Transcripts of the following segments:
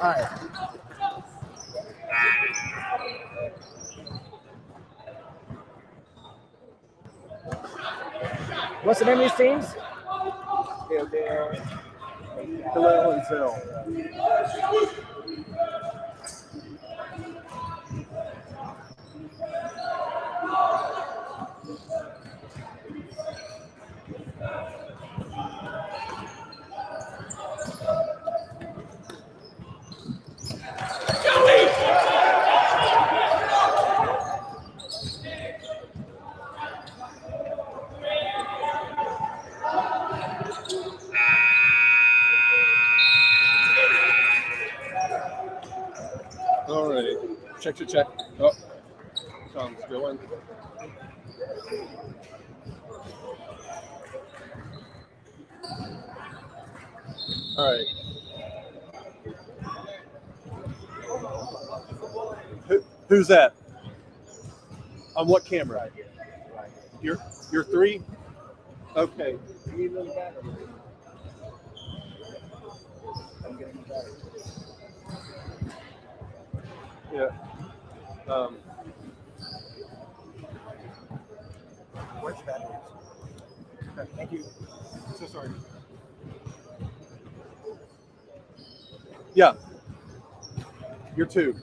All right. What's the name of these teams? Hillel and Zell. All right. Check. Oh, Sean's going. All right. Who's that? On what camera? You're 3? Okay. Yeah. Where's the batteries? Okay, thank you. So sorry. Yeah. You're 2.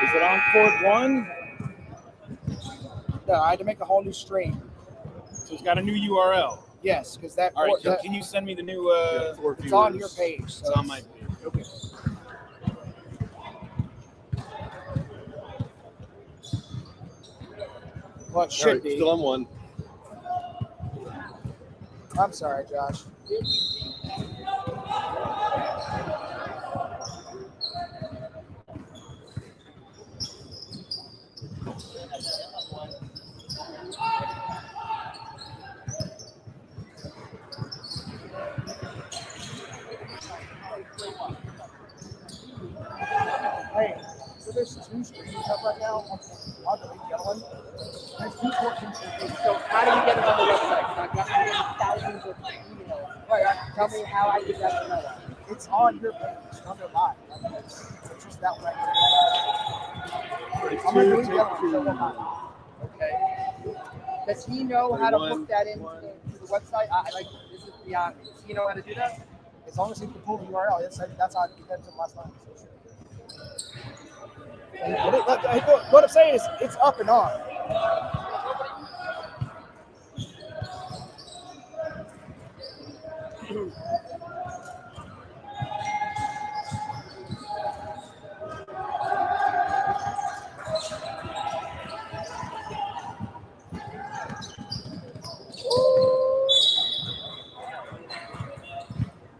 Is it on Court 1? No, I had to make a whole new stream. So it's got a new URL. Yes, because that. All right, so that can you send me the new? it's on your page. So It's on my page. Okay. Well, it should All right, be. still on 1. I'm sorry, Josh. Hey, so there's 2 streams up right now. I'll delete the other one. There's 2 portions. So how do you get it on the website? I've got thousands of emails. Right, tell me how I get that to know. It's on your page, on your live. It's just that right there. I'm going to delete the other one, so it won't matter. Okay. Does he know how to book that into the website? This is beyond me. Does he know how to do that? As long as he can pull the URL. That's how I did that to last night. What I'm saying is, it's up and on.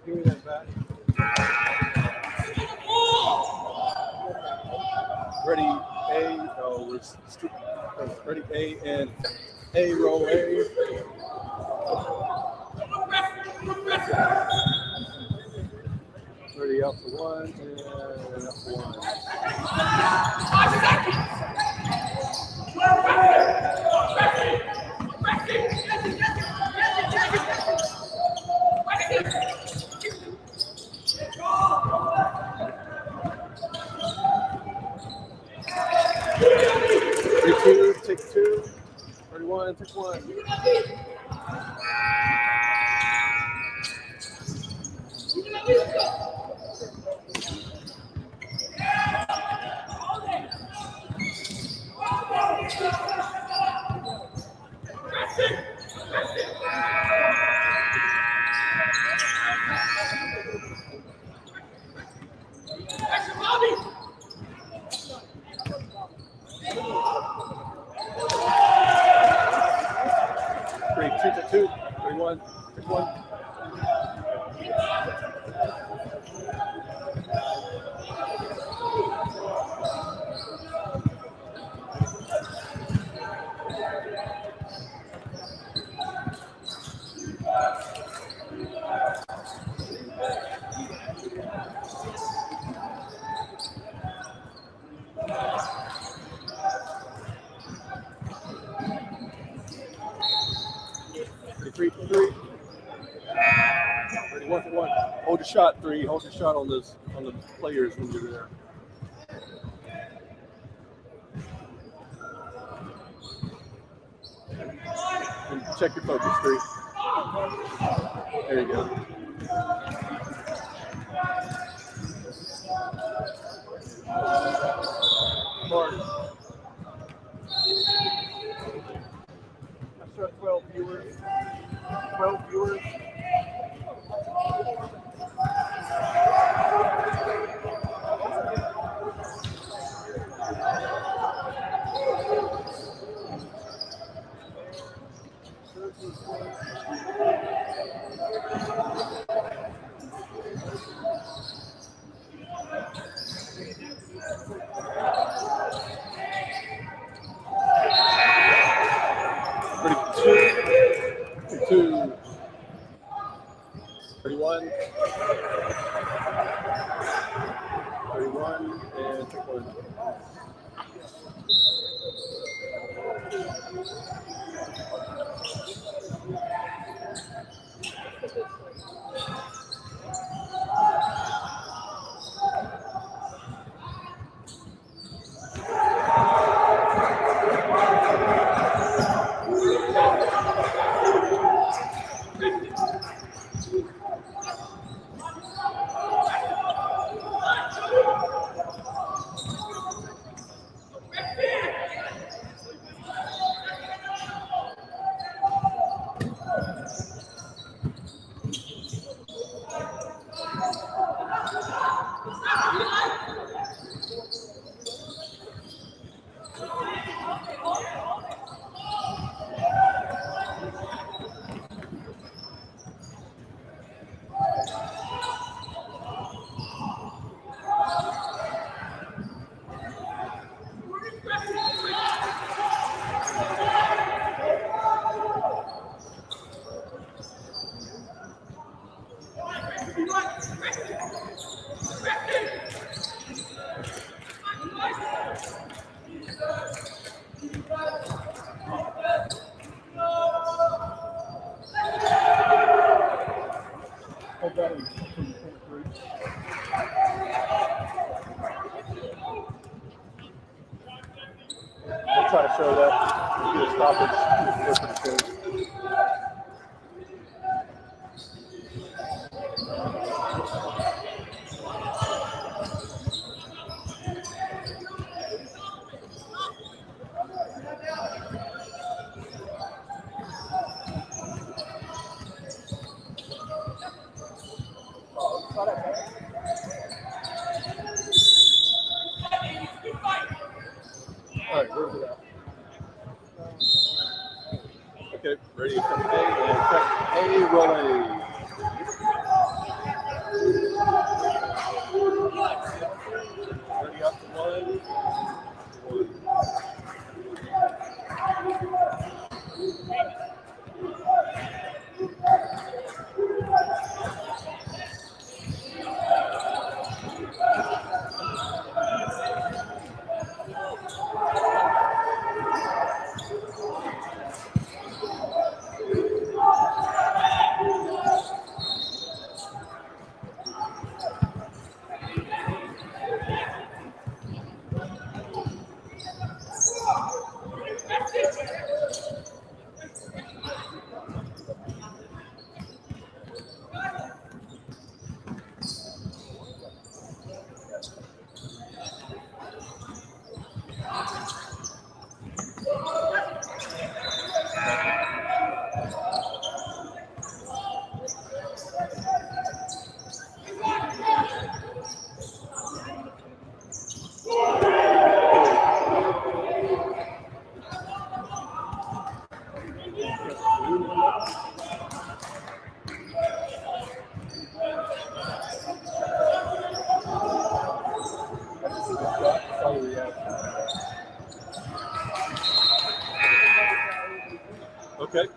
Give me that back. Ready, A. Oh, ready, A, and A, roll A. Ready, out to 1, and up to 2, take 2. 31, take 1. 32, 31, 31. Three, 31 for 1. Hold your shot, 3. Hold your shot on the players when you're there. And check your focus, 3. There you go. Mark. I saw 12 viewers. 12 viewers. Two, 31, 31, and take 1. I'll try to show that. Get a stoppage. All right, where's it at? Okay, ready, set A, and set A, rolling. Ready up to 1. Okay.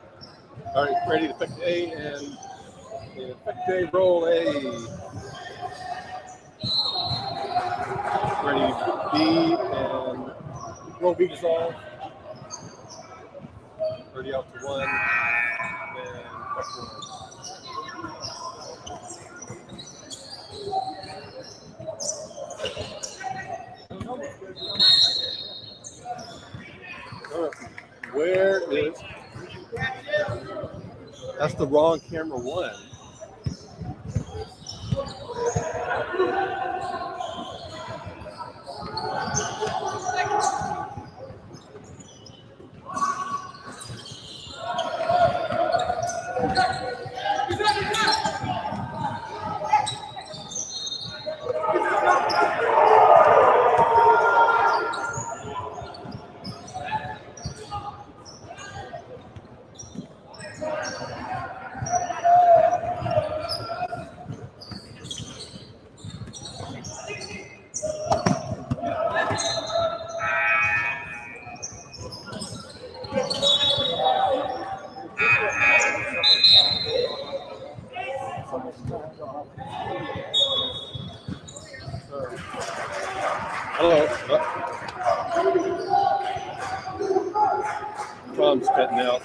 All right, ready to effect A and effect A, roll A. Ready B and roll B dissolve. Ready out to 1 and effect 1. All right. Where is? That's the wrong camera 1. Hello. Tom's cutting out.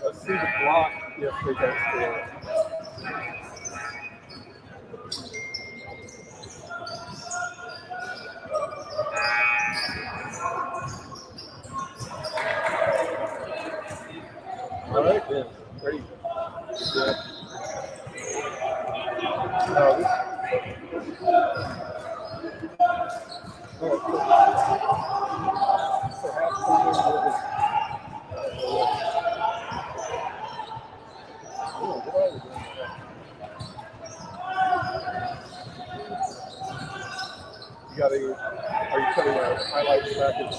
Let's see the block if they don't score. All right, then. Ready? Good. For halftime, are you cutting a highlights package?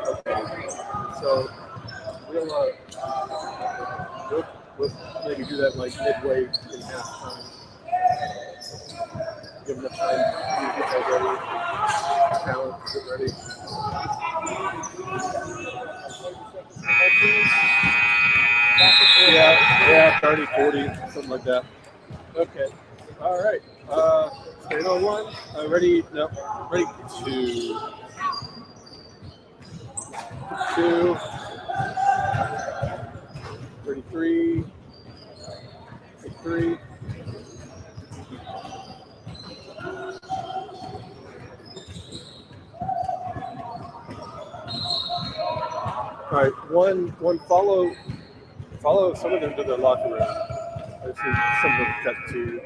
Okay. So we'll maybe do that like midway in halftime. Give enough time to get those ready. Talent, get ready. Yeah, 30, 40, something like that. Okay. All right. Stand on 1. Ready? No. Ready? 2. 2. 33. 3. All right. One. Follow some of them to the locker room. I see some of them cut 2.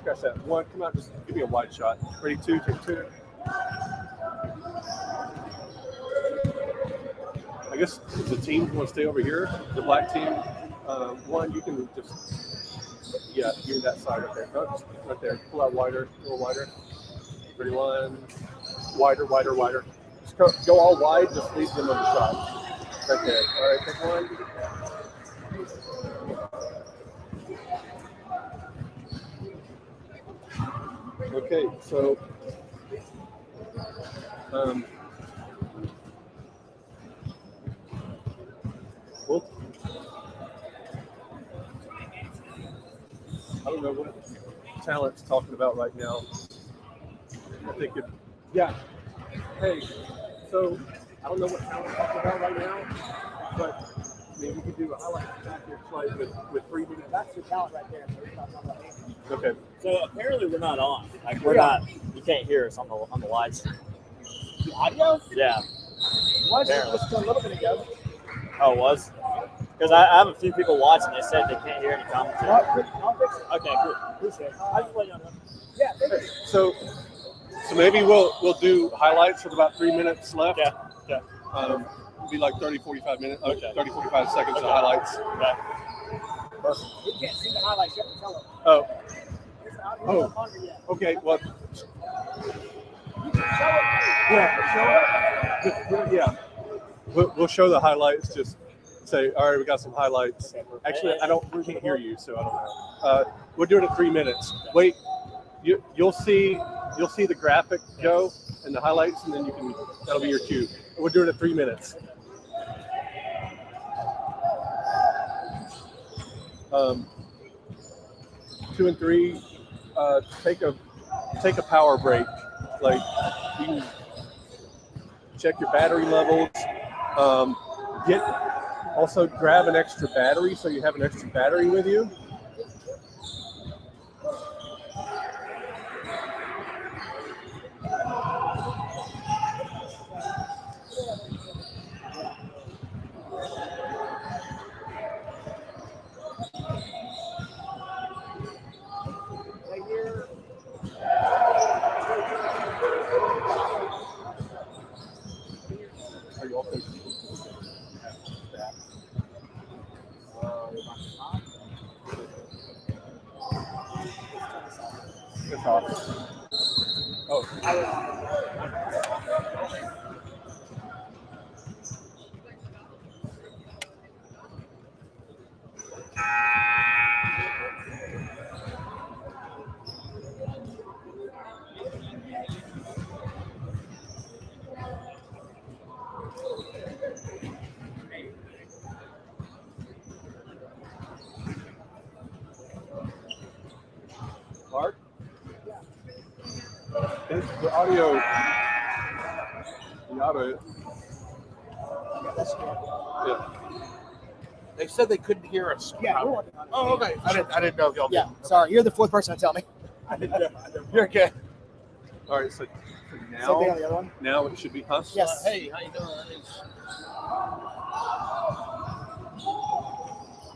Scratch that. 1. Come out. Just give me a wide shot. Ready? 2. Take 2. I guess the teams want to stay over here. The black team. 1. You can just give that side right there. No, just right there. Pull out wider. A little wider. Ready? 1. Wider. Just go all wide. Just leave them on the shot. Right there. All right. Take 1. Okay, so well, I don't know what Talent's talking about right now. I think hey, so I don't know what Talent's talking about right now, but maybe we could do a highlight package like with 3 minutes. That's the talent right there. So he's not talking about anything. Okay. So apparently we're not on. Like we're not. You can't hear us on the live stream. The audio? Yeah. Was just a little bit ago. Oh, it was? Because I have a few people watching. They said they can't hear any commentary. Okay, cool. Appreciate it. I just let you know. Yeah, thank you. So maybe we'll do highlights with about 3 minutes left. Yeah. Yeah. It'll be like 30, 45 minutes. Okay. 30, 45 seconds Okay. of highlights. Okay. Perfect. We can't see the highlights yet. Tell them. Oh. It's not Oh. on longer yet. Okay. Well. You can show it. Yeah. Show it. Yeah. We'll show the highlights. Just say, all right, we got some highlights. Actually, we can't hear you, so I don't know. We're doing it 3 minutes. Wait, you'll see the graphic go and the highlights, and then that'll be your cue. We're doing it 3 minutes. 2 and 3, take a power break. Like you can check your battery levels. Also grab an extra battery so you have an extra battery with you. Right here. Are you also it's off. Oh. Mark? The audio. Yeah. They said they couldn't hear us. Yeah, we're working on it. Oh, okay. I didn't know if y'all Yeah, sorry. You're the fourth person to tell me. You're okay. All right. So Same thing on the other one. now it should be huh? Yes. Hey, how you doing?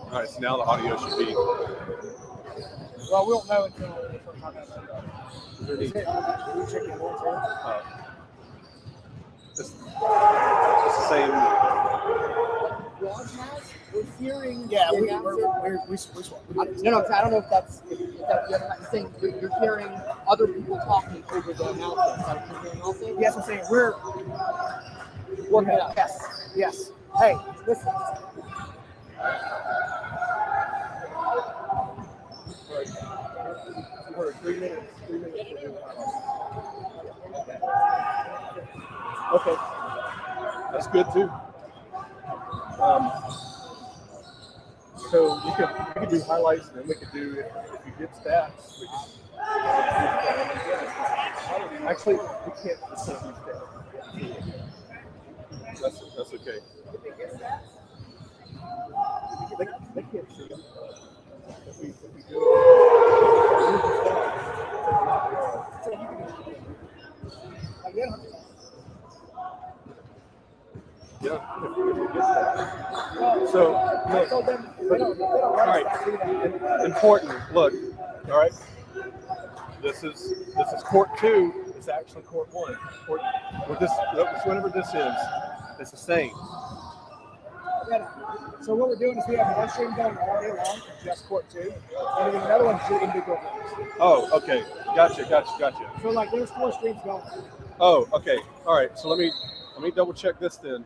All right. So now the audio should be. Well, we won't know until we start talking about it. Is there any, Did you check the other one too? it's the same. Broadcast? We're hearing. Yeah, the we announcer. No, I don't know if that's the other thing. You're hearing other people talking over the announcer. Is that what you're hearing also? Yes, I'm saying we're Working it out. Yes, yes. Hey, listen. For 3 minutes. 3 minutes. Okay. That's good too. So we could do highlights, and then we could do if you get stats. Actually, we can't do stats. That's okay. They can't see them. If we do yeah, if we get stats. So, all right. Important. Look. All right. This is court 2. It's actually court 1. Whatever this is, it's the same. So what we're doing is we have one stream going all day long for just court 2, and then another one's just individual games. Oh, okay. Gotcha. So like there's 4 streams going. Oh, okay. All right. So let me double check this then.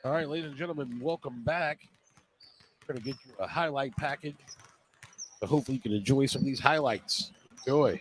All right, ladies and gentlemen, welcome back. We're going to get you a highlight package. So hopefully you can enjoy some of these highlights. Enjoy.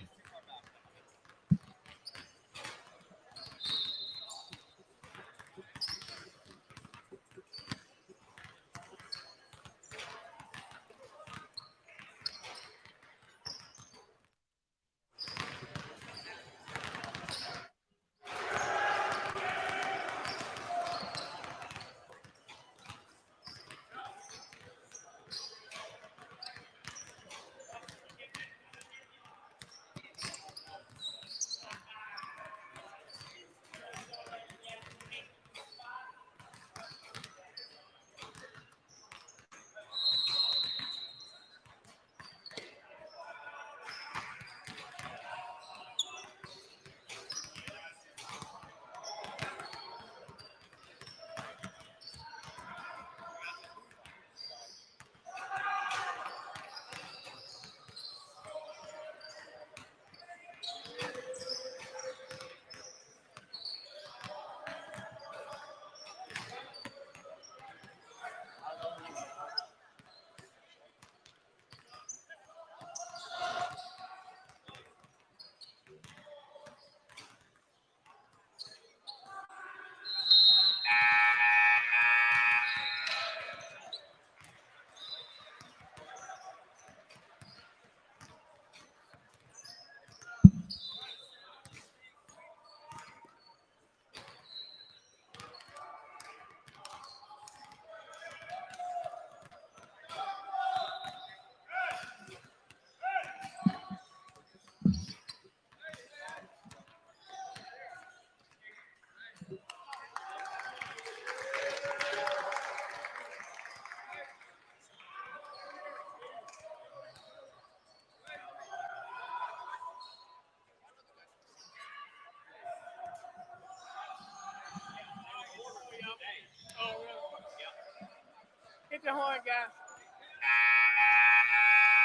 Get the horn, guys.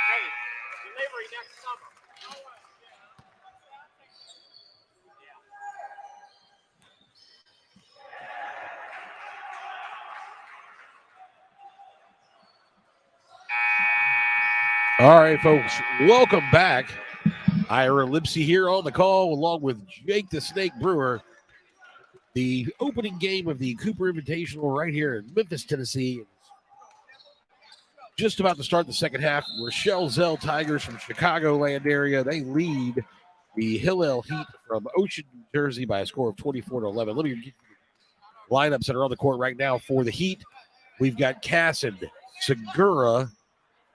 Hey, delivery next summer. All right, folks, welcome back. Ira Lipsy here on the call, along with Jake the Snake Brewer. The opening game of the Cooper Invitational right here in Memphis, Tennessee. Just about to start the second half. Rochelle Zell Tigers from Chicagoland area. They lead the Hillel Heat from Ocean, New Jersey by a score of 24-11. Let me get you the lineups that are on the court right now for the Heat. We've got Cassid, Segura,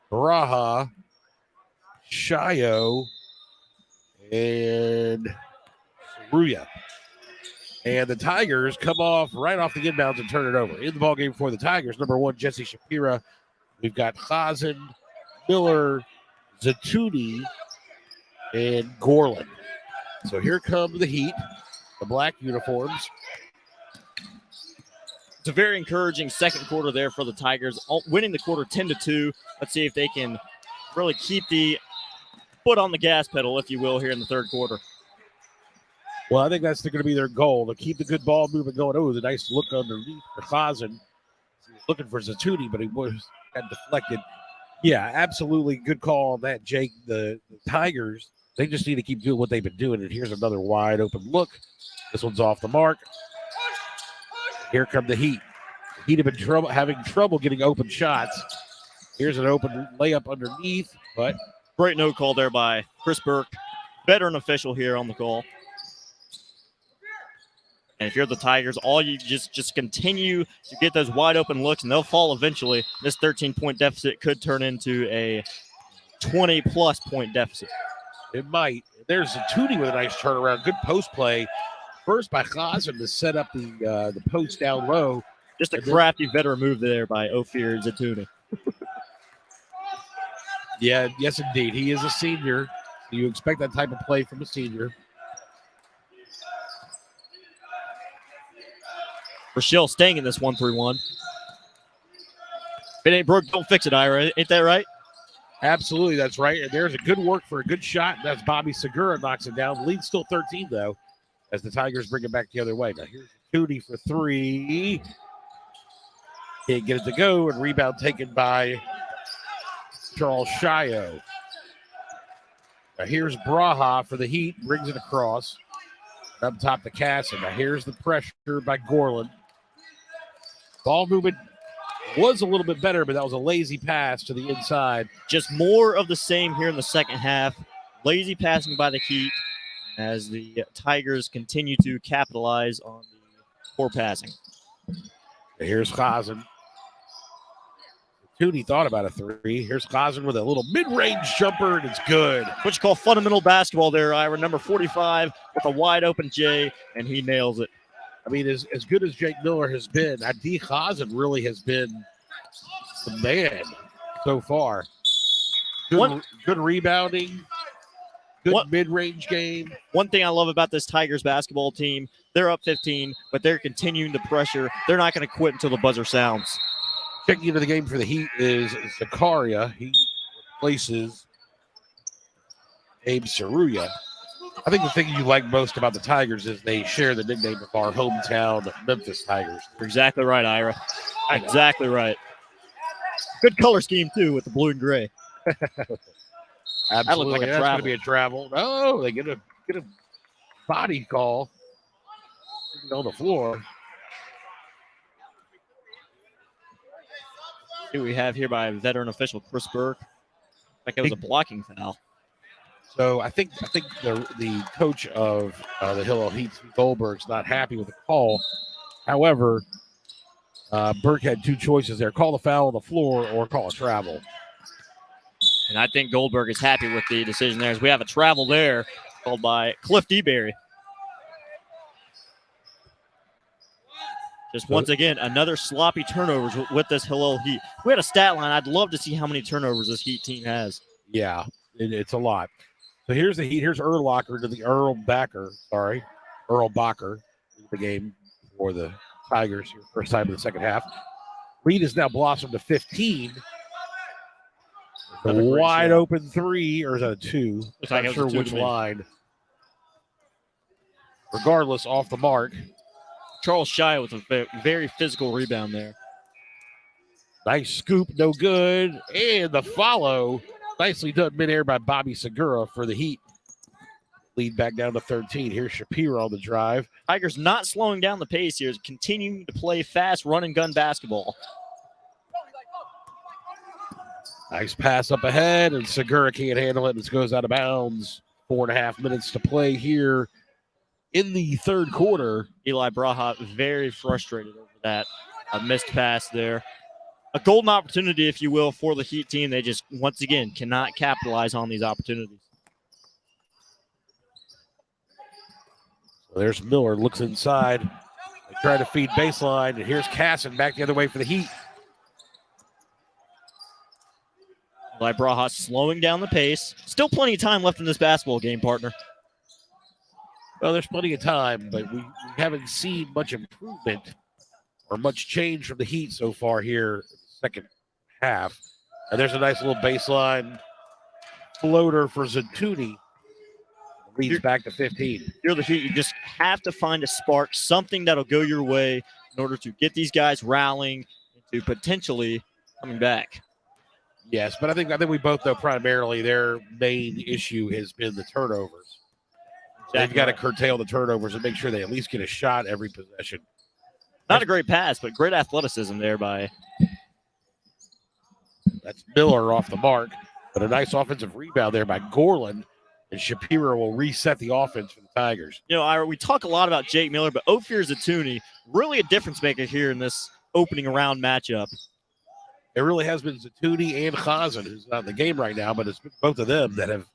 Baraha, Shayo, and Ruya. And the Tigers come off right off the inbounds and turn it over. In the ballgame for the Tigers, number one, Jesse Shapira. We've got Hazen, Miller, Zatuni, and Gorland. So here come the Heat, the black uniforms. It's a very encouraging second quarter there for the Tigers, winning the quarter 10-2. Let's see if they can really keep the foot on the gas pedal, if you will, here in the third quarter. Well, I think that's going to be their goal, to keep the good ball movement going. Oh, the nice look underneath for Hazen. Looking for Zatuni, but he got deflected. Yeah, absolutely good call on that, Jake. The Tigers, they just need to keep doing what they've been doing. And here's another wide open look. This one's off the mark. Here come the Heat. The Heat have been having trouble getting open shots. Here's an open layup underneath, but great no call there by Chris Burke, veteran official here on the call. And if you're the Tigers, all you just continue to get those wide open looks, and they'll fall eventually. This 13-point deficit could turn into a 20-plus point deficit. It might. There's Zatuni with a nice turnaround. Good post play. First by Hazen to set up the post down low. Just a crafty veteran move there by Ophir Zatuni. Yeah, yes, indeed. He is a senior. You expect that type of play from a senior. Rochelle staying in this 1-3-1. If it ain't broke, don't fix it, Ira. Ain't that right? Absolutely, that's right. And there's a good work for a good shot. That's Bobby Segura knocks it down. The lead's still 13, though, as the Tigers bring it back the other way. Now here's Tootie for three. Can't get it to go, and rebound taken by Charles Shio. Now here's Braha for the Heat, brings it across. Up top to Casson. Now here's the pressure by Gorlin. Ball movement was a little bit better, but that was a lazy pass to the inside. Just more of the same here in the second half. Lazy passing by the Heat as the Tigers continue to capitalize on the poor passing. Here's Hazen. Tootie thought about a three. Here's Hazen with a little mid-range jumper, and it's good. What you call fundamental basketball there, Ira. Number 45 with a wide open J, and he nails it. I mean, as good as Jake Miller has been, Adi Hazen really has been the man so far. Good rebounding, good mid-range game. One thing I love about this Tigers basketball team, they're up 15, but they're continuing to pressure. They're not going to quit until the buzzer sounds. Checking into the game for the Heat is Zakaria. He replaces Abe Saruya. I think the thing you like most about the Tigers is they share the nickname of our hometown Memphis Tigers. You're exactly right, Ira. Exactly right. Good color scheme, too, with the blue and gray. Absolutely. That looked like a That's travel. going to be a travel. Oh, they get a body call on the floor. See what we have here by veteran official Chris Burke. Like it was a blocking foul. So I think the coach of the Hillel Heat, Goldberg's not happy with the call. However, Burke had two choices there: call the foul on the floor or call a travel. And I think Goldberg is happy with the decision there as we have a travel there called by Cliff DeBerry. Just once again, another sloppy turnovers with this Hillel Heat. If we had a stat line, I'd love to see how many turnovers this Heat team has. Yeah, it's a lot. So here's the Heat. Here's Urlacher to the Earl Bacher in the game for the Tigers here, first time in the second half. Lead has now blossomed to 15. A wide open three, or is that a two? I'm not sure which line. Regardless, off the mark. Charles Shia with a very physical rebound there. Nice scoop, no good. And the follow, nicely done midair by Bobby Segura for the Heat. Lead back down to 13. Here's Shapiro on the drive. Tigers not slowing down the pace here, continuing to play fast run and gun basketball. Nice pass up ahead, and Segura can't handle it. This goes out of bounds. 4.5 minutes to play here in the third quarter. Eli Braha very frustrated over that missed pass there. A golden opportunity, if you will, for the Heat team. They just, once again, cannot capitalize on these opportunities. So there's Miller, looks inside. They try to feed baseline, and here's Casson back the other way for the Heat. Eli Braha slowing down the pace. Still plenty of time left in this basketball game, partner. Well, there's plenty of time, but we haven't seen much improvement or much change from the Heat so far here in the second half. And there's a nice little baseline floater for Zatuni. Leads back to 15. You're the Heat. You just have to find a spark, something that'll go your way in order to get these guys rallying into potentially coming back. Yes, but I think we both know primarily their main issue has been the turnovers. They've got to curtail the turnovers and make sure they at least get a shot every possession. Not a great pass, but great athleticism there by. That's Miller off the mark, but a nice offensive rebound there by Gorlin, and Shapiro will reset the offense for the Tigers. You know, Ira, we talk a lot about Jake Miller, but Ophir Zatuni, really a difference maker here in this opening round matchup. It really has been Zatuni and Hazen, who's not in the game right now, but it's been both of them that have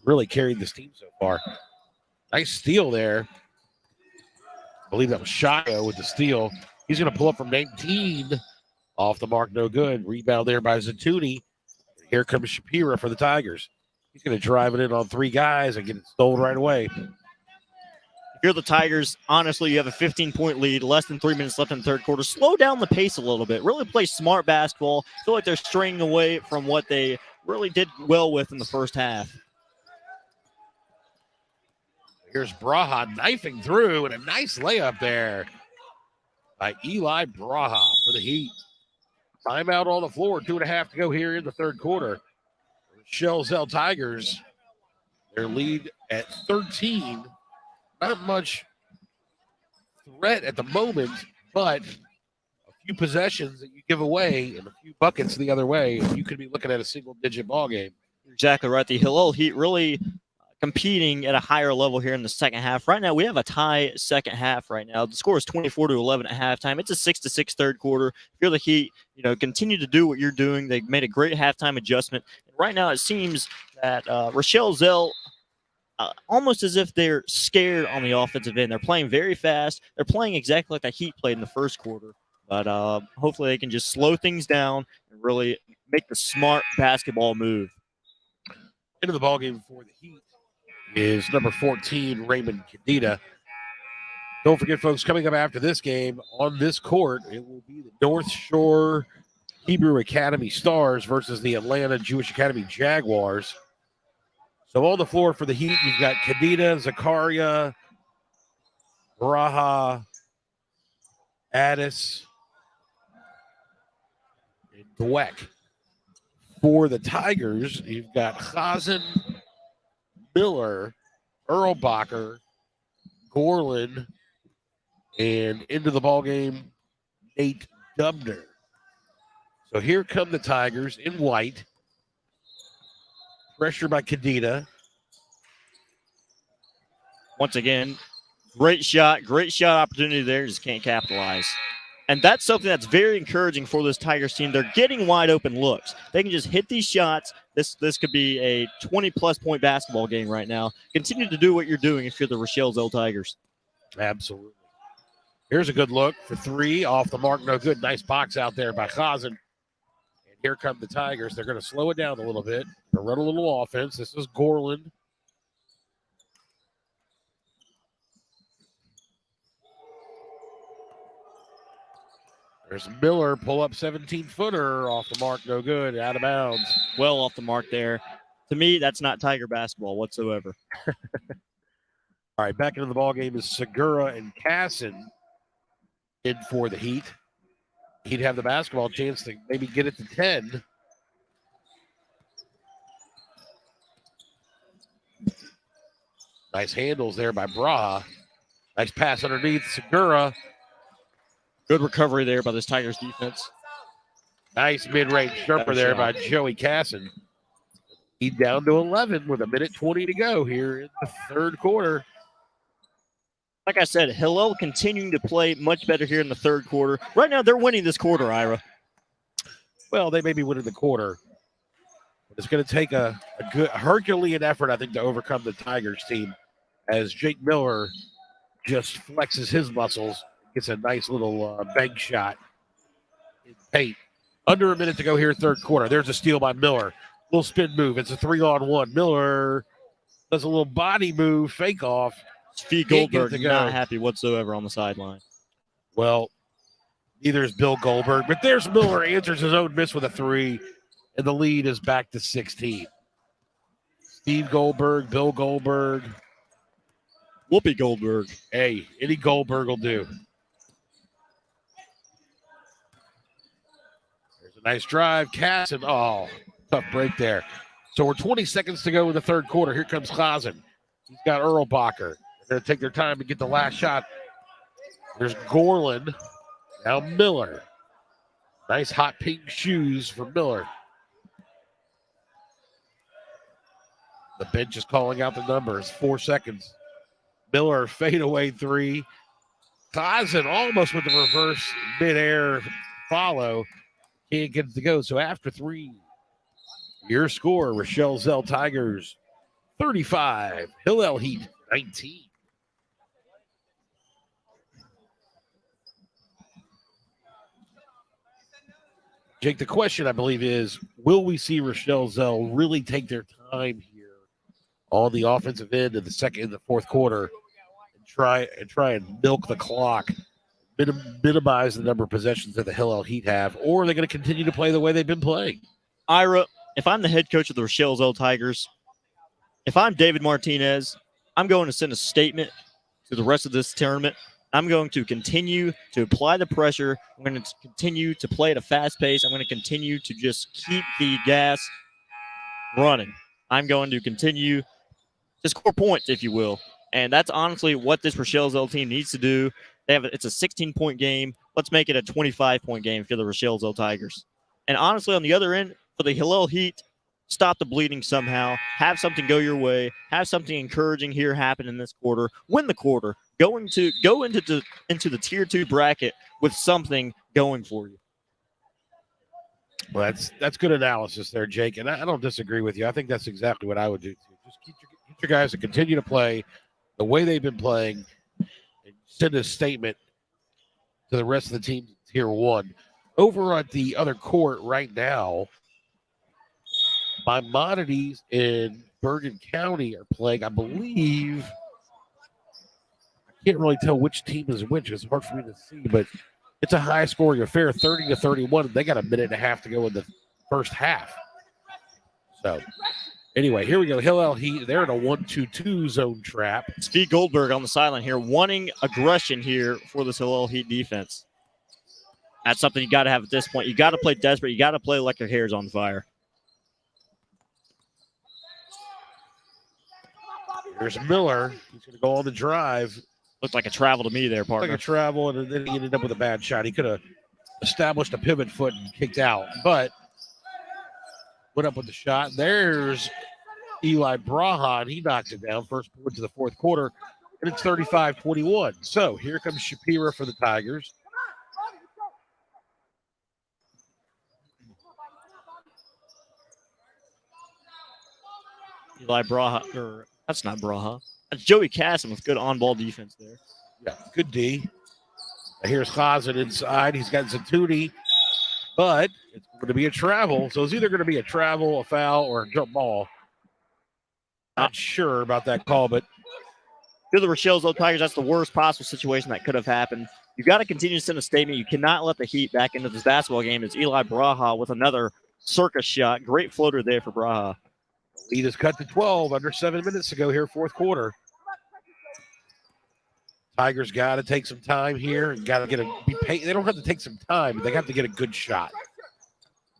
really carried this team so far. Nice steal there. I believe that was Shio with the steal. He's going to pull up from 19. Off the mark, no good. Rebound there by Zatuni. Here comes Shapiro for the Tigers. He's going to drive it in on three guys and get it stolen right away. if you're the Tigers, honestly, you have a 15-point lead, less than 3 minutes left in the third quarter. Slow down the pace a little bit. Really play smart basketball. Feel like they're straying away from what they really did well with in the first half. Here's Braha knifing through, and a nice layup there by Eli Braha for the Heat. Timeout on the floor, 2.5 to go here in the third quarter. Rochelle Zell Tigers, their lead at 13. Not much threat at the moment, but a few possessions that you give away and a few buckets the other way, you could be looking at a single-digit ball game. Exactly right. The Hillel Heat really competing at a higher level here in the second half. Right now, we have a tie second half right now. The score is 24-11 at halftime. It's a 6-6 third quarter. If you're the Heat, continue to do what you're doing. They made a great halftime adjustment. Right now, it seems that Rochelle Zell, almost as if they're scared on the offensive end. They're playing very fast. They're playing exactly like the Heat played in the first quarter. But hopefully they can just slow things down and really make the smart basketball move. Into the ballgame for the Heat is number 14, Raymond Cadita. Don't forget, folks, coming up after this game on this court, it will be the North Shore Hebrew Academy Stars versus the Atlanta Jewish Academy Jaguars. So on the floor for the Heat, you've got Cadita, Zakaria, Braha, Addis, and Dweck. For the Tigers, you've got Chazen, Miller, Erlbacher, Gorlin, and into the ballgame, Nate Dubner. So here come the Tigers in white. Pressure by Cadita. Once again, great shot opportunity there. Just can't capitalize. And that's something that's very encouraging for this Tigers team. They're getting wide open looks. They can just hit these shots. This could be a 20-plus point basketball game right now. Continue to do what you're doing if you're the Rochelle Zell Tigers. Absolutely. Here's a good look for three. Off the mark, no good. Nice box out there by Chazen. And here come the Tigers. They're going to slow it down a little bit. They'll run a little offense. This is Gorlin. There's Miller, pull up 17-footer, off the mark, no good, out of bounds. Well off the mark there. To me, that's not Tiger basketball whatsoever. All right, back into the ballgame is Segura and Casson in for the Heat. He'd have the basketball chance to maybe get it to 10. Nice handles there by Braha. Nice pass underneath Segura. Good recovery there by this Tigers defense. Nice mid-range jumper there by Joey Casson. He's down to 11 with 1:20 to go here in the third quarter. Like I said, Hillel continuing to play much better here in the third quarter. Right now, they're winning this quarter, Ira. Well, they may be winning the quarter. But it's going to take a good Herculean effort, I think, to overcome the Tigers team as Jake Miller just flexes his muscles. Gets a nice little bank shot in paint. Under a minute to go here, third quarter. There's a steal by Miller. Little spin move. It's a 3-on-1. Miller does a little body move, fake off. Fee Goldberg not happy whatsoever on the sideline. Well, neither is Bill Goldberg, but there's Miller, answers his own miss with a three, and the lead is back to 16. Steve Goldberg, Bill Goldberg. Whoopi Goldberg. Hey, any Goldberg will do. Nice drive, Casson. Oh, tough break there. So we're 20 seconds to go in the third quarter. Here comes Chazen. He's got Erlbacher. They're going to take their time to get the last shot. There's Gorlin. Now Miller. Nice hot pink shoes for Miller. The bench is calling out the numbers. 4 seconds. Miller fadeaway three. Chazen almost with the reverse midair follow. Can't get it to go. So after three, your score, Rochelle Zell Tigers 35, Hillel Heat 19. Jake, the question I believe is, will we see Rochelle Zell really take their time here on the offensive end of the fourth quarter and try and milk the clock, minimize the number of possessions that the Hillel Heat have, or are they going to continue to play the way they've been playing? Ira, if I'm the head coach of the Rochelle Zell Tigers, if I'm David Martinez, I'm going to send a statement to the rest of this tournament. I'm going to continue to apply the pressure. I'm going to continue to play at a fast pace. I'm going to continue to just keep the gas running. I'm going to continue to score points, if you will. And that's honestly what this Rochelle Zell team needs to do. It's a 16-point game. Let's make it a 25-point game for the Rochelle Zell Tigers. And honestly, on the other end, for the Hillel Heat, stop the bleeding somehow. Have something go your way. Have something encouraging here happen in this quarter. Win the quarter. Go into the Tier 2 bracket with something going for you. Well, that's good analysis there, Jake. And I don't disagree with you. I think that's exactly what I would do too. Just keep your guys to continue to play the way they've been playing, and send a statement to the rest of the team Tier 1. Over at the other court right now, Maimonides in Bergen County are playing, I believe. I can't really tell which team is which. It's hard for me to see, but it's a high-scoring affair, 30-31. They got a minute and a half to go in the first half. So, anyway, here we go. Hillel Heat, they're in a 1-2-2 zone trap. Steve Goldberg on the sideline here, wanting aggression here for this Hillel Heat defense. That's something you got to have at this point. You got to play desperate. You got to play like your hair's on fire. There's Miller. He's going to go on the drive. Looked like a travel to me there, partner. Like a travel, and then he ended up with a bad shot. He could have established a pivot foot and kicked out, but went up with the shot. There's Eli Braha, and he knocked it down. First point to the fourth quarter, and it's 35-21. So here comes Shapira for the Tigers. Eli Braha, or that's not Braha. That's Joey Casson with good on-ball defense there. Yeah, good D. Here's Khazan inside. He's got Zatuni, but it's going to be a travel. So it's either going to be a travel, a foul, or a jump ball. Not sure about that call, but to the Rochelle Zell Tigers, that's the worst possible situation that could have happened. You got to continue to send a statement. You cannot let the Heat back into this basketball game. It's Eli Braha with another circus shot. Great floater there for Braha. Lead is cut to 12, under 7 minutes to go here, fourth quarter. Tigers got to take some time here and got to they don't have to take some time, but they have to get a good shot.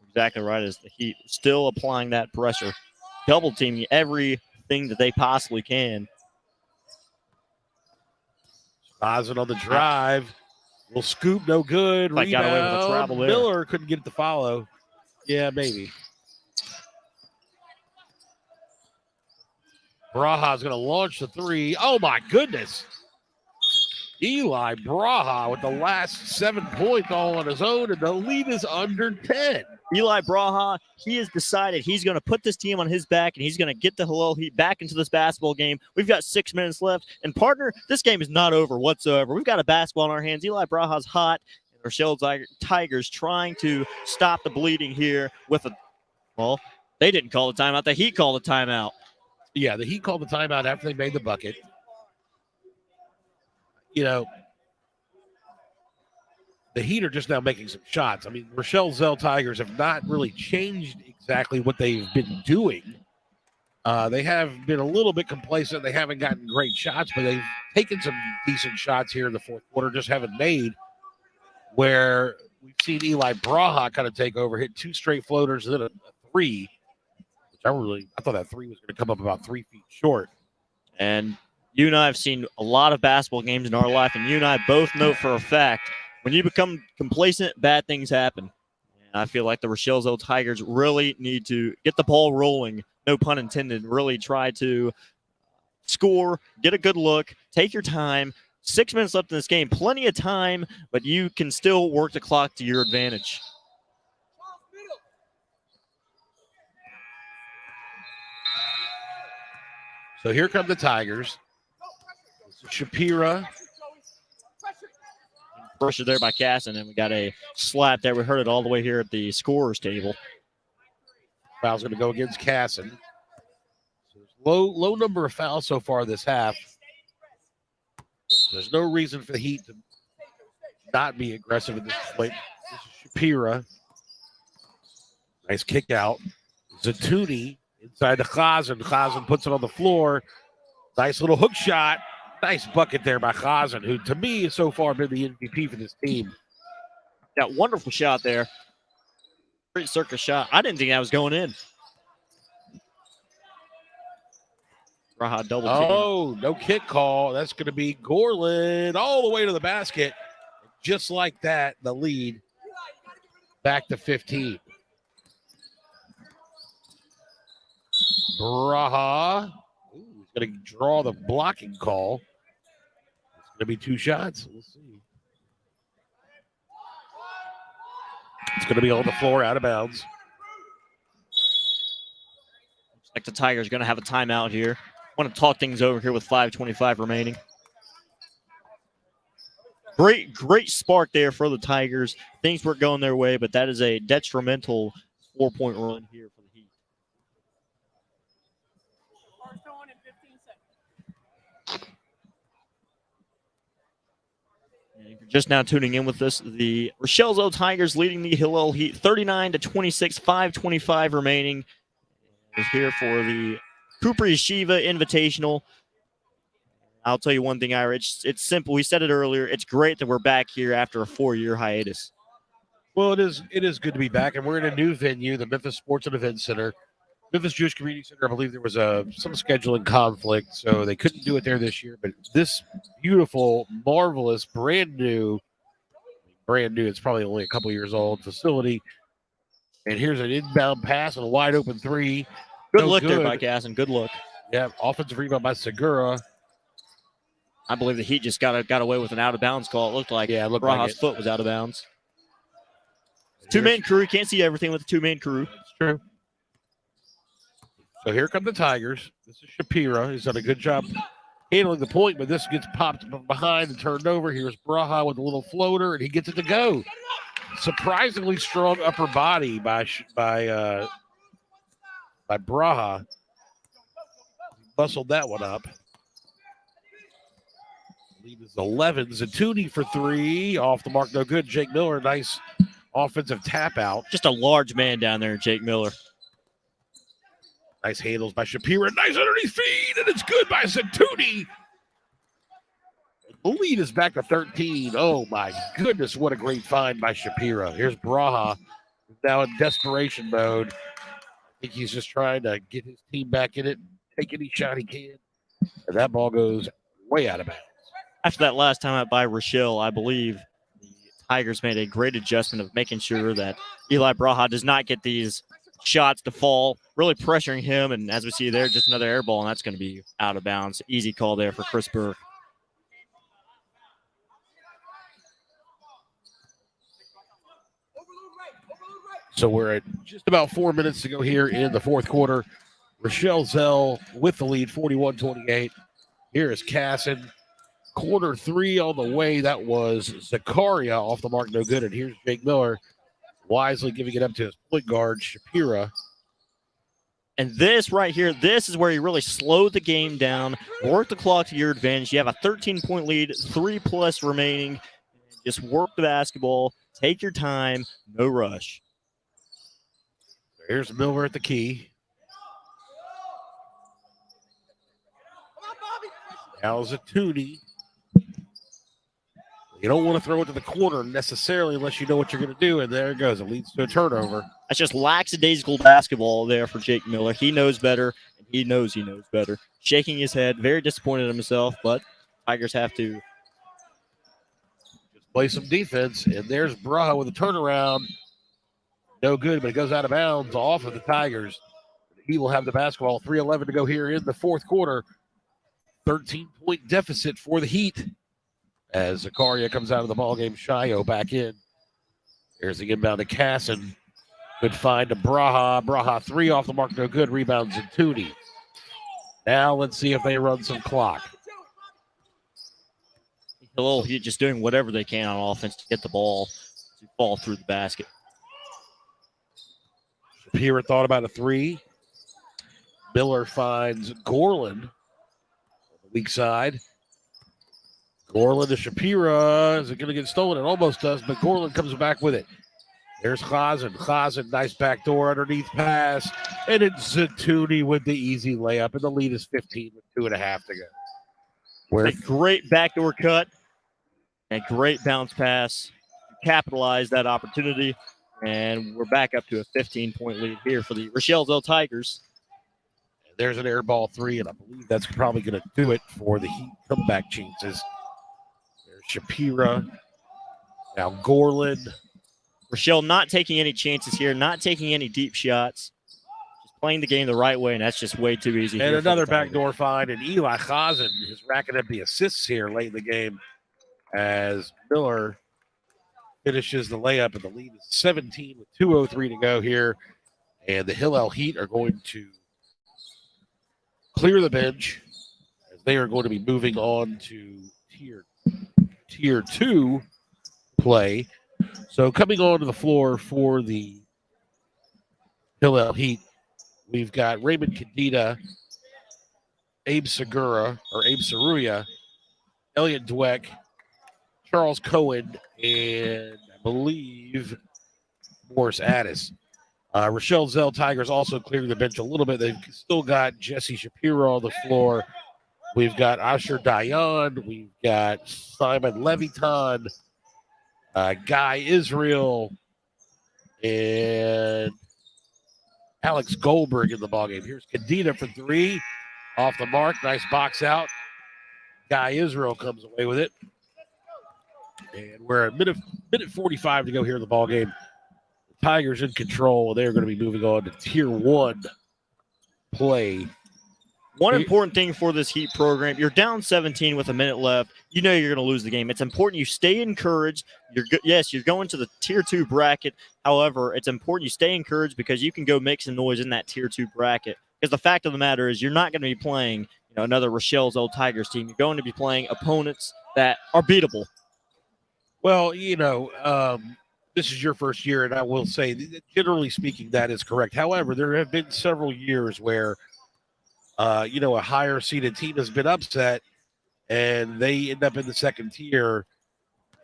Exactly right, as the Heat still applying that pressure, double teaming everything that they possibly can. Khazan on the drive. Will scoop, no good. Like got away with a travel there. Miller couldn't get it to follow. Yeah, maybe. Braha's going to launch the three. Oh, my goodness. Eli Braha with the last 7 points all on his own, and the lead is under 10. Eli Braha, he has decided he's going to put this team on his back, and he's going to get the Hillel Heat back into this basketball game. We've got 6 minutes left, and partner, this game is not over whatsoever. We've got a basketball in our hands. Eli Braha's hot, and Rochelle Tigers trying to stop the bleeding here with well, they didn't call the timeout. The Heat called the timeout. Yeah, the Heat called the timeout after they made the bucket. You know, the Heat are just now making some shots. I mean, Rochelle Zell Tigers have not really changed exactly what they've been doing. They have been a little bit complacent. They haven't gotten great shots, but they've taken some decent shots here in the fourth quarter, just haven't made, where we've seen Eli Braha kind of take over, hit 2 straight floaters and then a three. I thought that three was going to come up about 3 feet short. And you and I have seen a lot of basketball games in our life, and you and I both know for a fact when you become complacent, bad things happen. And I feel like the Rochelle Zell Tigers really need to get the ball rolling, no pun intended, really try to score, get a good look, take your time. 6 minutes left in this game, plenty of time, but you can still work the clock to your advantage. So here come the Tigers. Shapira. Pressure there by Casson, and we got a slap there. We heard it all the way here at the scorer's table. Foul's going to go against Casson. So low number of fouls so far this half. There's no reason for the Heat to not be aggressive at this point. This is Shapira. Nice kick out. Zatuni inside the Khazan. Khazan puts it on the floor. Nice little hook shot. Nice bucket there by Khazan, who to me has so far been the MVP for this team. That wonderful shot there. Great circus shot. I didn't think that was going in. Raha double team. Oh, no kick call. That's going to be Gorlin all the way to the basket. Just like that, the lead back to 15. Braha. Ooh, he's going to draw the blocking call. It's going to be 2 shots. We'll see. It's going to be on the floor, out of bounds. Looks like the Tigers are going to have a timeout here. Want to talk things over here with 5:25 remaining. Great spark there for the Tigers. Things weren't going their way, but that is a detrimental 4-point run here for the Heat. First on in 15 seconds. And if you're just now tuning in with us, the Rochelle's Tigers leading the Hillel Heat 39-26, 5:25 remaining. Is here for the Cooper Yeshiva Invitational. I'll tell you one thing, Ira. It's simple. We said it earlier. It's great that we're back here after a 4-year hiatus. Well, it is good to be back, and we're in a new venue, the Memphis Sports and Events Center. Memphis Jewish Community Center, I believe there was some scheduling conflict, so they couldn't do it there this year. But this beautiful, marvelous, brand new, it's probably only a couple years old facility. And here's an inbound pass and a wide open 3. Good look there by Gasson. Good look. Yeah, offensive rebound by Segura. I believe the Heat just got away with an out-of-bounds call. It looked like Braha's foot was out of bounds. Two-man crew. You can't see everything with the two-man crew. That's true. So here come the Tigers. This is Shapira. He's done a good job handling the point, but this gets popped from behind and turned over. Here's Braha with a little floater, and he gets it to go. Surprisingly strong upper body by Braha. He bustled that one up. Lead is 11. Zatuni for 3. Off the mark, no good. Jake Miller, nice offensive tap out. Just a large man down there, Jake Miller. Nice handles by Shapira. Nice underneath feed, and it's good by Zatuni. The lead is back to 13. Oh, my goodness, what a great find by Shapira. Here's Braha, now in desperation mode. I think he's just trying to get his team back in it, take any shot he can. And that ball goes way out of bounds. After that last time out by Rochelle, I believe the Tigers made a great adjustment of making sure that Eli Braha does not get these shots to fall, really pressuring him. And as we see there, just another air ball, and that's going to be out of bounds. Easy call there for Chris Burke. So we're at just about 4 minutes to go here in the fourth quarter. Rochelle Zell with the lead, 41-28. Here is Casson. Corner 3 on the way. That was Zakaria off the mark, no good. And here's Jake Miller wisely giving it up to his point guard, Shapira. And this right here, this is where you really slow the game down, work the clock to your advantage. You have a 13-point lead, 3+ remaining. Just work the basketball, take your time, no rush. Here's Miller at the key. Now Zatuni. You don't want to throw it to the corner necessarily unless you know what you're going to do, and there it goes. It leads to a turnover. That's just lackadaisical basketball there for Jake Miller. He knows better, and he knows better. Shaking his head, very disappointed in himself, but Tigers have to just play some defense, and there's Braha with a turnaround. No good, but it goes out of bounds off of the Tigers. He will have the basketball. 3:11 to go here in the fourth quarter. 13-point deficit for the Heat as Zakaria comes out of the ballgame. Shio back in. There's the inbound to Casson. Good find to Braha. Braha 3 off the mark, no good. Rebounds in Tootie. Now let's see if they run some clock. Hello, Heat just doing whatever they can on offense to get the ball to fall through the basket. Shapira thought about a 3. Miller finds Gorlin on the weak side. Gorlin to Shapira. Is it going to get stolen? It almost does, but Gorlin comes back with it. There's Chazen. Chazen, nice backdoor underneath pass. And it's Zatuni with the easy layup. And the lead is 15 with 2.5 to go. Where A great backdoor cut, a great bounce pass. Capitalize that opportunity, and we're back up to a 15-point lead here for the Rochelle Tigers. there's an air ball 3, and I believe that's probably going to do it for the Heat comeback chances. There's Shapira. Now Gorlin. Rochelle not taking any chances here, not taking any deep shots, just playing the game the right way, and that's just way too easy. And here another for the Tigers. backdoor find, and Eli Chazen is racking up the assists here late in the game as Miller finishes the layup, and the lead is 17 with 2:03 to go here. And the Hillel Heat are going to clear the bench as they are going to be moving on to tier 2 play. So coming onto the floor for the Hillel Heat, we've got Raymond Cadita, Abe Saruya, Elliot Dweck, Charles Cohen, and I believe Morris Addis. Rochelle Zell Tigers also clearing the bench a little bit. They've still got Jesse Shapiro on the floor. We've got Asher Dayan. We've got Simon Leviton, Guy Israel, and Alex Goldberg in the ballgame. Here's Cadita for 3. Off the mark. Nice box out. Guy Israel comes away with it. And we're at minute 45 to go here in the ballgame. The Tigers in control. They're going to be moving on to tier 1 play. One important thing for this Heat program, you're down 17 with a minute left. You know you're going to lose the game. It's important you stay encouraged. Yes, you're going to the tier 2 bracket. However, it's important you stay encouraged because you can go make some noise in that tier 2 bracket. Because the fact of the matter is you're not going to be playing another Rochelle's Old Tigers team. You're going to be playing opponents that are beatable. Well, this is your first year, and I will say, generally speaking, that is correct. However, there have been several years where a higher seeded team has been upset and they end up in the second tier,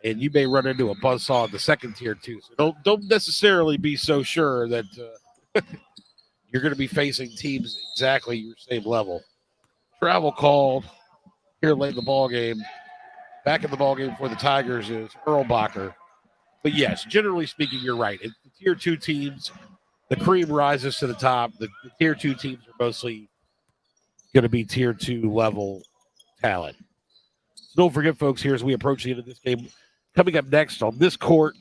and you may run into a buzzsaw in the second tier too. So don't necessarily be so sure that you're going to be facing teams exactly your same level. Travel called here late in the ball game. Back in the ball game for the Tigers is Erlbacher. But yes, generally speaking, you're right. It's the tier 2 teams, the cream rises to the top. The tier 2 teams are mostly going to be tier 2 level talent. So don't forget, folks, here as we approach the end of this game, coming up next on this court,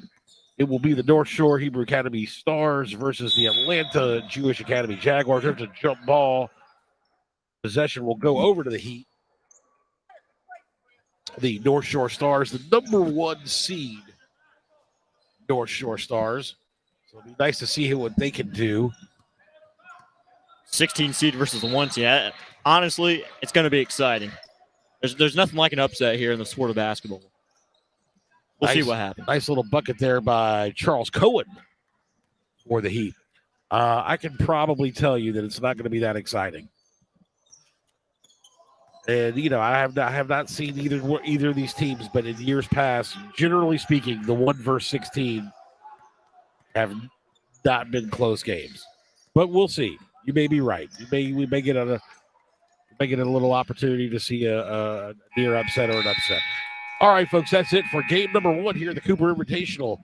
it will be the North Shore Hebrew Academy Stars versus the Atlanta Jewish Academy Jaguars. There's a jump ball. Possession will go over to the Heat. The North Shore Stars, the number 1 seed North Shore Stars. So it'll be nice to see what they can do. 16 seed versus a 1 seed. Honestly, it's going to be exciting. There's nothing like an upset here in the sport of basketball. We'll see what happens. Nice little bucket there by Charles Cohen for the Heat. I can probably tell you that it's not going to be that exciting. And I have not seen either of these teams, but in years past, generally speaking, the 1 versus 16 have not been close games. But we'll see. You may be right. We may get a little opportunity to see a near upset or an upset. All right, folks, that's it for game number 1 here at the Cooper Invitational.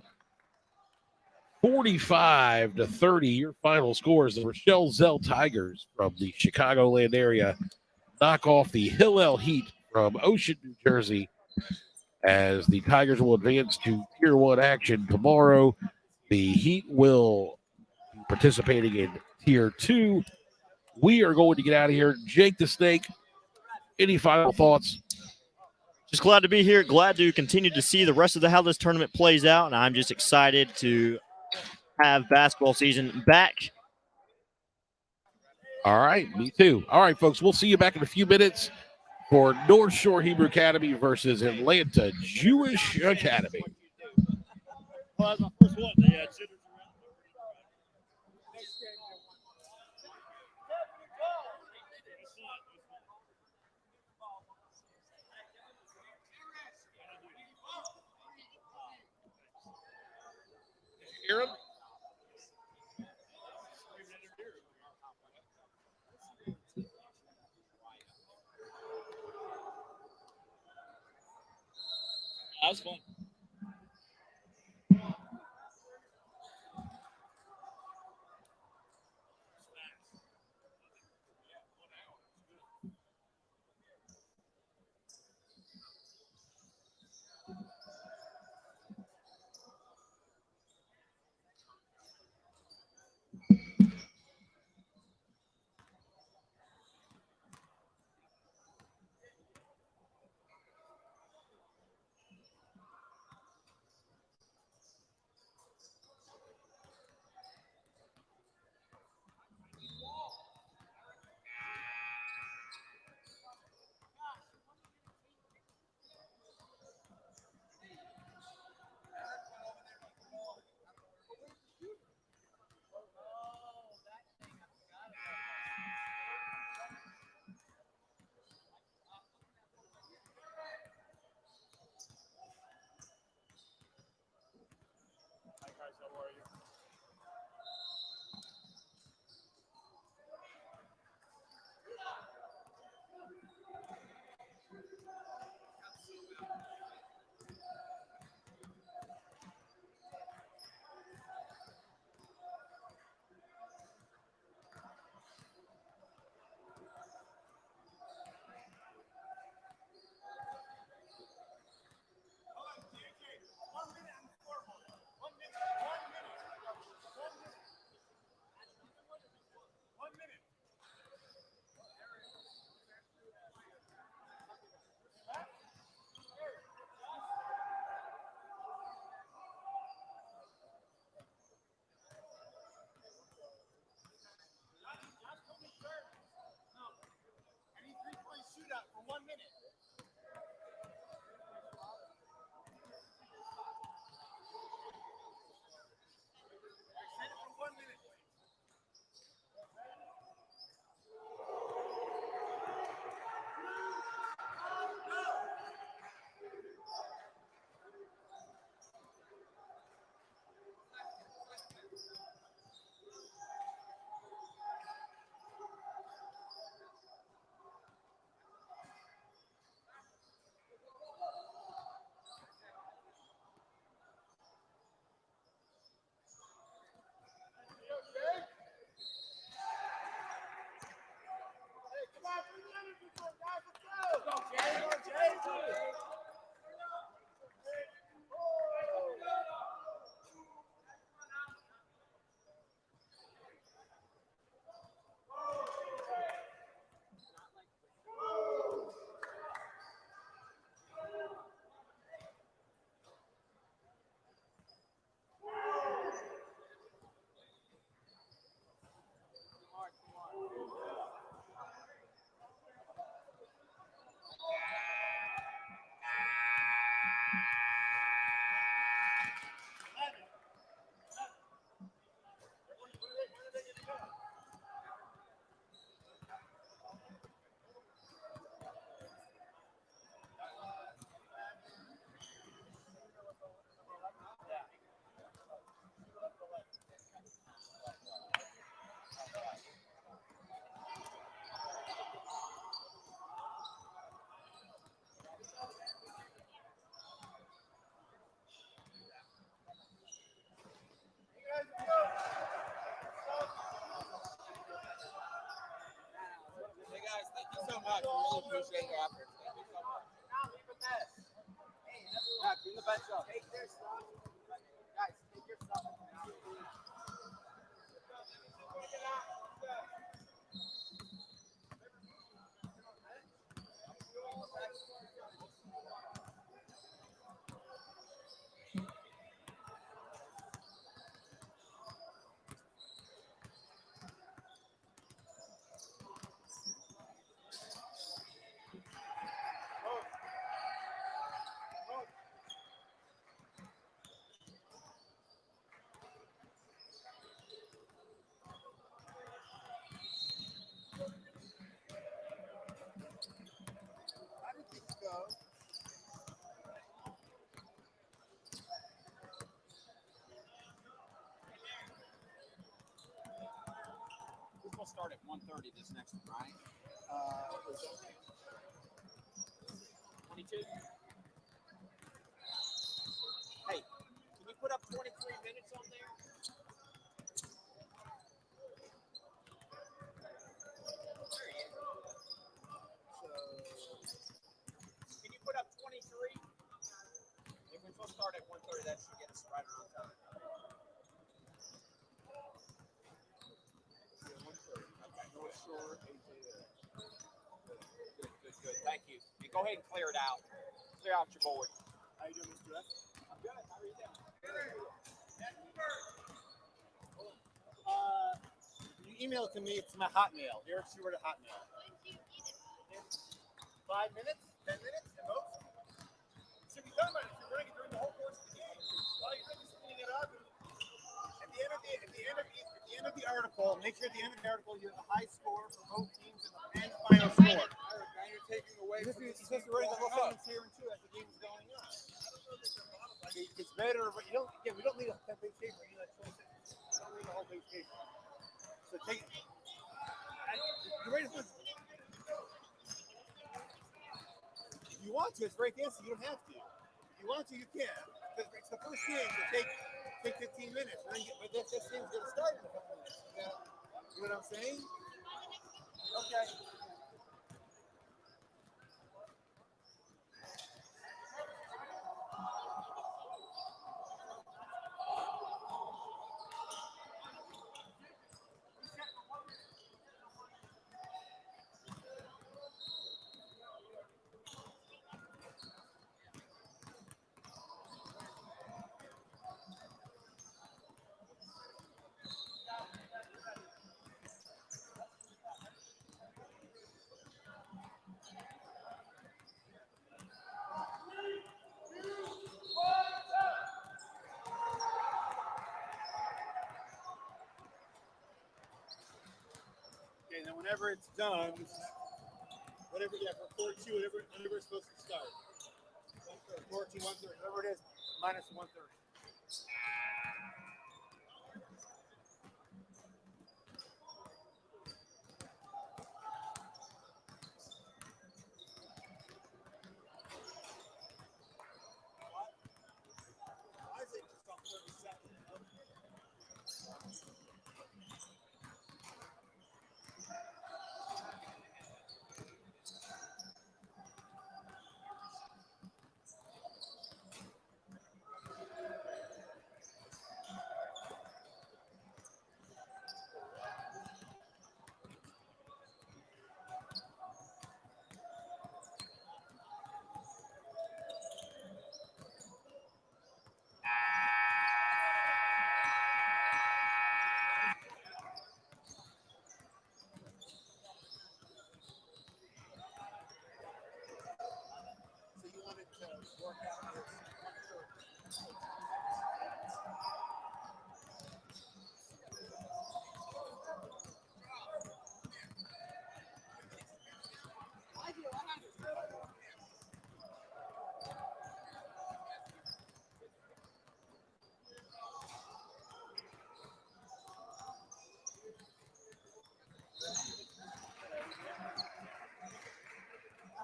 45-30, your final scores. The Rochelle Zell Tigers from the Chicagoland area knock off the Hillel Heat from Ocean, New Jersey, as the Tigers will advance to tier 1 action tomorrow. The Heat will be participating in tier 2. We are going to get out of here. Jake the Snake, any final thoughts? Just glad to be here. Glad to continue to see the rest of how this tournament plays out. And I'm just excited to have basketball season back. All right, me too. All right, folks, we'll see you back in a few minutes for North Shore Hebrew Academy versus Atlanta Jewish Academy. Well, that's my first one. That was fun. Hey guys, thank you so much. We really appreciate your efforts. Thank you so much. Yeah, bring the bench up. Take their stuff. Guys, take your stuff. How did things go? This will start at 1:30 this next one, right? 22. put up 23 minutes on there? Can you put up 23? If we're supposed to start at 1:30, that should get us right around time. North Shore, AJA. Good. Thank you. And go ahead and clear it out. Clear out your board. How you doing, Mr. F? I'm good. How are you doing? You email it to me. It's my Hotmail. Eric Stewart at Hotmail. 5 minutes? 10 minutes at most? Should be done by if you're running it during the whole course of the game. While you're just cleaning it up. At the end of the article, make sure at the end of the article you have the high score for both teams and the final score. Now you're taking away from the supposed to write the whole segment here and two as the game's going on. It's better, but we don't need a 10-page paper. We need like 26. We don't need a whole page paper. So take the rate is if you want to, it's right there, so you don't have to. If you want to, you can. Because it's the first game, so take 15 minutes. But this game's going to start in a couple minutes. You know what I'm saying? Okay. Okay, then whenever it's done, whatever, for 4-2, whatever it's supposed to start. 1:30, 1:30, whatever it is, minus 1:30. Why is it just on 30 seconds? So you wanted to work out this 1:30.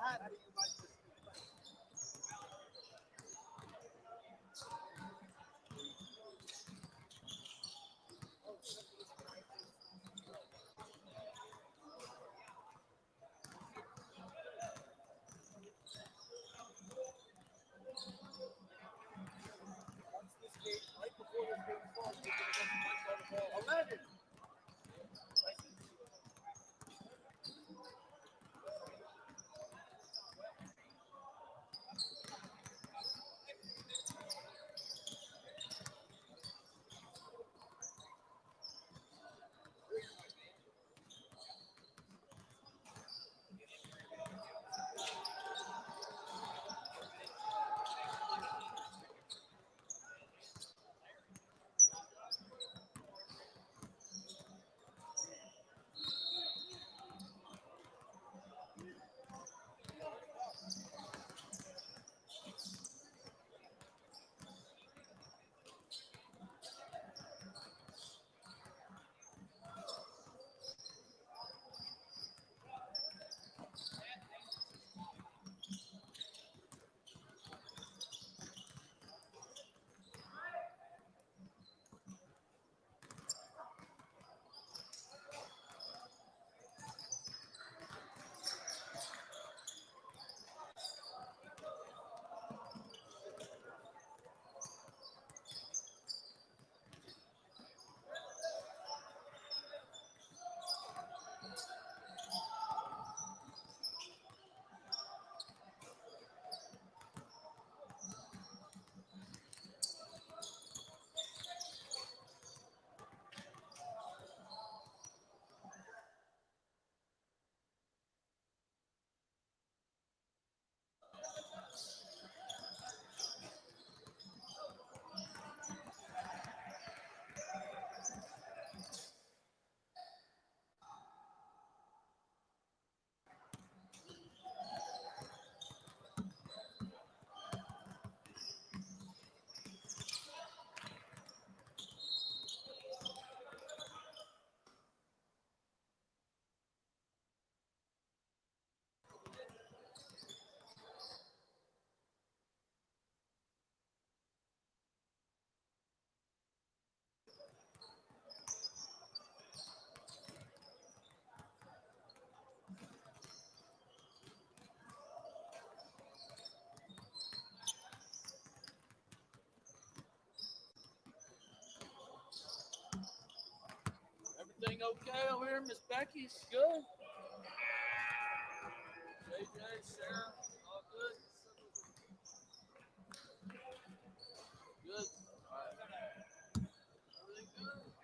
How do you like this? Once this game, right before this game starts, we're going to go to the ball. 11. Everything okay over here, Miss Becky's good. JJ, Sarah, all good. Good. All right. Everything good.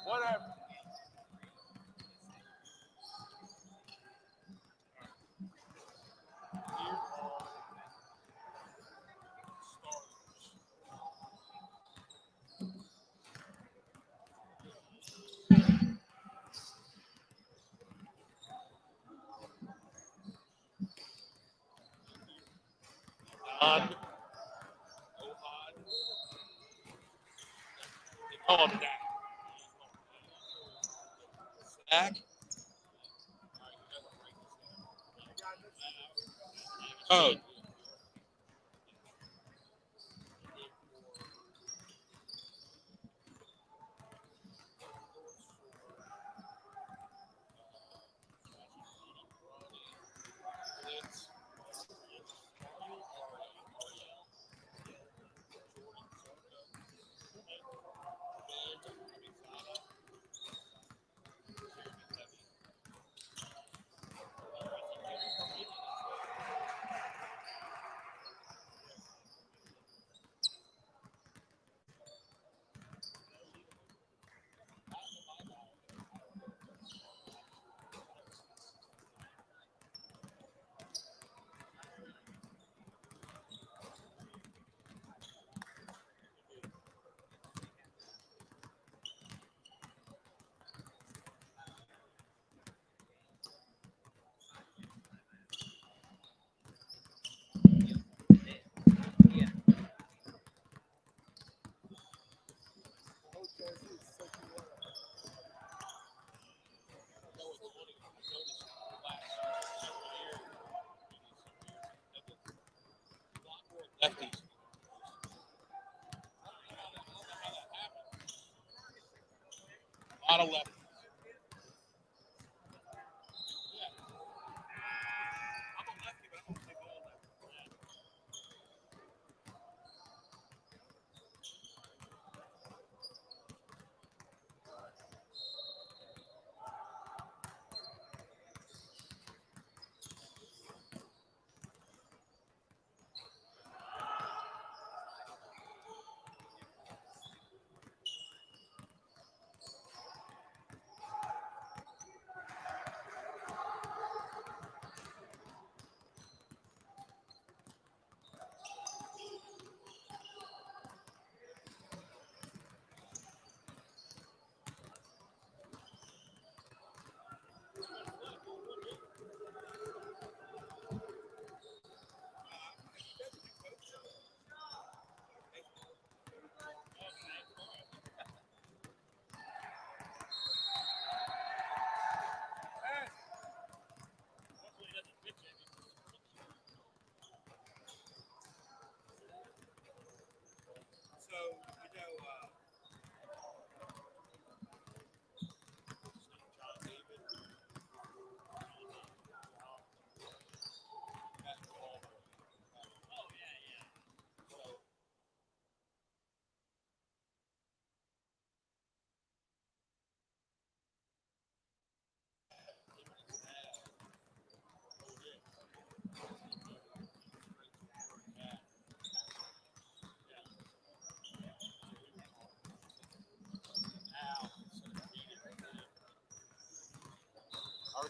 Whatever. Calm down. Back. Oh. Lefties. A lot of lefties.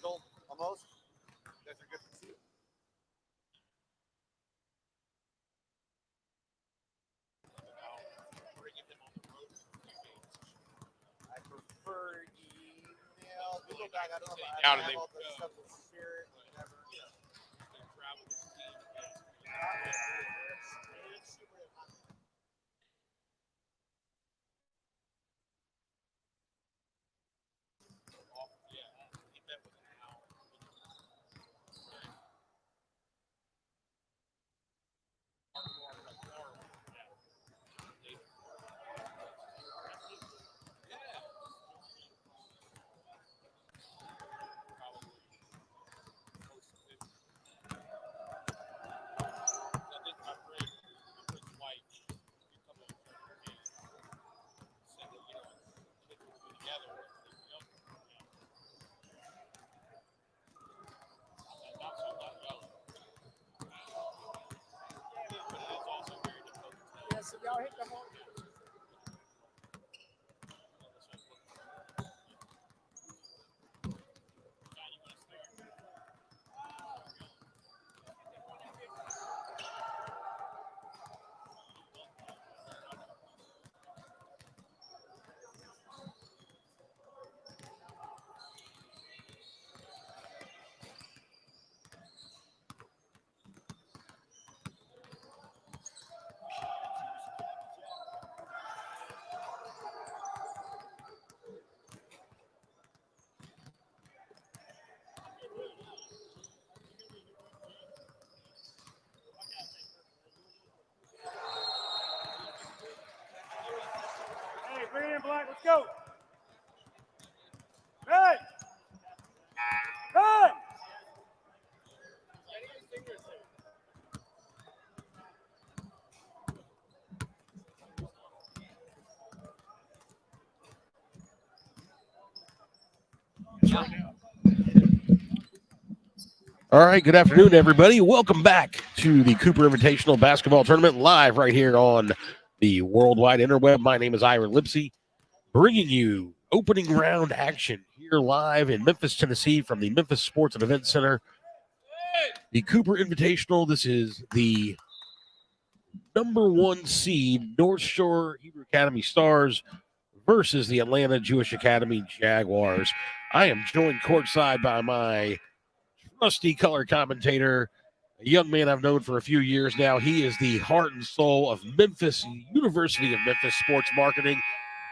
Central almost. You guys are good for two. I prefer email. Google Doc, I don't know if I How do have they all the go? stuff to share it, whatever. Yeah, so y'all hit the home. Hey, bring it in, Black. Let's go. Good. Good. All right, good afternoon, everybody. Welcome back to the Cooper Invitational Basketball Tournament live right here on the Worldwide Interweb. My name is Ira Lipsy, bringing you opening round action here live in Memphis, Tennessee from the Memphis Sports and Event Center. The Cooper Invitational, this is the number 1 seed North Shore Hebrew Academy Stars versus the Atlanta Jewish Academy Jaguars. I am joined courtside by my trusty color commentator, a young man I've known for a few years now. He is the heart and soul of Memphis, University of Memphis sports marketing,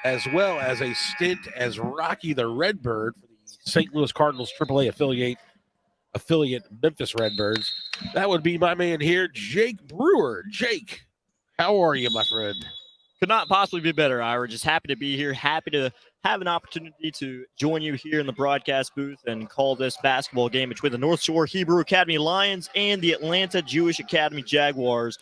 as well as a stint as Rocky the Redbird for the St. Louis Cardinals AAA affiliate Memphis Redbirds. That would be my man here, Jake Brewer. Jake, how are you, my friend? Could not possibly be better, Ira. Just happy to be here. Happy to have an opportunity to join you here in the broadcast booth and call this basketball game between the North Shore Hebrew Academy Lions and the Atlanta Jewish Academy Jaguars.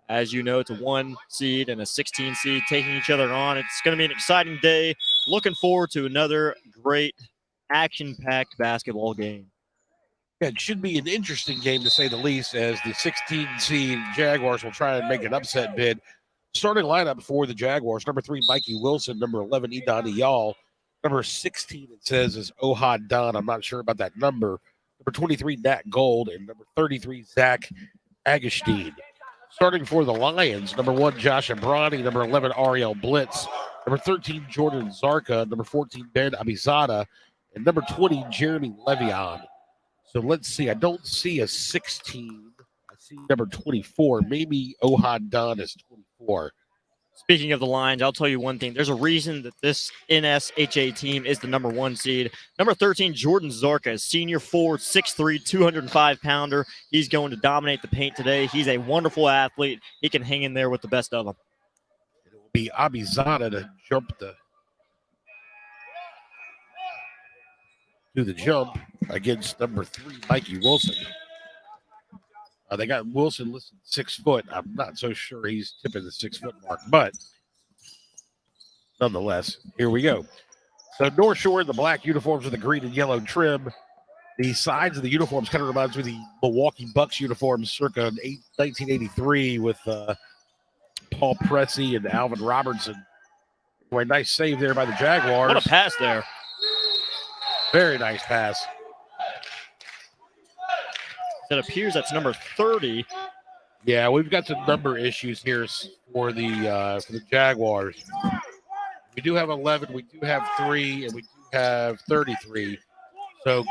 As you know, it's a 1 seed and a 16 seed taking each other on. It's going to be an exciting day. Looking forward to another great action-packed basketball game. Yeah, it should be an interesting game to say the least, as the 16 seed Jaguars will try and make an upset bid. Starting lineup for the Jaguars: number 3, Mikey Wilson; number 11, Edon Eyal; number 16, it says, is Ohad Don. I'm not sure about that number. Number 23, Nat Gold; and number 33, Zach Agustin. Starting for the Lions: number 1, Josh Abrani; number 11, Ariel Blitz; number 13, Jordan Zarka; number 14, Ben Abizada; and number 20, Jeremy Levion. So let's see. I don't see a 16. I see number 24. Maybe Ohad Don is 24. Speaking of the Lions, I'll tell you one thing. There's a reason that this NSHA team is the number 1 seed. Number 13, Jordan Zarka, senior forward, 6'3", 205-pounder. He's going to dominate the paint today. He's a wonderful athlete. He can hang in there with the best of them. It will be Abizada to do the jump against number 3, Mikey Wilson. They got Wilson listed 6 foot. I'm not so sure he's tipping the 6 foot mark, but nonetheless, here we go. So North Shore, the black uniforms with the green and yellow trim. The sides of the uniforms kind of reminds me of the Milwaukee Bucks uniforms circa 1983 with Paul Pressey and Alvin Robertson. Boy, nice save there by the Jaguars. What a pass there. Very nice pass. That appears that's number 30. Yeah, we've got some number issues here for the Jaguars. We do have 11, we do have 3, and we do have 33. So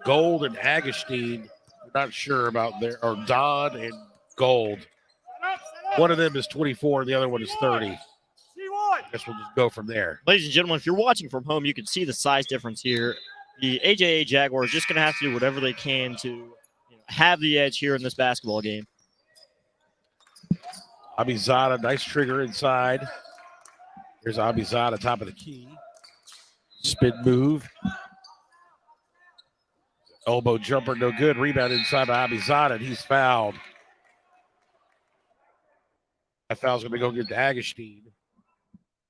Gold and Agustin, we're not sure about or Don and Gold. One of them is 24, and the other one is 30. I guess we'll just go from there. Ladies and gentlemen, if you're watching from home, you can see the size difference here. The AJA Jaguars are just going to have to do whatever they can to have the edge here in this basketball game. Abizada, nice trigger inside. Here's Abizada, top of the key. Spin move. Elbow jumper, no good. Rebound inside by Abizada, and he's fouled. That foul's going to go get to Agustin.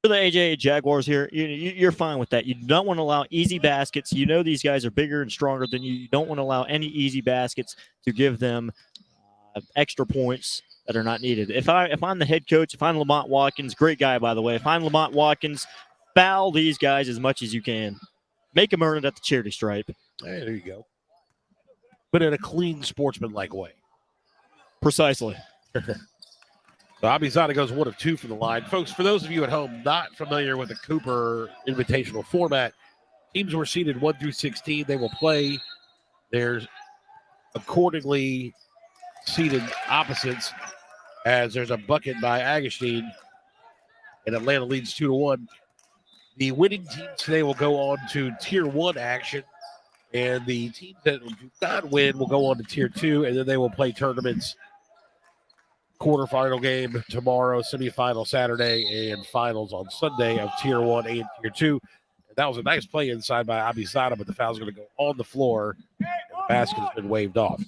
For the AJA Jaguars here, you're fine with that. You don't want to allow easy baskets. You know these guys are bigger and stronger than you. You don't want to allow any easy baskets to give them extra points that are not needed. If I'm the head coach, if I'm Lamont Watkins, great guy, by the way. If I'm Lamont Watkins, foul these guys as much as you can. Make them earn it at the charity stripe. Hey, there you go. But in a clean, sportsmanlike way. Precisely. So Abizada goes 1 of 2 from the line. Folks, for those of you at home not familiar with the Cooper Invitational format, teams were seeded 1 through 16. They will play their accordingly seeded opposites as there's a bucket by Agustin, and Atlanta leads 2-1. The winning teams today will go on to Tier 1 action, and the teams that do not win will go on to Tier 2, and then they will play tournaments. Quarterfinal game tomorrow, semifinal Saturday, and finals on Sunday of Tier 1 and Tier 2. And that was a nice play inside by Abizada, but the foul's going to go on the floor, and the basket has been waved off.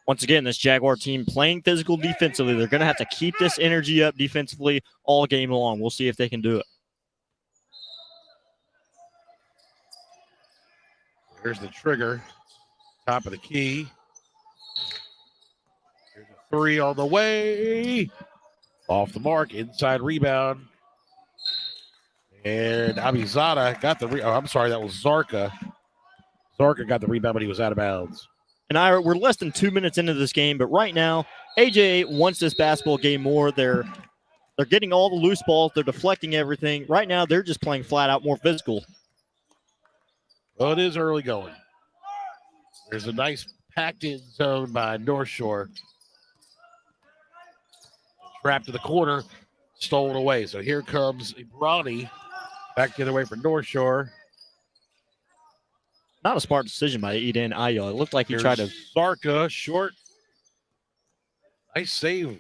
Once again, this Jaguar team playing physical defensively. They're going to have to keep this energy up defensively all game long. We'll see if they can do it. Here's the trigger, top of the key. Here's a 3 on the way. Off the mark, inside rebound. And Abizada got the I'm sorry, that was Zarka. Zarka got the rebound, but he was out of bounds. And Ira, we're less than 2 minutes into this game, but right now, AJ wants this basketball game more. They're getting all the loose balls. They're deflecting everything. Right now, they're just playing flat out more physical. Well, it is early going. There's a nice packed-in zone by North Shore. Trapped to the corner, stolen away. So here comes Ibrani back the other way for North Shore. Not a smart decision by Eden Ayo. It looked like he tried to. Sarka, short. Nice save.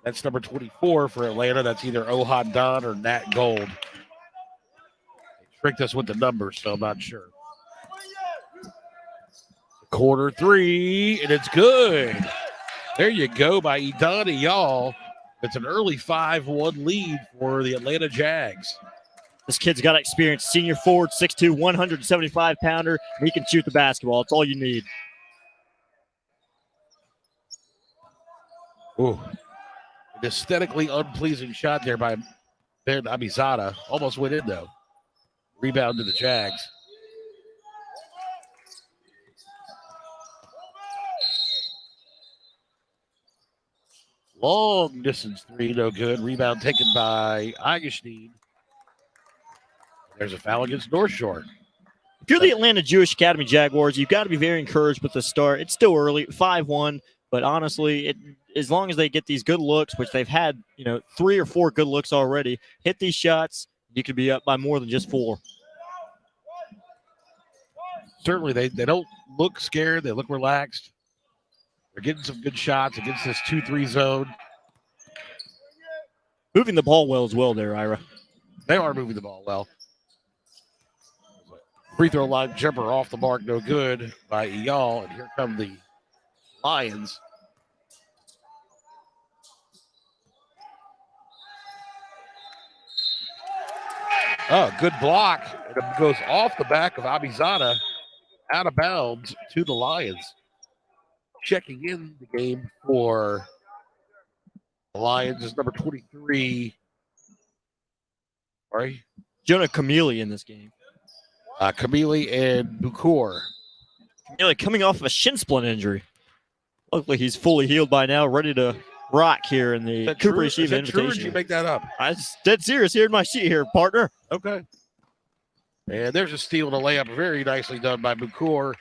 That's number 24 for Atlanta. That's either Ohad Don or Nat Gold. They tricked us with the numbers, so I'm not sure. Quarter 3, and it's good. There you go by Idani Y'all. It's an early 5-1 lead for the Atlanta Jags. This kid's got experience. Senior forward, 6'2", 175-pounder. He can shoot the basketball. It's all you need. Ooh. An aesthetically unpleasing shot there by Ben Abizada. Almost went in, though. Rebound to the Jags. Long distance 3, no good. Rebound taken by Agustin. There's a foul against North Shore. If you're the Atlanta Jewish Academy Jaguars, you've got to be very encouraged with the start. It's still early, 5-1, but honestly, as long as they get these good looks, which they've had, 3 or 4 good looks already, hit these shots, you could be up by more than just 4. Certainly, they don't look scared. They look relaxed. They're getting some good shots against this 2-3 zone. Moving the ball well as well there, Ira. They are moving the ball well. Free throw line jumper off the mark, no good by Eyal. And here come the Lions. Oh, good block. And it goes off the back of Abizada, out of bounds to the Lions. Checking in the game for the Lions is number 23. Sorry. Jonah Camille in this game. Camille and Bukur. Nearly coming off of a shin splint injury. Luckily, he's fully healed by now, ready to rock here in the Cooper Is Yeshiva that true, or did Invitational. you make that up? I'm dead serious here in my sheet here, partner. Okay. And there's a steal and a layup, very nicely done by Bukur.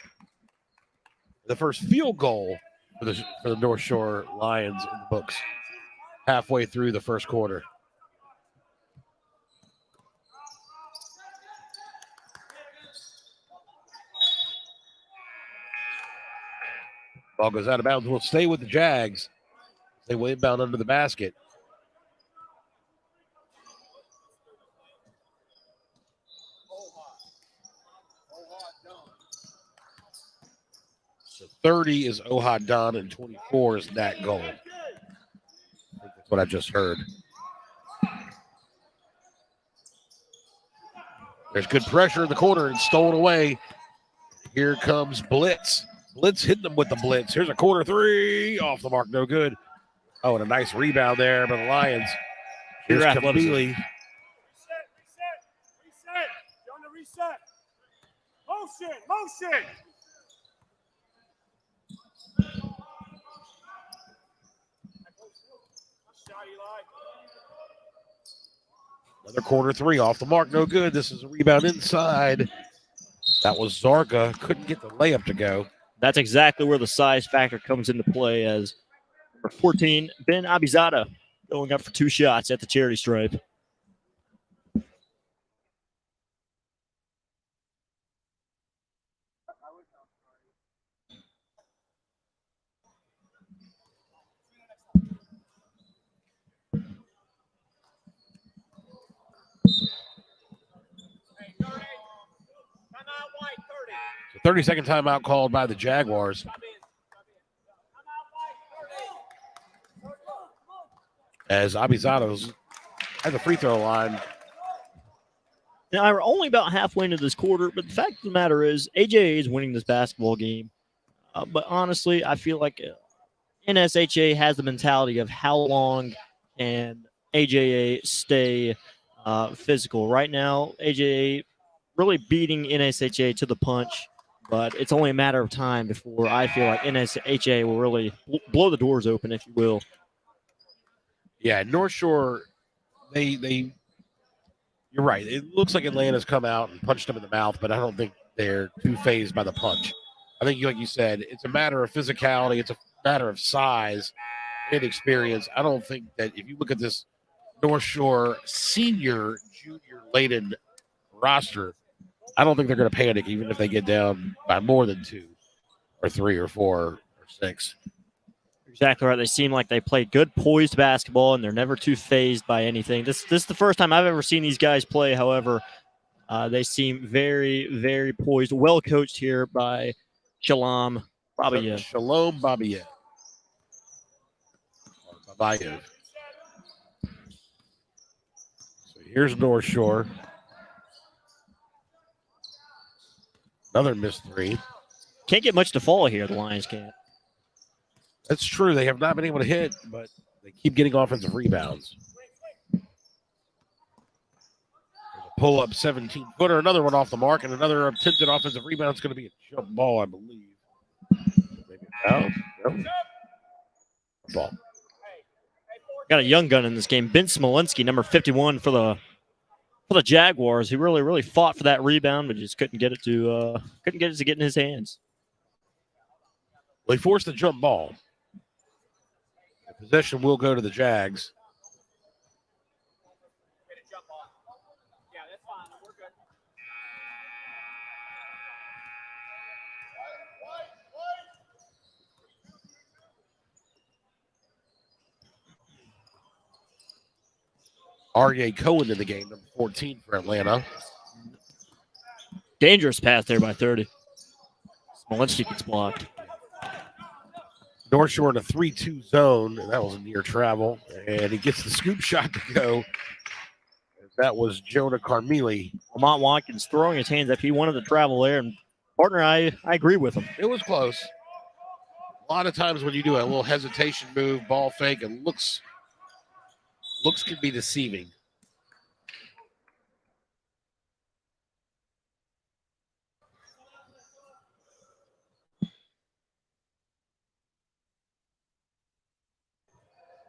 The first field goal for the North Shore Lions in the books, halfway through the first quarter. Ball goes out of bounds. We'll stay with the Jags. They will inbound under the basket. So 30 is Ohad Don and 24 is Nat Gold. I think that's what I just heard. There's good pressure in the corner and stolen away. Here comes Blitz. Blitz hitting them with the blitz. Here's a corner three. Off the mark, no good. Oh, and a nice rebound there by the Lions. Here's Kamili. Reset. Doing the reset. Motion. Shot, Eli. Another corner three off the mark, no good. This is a rebound inside. That was Zarka. Couldn't get the layup to go. That's exactly where the size factor comes into play as number 14, Ben Abizada, going up for 2 shots at the charity stripe. Hey, 30. Timeout, White, 30. 30-second timeout called by the Jaguars. As Abizada at the free throw line. Now, we're only about halfway into this quarter, but the fact of the matter is AJA is winning this basketball game. But honestly, I feel like NSHA has the mentality of how long can AJA stay physical. Right now, AJA really beating NSHA to the punch, but it's only a matter of time before I feel like NSHA will really blow the doors open, if you will. Yeah, North Shore, they you're right. It looks like Atlanta's come out and punched them in the mouth, but I don't think they're too fazed by the punch. I think, like you said, it's a matter of physicality. It's a matter of size and experience. I don't think that if you look at this North Shore senior, junior laden roster, I don't think they're going to panic even if they get down by more than 2 or 3 or 4 or 6. Exactly right. They seem like they play good, poised basketball, and they're never too fazed by anything. This is the first time I've ever seen these guys play. However, they seem very, very poised, well coached here by Shalom Babayev. Shalom Babayev. Babayev. So here's North Shore. Another missed three. Can't get much to fall here. The Lions can't. That's true. They have not been able to hit, but they keep getting offensive rebounds. Pull-up 17-footer, another one off the mark, and another attempted offensive rebound. It's going to be a jump ball, I believe. Maybe a foul? No. Ball. Got a young gun in this game. Ben Smolinski, number 51 for the Jaguars, who really fought for that rebound, but just couldn't get it to get in his hands. Well, he forced the jump ball. The possession will go to the Jags. Yeah, that's fine. We're good. R.A. Cohen in the game, number 14 for Atlanta. Dangerous pass there by 30. Smolinski gets blocked. North Shore in a 3-2 zone, and that was a near travel. And he gets the scoop shot to go. That was Jonah Carmili. Lamont Watkins throwing his hands up. He wanted to travel there, and partner, I agree with him. It was close. A lot of times when you do a little hesitation move, ball fake, and looks can be deceiving.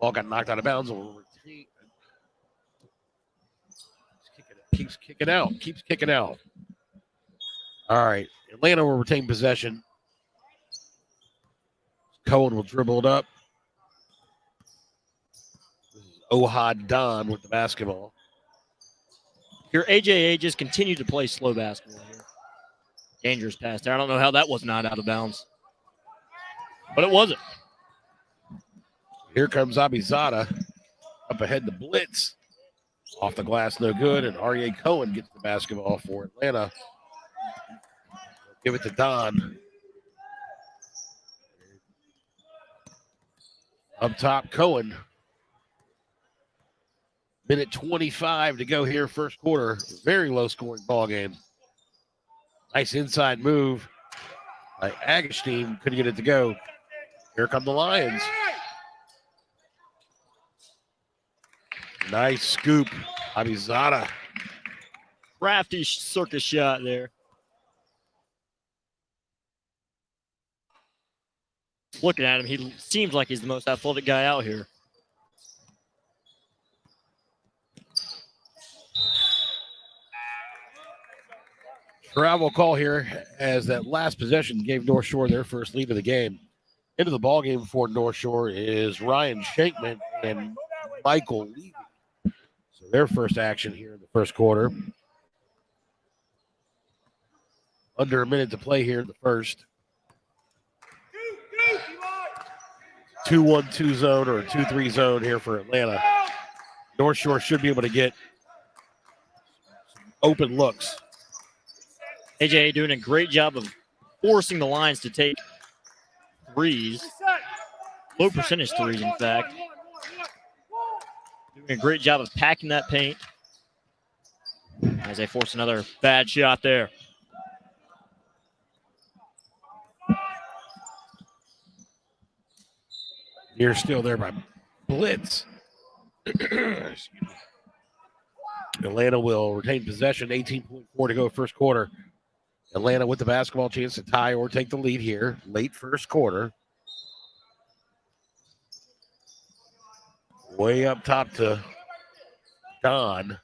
Ball got knocked out of bounds. Keeps kicking out. All right. Atlanta will retain possession. Cohen will dribble it up. This is Ohad Don with the basketball. Your AJA just continued to play slow basketball here. Dangerous pass there. I don't know how that was not out of bounds. But it wasn't. Here comes Abizada. Up ahead the blitz. Off the glass, no good. And Aryeh Cohen gets the basketball for Atlanta. Give it to Don. Up top, Cohen. Minute 25 to go here, first quarter. Very low scoring ball game. Nice inside move by Agustin. Couldn't get it to go. Here come the Lions. Nice scoop. Abizada. Crafty circus shot there. Looking at him, he seems like he's the most athletic guy out here. Travel call here as that last possession gave North Shore their first lead of the game. Into the ball game for North Shore is Ryan Shankman and Michael Levy. So their first action here in the first quarter. Under a minute to play here in the first. 2-1-2 zone or a 2-3 zone here for Atlanta. North Shore should be able to get open looks. AJA doing a great job of forcing the Lions to take threes. Low percentage threes, in fact. Doing a great job of packing that paint as they force another bad shot there. You're still there by blitz. Atlanta will retain possession. 18.4 to go first quarter. Atlanta with the basketball, chance to tie or take the lead here. Late first quarter. Way up top to Don.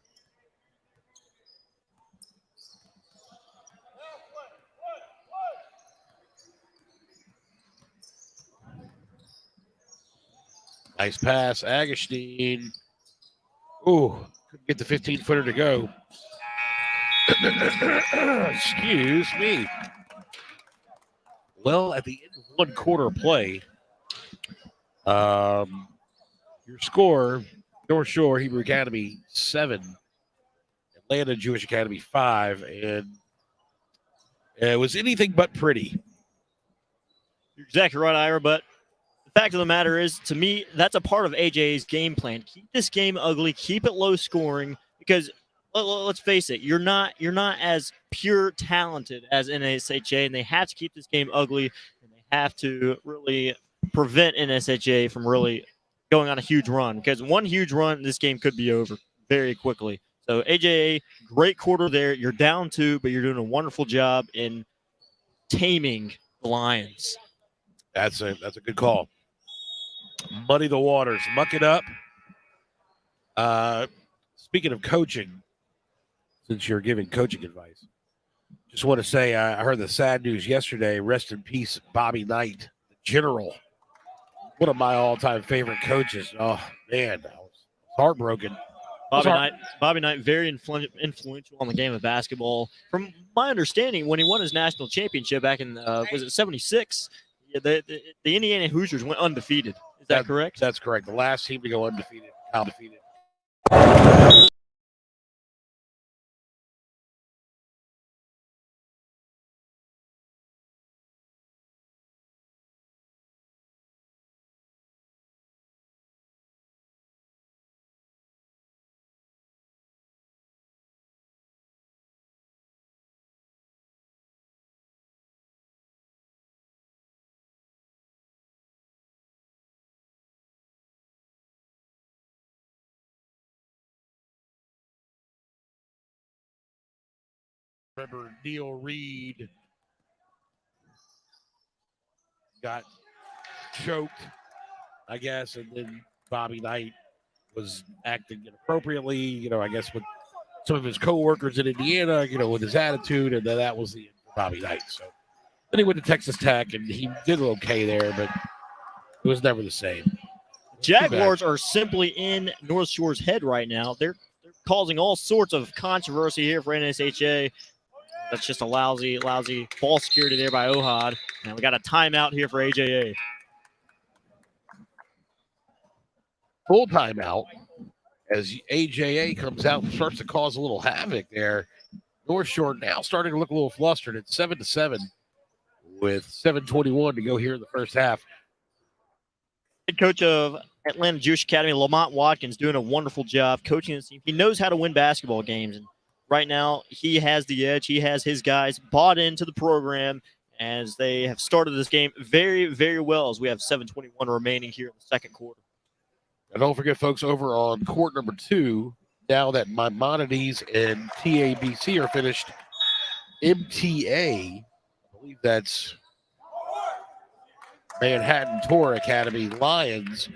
Nice pass. Agustin. Ooh, couldn't get the 15-footer to go. Excuse me. Well, at the end of one quarter play, your score, North Shore Hebrew Academy 7, Atlanta Jewish Academy 5, and it was anything but pretty. You're exactly right, Ira, but the fact of the matter is, to me, that's a part of AJ's game plan. Keep this game ugly, keep it low scoring, because let's face it, you're not as pure talented as NSHA, and they have to keep this game ugly, and they have to really prevent NSHA from really going on a huge run, because one huge run, this game could be over very quickly. So AJA, great quarter there. You're down 2, but you're doing a wonderful job in taming the Lions. That's a good call. Muddy the waters, muck it up. Speaking of coaching, since you're giving coaching advice, just want to say I heard the sad news yesterday. Rest in peace, Bobby Knight, the general, one of my all-time favorite coaches. Oh man, I was heartbroken. Bobby Knight, very influential on the game of basketball. From my understanding, when he won his national championship back in was it '76? Yeah, the Indiana Hoosiers went undefeated. Is that correct? That's correct. The last team to go undefeated. Remember, Neil Reed got choked, I guess, and then Bobby Knight was acting inappropriately, I guess with some of his coworkers in Indiana, with his attitude, and then that was the end for Bobby Knight. So then he went to Texas Tech, and he did okay there, but it was never the same. Jaguars are simply in North Shore's head right now. They're causing all sorts of controversy here for NSHA. That's just a lousy ball security there by Ohad. And we got a timeout here for AJA. Full timeout as AJA comes out and starts to cause a little havoc there. North Shore now starting to look a little flustered. It's 7-7 with 7:21 to go here in the first half. Head coach of Atlanta Jewish Academy, Lamont Watkins, doing a wonderful job coaching this team. He knows how to win basketball games, and right now he has the edge. He has his guys bought into the program as they have started this game very, very well as we have 7:21 remaining here in the second quarter. And don't forget, folks, over on court number 2, now that Maimonides and TABC are finished, MTA, I believe that's Manhattan Torah Academy Lions,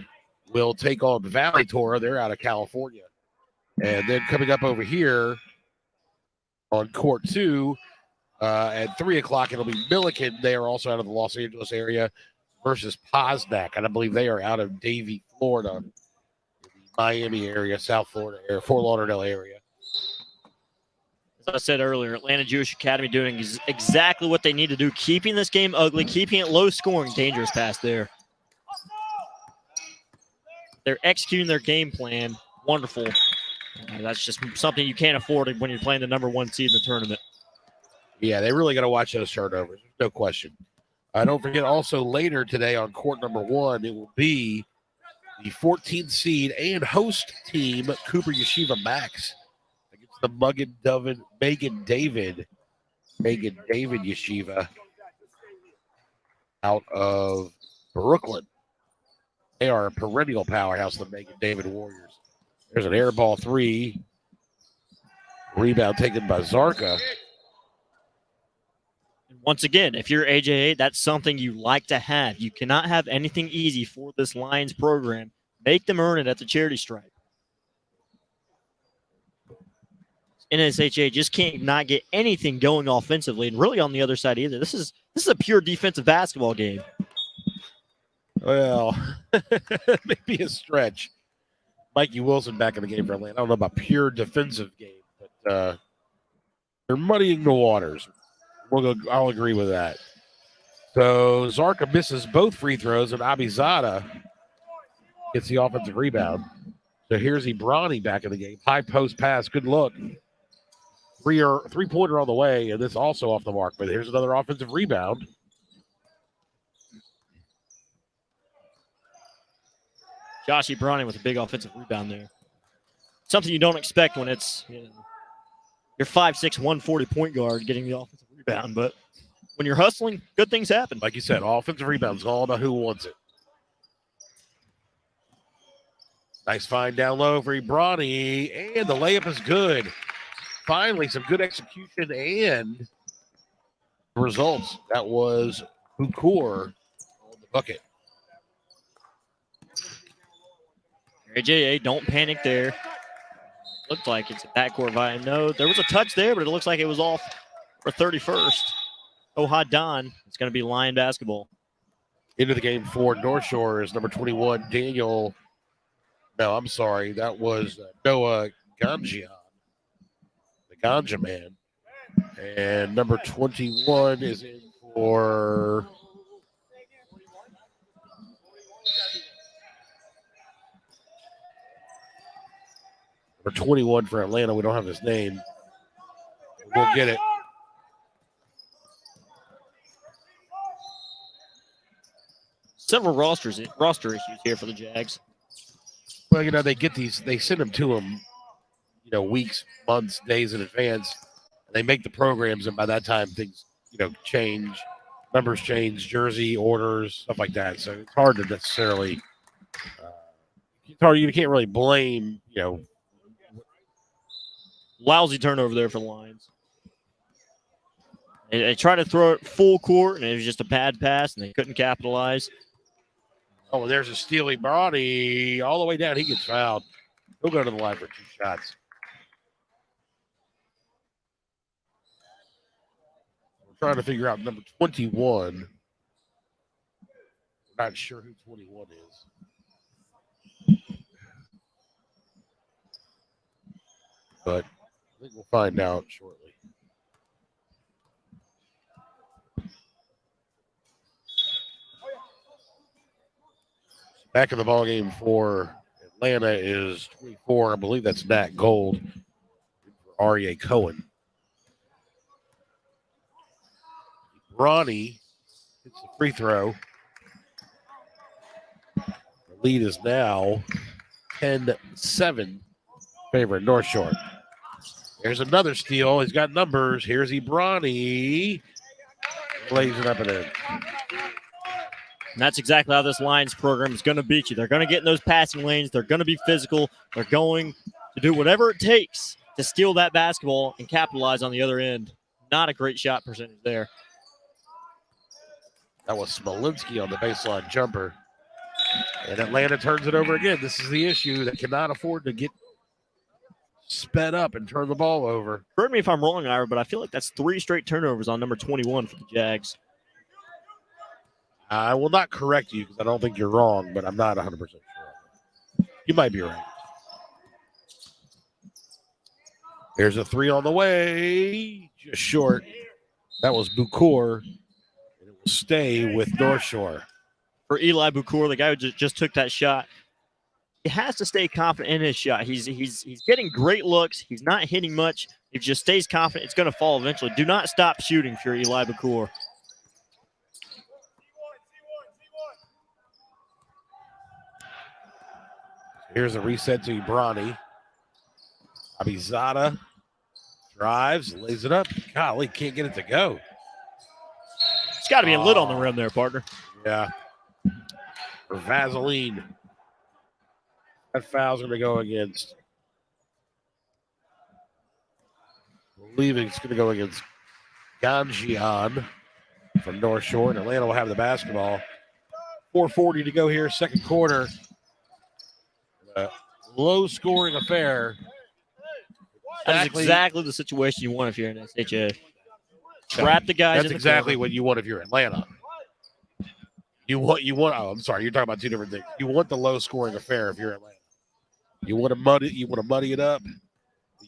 will take on Valley Torah. They're out of California. And then coming up over here on court 2 at 3 o'clock, it'll be Milliken. They are also out of the Los Angeles area versus Posnack. And I believe they are out of Davie, Florida, Miami area, South Florida area, Fort Lauderdale area. As I said earlier, Atlanta Jewish Academy doing exactly what they need to do, keeping this game ugly, keeping it low scoring. Dangerous pass there. They're executing their game plan. Wonderful. That's just something you can't afford when you're playing the number 1 seed in the tournament. Yeah, they really got to watch those turnovers. No question. Don't forget also later today on court number 1, it will be the 14th seed and host team, Cooper Yeshiva Max, against the Megan David Yeshiva out of Brooklyn. They are a perennial powerhouse, the Megan David Warriors. There's an air ball 3. Rebound taken by Zarka. Once again, if you're AJA, that's something you like to have. You cannot have anything easy for this Lions program. Make them earn it at the charity stripe. NSHA just can't not get anything going offensively, and really on the other side either. This is a pure defensive basketball game. Well, maybe a stretch. Mikey Wilson back in the game for Atlanta. I don't know about pure defensive game, but they're muddying the waters. I'll agree with that. So Zarka misses both free throws, and Abizada gets the offensive rebound. So here's Ibrani back in the game. High post pass. Good look. Three-pointer on the way, and this also off the mark. But here's another offensive rebound. Josh Ibrani with a big offensive rebound there. Something you don't expect when it's your 5'6", 140 point guard getting the offensive rebound. But when you're hustling, good things happen. Like you said, offensive rebounds, all about who wants it. Nice find down low for Ibrani, and the layup is good. Finally, some good execution and results. That was Bukur on the bucket. AJA, don't panic there. Looked like it's a backcourt violation. No, there was a touch there, but it looks like it was off for 31st. Ohad Don. It's going to be Lion basketball. Into the game for North Shore is number 21, Daniel. No, I'm sorry. That was Noah Ganjian, the Ganja man. And number 21 is in for number 21 for Atlanta. We don't have his name. We'll get it. Several roster issues here for the Jags. Well, they get these, they send them to them, weeks, months, days in advance. And they make the programs, and by that time, things, change. Numbers change, jersey orders, stuff like that. So it's hard to necessarily, you can't really blame, Lousy turnover there for the Lions. They tried to throw it full court, and it was just a bad pass, and they couldn't capitalize. Oh, there's a Steely Brawny all the way down. He gets fouled. He'll go to the line for 2 shots. We're trying to figure out number 21. We're not sure who 21 is. But I think we'll find out shortly. Back in the ballgame for Atlanta is 24. I believe that's Nat Gold for Aria Cohen. Ronnie hits the free throw. The lead is now 10-7 favor of North Shore. There's another steal. He's got numbers. Here's Brawny. Lays it up and in. And that's exactly how this Lions program is going to beat you. They're going to get in those passing lanes. They're going to be physical. They're going to do whatever it takes to steal that basketball and capitalize on the other end. Not a great shot percentage there. That was Smolinski on the baseline jumper. And Atlanta turns it over again. This is the issue. They cannot afford to get sped up and turn the ball over. Correct me if I'm wrong, Ira, but I feel like that's 3 straight turnovers on number 21 for the Jags. I will not correct you because I don't think you're wrong, but I'm not 100% sure. You might be right. Here's a 3 on the way. Just short. That was Bukur. And it will stay with North Shore. For Eli Bukur, the guy who just took that shot, he has to stay confident in his shot. He's getting great looks. He's not hitting much. If he just stays confident, it's going to fall eventually. Do not stop shooting for Eli Bukur. Here's a reset to Brawny. Abizada drives, lays it up. Golly, can't get it to go. It's got to be a lid on the rim there, partner. Yeah. For Vaseline. That foul's going to go against. I believe it's going to go against Ganjian from North Shore, and Atlanta will have the basketball. 4:40 to go here, second quarter. Low-scoring affair. That's exactly the situation you want if you're in SHA. Trap the guys. That's exactly what you want if you're Atlanta. You want. Oh, I'm sorry. You're talking about 2 different things. You want the low-scoring affair if you're Atlanta. You want to muddy it up.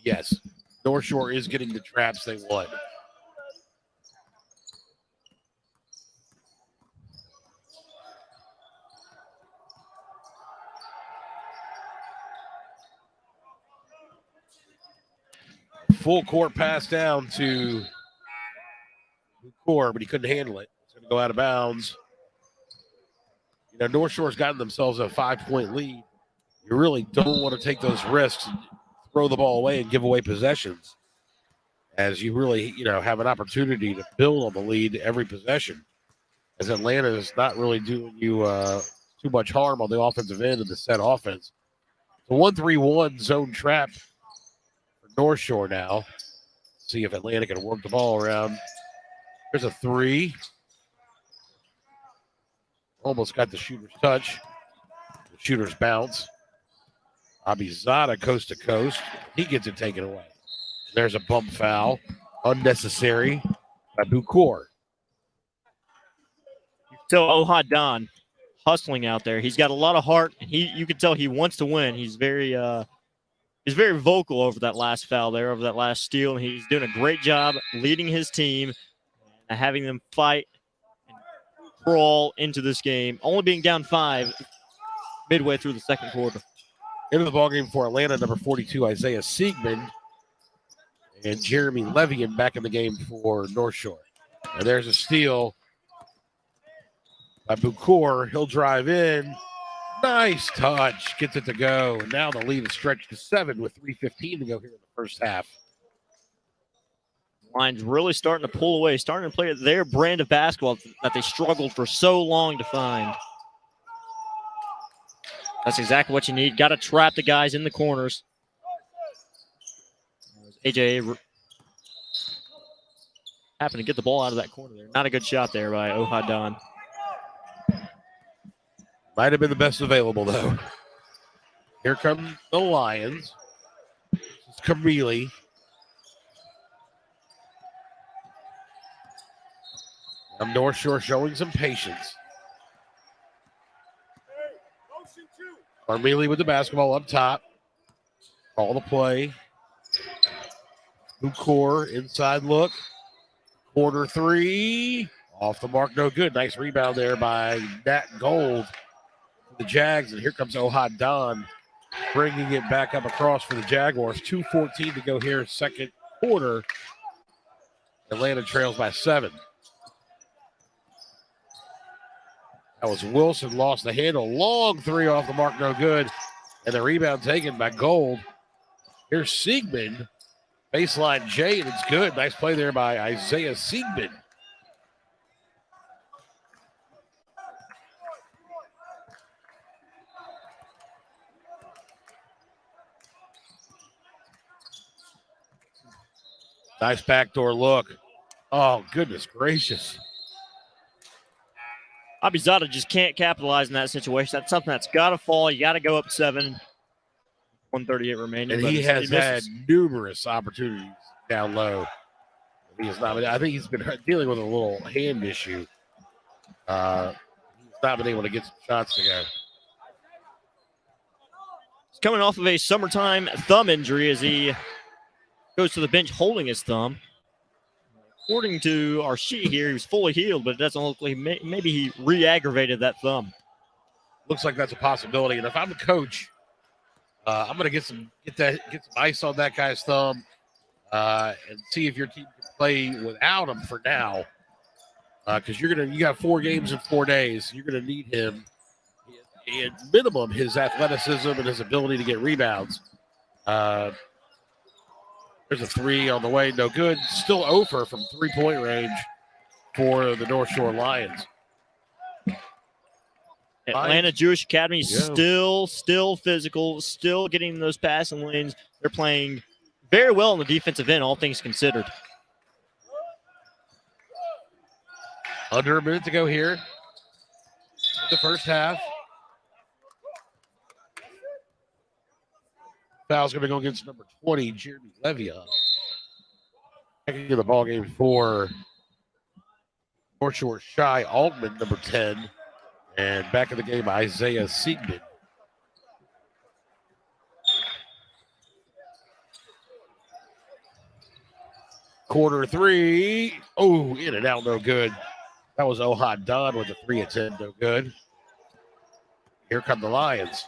Yes, North Shore is getting the traps they want. Full court pass down to Bukur, but he couldn't handle it. It's going to go out of bounds. You know, North Shore's gotten themselves a 5-point lead. You really don't want to take those risks and throw the ball away and give away possessions, as you really, have an opportunity to build on the lead every possession, as Atlanta is not really doing you too much harm on the offensive end of the set offense. The 1-3-1 zone trap for North Shore now. See if Atlanta can work the ball around. There's a 3. Almost got the shooter's touch. The shooter's bounce. Abizada coast to coast. He gets it taken away. There's a bump foul. Unnecessary by Bukur. So Ohadan hustling out there. He's got a lot of heart. You can tell he wants to win. He's very vocal over that last foul there, over that last steal. And he's doing a great job leading his team and having them fight and crawl into this game. Only being down 5 midway through the second quarter. Into the ballgame for Atlanta, number 42, Isaiah Siegman, and Jeremy Levian back in the game for North Shore. And there's a steal by Bukur. He'll drive in. Nice touch. Gets it to go. And now the lead is stretched to 7 with 3:15 to go here in the first half. Lions really starting to pull away, starting to play their brand of basketball that they struggled for so long to find. That's exactly what you need. Got to trap the guys in the corners. AJ happened to get the ball out of that corner there. Not a good shot there by Ohadan. Might have been the best available, though. Here come the Lions. It's Camille. North Shore showing some patience. Carmealy with the basketball up top. Call the play. Ukor inside look. Quarter three. Off the mark, no good. Nice rebound there by Nat Gold for the Jags. And here comes Ohad Don bringing it back up across for the Jaguars. 2:14 to go here, second quarter. Atlanta trails by 7. That was Wilson, lost the handle. Long three off the mark, no good. And the rebound taken by Gold. Here's Siegman. Baseline J, and it's good. Nice play there by Isaiah Siegman. Nice backdoor look. Oh, goodness gracious. Abizada just can't capitalize in that situation. That's something that's got to fall. You got to go up 7. 138 remaining. And he has had numerous opportunities down low. He is not. I think he's been dealing with a little hand issue. He's not been able to get some shots to go. He's coming off of a summertime thumb injury as he goes to the bench holding his thumb. According to our sheet here, he was fully healed, but it doesn't look like maybe he re-aggravated that thumb. Looks like that's a possibility. And if I'm the coach, I'm going to get some ice on that guy's thumb and see if your team can play without him for now. Because you got 4 games in 4 days. You're going to need him at minimum his athleticism and his ability to get rebounds. There's a 3 on the way, no good. Still over from 3-point range for the North Shore Lions. Atlanta Jewish Academy still physical, still getting those passing lanes. They're playing very well on the defensive end, all things considered. Under a minute to go here in the first half. Foul's going to go against number 20, Jeremy Levia. Back into the ball game for North Shore Shy Altman, number 10. And back in the game, Isaiah Siegman. Quarter 3. Oh, in and out, no good. That was Ohad Don with the 3 attempt, no good. Here come the Lions.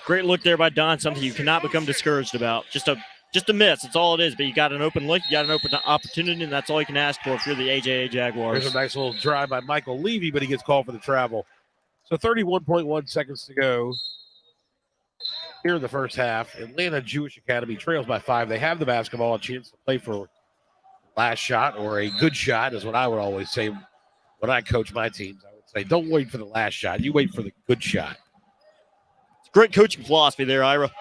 Great look there by Don, something you cannot become discouraged about. Just a miss, that's all it is. But you got an open look, you got an open opportunity, and that's all you can ask for if you're the AJA Jaguars. There's a nice little drive by Michael Levy, but he gets called for the travel. So 31.1 seconds to go here in the first half. Atlanta Jewish Academy trails by 5. They have the basketball, a chance to play for last shot or a good shot is what I would always say when I coach my teams. I would say, don't wait for the last shot. You wait for the good shot. It's great coaching philosophy there, Ira.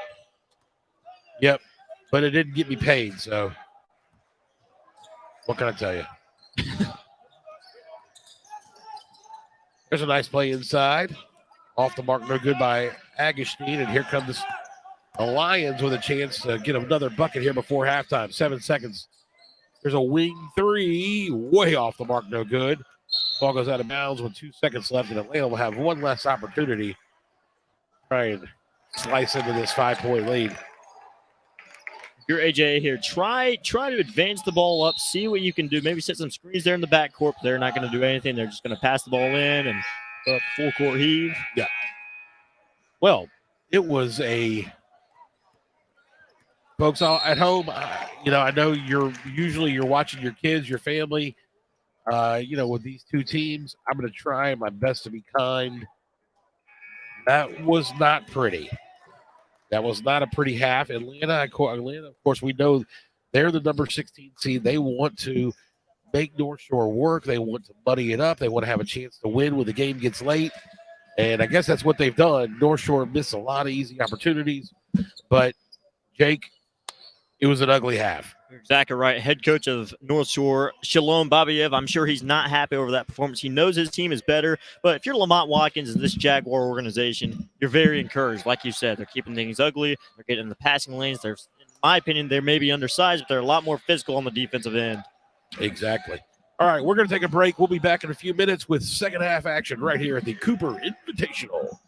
Yep. But it didn't get me paid, so what can I tell you? There's a nice play inside. Off the mark, no good by Agustin. And here comes the Lions with a chance to get another bucket here before halftime. 7 seconds. There's a wing 3. Way off the mark, no good. Ball goes out of bounds with 2 seconds left, and Atlanta will have one less opportunity to try and slice into this 5-point lead. Your AJ here, try to advance the ball up, see what you can do. Maybe set some screens there in the backcourt. They're not going to do anything. They're just going to pass the ball in and up full court heave. Yeah. Well, it was a folks all at home. I know you're watching your kids, your family. With these two teams, I'm going to try my best to be kind. That was not pretty. That was not a pretty half. Atlanta, of course, we know they're the number 16 seed. They want to make North Shore work. They want to muddy it up. They want to have a chance to win when the game gets late. And I guess that's what they've done. North Shore missed a lot of easy opportunities. But, Jake, It was an ugly half. You're exactly right. Head coach of North Shore, Shalom Babiev, I'm sure he's not happy over that performance. He knows his team is better, but if you're Lamont Watkins and this Jaguar organization, you're very encouraged. Like you said, they're keeping things ugly. They're getting in the passing lanes. They're, in my opinion, they're maybe undersized, but they're a lot more physical on the defensive end. Exactly. All right, we're going to take a break. We'll be back in a few minutes with second half action right here at the Cooper Invitational.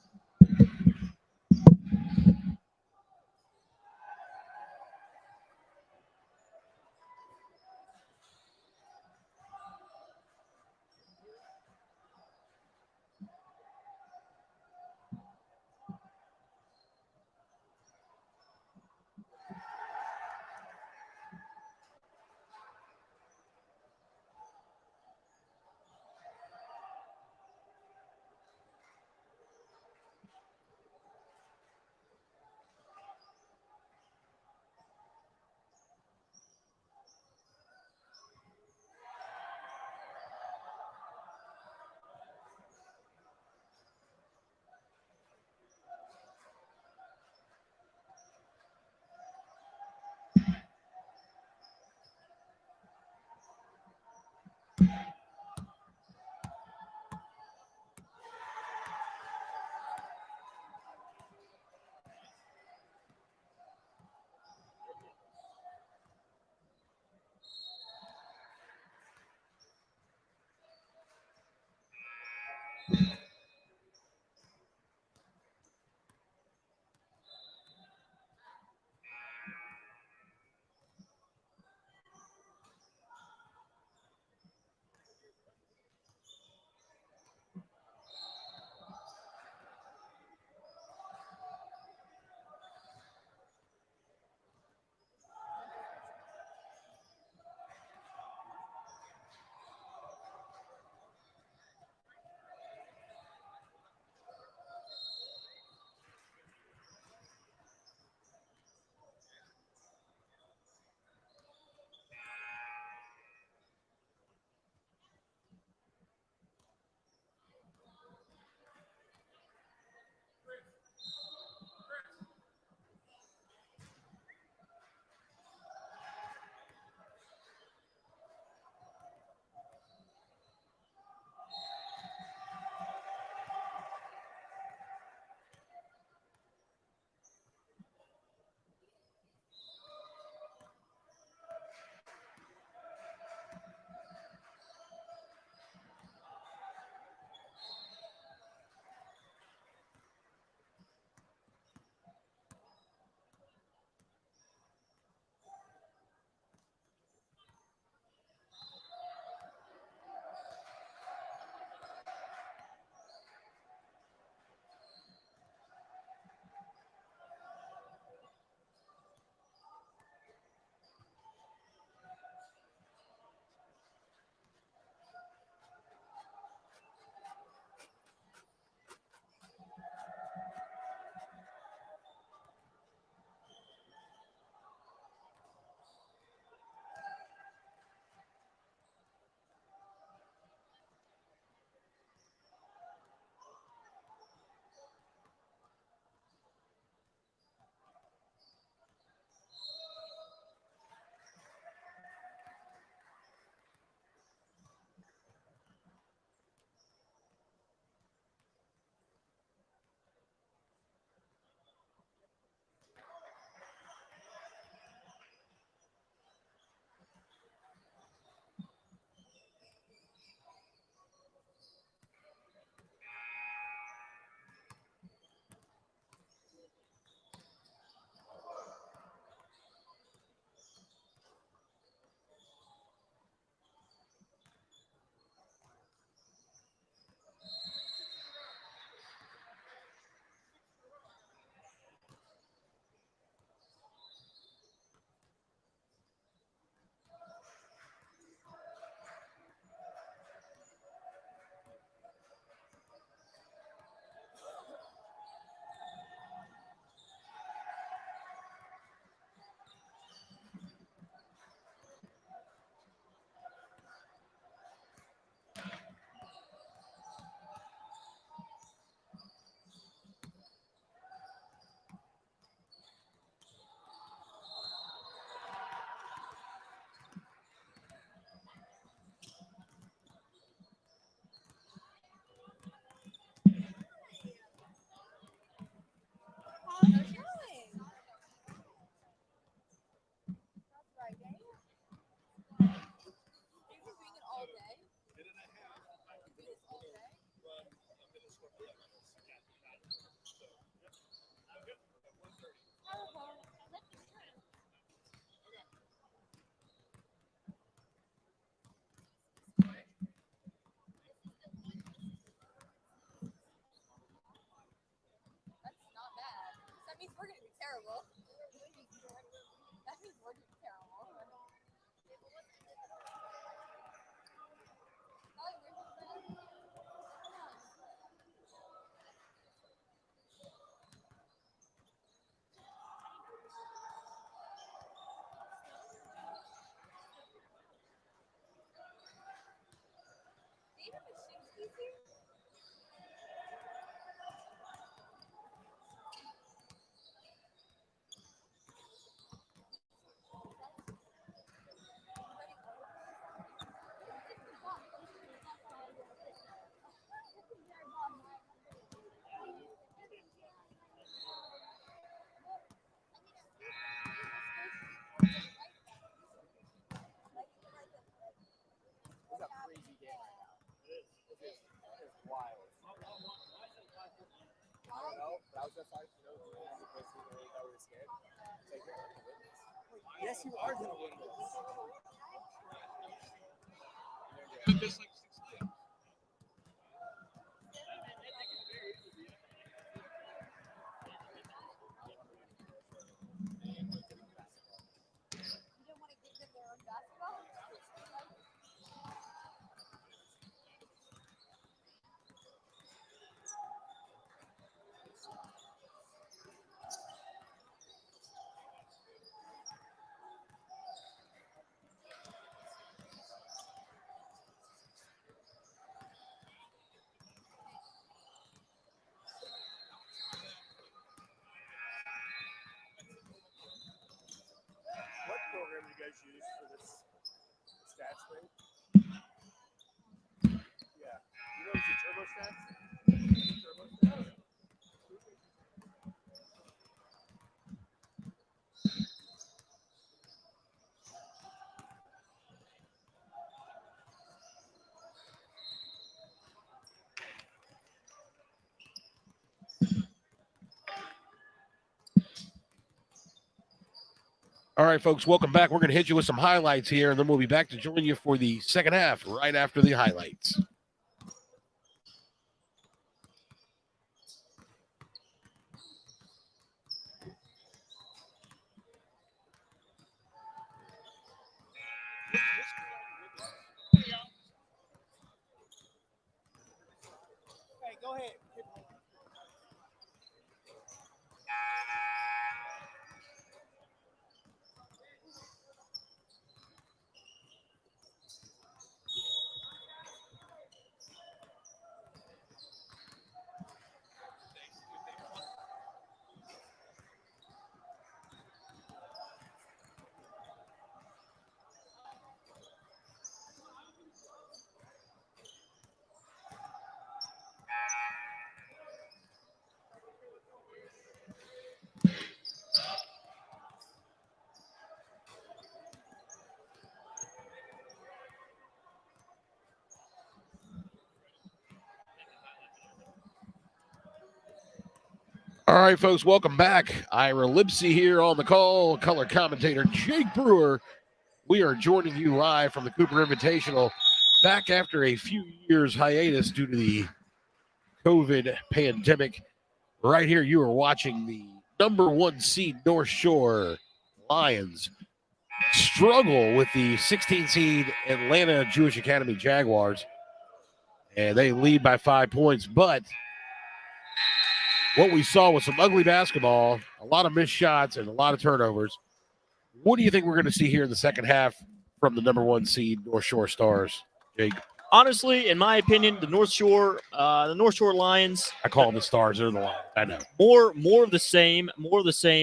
terrible. That means we're doing terrible. It's a crazy game right now. It is wild. I don't know, but I was just like, because we were scared. It's like, you're not gonna win this. Yes, you are gonna win this. Just like 6 games. You don't want to give them their own basketball? What program do you guys use for this stats thing? Yeah. You know, it's a turbo stats? Turbo stats? All right, folks, welcome back. We're going to hit you with some highlights here, and then we'll be back to join you for the second half right after the highlights. Hey, go ahead. All right, folks, welcome back. Ira Lipsy here on the call, color commentator Jake Brewer. We are joining you live from the Cooper Invitational, back after a few years hiatus due to the COVID pandemic. Right here, you are watching the number 1 seed North Shore Lions struggle with the 16 seed Atlanta Jewish Academy Jaguars. And they lead by 5 points, but what we saw was some ugly basketball, a lot of missed shots, and a lot of turnovers. What do you think we're going to see here in the second half from the number 1 seed North Shore Stars, Jake? Honestly, in my opinion, the North Shore Lions. I call them the Stars. They're the Lions. I know. More of the same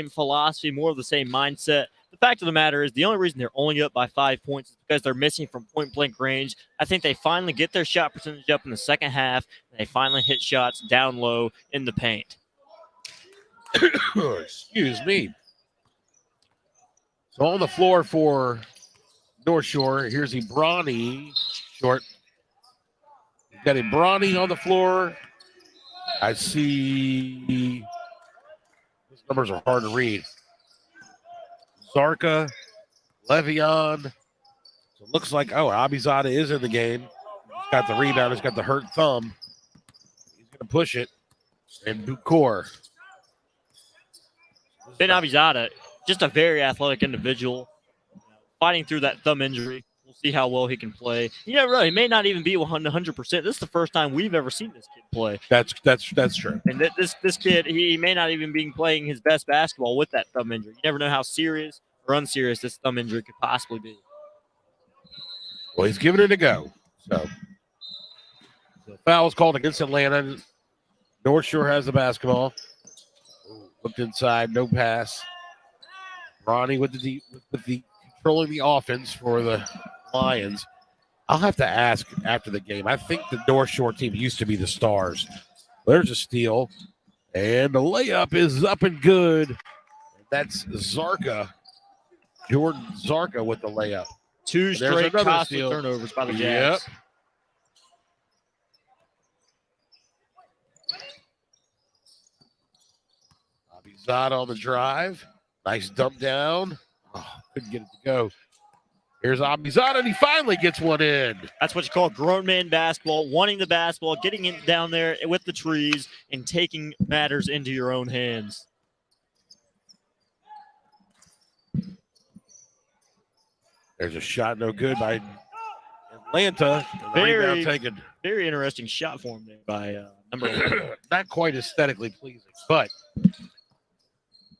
philosophy, more of the same mindset. The fact of the matter is, the only reason they're only up by 5 points is because they're missing from point-blank range. I think they finally get their shot percentage up in the second half, and they finally hit shots down low in the paint. Excuse me. So on the floor for North Shore, here's Bronny short. We've got Bronny on the floor. I see these numbers are hard to read. Zarka, Le'Veon. So it looks like, Abizada is in the game. He's got the rebound. He's got the hurt thumb. He's going to push it. And Bukor. Ben Abizada, just a very athletic individual, fighting through that thumb injury. We'll see how well he can play. You never know. He may not even be 100%. This is the first time we've ever seen this kid play. That's true. And this kid, he may not even be playing his best basketball with that thumb injury. You never know how serious or unserious this thumb injury could possibly be. Well, he's giving it a go. So the foul is called against Atlanta. North Shore has the basketball. Looked inside, no pass. Ronnie with the controlling the offense for the Lions. I'll have to ask after the game. I think the North Shore team used to be the Stars. There's a steal, and the layup is up and good. That's Zarka, Jordan Zarka with the layup. Two straight costly turnovers by the Jags. Yep. Abizada on the drive. Nice dump down. Oh, couldn't get it to go. Here's Abizada, and he finally gets one in. That's what you call grown man basketball, wanting the basketball, getting it down there with the trees, and taking matters into your own hands. There's a shot no good by Atlanta. Rebound taken. Very interesting shot form there by number 1. Not quite aesthetically pleasing, but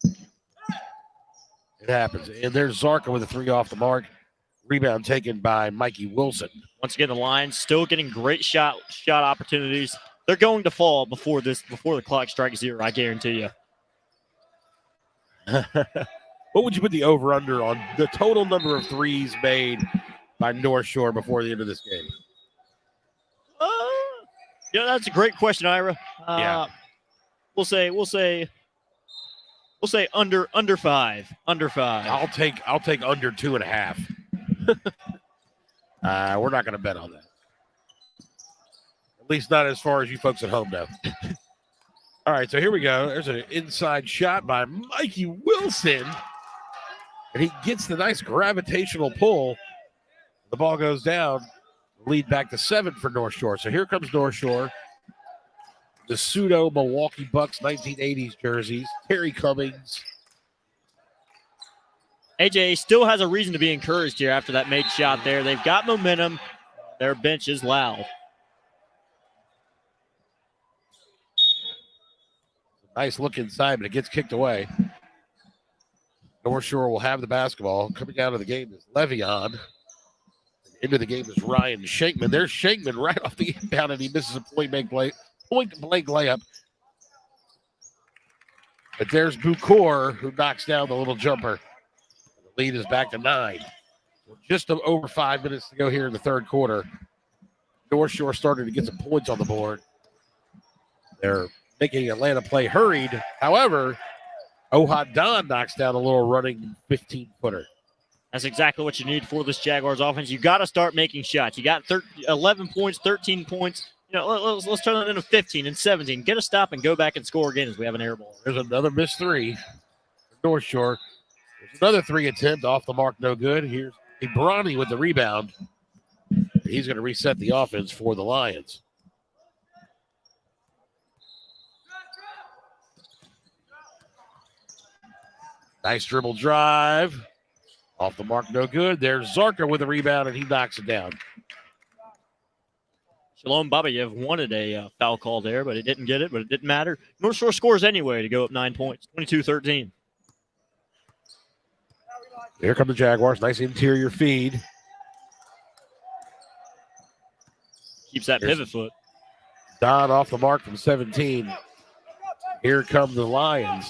it happens. And there's Zarka with a 3 off the mark. Rebound taken by Mikey Wilson. Once again, the Lions still getting great shot opportunities. They're going to fall before the clock strikes 0, I guarantee you. What would you put the over-under on the total number of threes made by North Shore before the end of this game? Yeah, that's a great question, Ira. Yeah. We'll say under 5. Under 5. I'll take under 2.5. We're not going to bet on that. At least not as far as you folks at home know. All right, so here we go. There's an inside shot by Mikey Wilson. And he gets the nice gravitational pull. The ball goes down. Lead back to 7 for North Shore. So here comes North Shore. The pseudo Milwaukee Bucks 1980s jerseys. Terry Cummings. AJ still has a reason to be encouraged here after that made shot there. They've got momentum. Their bench is loud. Nice look inside, but it gets kicked away. North Shore will have the basketball. Coming out of the game is Le'Veon. Into the game is Ryan Shankman. There's Shankman right off the inbound, and he misses a point-blank layup. But there's Bukor, who knocks down the little jumper. The lead is back to 9. Just over 5 minutes to go here in the third quarter. North Shore started to get some points on the board. They're making Atlanta play hurried. However, Ohad Don knocks down a little running 15-footer. That's exactly what you need for this Jaguars offense. You got to start making shots. You got 11 points, 13 points. You know, let's turn that into 15 and 17. Get a stop and go back and score again as we have an air ball. There's another missed 3 for North Shore. There's another 3 attempt off the mark, no good. Here's Ibrani with the rebound. He's going to reset the offense for the Lions. Nice dribble drive. Off the mark, no good. There's Zarka with a rebound, and he knocks it down. Shalom Babayev wanted a foul call there, but he didn't get it, but it didn't matter. North Shore scores anyway to go up 9 points, 22-13. Here come the Jaguars. Nice interior feed. Keeps that pivot foot. Don off the mark from 17. Here come the Lions.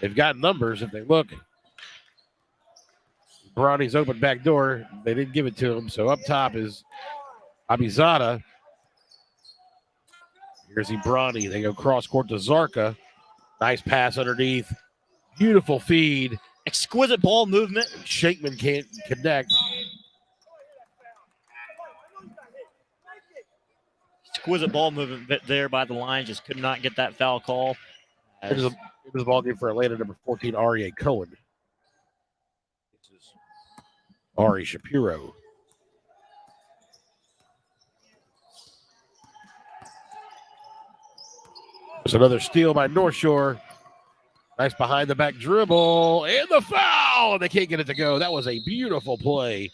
They've got numbers if they look. Brownie's open back door. They didn't give it to him. So up top is Abizada. Here's Ibrani. They go cross court to Zarka. Nice pass underneath. Beautiful feed. Exquisite ball movement. Shankman can't connect. Exquisite ball movement there by the line. Just could not get that foul call. It was a ball game for Atlanta, number 14, Arie Cohen. This is Ari Shapiro. There's another steal by North Shore. Nice behind the back dribble and the foul. They can't get it to go. That was a beautiful play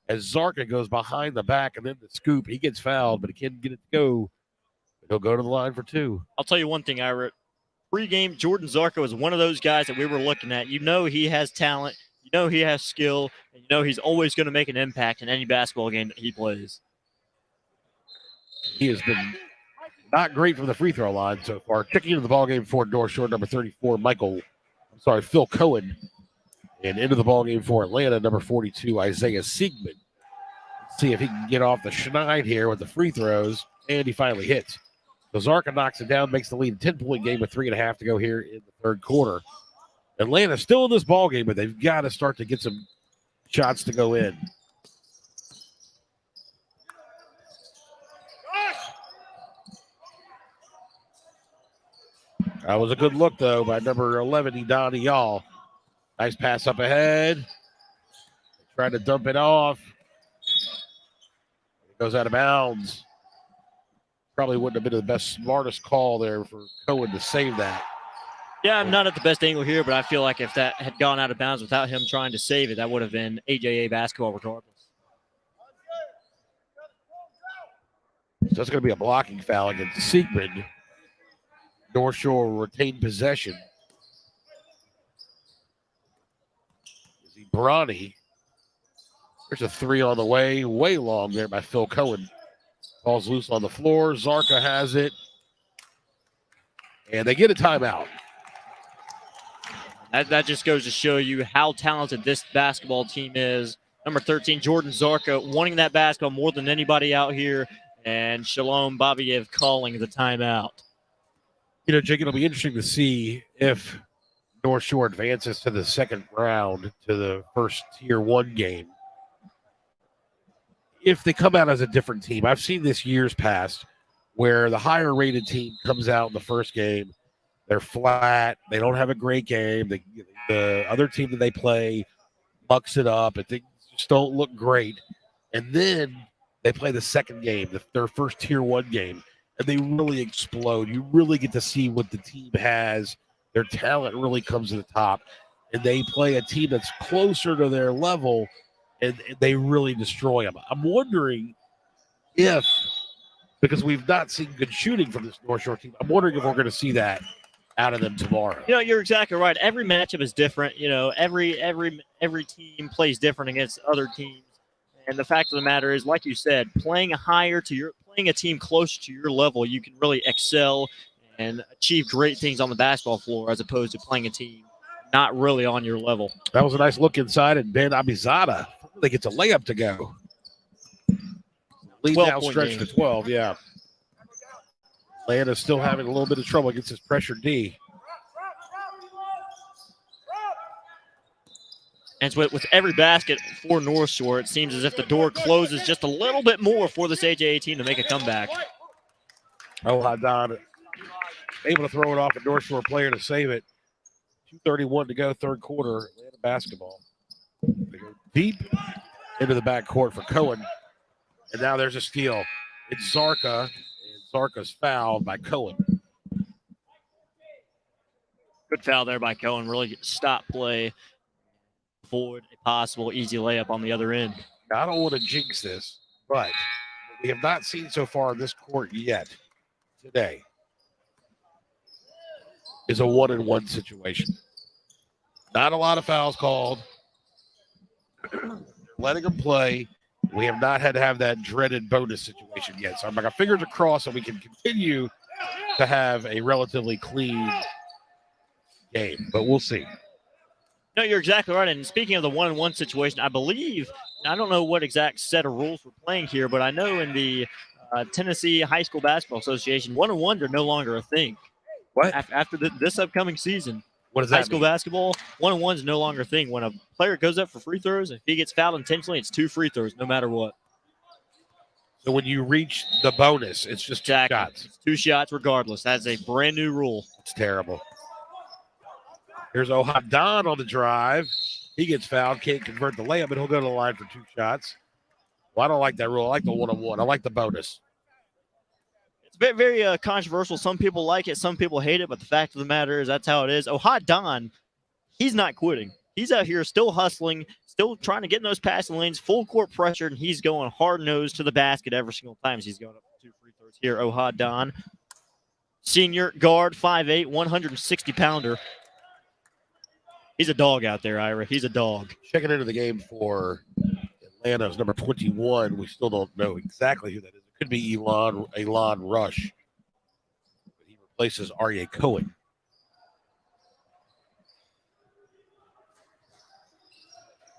as Zarka goes behind the back and then the scoop. He gets fouled, but he can't get it to go. He'll go to the line for 2. I'll tell you one thing, Ira. Pre-game, Jordan Zarko is one of those guys that we were looking at. You know he has talent. You know he has skill. And you know he's always going to make an impact in any basketball game that he plays. He has been not great from the free throw line so far. Checking into the ballgame for North Shore, number 34, Phil Cohen. And into the ballgame for Atlanta, number 42, Isaiah Siegman. See if he can get off the schneid here with the free throws. And he finally hits. So Zarka knocks it down, makes the lead a 10-point game with 3.5 to go here in the third quarter. Atlanta still in this ball game, but they've got to start to get some shots to go in. That was a good look, though, by number 11, Idani Yall. Nice pass up ahead. Trying to dump it off. It goes out of bounds. Probably wouldn't have been the best, smartest call there for Cohen to save that. Yeah, I'm not at the best angle here, but I feel like if that had gone out of bounds without him trying to save it, that would have been AJA basketball regardless. So that's going to be a blocking foul against Siegman. North Shore retained possession. Bronny. There's a 3 on the way long there by Phil Cohen. Ball's loose on the floor. Zarka has it. And they get a timeout. That just goes to show you how talented this basketball team is. Number 13, Jordan Zarka, wanting that basketball more than anybody out here. And Shalom Babiev calling the timeout. You know, Jake, it'll be interesting to see if North Shore advances to the second round to the first Tier 1 game. If they come out as a different team, I've seen this years past where the higher rated team comes out in the first game, they're flat, they don't have a great game, the other team that they play mucks it up, and things just don't look great. And then they play the second game, their first Tier 1 game, and they really explode. You really get to see what the team has. Their talent really comes to the top, and they play a team that's closer to their level, and they really destroy them. I'm wondering if, because we've not seen good shooting from this North Shore team, I'm wondering if we're going to see that out of them tomorrow. You know, you're exactly right. Every matchup is different. You know, every team plays different against other teams. And the fact of the matter is, like you said, playing a team closer to your level, you can really excel and achieve great things on the basketball floor as opposed to playing a team not really on your level. That was a nice look inside, and Ben Abizada, they get a layup to go. Lead now stretched to 12, yeah. Atlanta's still having a little bit of trouble against this pressure D. And with every basket for North Shore, it seems as if the door closes just a little bit more for this AJA team to make a comeback. Oh, Haddad able to throw it off a North Shore player to save it. 2:31 to go, third quarter. Atlanta basketball. They go deep into the backcourt for Cohen. And now there's a steal. It's Zarka, and Zarka's fouled by Cohen. Good foul there by Cohen. Really stop play. Avoid a possible easy layup on the other end. Now, I don't want to jinx this, but we have not seen so far in this court yet today is a 1-and-1 situation. Not a lot of fouls called. Letting them play. We have not had to have that dreaded bonus situation yet. So I'm like, fingers are crossed so we can continue to have a relatively clean game, but we'll see. No, you're exactly right. And speaking of the 1-and-1 situation, I believe, I don't know what exact set of rules we're playing here, but I know in the Tennessee High School Basketball Association, 1-and-1s are no longer a thing. What? After this upcoming season, what does that high school mean? basketball, 1-and-1 is no longer a thing. When a player goes up for free throws, if he gets fouled intentionally, it's 2 free throws, no matter what. So when you reach the bonus, it's just 2 shots. It's 2 shots regardless. That's a brand new rule. It's terrible. Here's Ohadon on the drive. He gets fouled, can't convert the layup, but he'll go to the line for 2 shots. Well, I don't like that rule. I like the 1-on-1. I like the bonus. Very, very controversial. Some people like it, some people hate it, but the fact of the matter is that's how it is. Ohad Don, he's not quitting. He's out here still hustling, still trying to get in those passing lanes, full court pressure, and he's going hard nosed to the basket every single time he's going up 2 free throws here. Ohad Don, senior guard, 5'8", 160-pounder. He's a dog out there, Ira. He's a dog. Checking into the game for Atlanta's number 21. We still don't know exactly who that is. It could be Elon Rush. But he replaces Aryeh Cohen.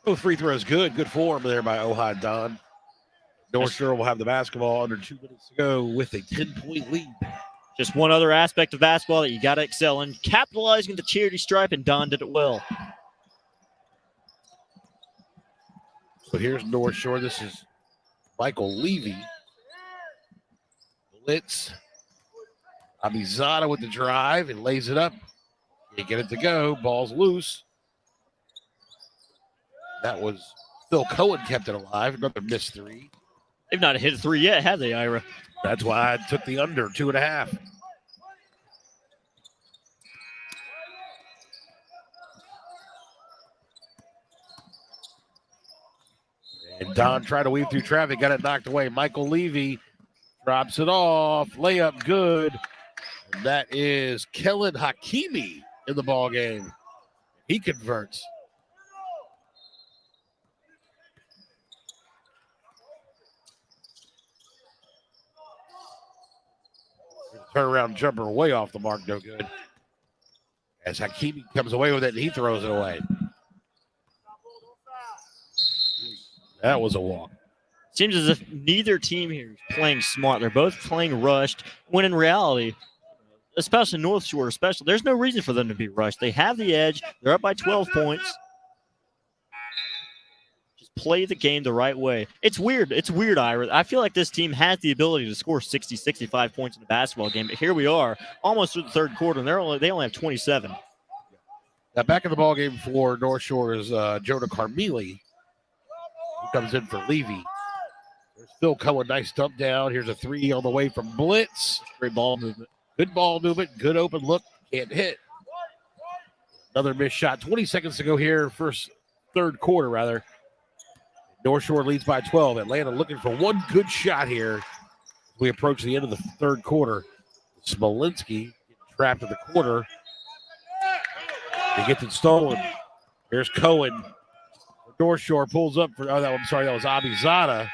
Both free throws good. Good form there by Ohad Don. North Shore will have the basketball under 2 minutes to go with a 10-point lead. Just one other aspect of basketball that you got to excel in, capitalizing the charity stripe, and Don did it well. So here's North Shore. This is Michael Levy. Blitz. Abizada with the drive and lays it up. Can't get it to go. Ball's loose. That was Phil Cohen kept it alive. Another missed three. They've not hit a three yet, have they, Ira? That's why I took the under 2.5. And Don tried to weave through traffic, got it knocked away. Michael Levy drops it off. Layup good. And that is Kellen Hakimi in the ball game. He converts. Turnaround jumper way off the mark, no good. As Hakimi comes away with it, and he throws it away. That was a walk. Seems as if neither team here is playing smart. They're both playing rushed, when in reality, especially North Shore, there's no reason for them to be rushed. They have the edge. They're up by 12 points. Just play the game the right way. It's weird. It's weird, Ira. I feel like this team has the ability to score 60, 65 points in a basketball game, but here we are, almost through the third quarter, and they only have 27. Now back in the ball game for North Shore is Jonah Carmeli, who comes in for Levy. There's Phil Cohen, nice dump down. Here's a three on the way from Blitz. Great ball movement. Good ball movement, good open look, can't hit. Another missed shot. 20 seconds to go here, third quarter rather. North Shore leads by 12. Atlanta looking for one good shot here. We approach the end of the third quarter. Smolinski trapped in the corner. He gets it stolen. Here's Cohen. North Shore pulls up for, that was Abizada.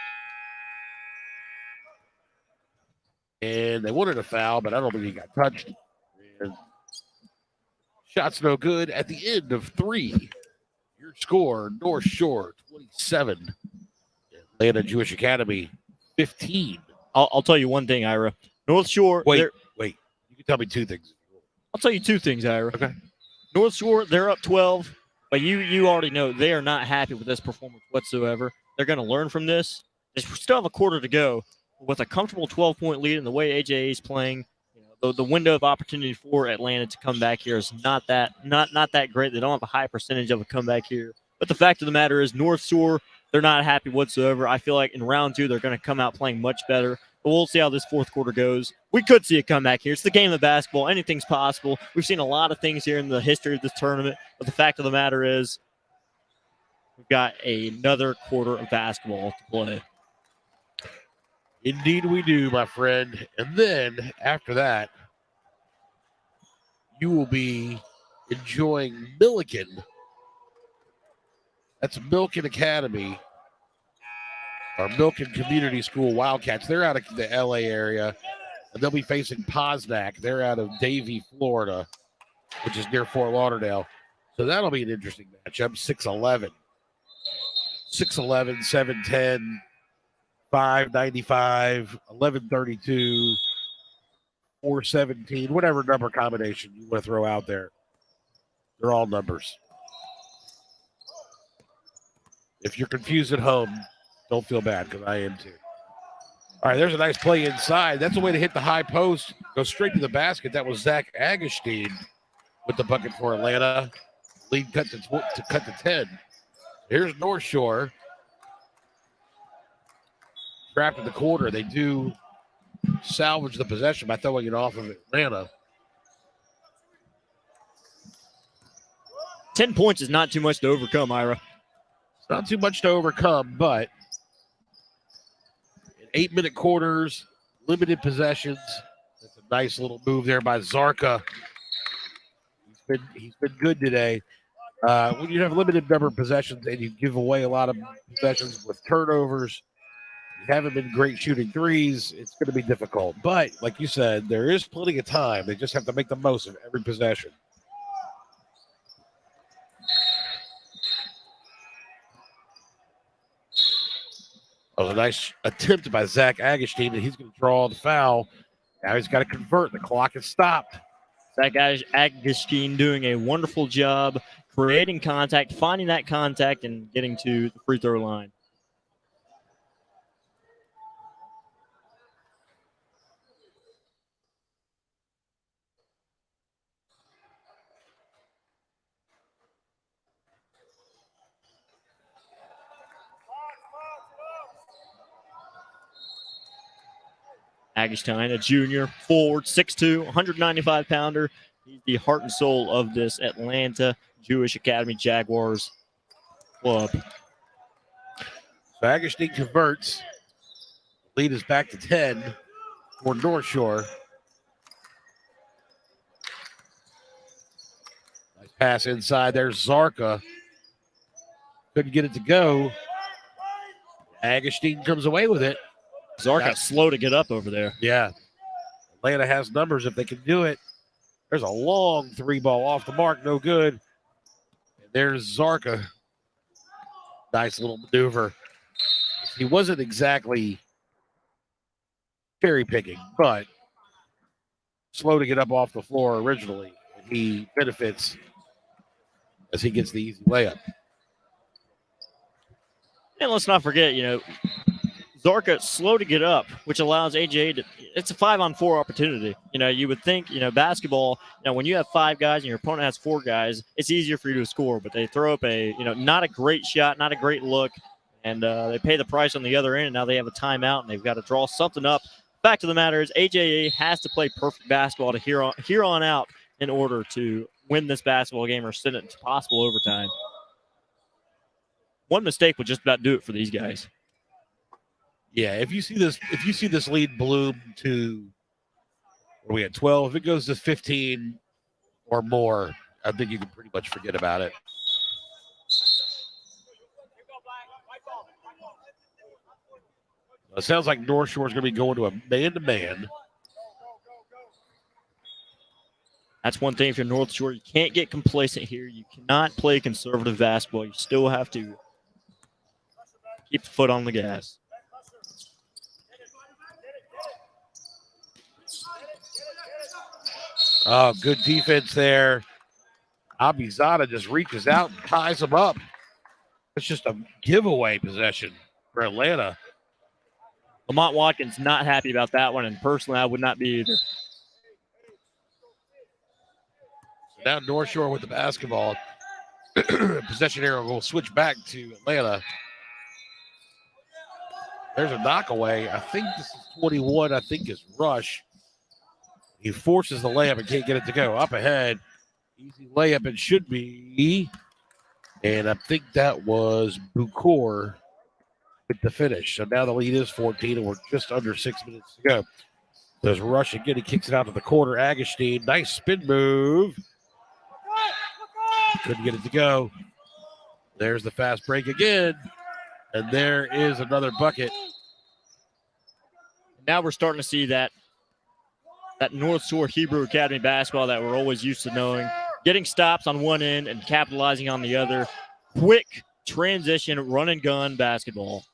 And they wanted a foul, but I don't think he got touched. And shot's no good at the end of 3. Your score, North Shore 27. Atlanta Jewish Academy 15. I'll tell you one thing, Ira. North Shore. Wait. You can tell me 2 things. I'll tell you 2 things, Ira. Okay. North Shore, they're up 12, but you already know they are not happy with this performance whatsoever. They're going to learn from this. They still have a quarter to go. With a comfortable 12-point lead and the way AJA is playing, the window of opportunity for Atlanta to come back here is not that great. They don't have a high percentage of a comeback here. But the fact of the matter is North Shore, they're not happy whatsoever. I feel like in round 2, they're going to come out playing much better. But we'll see how this fourth quarter goes. We could see a comeback here. It's the game of basketball. Anything's possible. We've seen a lot of things here in the history of this tournament. But the fact of the matter is we've got another quarter of basketball to play. Indeed we do, my friend. And then after that, you will be enjoying Milliken. That's Milliken Academy, or Milliken Community School Wildcats. They're out of the LA area, and they'll be facing Posnack. They're out of Davie, Florida, which is near Fort Lauderdale. So that'll be an interesting matchup. 6'11", 7'10", 595, 1132, 417, whatever number combination you want to throw out there. They're all numbers. If you're confused at home, don't feel bad because I am too. All right, there's a nice play inside. That's a way to hit the high post, go straight to the basket. That was Zach Agustin with the bucket for Atlanta. Lead cut to 10. Here's North Shore. Trapped in the corner. They do salvage the possession by throwing it off of Atlanta. 10 points is not too much to overcome, Ira. It's not too much to overcome, but in 8-minute quarters, limited possessions. That's a nice little move there by Zarka. He's been good today. When you have limited number of possessions and you give away a lot of possessions with turnovers, you haven't been great shooting threes, it's going to be difficult. But like you said, there is plenty of time. They just have to make the most of every possession. That was a nice attempt by Zach Agustin, and he's going to draw the foul. Now he's got to convert. The clock is stopped. Zach Agustin doing a wonderful job creating contact, finding that contact, and getting to the free throw line. Agustin, a junior, forward, 6'2", 195-pounder. He's the heart and soul of this Atlanta Jewish Academy Jaguars club. So Agustin converts. Lead is back to 10 for North Shore. Nice pass inside. There's Zarka. Couldn't get it to go. Agustin comes away with it. Zarka slow to get up over there. Yeah. Atlanta has numbers if they can do it. There's a long three ball off the mark. No good. And there's Zarka. Nice little maneuver. He wasn't exactly cherry picking, but slow to get up off the floor originally. And he benefits as he gets the easy layup. And let's not forget, Zarka slow to get up, which allows AJ to. It's a 5-on-4 opportunity. You would think, basketball. When you have 5 guys and your opponent has 4 guys, it's easier for you to score. But they throw up a, not a great shot, not a great look, and they pay the price on the other end. And now they have a timeout and they've got to draw something up. Fact of the matter is, AJA has to play perfect basketball to here on out in order to win this basketball game or send it into possible overtime. One mistake would just about do it for these guys. Yeah, if you see this lead bloom to where we at 12, if it goes to 15 or more, I think you can pretty much forget about it. It sounds like North Shore is going to be going to a man-to-man. That's one thing if you're North Shore. You can't get complacent here. You cannot play conservative basketball. You still have to keep the foot on the gas. Oh, good defense there. Abizada just reaches out and ties him up. It's just a giveaway possession for Atlanta. Lamont Watkins not happy about that one, and personally, I would not be either. Now North Shore with the basketball. Possession arrow will switch back to Atlanta. There's a knockaway. I think this is 21. I think is Rush. He forces the layup and can't get it to go. Up ahead. Easy layup it should be. And I think that was Bukor with the finish. So now the lead is 14, and we're just under 6 minutes to go. There's Rush again. He kicks it out to the corner. Agustin, nice spin move. Couldn't get it to go. There's the fast break again. And there is another bucket. Now we're starting to see that North Shore Hebrew Academy basketball that we're always used to knowing. Getting stops on one end and capitalizing on the other. Quick transition, run and gun basketball.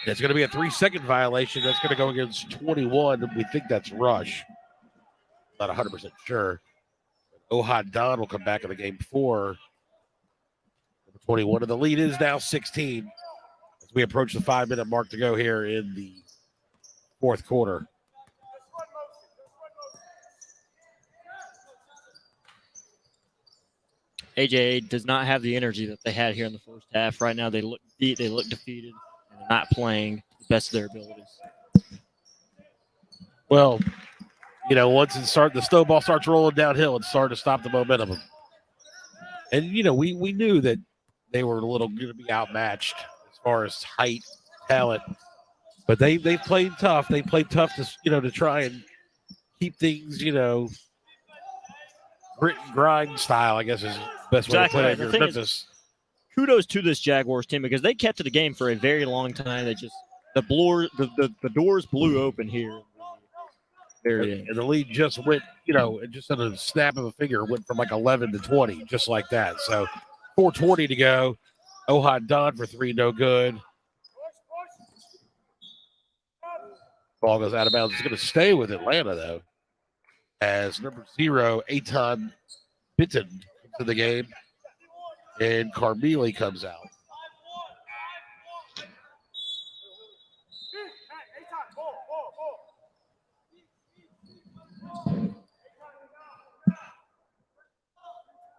It's going to be a 3-second violation. That's going to go against 21. We think that's Rush. Not 100% sure. Ohad Don will come back in the game for 21. And the lead is now 16 as we approach the 5-minute mark to go here in the fourth quarter. AJA does not have the energy that they had here in the first half. Right now, they look beat, they look defeated, and they're not playing the best of their abilities. Well, once the snowball starts rolling downhill, it's starting to stop the momentum. And we knew that they were a little going to be outmatched as far as height, talent, but they played tough. They played tough to try and keep things grit and grind style, I guess is the best way to Exactly put right. it. The Your thing Memphis. Kudos to this Jaguars team because they kept to the game for a very long time. They just the doors blew open here. And the lead just went, just at a snap of a finger, went from like 11 to 20, just like that. So 4:20 to go. Ohad Don for three, no good. Ball goes out of bounds. It's going to stay with Atlanta, though, as number 0, Aton Bitton, comes to the game, and Carmeli comes out.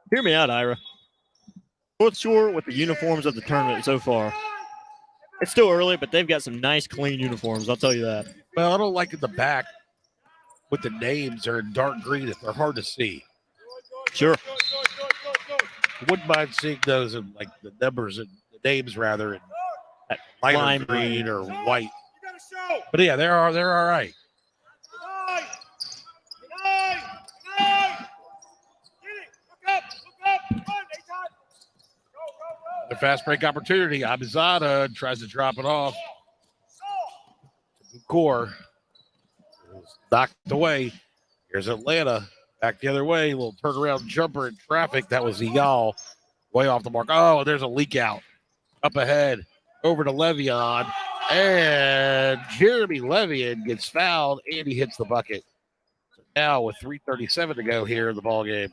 Hear me out, Ira. North Shore with the uniforms of the tournament so far. It's still early, but they've got some nice, clean uniforms. I'll tell you that. Well, I don't like in the back with the names. They're in dark green. They're hard to see. Sure. I wouldn't mind seeing those in like the numbers and the names rather in lighter Lime green or white. But yeah, they're all right. The fast break opportunity. Abizada tries to drop it off. Core knocked away. Here's Atlanta back the other way. Little turnaround jumper in traffic. That was Egal way off the mark. Oh, there's a leak out up ahead over to Le'Veon. And Jeremy Le'Veon gets fouled and he hits the bucket. So now with 3:37 to go here in the ball game,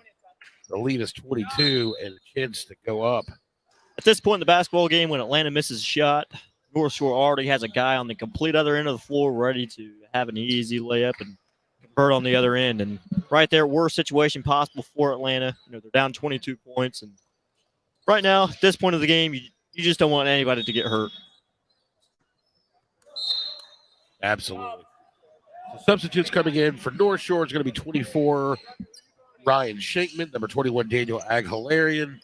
the lead is 22 and a chance to go up. At this point in the basketball game, when Atlanta misses a shot, North Shore already has a guy on the complete other end of the floor ready to have an easy layup and convert on the other end. And right there, worst situation possible for Atlanta. They're down 22 points. And right now, at this point of the game, you just don't want anybody to get hurt. Absolutely. So substitutes coming in for North Shore is going to be 24, Ryan Shankman, number 21, Daniel Aghalarian.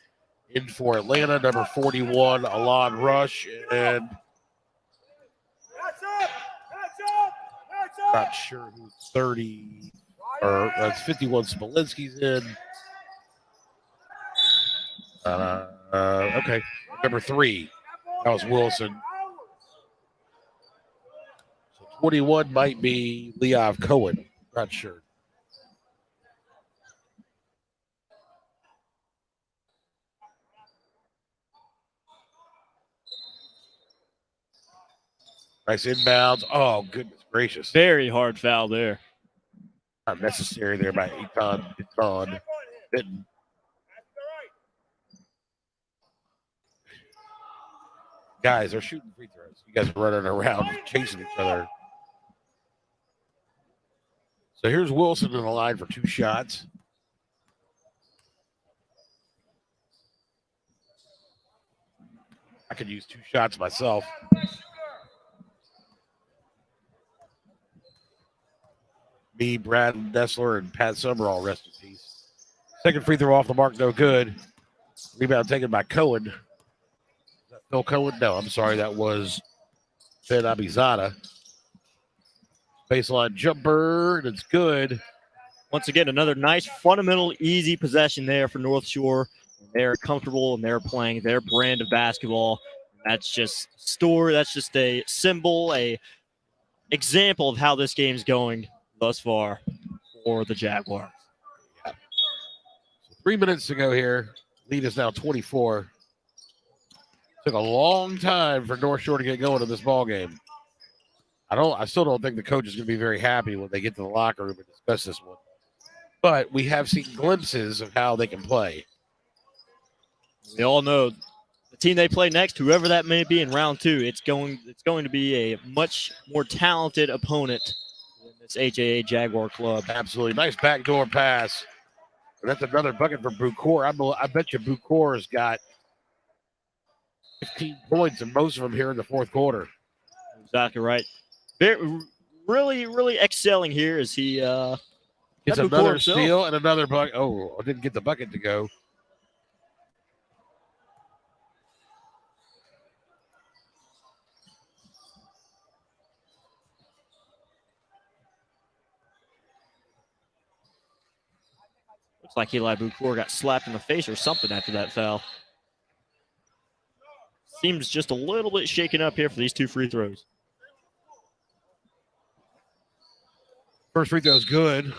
In for Atlanta, number 41, Alon Rush, and not sure who 30 or that's 51 Smolinski's in. Okay, number 3, that was Wilson. So 21 might be Leov Cohen, not sure. Nice inbounds. Oh, goodness gracious. Very hard foul there. Not necessary there by Aton Bitton. Guys, they're shooting free throws. You guys are running around chasing each other. So here's Wilson in the line for 2 shots. I could use 2 shots myself. Me, Brad Dessler, and Pat Summerall, rest in peace. Second free throw off the mark, no good. Rebound taken by Cohen. Is that Phil Cohen? No, I'm sorry. That was Ben Abizada. Baseline jumper, and it's good. Once again, another nice, fundamental, easy possession there for North Shore. They're comfortable and they're playing their brand of basketball. That's just story. That's just a symbol, a example of how this game's going thus far for the Jaguars. Yeah. So 3 minutes to go here. Lead is now 24. Took a long time for North Shore to get going in this ball game. I still don't think the coach is going to be very happy when they get to the locker room and discuss this one. But we have seen glimpses of how they can play. We all know the team they play next, whoever that may be in round 2, it's going to be a much more talented opponent than this HAA Jaguar club. Absolutely. Nice backdoor pass That's another bucket for Bucor. I bet you Bucor's got 15 points, and most of them here in the fourth quarter. Exactly right. Really, really excelling here as he Gets Bucor another himself. steal and another bucket. Oh, I didn't get the bucket to go. Looks like Eli Bucor got slapped in the face or something after that foul. Seems just a little bit shaken up here for these two free throws. First free throw is good.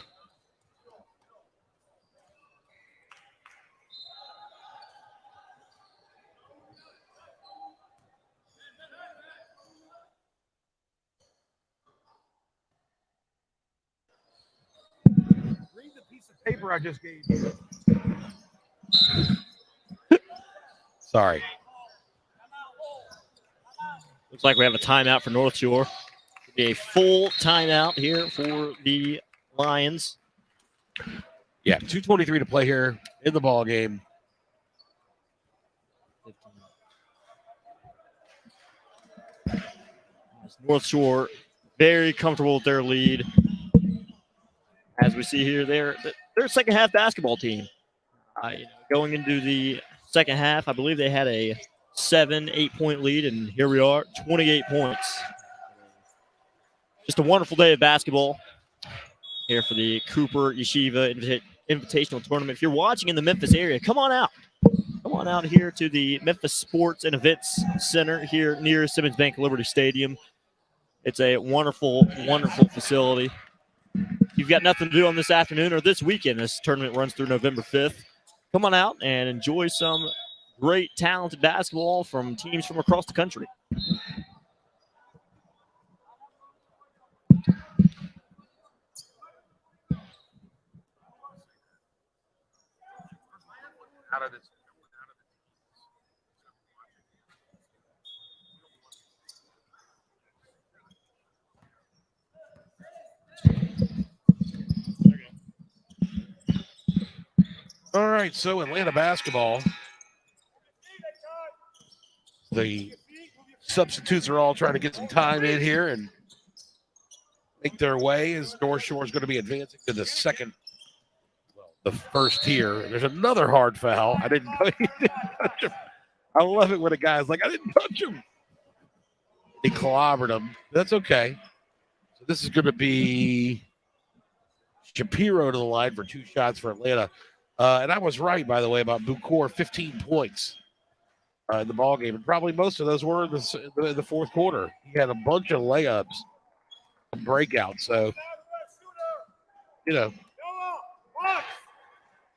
Read the piece of paper I just gave you. Sorry. Looks like we have a timeout for North Shore. It'll be a full timeout here for the Lions. Yeah, 2:23 to play here in the ball game. North Shore very comfortable with their lead. As we see here, they're a second half basketball team. Going into the second half, I believe they had a 7-8 point lead, and here we are, 28 points. Just a wonderful day of basketball here for the Cooper Yeshiva Invitational Tournament. If you're watching in the Memphis area, come on out. Come on out here to the Memphis Sports and Events Center here near Simmons Bank Liberty Stadium. It's a wonderful, wonderful facility. If you've got nothing to do on this afternoon or this weekend, this tournament runs through November 5th. Come on out and enjoy some great, talented basketball from teams from across the country. Out of this. All right, so Atlanta basketball. The substitutes are all trying to get some time in here and make their way as North Shore is going to be advancing to the the first tier. There's another hard foul. I didn't know he didn't touch him. I love it when a guy's like, I didn't touch him. He clobbered him. That's okay. So this is going to be Shapiro to the line for 2 shots for Atlanta. And I was right, by the way, about Bucor, 15 points in the ball game, and probably most of those were in the fourth quarter. He had a bunch of layups, breakouts. So,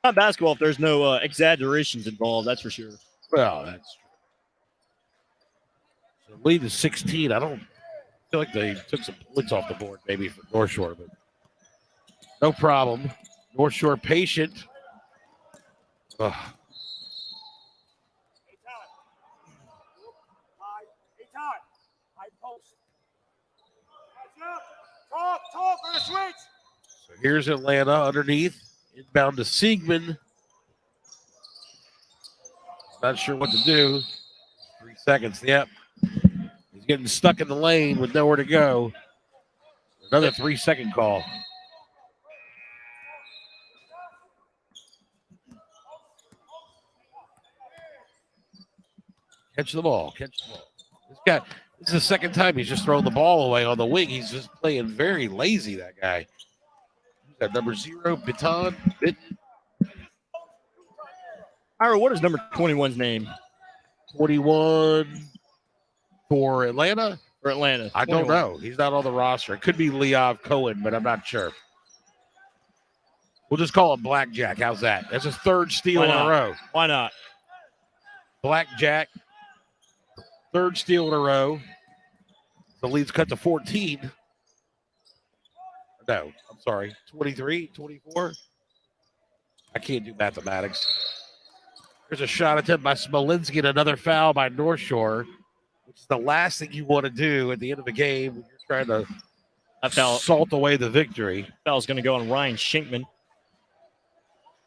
Not basketball if there's no exaggerations involved, that's for sure. Well, that's true. So lead is 16. I don't feel like they took some points off the board, maybe for North Shore, but no problem. North Shore patient. Ugh. Talk on the switch. So here's Atlanta underneath, inbound to Siegman. Not sure what to do. 3 seconds. Yep. He's getting stuck in the lane with nowhere to go. Another 3-second call. Catch the ball. Catch the ball. This is the second time he's just thrown the ball away on the wing. He's just playing very lazy, that guy. Who's that, number 0, Bitton? Ira, what is number 21's name? 21 for Atlanta? For Atlanta. I don't know. He's not on the roster. It could be Leov Cohen, but I'm not sure. We'll just call him Blackjack. How's that? That's his 3rd steal in a row. Why not? Blackjack, 3rd steal in a row. The lead's cut to 14. No, I'm sorry. 23, 24. I can't do mathematics. There's a shot attempt by Smolinski and another foul by North Shore, which is the last thing you want to do at the end of a game when you're trying to salt away the victory. Foul's going to go on Ryan Shinkman.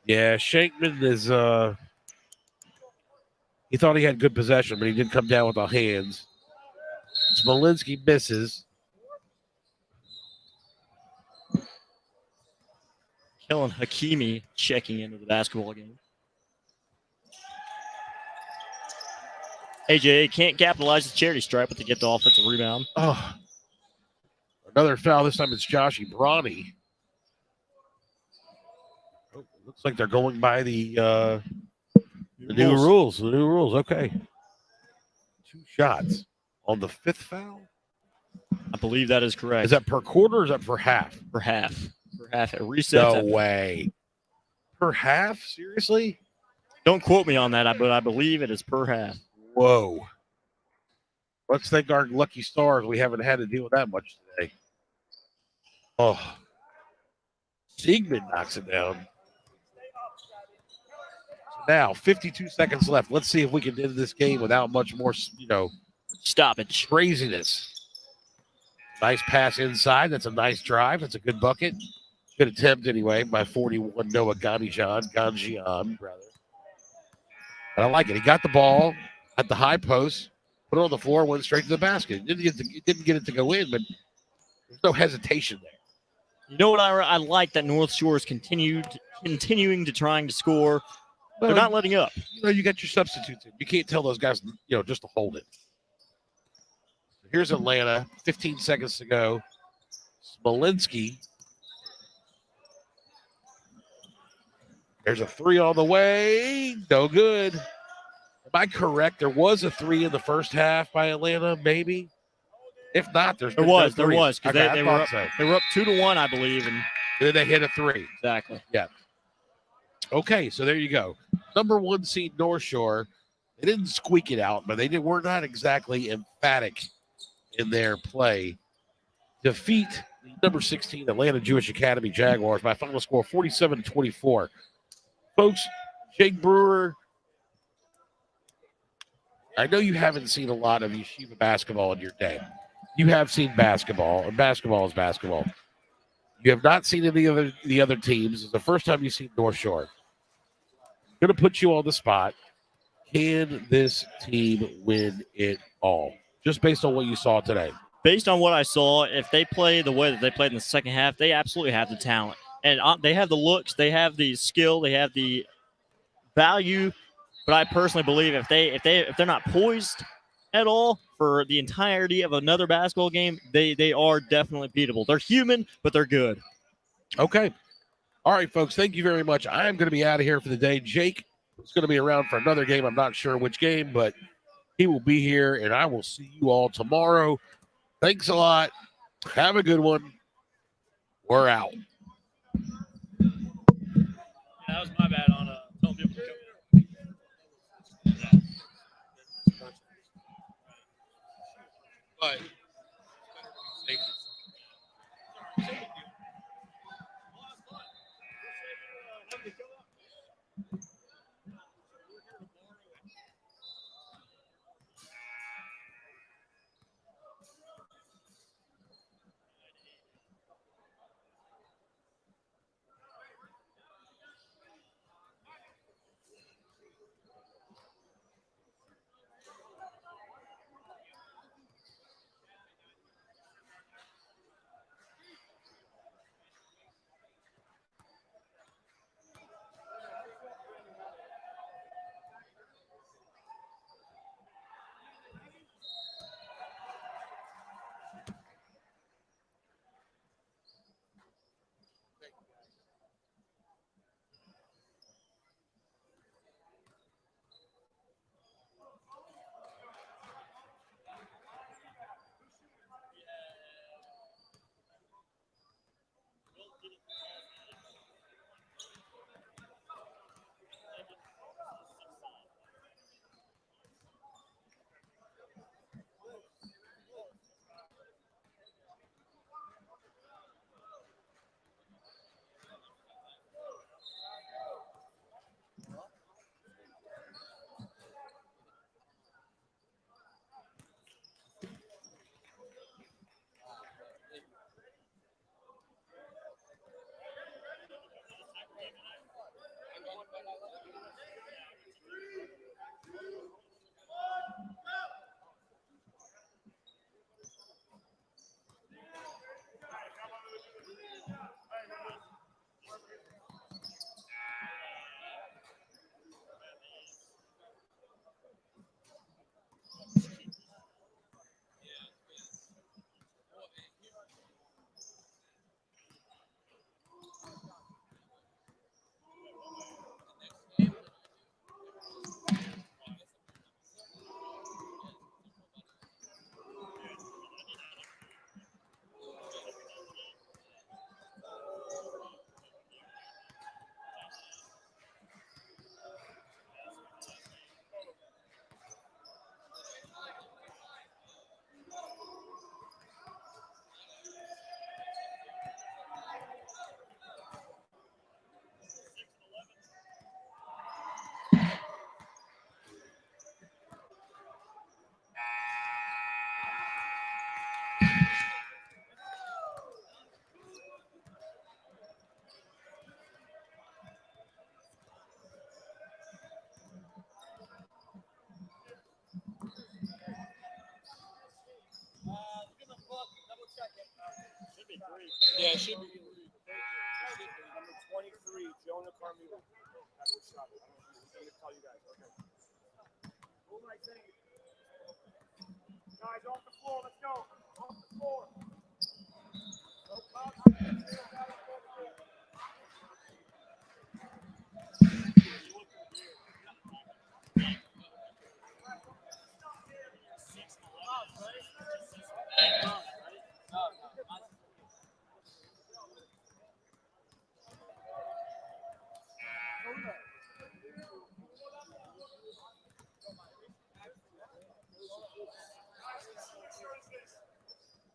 Yeah, Shankman is he thought he had good possession, but he did come down with the hands. Smolinski misses. Kellen Hakimi checking into the basketball game. AJ can't capitalize the charity stripe, but to get the offensive rebound. Oh, another foul. This time it's Joshy Bronny. Oh, looks like they're going by the new rules. The new rules. Okay. 2 shots on the 5th foul. I believe that is correct. Is that per quarter or is that per half? Per half. Per half. It resets. No way. Per half? Seriously? Don't quote me on that, but I believe it is per half. Whoa. Let's thank our lucky stars we haven't had to deal with that much today. Oh. Siegman knocks it down. So now, 52 seconds left. Let's see if we can end this game without much more, stoppage. Craziness. Nice pass inside. That's a nice drive. That's a good bucket. Good attempt anyway by 41 Noah Ganjian, rather. But I like it. He got the ball at the high post, put it on the floor, went straight to the basket. Didn't get it to go in, but there's no hesitation there. You know what I like that North Shore is continuing to trying to score. They're not letting up. You got your substitutes in. You can't tell those guys, just to hold it. Here's Atlanta, 15 seconds to go. Smolinski. There's a 3 on the way. No good. Am I correct? There was a 3 in the first half by Atlanta, maybe? If not, there was. Because okay, they were up 2-1, I believe, and then they hit a 3. Exactly. Yeah. Okay, so there you go. Number 1 seed North Shore. They didn't squeak it out, but were not exactly emphatic in their play. Defeat the number 16 Atlanta Jewish Academy Jaguars by a final score 47-24. Folks, Jake Brewer, I know you haven't seen a lot of yeshiva basketball in your day. You have seen basketball, and basketball is basketball. You have not seen any of the other teams. It's the first time you've seen North Shore. I'm going to put you on the spot. Can this team win it all? Just based on what you saw today. Based on what I saw, if they play the way that they played in the second half, they absolutely have the talent. And they have the looks, they have the skill, they have the value. But I personally believe if they're not poised at all for the entirety of another basketball game, they are definitely beatable. They're human, but they're good. Okay. All right, folks, thank you very much. I'm going to be out of here for the day. Jake is going to be around for another game. I'm not sure which game, but he will be here, and I will see you all tomorrow. Thanks a lot. Have a good one. We're out. Yeah, that was my bad on telling people to come. But Yeah, it should be. Number 23, Jonah Carmelo. That's a shot. I don't know. He's going to tell you guys. Okay. Who am I saying? Guys, off the floor. Let's go. Off the floor.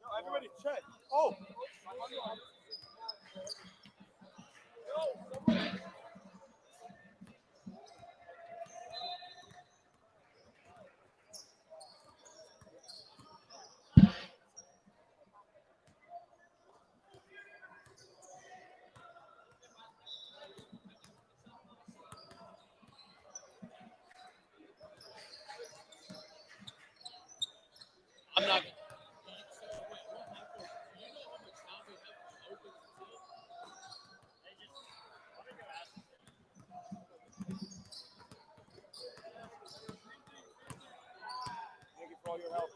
No, everybody check. Oh. I'm not. Thank you for all your help.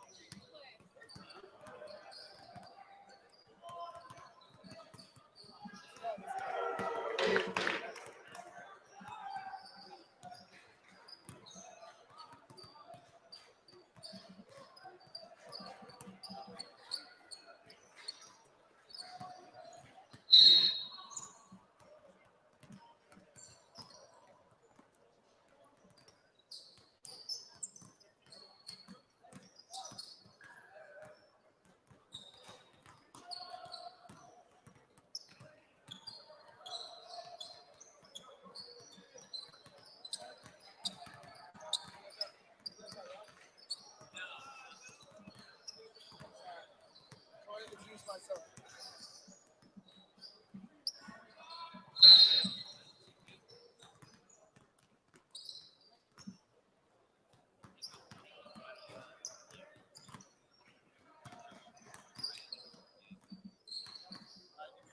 Trying to introduce myself.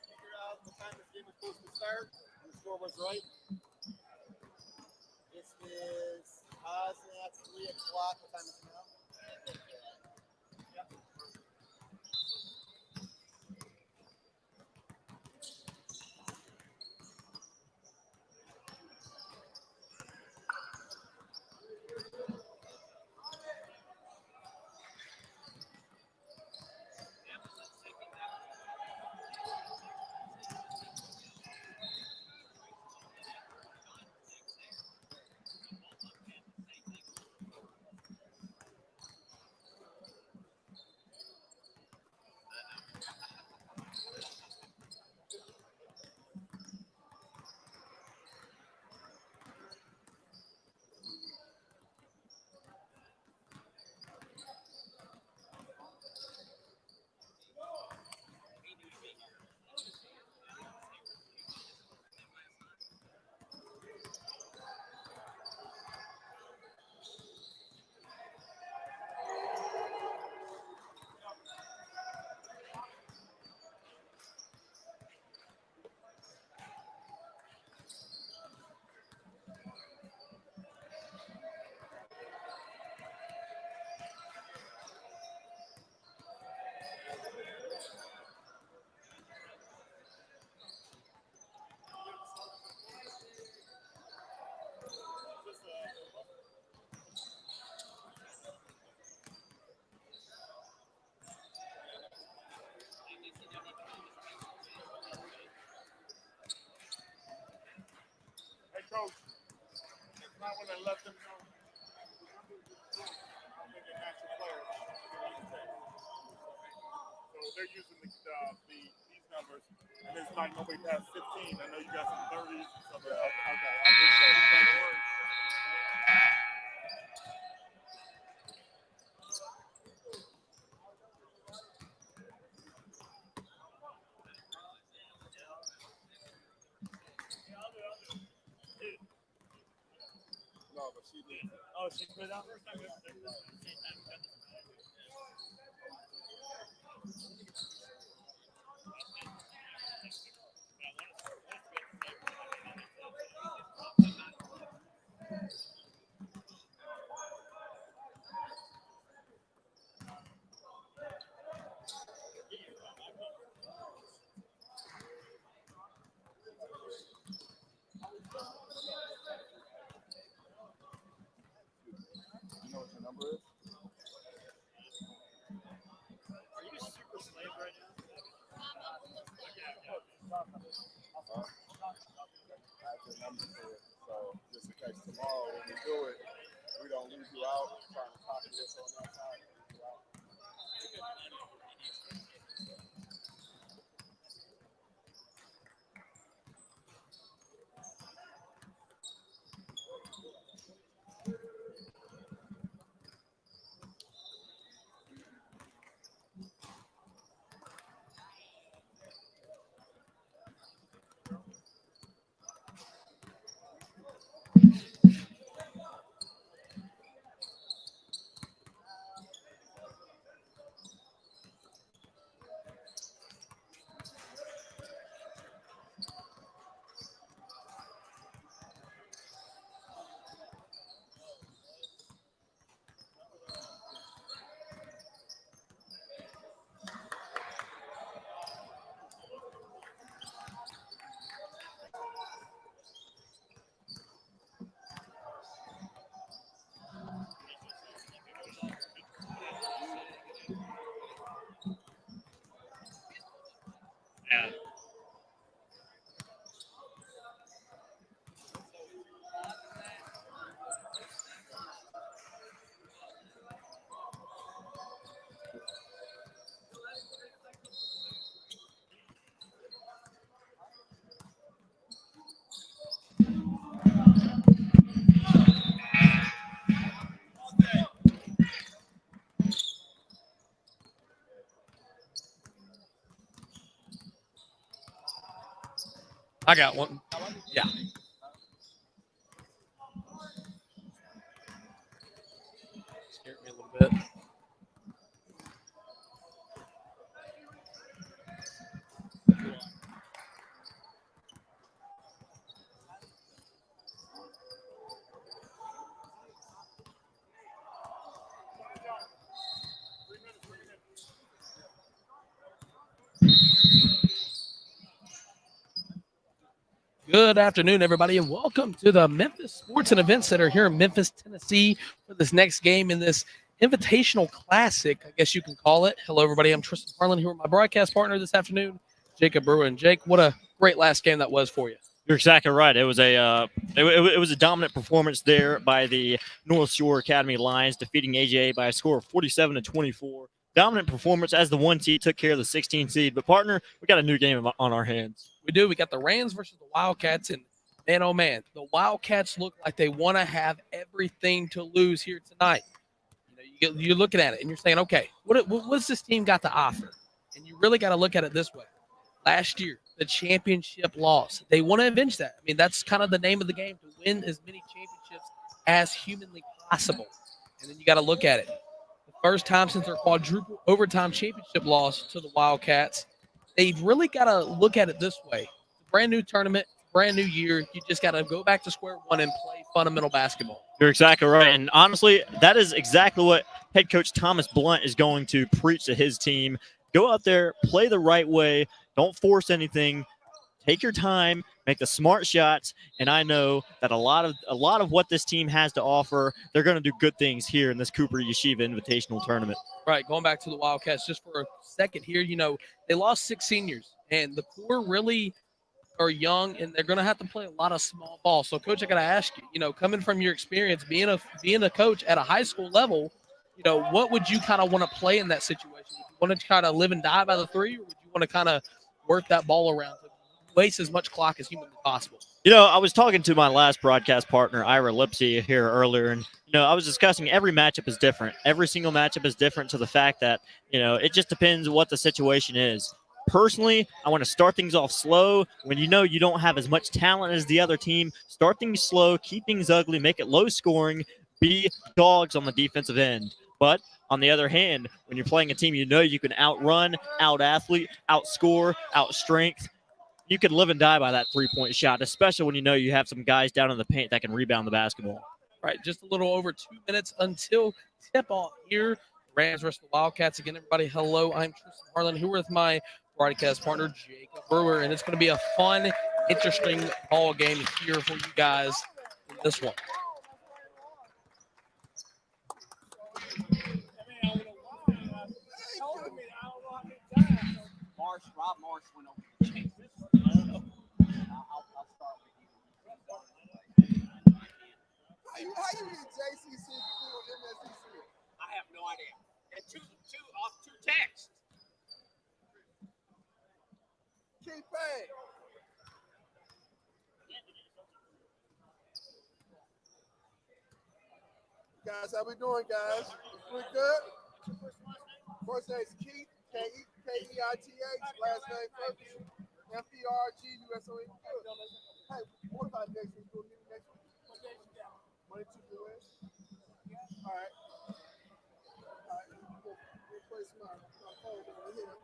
Figure out what time this game is supposed to start. And the score was right. This is at 3 o'clock. What time is it now? Yep. Hey, Coach. It's not when I let them know. I'm thinking natural players. So they're using these numbers, and it's like nobody past 15. I know you got some 30s and stuff like that. Okay, I appreciate it. Thank you. No, but she did. Oh, she put it out first time. So just in case tomorrow when we do it, we don't lose you out trying to copy this on that side. I got one. Yeah. Scared me a little bit. Good afternoon, everybody, and welcome to the Memphis Sports and Event Center here in Memphis, Tennessee, for this next game in this Invitational Classic, I guess you can call it. Hello, everybody. I'm Tristan Harlan here with my broadcast partner this afternoon, Jacob Brewer. And Jake, what a great last game that was for you. You're exactly right. It was it was a dominant performance there by the North Shore Academy Lions, defeating AJA by a score of 47-24. Dominant performance as the 1 seed took care of the 16 seed. But partner, we got a new game on our hands. We do. We got the Rams versus the Wildcats, and man, oh man, the Wildcats look like they want to have everything to lose here tonight. You know, you're looking at it and you're saying, okay, what's this team got to offer? And you really got to look at it this way. Last year, the championship loss. They want to avenge that. I mean, that's kind of the name of the game, to win as many championships as humanly possible. And then you got to look at it. The first time since their quadruple overtime championship loss to the Wildcats, they've really got to look at it this way. It's a brand new tournament, brand new year. You just got to go back to square one and play fundamental basketball. You're exactly right. And honestly, that is exactly what head coach Thomas Blunt is going to preach to his team. Go out there, play the right way. Don't force anything. Take your time, make the smart shots, and I know that a lot of what this team has to offer, they're going to do good things here in this Cooper Yeshiva Invitational Tournament. Right, going back to the Wildcats just for a second here, you know, they lost 6 seniors, and the core really are young, and they're going to have to play a lot of small ball. So, Coach, I got to ask you, you know, coming from your experience, being a coach at a high school level, you know, what would you kind of want to play in that situation? Would you want to kind of live and die by the three, or would you want to kind of work that ball around to waste as much clock as humanly possible? You know, I was talking to my last broadcast partner, Ira Lipsy, here earlier, and, you know, I was discussing every matchup is different. Every single matchup is different to the fact that, you know, it just depends what the situation is. Personally, I want to start things off slow. When you know you don't have as much talent as the other team, start things slow, keep things ugly, make it low scoring, be dogs on the defensive end. But on the other hand, when you're playing a team you know you can outrun, out-athlete, outscore, out-strength, you can live and die by that three-point shot, especially when you know you have some guys down in the paint that can rebound the basketball. Right, just a little over 2 minutes until tip-off here. Rams versus the Wildcats. Again, everybody, hello. I'm Tristan Harlan here with my broadcast partner, Jacob Brewer, and it's going to be a fun, interesting ball game here for you guys in this one. Rob Marsh went over to Chase. I'll start with you. How you get JCC with MSCC? I have no idea. And two texts. Keep paying. Guys, how we doing, guys? Pretty good. First name's Keith, Keithh. Last name Ferguson, FERGUSON. Hey, what about next week? We'll meet next week. Monday, Tuesday, Wednesday. All right. All right. We'll play my phone over here.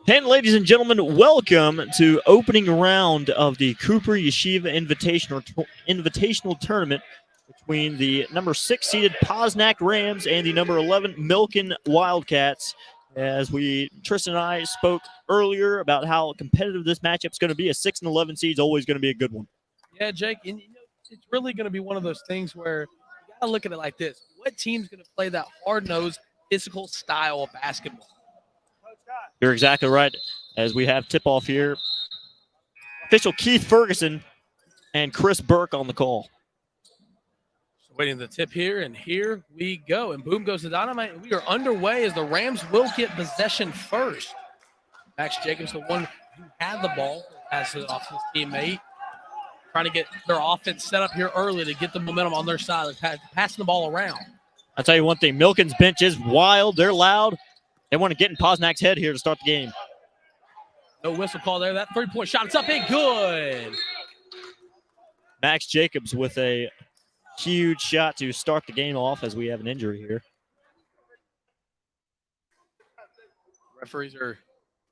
And ladies and gentlemen, welcome to opening round of the Cooper Yeshiva Invitational Tournament between the number 6 seeded Posnack Rams and the number 11 Milken Wildcats. As Tristan and I spoke earlier about how competitive this matchup's going to be, a 6 and 11 seed is always going to be a good one. Yeah, Jake, and it's really going to be one of those things where you got to look at it like this: what team's going to play that hard-nosed, physical style of basketball? You're exactly right. As we have tip-off here, official Keith Ferguson and Chris Burke on the call. So waiting the tip here, and here we go. And boom goes the dynamite, and we are underway as the Rams will get possession first. Max Jacobs, the one who had the ball, passes it off to his teammate, trying to get their offense set up here early to get the momentum on their side, passing the ball around. I'll tell you one thing, Milken's bench is wild. They're loud. They want to get in Posnack's head here to start the game. No whistle call there. That three-point shot, it's up and good. Max Jacobs with a huge shot to start the game off as we have an injury here. Referees are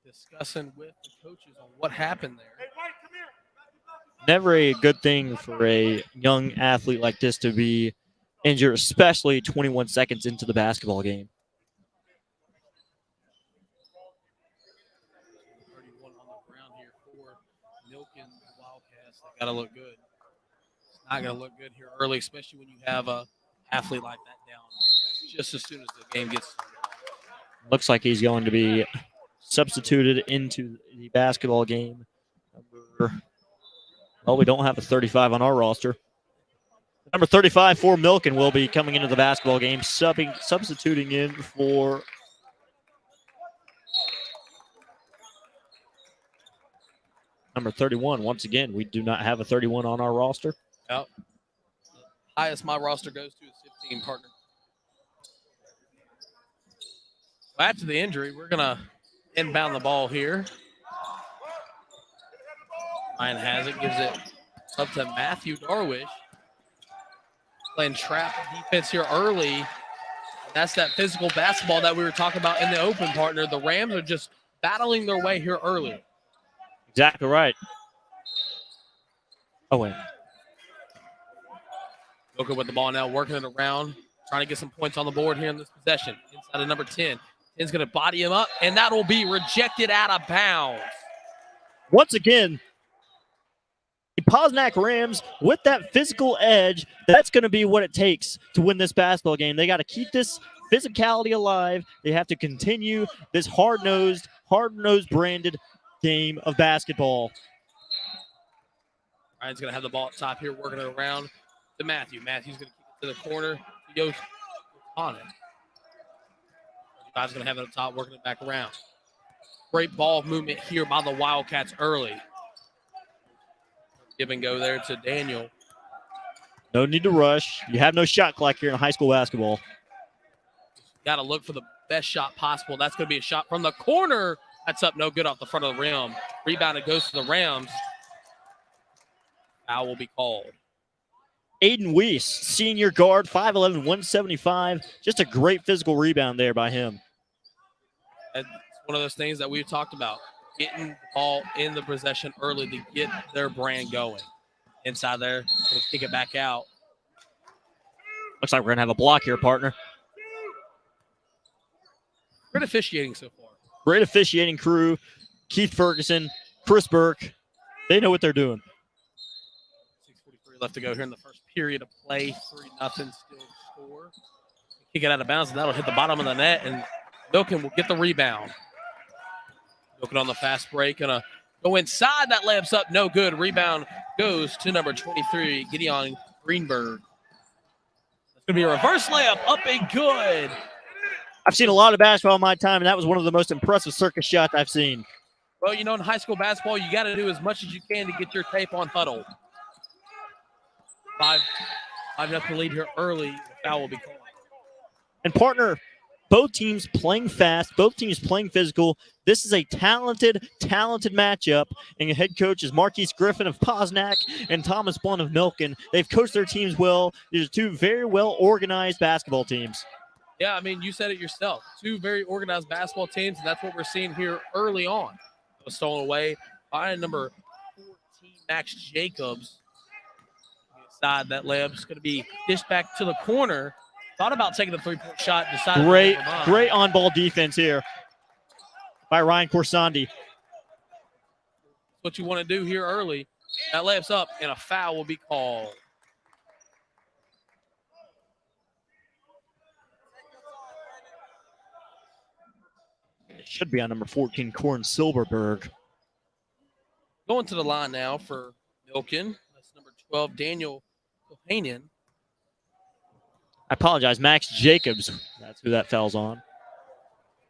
discussing with the coaches on what happened there. Never a good thing for a young athlete like this to be injured, especially 21 seconds into the basketball game. 31 on the ground here for Milken Wildcats. They got to look good. It's not going to look good here early, especially when you have a athlete like that down just as soon as the game gets started. Looks like he's going to be substituted into the basketball game. Well, we don't have a 35 on our roster. Number 35 for Milken will be coming into the basketball game, substituting in for number 31. Once again, we do not have a 31 on our roster. Yep. The highest my roster goes to is 15, partner. Well, after the injury, we're going to inbound the ball here. Ryan has it, gives it up to Matthew Darwish. Playing trap defense here early. That's that physical basketball that we were talking about in the open, partner. The Rams are just battling their way here early. Exactly right. Oh, wait. Milken with the ball now, working it around, trying to get some points on the board here in this possession. Inside of number 10. 10's going to body him up, and that will be rejected out of bounds. Once again, the Posnack Rams, with that physical edge, that's going to be what it takes to win this basketball game. They got to keep this physicality alive. They have to continue this hard-nosed branded game of basketball. Ryan's going to have the ball at top here, working it around to Matthew. Matthew's going to kick to the corner. He goes on it. 35's going to have it up top, working it back around. Great ball movement here by the Wildcats early. Give and go there to Daniel. No need to rush. You have no shot clock here in high school basketball. Got to look for the best shot possible. That's going to be a shot from the corner. That's up, no good off the front of the rim. Rebound, it goes to the Rams. Foul will be called. Aiden Weiss, senior guard, 5'11", 175. Just a great physical rebound there by him. It's one of those things that we've talked about. Getting the ball in the possession early to get their brand going. Inside there, going to kick it back out. Looks like we're going to have a block here, partner. Great officiating so far. Great officiating crew. Keith Ferguson, Chris Burke. They know what they're doing. 6:43 left to go here in the first period of play. 3-0 still score. Kick it out of bounds, and that'll hit the bottom of the net, and Milken will get the rebound. Milken on the fast break. Gonna go inside. That layup's up. No good. Rebound goes to number 23, Gideon Greenberg. It's going to be a reverse layup. Up and good. I've seen a lot of basketball in my time, and that was one of the most impressive circus shots I've seen. Well, you know, in high school basketball, you got to do as much as you can to get your tape on huddle. 5-0 lead here early. The foul will be called. And partner, both teams playing fast, both teams playing physical. This is a talented matchup. And your head coach is Marquise Griffin of Posnack and Thomas Blunt of Milken. They've coached their teams well. These are two very well-organized basketball teams. Yeah, I mean, you said it yourself. Two very organized basketball teams, and that's what we're seeing here early on. It was stolen away by number 14, Max Jacobs. Inside that layup is going to be dished back to the corner. Thought about taking the three-point shot. Decided Great on-ball defense here by Ryan Corsandi. What you want to do here early. That layup's up, and a foul will be called. It should be on number 14, Corn Silberberg. Going to the line now for Milken. That's number 12, Daniel Kohanen. I apologize, Max Jacobs. That's who that foul's on.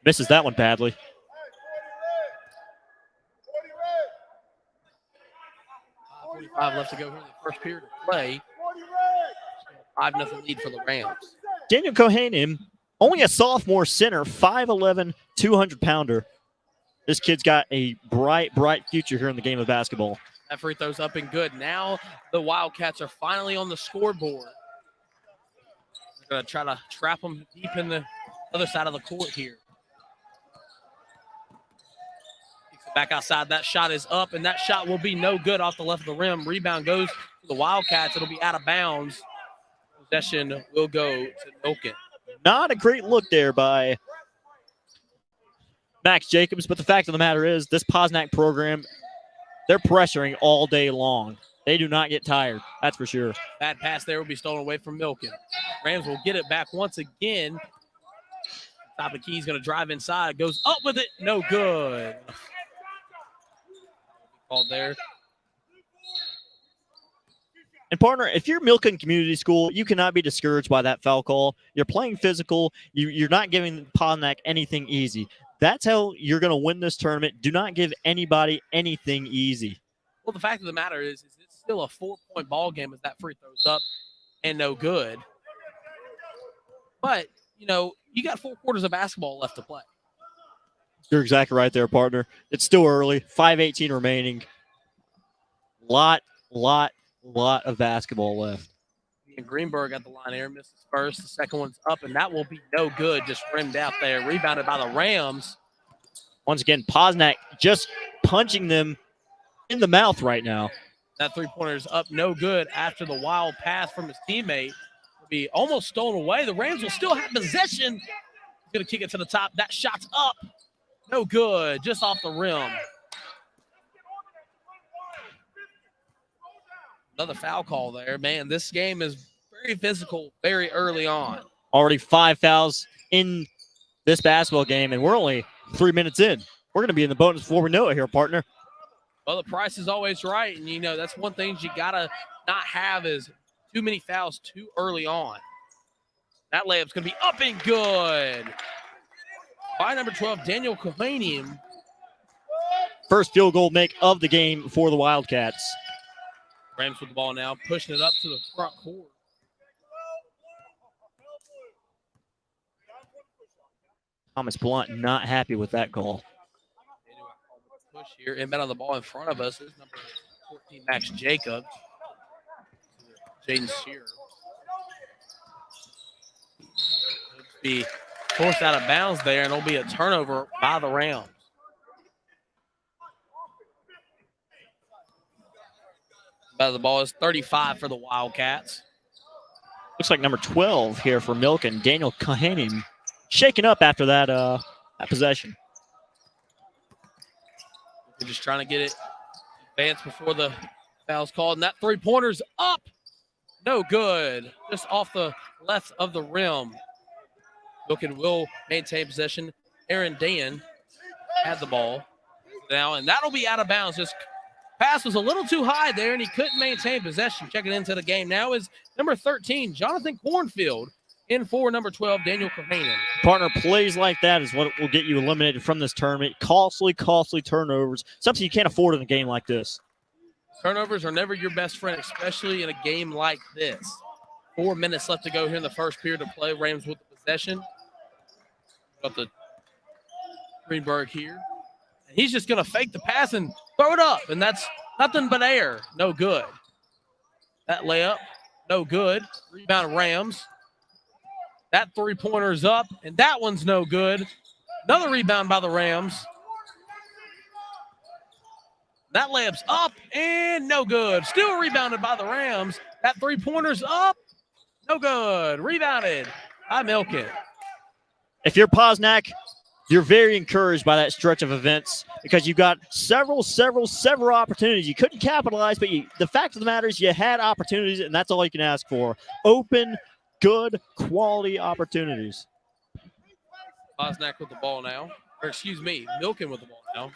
Misses that one badly. 5:45 left to go here in the first period of play. 5-0 lead for the Rams. Daniel Kohanen, only a sophomore center, 5'11", 200-pounder. This kid's got a bright future here in the game of basketball. That free throw's up and good. Now the Wildcats are finally on the scoreboard. They're going to try to trap them deep in the other side of the court here. Back outside. That shot is up, and that shot will be no good off the left of the rim. Rebound goes to the Wildcats. It'll be out of bounds. Possession will go to Milken. Not a great look there by Max Jacobs, but the fact of the matter is this Posnack program, they're pressuring all day long. They do not get tired, that's for sure. Bad pass there will be stolen away from Milken. Rams will get it back once again. Top of the key's going to drive inside. Goes up with it. No good. Called there. And partner, if you're Milken Community School, you cannot be discouraged by that foul call. You're playing physical. You're not giving Posnack anything easy. That's how you're going to win this tournament. Do not give anybody anything easy. Well, the fact of the matter is it's still a 4-point ball game as that free throw's up and no good. But, you know, you got 4 quarters of basketball left to play. You're exactly right there, partner. It's still early. 5:18 remaining. Lot of basketball left. And Greenberg at the line here misses first. The second one's up, and that will be no good. Just rimmed out there. Rebounded by the Rams. Once again, Posnack just punching them in the mouth right now. That three-pointer's up no good after the wild pass from his teammate. Will be almost stolen away. The Rams will still have possession. He's going to kick it to the top. That shot's up. No good. Just off the rim. Another foul call there. Man, this game is very physical very early on. Already 5 fouls in this basketball game, and we're only 3 minutes in. We're going to be in the bonus before we know it here, partner. Well, the price is always right, and, you know, that's one thing you got to not have is too many fouls too early on. That layup's going to be up and good. By number 12, Daniel Kohanian. First field goal make of the game for the Wildcats. Rams with the ball now, pushing it up to the front court. Thomas Blunt not happy with that call. Push here, inbound on the ball in front of us is number 14, Max Jacobs. Jaden Shearer. Be forced out of bounds there, and it'll be a turnover by the Rams. The ball is 35 for the Wildcats. Looks like number 12 here for Milken, Daniel Kohanian, shaken up after that possession. They're just trying to get it advanced before the foul's called, and that three-pointer's up. No good. Just off the left of the rim. Milken will maintain possession. Aaron Dan had the ball now, and that'll be out of bounds. Just pass was a little too high there, and he couldn't maintain possession. Checking into the game now is number 13, Jonathan Cornfield, in for number 12, Daniel Kohanian. Partner, plays like that is what will get you eliminated from this tournament. Costly turnovers. Something you can't afford in a game like this. Turnovers are never your best friend, especially in a game like this. 4 minutes left to go here in the first period of play. Rams with the possession. Got the Greenberg here. And he's just going to fake the pass and throw it up, and that's nothing but air. No good. That layup, no good. Rebound Rams. That three-pointer's up, and that one's no good. Another rebound by the Rams. That layup's up and no good. Still rebounded by the Rams. That three-pointer's up, no good. Rebounded by Milken. If you're Posnack, you're very encouraged by that stretch of events because you got several opportunities. You couldn't capitalize, but the fact of the matter is you had opportunities, and that's all you can ask for. Open, good, quality opportunities. Posnack with the ball now. Or excuse me, Milken with the ball now.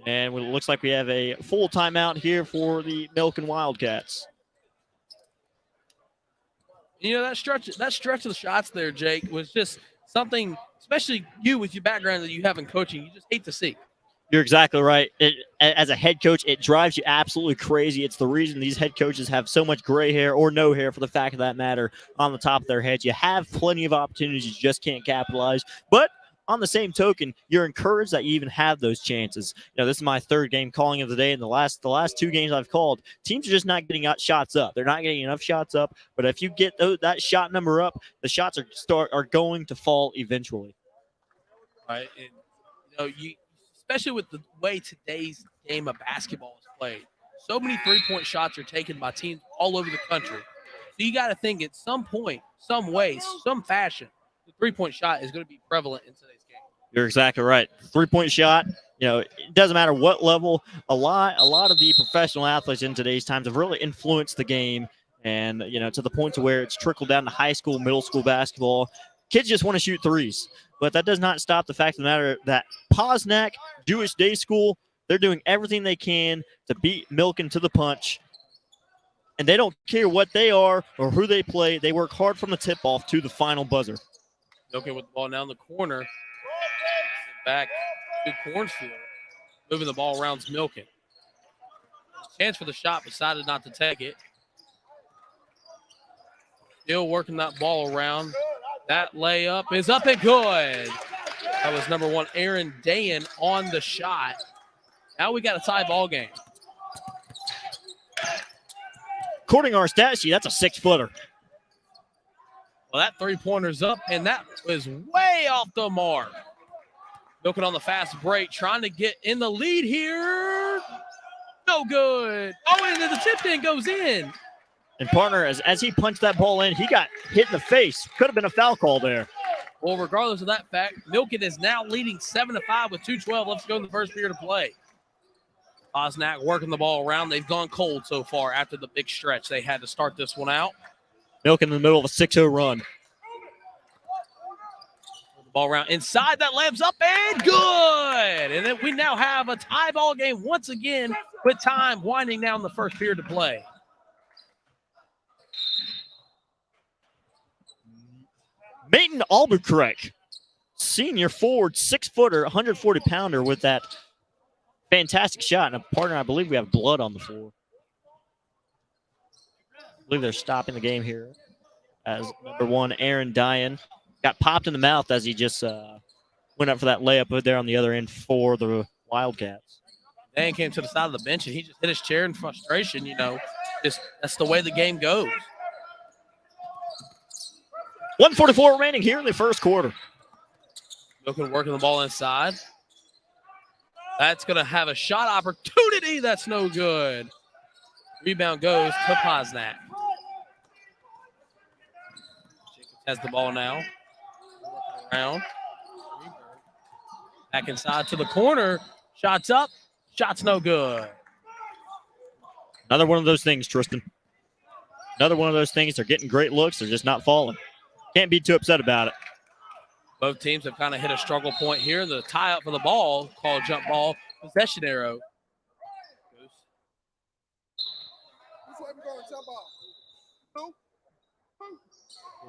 And it looks like we have a full timeout here for the Milken Wildcats. You know, that stretch of the shots there, Jake, was just something, especially you with your background that you have in coaching, you just hate to see. You're exactly right. As a head coach, it drives you absolutely crazy. It's the reason these head coaches have so much gray hair or no hair, for the fact of that matter, on the top of their heads. You have plenty of opportunities. You just can't capitalize. But on the same token, you're encouraged that you even have those chances. You know, this is my third game calling of the day, and the last two games I've called, teams are just not getting shots up. They're not getting enough shots up. But if you get that shot number up, the shots are going to fall eventually. Right, and you know, especially with the way today's game of basketball is played, so many three-point shots are taken by teams all over the country. So you got to think at some point, some way, some fashion, the three-point shot is going to be prevalent in today's game. You're exactly right. Three-point shot, you know, it doesn't matter what level. A lot of the professional athletes in today's times have really influenced the game, and, you know, to the point to where it's trickled down to high school, middle school basketball. Kids just want to shoot threes, but that does not stop the fact of the matter that Posnack Jewish Day School, they're doing everything they can to beat Milken to the punch. And they don't care what they are or who they play. They work hard from the tip-off to the final buzzer. Milken with the ball down the corner. Back to Cornfield. Moving the ball around Milken. Chance for the shot, decided not to take it. Still working that ball around. That layup is up and good. That was number 1, Aaron Dayan, on the shot. Now we got a tie ball game. According to our stat sheet, that's a 6-footer. Well, that three-pointer's up, and that was way off the mark. Milken on the fast break, trying to get in the lead here. No good. Oh, and the tip-in goes in. And partner, as he punched that ball in, he got hit in the face. Could have been a foul call there. Well, regardless of that fact, Milken is now leading 7-5 with 2:12 left to go in the first period of play. Posnack working the ball around. They've gone cold so far after the big stretch they had to start this one out. Milken in the middle of a 6-0 run. Ball around inside, that layups up and good. And then we now have a tie ball game once again with time winding down the first period to play. Maiten Albuquerque, senior forward, 6-footer, 140-pounder with that fantastic shot. And a partner, I believe we have blood on the floor. I believe they're stopping the game here as number 1, Aaron Dyan, got popped in the mouth as he just went up for that layup there on the other end for the Wildcats. Dan came to the side of the bench and he just hit his chair in frustration. Just that's the way the game goes. 1:44 remaining here in the first quarter. Milken working the ball inside. That's going to have a shot opportunity. That's no good. Rebound goes to Posnack. Jacobs has the ball now. Working around. Back inside to the corner. Shots up. Shots no good. Another one of those things, Tristan. Another one of those things. They're getting great looks. They're just not falling. Can't be too upset about it. Both teams have kind of hit a struggle point here. The tie up for the ball, called jump ball, possession arrow.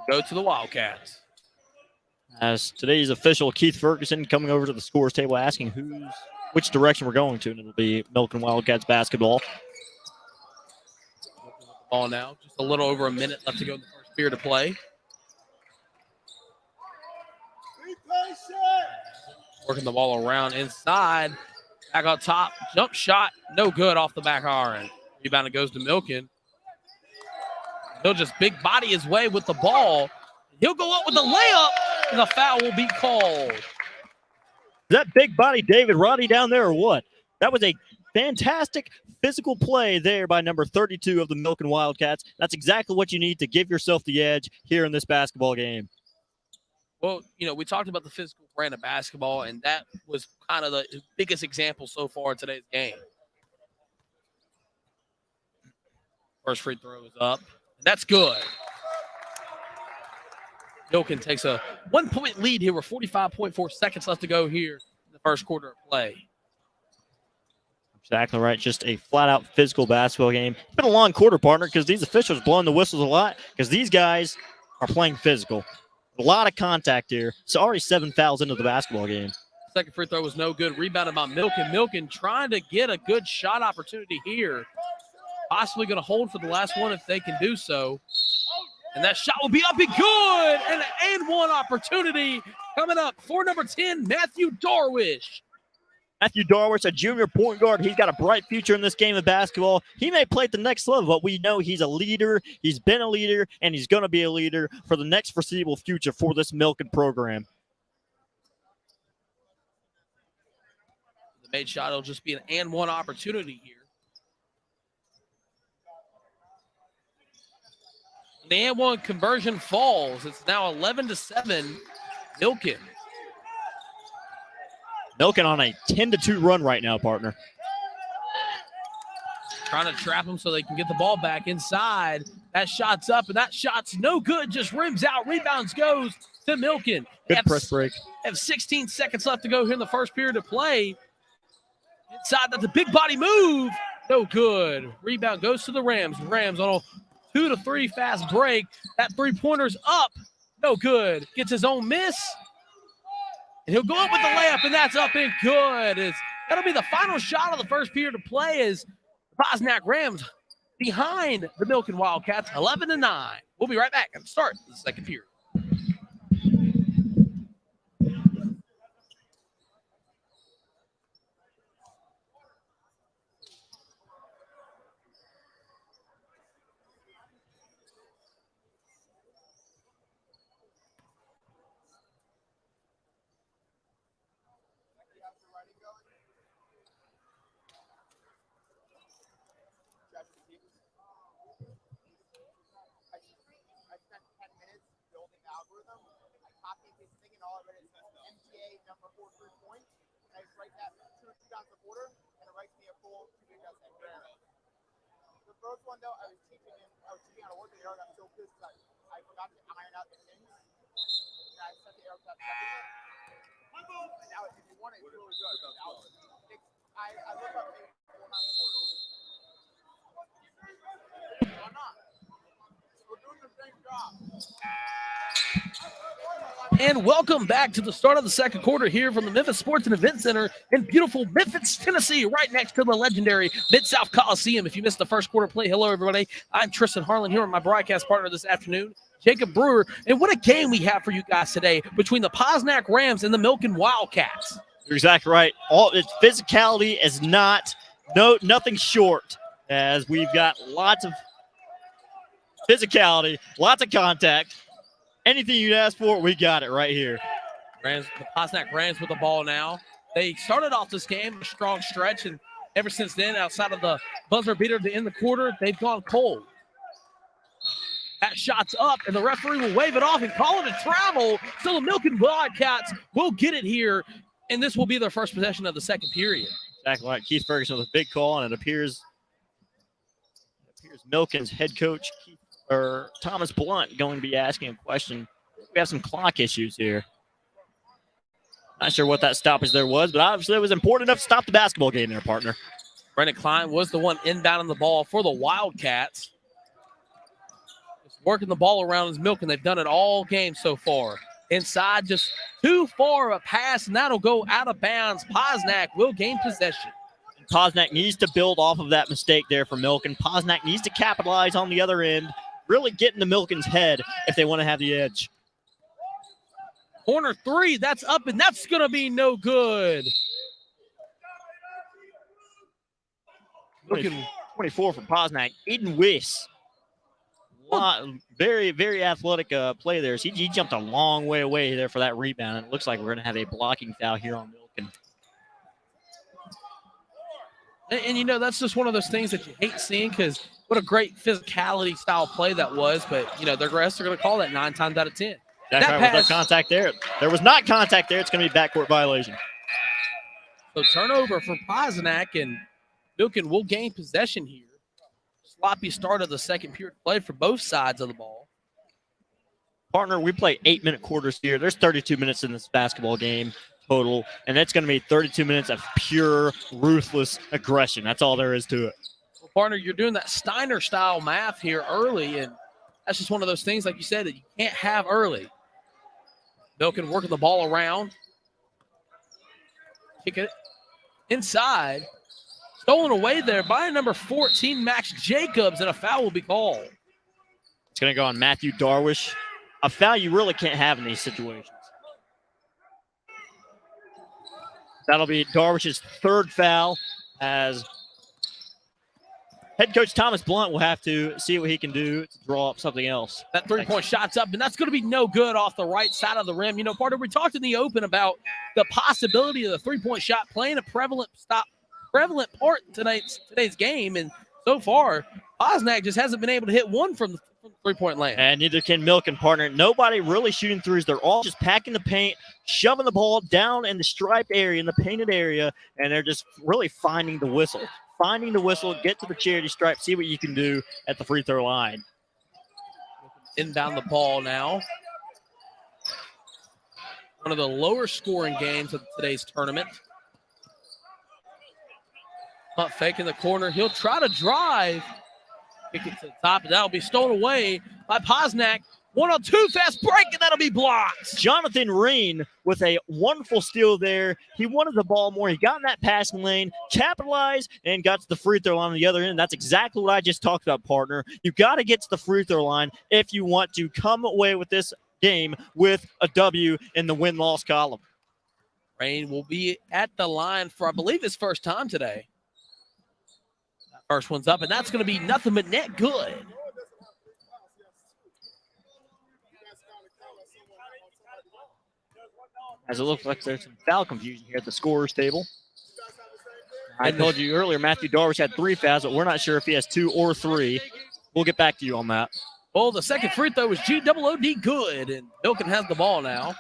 Go to the Wildcats. As today's official, Keith Ferguson, coming over to the scores table asking which direction we're going to, and it'll be Milken Wildcats basketball. Ball now, just a little over a minute left to go in the first period to play. Working the ball around inside. Back on top. Jump shot. No good off the back iron. Rebound goes to Milken. He'll just big body his way with the ball. He'll go up with the layup, and the foul will be called. Is that big body David Roddy down there or what? That was a fantastic physical play there by number 32 of the Milken Wildcats. That's exactly what you need to give yourself the edge here in this basketball game. Well, we talked about the physical brand of basketball, and that was kind of the biggest example so far in today's game. First free throw is up. That's good. Milken takes a 1-point lead here with 45.4 seconds left to go here in the first quarter of play. Exactly right. Just a flat-out physical basketball game. It's been a long quarter, partner, because these officials blowing the whistles a lot because these guys are playing physical. A lot of contact here. It's already 7 fouls into the basketball game. Second free throw was no good. Rebounded by Milken. Milken trying to get a good shot opportunity here. Possibly going to hold for the last one if they can do so. And that shot will be up and good. And one opportunity coming up for number 10, Matthew Darwish. Matthew Darwish, a junior point guard. He's got a bright future in this game of basketball. He may play at the next level, but we know he's a leader. He's been a leader, and he's going to be a leader for the next foreseeable future for this Milken program. The made shot will just be an and one opportunity here. The and one conversion falls. It's now 11-7, Milken. Milken on a 10-2 run right now, partner. Trying to trap him so they can get the ball back inside. That shot's up, and that shot's no good. Just rims out. Rebounds goes to Milken. Good press break. Have 16 seconds left to go here in the first period of play. Inside, that's a big body move. No good. Rebound goes to the Rams. Rams on a 2-3 fast break. That three-pointer's up. No good. Gets his own miss. And he'll go up with the layup, and that's up and good. That'll be the final shot of the first period of play as the Posnack Rams behind the Milken Wildcats, 11-9. We'll be right back at the start of the second period. The first one though, I was teaching how to work it. I got so pissed that I forgot to iron out the things. set the air cut second. And now, if you want it, it's really good. Now, I look up maybe 4 9 quarters. Why not? We're doing the same job. And welcome back to the start of the second quarter here from the Memphis Sports and Event Center in beautiful Memphis, Tennessee, right next to the legendary Mid-South Coliseum. If you missed the first quarter play, hello, everybody. I'm Tristan Harlan here with my broadcast partner this afternoon, Jacob Brewer. And what a game we have for you guys today between the Posnack Rams and the Milken Wildcats. You're exactly right. All its physicality is nothing short, as we've got lots of physicality, lots of contact. Anything you'd ask for, we got it right here. The Posnack Rams with the ball now. They started off this game a strong stretch, and ever since then, outside of the buzzer beater to end the quarter, they've gone cold. That shot's up, and the referee will wave it off and call it a travel. So the Milken Wildcats will get it here, and this will be their first possession of the second period. Exactly right. Keith Ferguson with a big call, and it appears Milken's head coach, Thomas Blunt, going to be asking a question. We have some clock issues here. Not sure what that stoppage there was, but obviously it was important enough to stop the basketball game there, partner. Brendan Klein was the one inbounding the ball for the Wildcats. Just working the ball around his Milken. They've done it all game so far. Inside, just too far of a pass, and that'll go out of bounds. Posnack will gain possession. Posnack needs to build off of that mistake there for Milken. Posnack needs to capitalize on the other end, really get into Milken's head if they want to have the edge. Corner three, that's up, and that's going to be no good. 24 for Posnack. Eden Weiss. Very, very athletic play there. So he jumped a long way away there for that rebound, and it looks like we're going to have a blocking foul here on Milken. And, you know, that's just one of those things that you hate seeing, because what a great physicality style play that was. But, you know, the refs are going to call that 9 times out of 10. That's right. Was there contact there? There was not contact there. It's going to be backcourt violation. So turnover for Posnack, and Milken will gain possession here. Sloppy start of the second period play for both sides of the ball. Partner, we play 8-minute quarters here. There's 32 minutes in this basketball game total, and it's going to be 32 minutes of pure, ruthless aggression. That's all there is to it. Well, partner, you're doing that Steiner-style math here early, and that's just one of those things, like you said, that you can't have early. Milken working the ball around. Kick it inside. Stolen away there by number 14, Max Jacobs, and a foul will be called. It's going to go on Matthew Darwish. A foul you really can't have in these situations. That'll be Darwish's third foul, as head coach Thomas Blunt will have to see what he can do to draw up something else. That three-point shot's up, and that's going to be no good off the right side of the rim. You know, partner, we talked in the open about the possibility of the three-point shot playing a prevalent part in today's game, and so far, Posnack just hasn't been able to hit one from the three-point land. And neither can Milken, partner. Nobody really shooting threes. They're all just packing the paint, shoving the ball down in the striped area, in the painted area, and they're just really finding the whistle. Get to the charity stripe, see what you can do at the free throw line. Inbound the ball now. One of the lower scoring games of today's tournament. Hunt fake in the corner. He'll try to drive. Kick it to the top, and that'll be stolen away by Posnack. 1-on-2 fast break, and that'll be blocked. Jonathan Reen with a wonderful steal there. He wanted the ball more. He got in that passing lane, capitalized, and got to the free throw line on the other end. That's exactly what I just talked about, partner. You got to get to the free throw line if you want to come away with this game with a W in the win-loss column. Reen will be at the line for, I believe, his first time today. That first one's up, and that's going to be nothing but net good. As it looks like there's some foul confusion here at the scorer's table. I told you earlier, Matthew Darwish had 3 fouls, but we're not sure if he has 2 or 3. We'll get back to you on that. Well, the second free throw was GOOD good, and Milken has the ball now.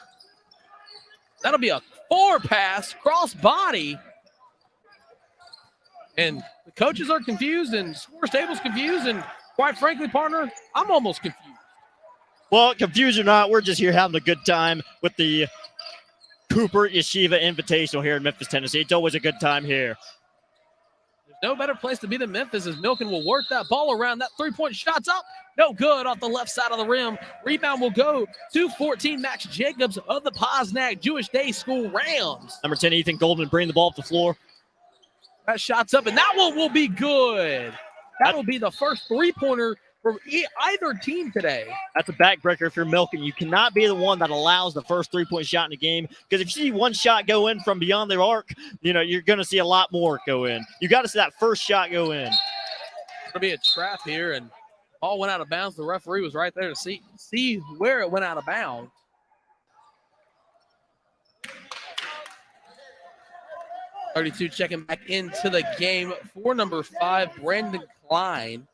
That'll be a 4-pass, cross body. And the coaches are confused, and scorer's table's confused, and quite frankly, partner, I'm almost confused. Well, confused or not, we're just here having a good time with the Cooper Yeshiva Invitational here in Memphis, Tennessee. It's always a good time here. There's no better place to be than Memphis as Milken will work that ball around. That three-point shot's up. No good off the left side of the rim. Rebound will go to 14, Max Jacobs of the Posnack Jewish Day School Rams. Number 10, Ethan Goldman bringing the ball up the floor. That shot's up, and that one will be good. That will be the first three-pointer for either team today. That's a backbreaker if you're Milken. You cannot be the one that allows the first three-point shot in the game, because if you see one shot go in from beyond the arc, you're going to see a lot more go in. You got to see that first shot go in. It'll be a trap here, and ball went out of bounds. The referee was right there to see where it went out of bounds. .32 checking back into the game for number 5, Brandon Klein.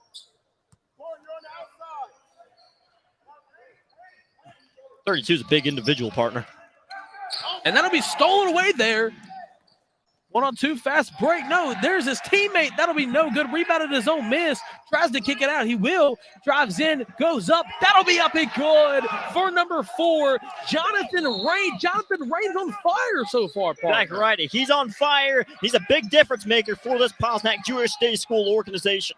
.32 is a big individual partner. And that'll be stolen away there. 1-on-2, fast break. No, there's his teammate. That'll be no good. Rebounded his own miss. Tries to kick it out. He will. Drives in, goes up. That'll be up and good for number 4, Jonathan Rain. Jonathan Rain's on fire so far, partner. Back right. He's on fire. He's a big difference maker for this Posnack Jewish Day School organization.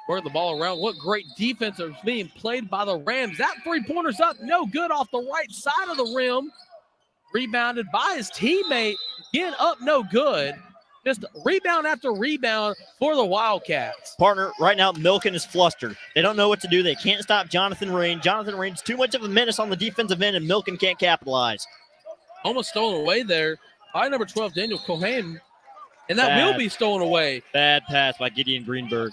Work the ball around. What great defense is being played by the Rams. That three-pointer's up. No good off the right side of the rim. Rebounded by his teammate. Again, up no good. Just rebound after rebound for the Wildcats. Partner, right now, Milken is flustered. They don't know what to do. They can't stop Jonathan Rain. Jonathan Rain's too much of a menace on the defensive end, and Milken can't capitalize. Almost stolen away there by number 12, Daniel Cohen. And that will be stolen away. Bad pass by Gideon Greenberg.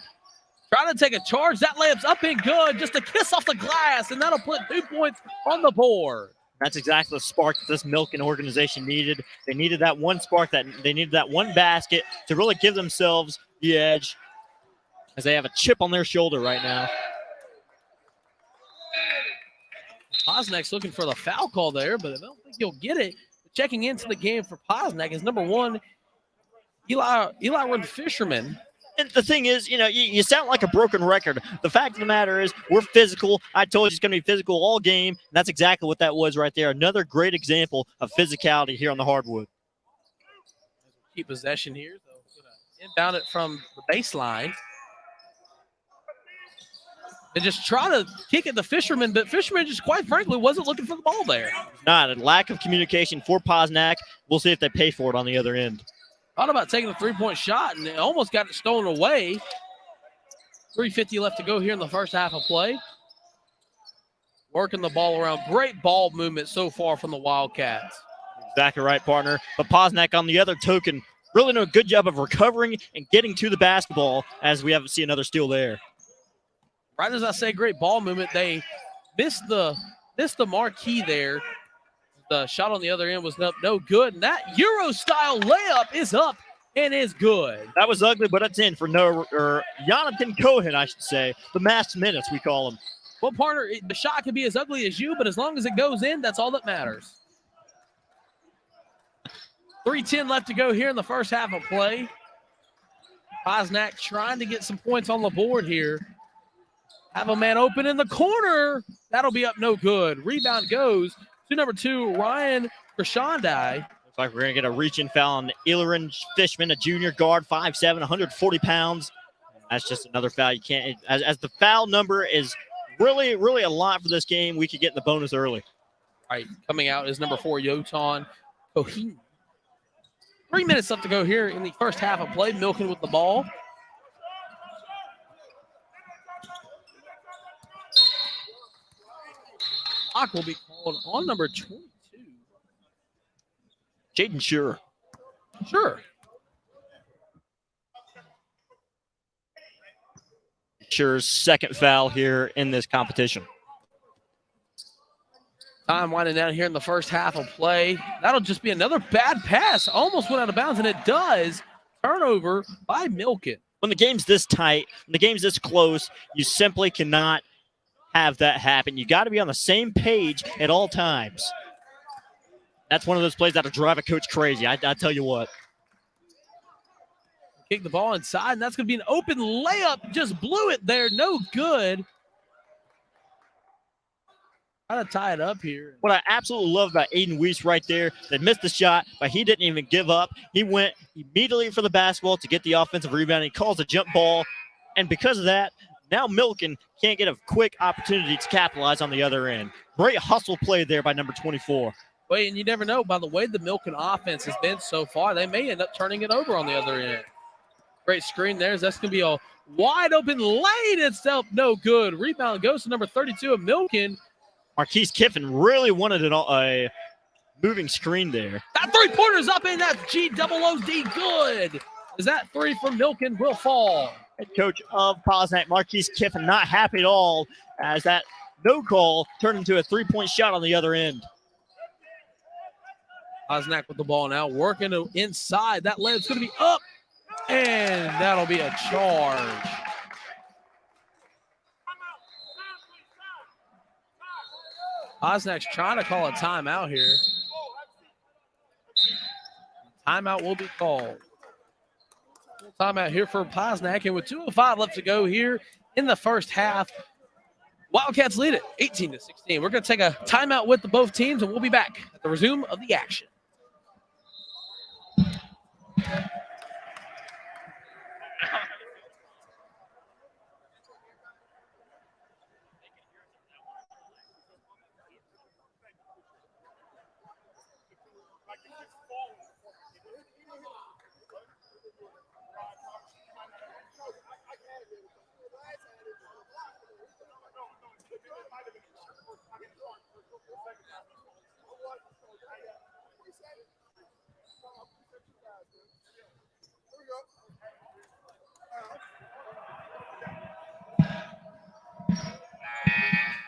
Trying to take a charge. That layup's up and good. Just a kiss off the glass, and that'll put 2 points on the board. That's exactly the spark that this Milken organization needed. They needed that one spark, they needed that one basket to really give themselves the edge, as they have a chip on their shoulder right now. Posnack's looking for the foul call there, but I don't think he'll get it. Checking into the game for Posnack is number 1, Eli Fisherman. And the thing is, you sound like a broken record. The fact of the matter is, we're physical. I told you it's going to be physical all game. And that's exactly what that was right there. Another great example of physicality here on the hardwood. Keep possession here. So inbound it from the baseline. They just try to kick it to Fisherman, but Fisherman just, quite frankly, wasn't looking for the ball there. Not a lack of communication for Posnack. We'll see if they pay for it on the other end. Thought about taking a three-point shot, and they almost got it stolen away. 3:50 left to go here in the first half of play. Working the ball around. Great ball movement so far from the Wildcats. Exactly right, partner. But Posnack, on the other token, really doing a good job of recovering and getting to the basketball, as we haven't seen another steal there. Right as I say, great ball movement. They missed the marquee there. The shot on the other end was up, no good. And that Euro-style layup is up and is good. That was ugly, but it's in for Jonathan Cohen, I should say. The masked menace, we call him. Well, partner, the shot can be as ugly as you, but as long as it goes in, that's all that matters. 3:10 left to go here in the first half of play. Posnack trying to get some points on the board here. Have a man open in the corner. That'll be up no good. Rebound goes to number 2, Ryan Krishandai. Looks like we're going to get a reach-in foul on Ilaren Fishman, a junior guard, 5'7", 140 pounds. That's just another foul. You can't, as the foul number is really, really a lot for this game, we could get in the bonus early. All right, coming out is number 4, Yotan Cohen. 3 minutes left to go here in the first half of play. Milken with the ball. Block will be called on number 22. Jaden Sure. Sure's second foul here in this competition. Time winding down here in the first half of play. That'll just be another bad pass. Almost went out of bounds, and it does. Turnover by Milken. When the game's this tight, when the game's this close, you simply cannot have that happen. You got to be on the same page at all times. That's one of those plays that'll drive a coach crazy. I tell you what. kick the ball inside, and that's going to be an open layup. Just blew it there. No good. Trying to tie it up here. What I absolutely love about Aiden Weiss right there, that missed the shot, but he didn't even give up. He went immediately for the basketball to get the offensive rebound. He calls a jump ball, and because of that, now Milken can't get a quick opportunity to capitalize on the other end. Great hustle play there by number 24. Wait, and you never know. By the way the Milken offense has been so far, they may end up turning it over on the other end. Great screen there. That's going to be a wide open lane itself. No good. Rebound goes to number 32 of Milken. Marquise Kiffin really wanted a moving screen there. That three-pointer's up in. That's G-double-O-D. Good. Is that three from Milken will fall. Head coach of Posnack, Marquise Kiffin, not happy at all as that no call turned into a three-point shot on the other end. Posnack with the ball now, working inside. That layup's going to be up, and that'll be a charge. Posnack's trying to call a timeout here. Timeout will be called. Timeout here for Posnack, and with 2:05 left to go here in the first half, Wildcats lead it 18-16. We're going to take a timeout with both teams, and we'll be back at the resume of the action.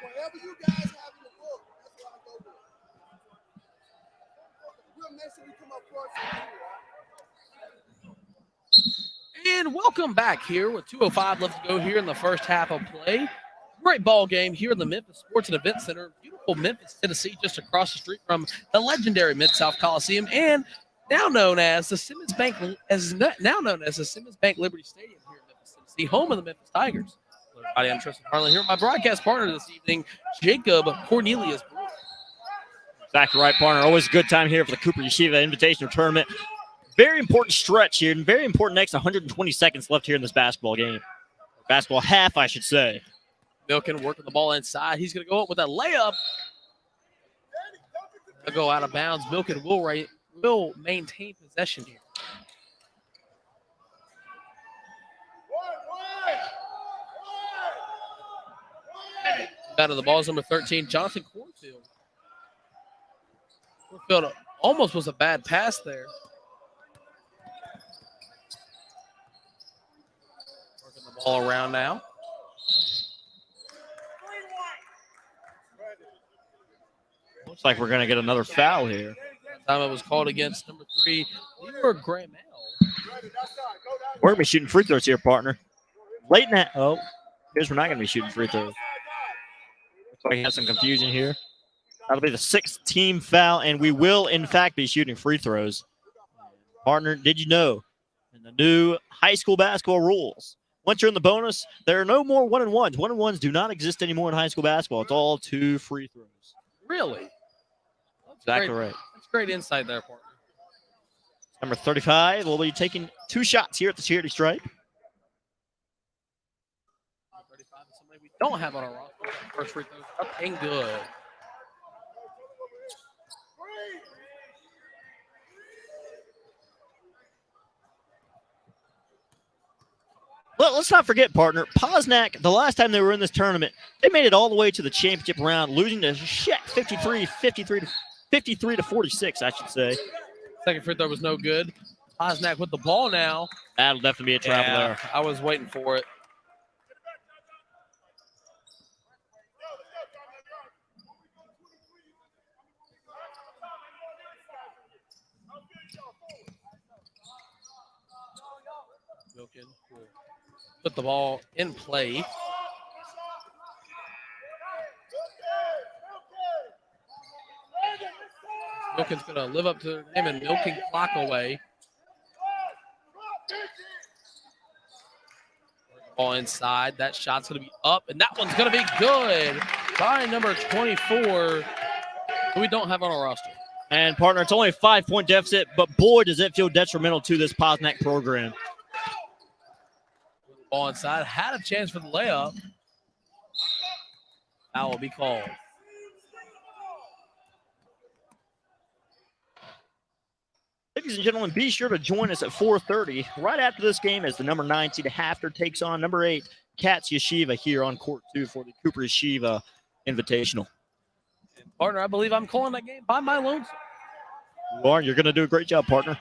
Whatever you guys have in the book, that's what I go with. We'll make sure we come up front. And welcome back here with 2:05 left to go here in the first half of play. Great ball game here in the Memphis Sports and Event Center. Beautiful Memphis, Tennessee, just across the street from the legendary Mid-South Coliseum, and now known as the Simmons Bank Liberty Stadium here in Memphis, Tennessee, home of the Memphis Tigers. Everybody, I'm Tristan Harlan here with my broadcast partner this evening, Jacob Cornelius. Exactly right, partner. Always a good time here for the Cooper Yeshiva Invitational Tournament. Very important stretch here, and very important next 120 seconds left here in this basketball game. Basketball half, I should say. Milken working the ball inside. He's going to go up with a layup. They'll go out of bounds. Milken will maintain possession here. Out of the ball is number 13, Jonathan Cornfield. Cornfield almost was a bad pass there. Working the ball around now. Looks like we're going to get another foul here. That time it was called against number 3, Leroy Graham. We're going to be shooting free throws here, partner. Late in that. Oh, here's we're not going to be shooting free throws. Looks like we have some confusion here. That'll be the 6th team foul, and we will, in fact, be shooting free throws. Partner, did you know in the new high school basketball rules, once you're in the bonus, there are no more 1-and-1s. 1-and-1s do not exist anymore in high school basketball. It's all 2 free throws. Really? Exactly right. That's great insight there, partner. Number 35 will be taking 2 shots here at the charity stripe. 35 is somebody we don't have on our roster. First free throw up and good. Let's not forget, partner, Posnack, the last time they were in this tournament, they made it all the way to the championship round, losing to Sheck 53 to 46, I should say. Second free throw was no good. Posnack with the ball now. That'll definitely be a travel there. I was waiting for it. Milken will put the ball in play. Milken's going to live up to their name and milking clock away. Ball inside. That shot's going to be up, and that one's going to be good by number 24, who we don't have on our roster. And, partner, it's only a 5-point deficit, but boy, does it feel detrimental to this Posnack program. Ball inside. Had a chance for the layup. Foul will be called. Ladies and gentlemen, be sure to join us at 4:30 right after this game as the number 9 seed Hafter takes on number 8 Cats Yeshiva here on court 2 for the Cooper Yeshiva Invitational. And partner, I believe I'm calling that game by my lonesome. You are. You're going to do a great job, partner.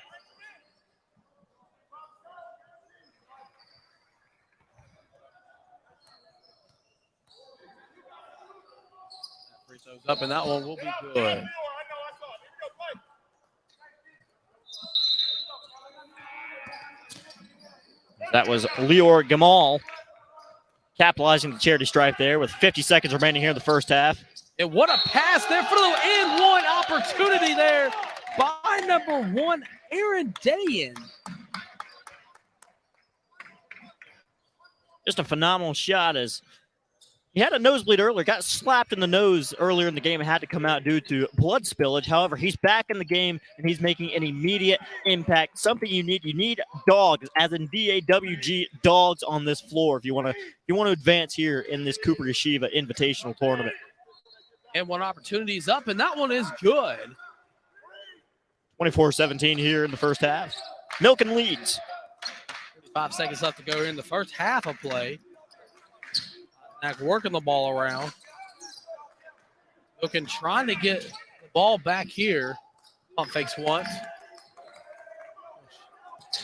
Free throws up, and that one will be good. That was Lior Gamal capitalizing the charity stripe there with 50 seconds remaining here in the first half. And what a pass there for the and one opportunity there by number 1, Aaron Dayan. Just a phenomenal shot as he had a nosebleed earlier, got slapped in the nose earlier in the game and had to come out due to blood spillage. However, he's back in the game and he's making an immediate impact. Something you need. You need dogs, as in DAWG, dogs on this floor if you want to advance here in this Cooper Yeshiva Invitational Tournament. And one opportunity is up, and that one is good. 24-17 here in the first half. Milken leads. 5 seconds left to go here in the first half of play. Working the ball around. Milken trying to get the ball back here. Pump fakes once.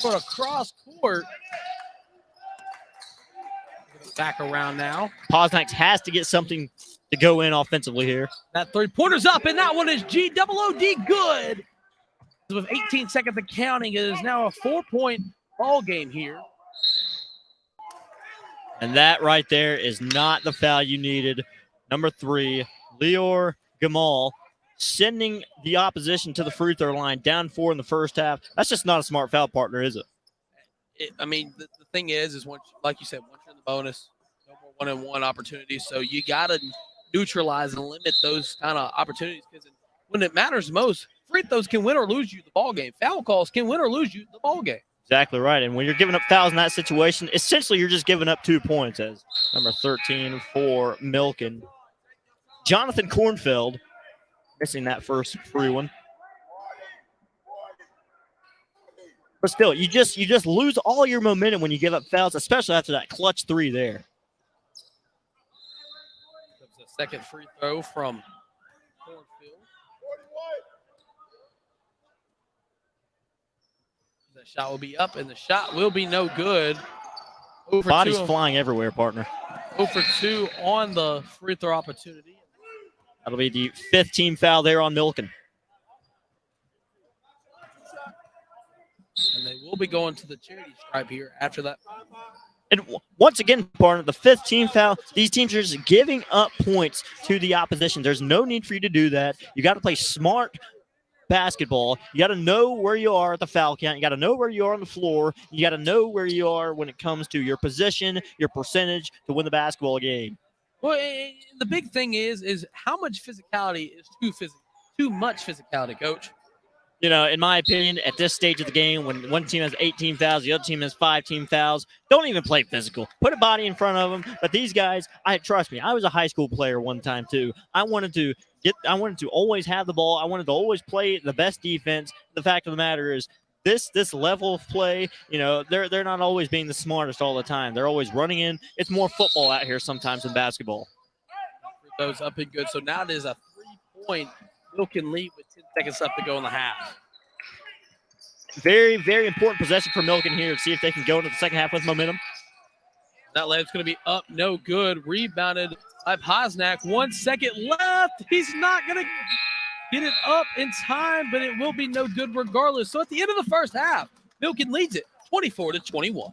But across court. Back around now. Posnack has to get something to go in offensively here. That three-pointer's up, and that one is G-double-O-D good. With 18 seconds of counting, it is now a 4-point ball game here. And that right there is not the foul you needed. Number 3, Lior Gamal, sending the opposition to the free throw line, down 4 in the first half. That's just not a smart foul, partner, is it? The thing is once, like you said, once you're in the bonus, no more one-on-one opportunities. So you got to neutralize and limit those kind of opportunities, because when it matters most, free throws can win or lose you the ball game. Foul calls can win or lose you the ball game. Exactly right. And when you're giving up fouls in that situation, essentially you're just giving up 2 points, as number 13 for Milken. Jonathan Kornfeld missing that first free one. But still, you just lose all your momentum when you give up fouls, especially after that clutch 3 there. That's a second free throw from Kornfeld. The shot will be up, and the shot will be no good. Bodies flying everywhere, partner. 0 for 2 on the free throw opportunity. That'll be the 5th team foul there on Milken. And they will be going to the charity stripe here after that. And once again, partner, the 5th team foul, these teams are just giving up points to the opposition. There's no need for you to do that. You got to play smart basketball. You got to know where you are at the foul count. You got to know where you are on the floor. You got to know where you are when it comes to your position, your percentage to win the basketball game. Well, the big thing is how much physicality is too much physicality, Coach? You know, in my opinion, at this stage of the game, when one team has 18 fouls, the other team has 5 team fouls, don't even play physical. Put a body in front of them. But these guys, trust me, I was a high school player one time too. I wanted to always have the ball. I wanted to always play the best defense. The fact of the matter is, this level of play, you know, they're not always being the smartest all the time. They're always running in. It's more football out here sometimes than basketball. Those up and good. So now it is a 3-point Milken lead with 10 seconds left to go in the half. Very, very important possession for Milken here to see if they can go into the second half with momentum. That layup's going to be up, no good. Rebounded by Posnack. 1 second left. He's not going to get it up in time, but it will be no good regardless. So at the end of the first half, Milken leads it 24-21.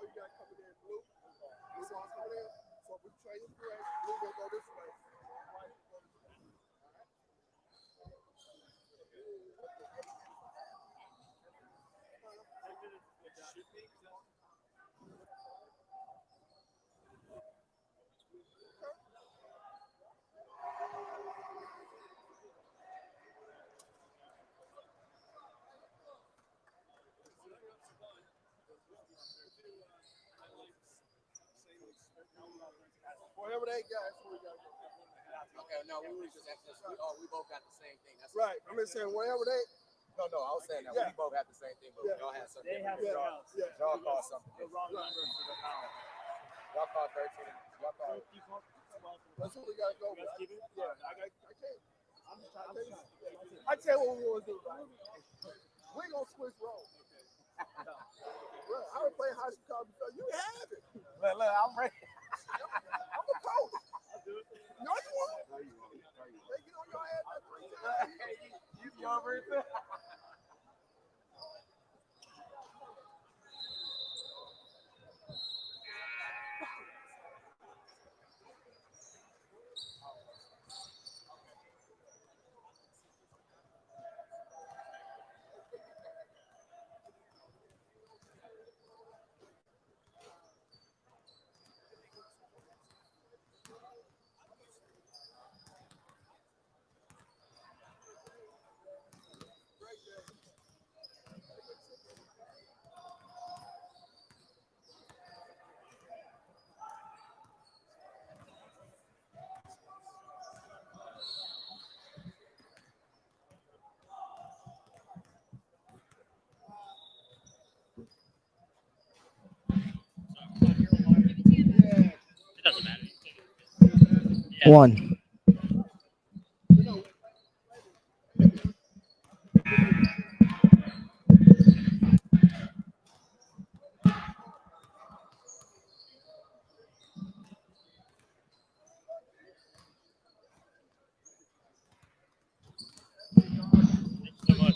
you got coming in blue. Blue ball coming in. So we trade this way. Blue will go this way. White will go this way. Whatever they got, that's what we got to go. Okay, no, we just we both got the same thing. That's right. I'm just saying, whatever they. No, I was saying that we both have the same thing, but y'all had something. They have Y'all called something. the wrong number for the foul. Y'all called 13. Y'all called. That's what we got to go with. Yeah, I can't. I'm just trying. I tell you what we want to do, right? We ain't going to switch roles. Bro, I was playing high school college before. You have it. Look, I'm ready. I'm a coach. No, you won't. They get on your ass that 3 times. You be over it too. It doesn't matter. One. So much.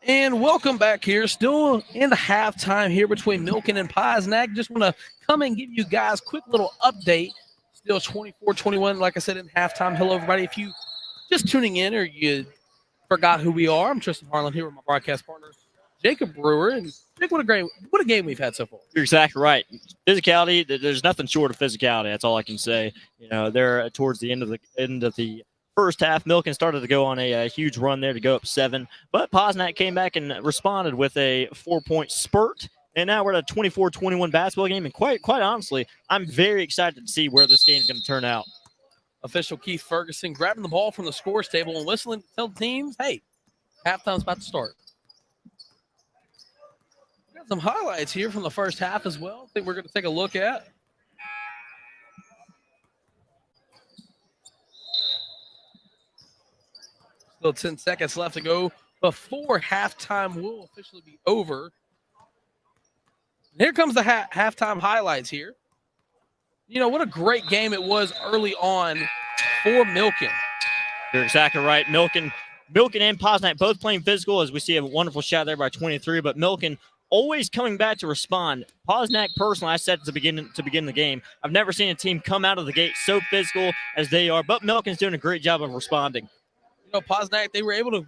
And welcome back here. Still in the halftime here between Milken and Pisnack. Just want to come and give you guys a quick little update. Still 24-21, like I said, in halftime. Hello, everybody. If you just tuning in or you forgot who we are. I'm Tristan Harlan here with my broadcast partner, Jacob Brewer. And Jake, what a game we've had so far. You're exactly right. Physicality, there's nothing short of physicality. That's all I can say. You know, they're towards the end of the first half. Milken started to go on a huge run there to go up 7, but Posnack came back and responded with a 4-point spurt. And now we're at a 24-21 basketball game. And quite honestly, I'm very excited to see where this game's going to turn out. Official Keith Ferguson grabbing the ball from the scores table and whistling to tell teams, hey, halftime's about to start. We got some highlights here from the first half as well. I think we're going to take a look at. Still 10 seconds left to go before halftime will officially be over. And here comes the halftime highlights here. You know, what a great game it was early on for Milken. You're exactly right. Milken and Posnack both playing physical, as we see a wonderful shot there by 23, but Milken always coming back to respond. Posnack, personally, I said to begin the game, I've never seen a team come out of the gate so physical as they are, but Milken's doing a great job of responding. You know, Posnack, they were able to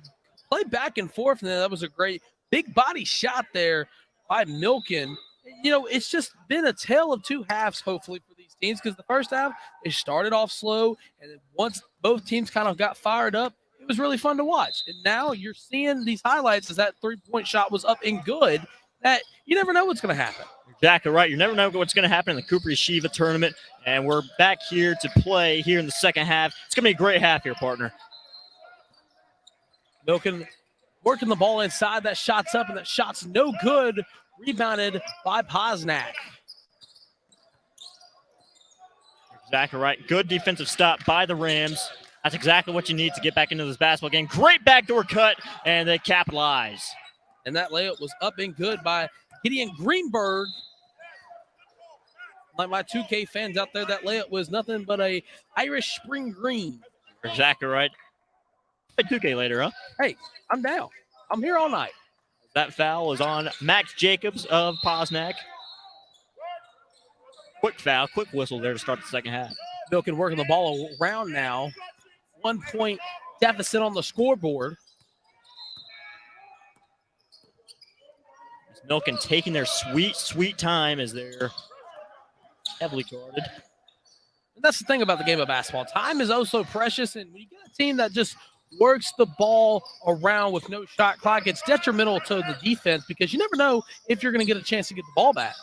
play back and forth, and that was a great big body shot there by Milken. You know, it's just been a tale of two halves, hopefully, for these teams, because the first half, they started off slow, and then once both teams kind of got fired up, it was really fun to watch. And now you're seeing these highlights as that three-point shot was up and good, that you never know what's going to happen. Exactly right. You never know what's going to happen in the Cooper Yeshiva tournament, and we're back here to play here in the second half. It's going to be a great half here, partner. Milken working the ball inside. That shot's up, and that shot's no good. Rebounded by Posnack. Exactly right. Good defensive stop by the Rams. That's exactly what you need to get back into this basketball game. Great backdoor cut, and they capitalize. And that layup was up and good by Gideon Greenberg. Like my 2K fans out there, that layup was nothing but a Irish spring green. You're exactly right. Play 2K later, huh? Hey, I'm down. I'm here all night. That foul is on Max Jacobs of Posnack. Quick foul, quick whistle there to start the second half. Milken working the ball around now. 1 point deficit on the scoreboard. Milken taking their sweet time as they're heavily guarded. And that's the thing about the game of basketball. Time is oh so precious, and when you get a team that just works the ball around with no shot clock, it's detrimental to the defense because you never know if you're going to get a chance to get the ball back.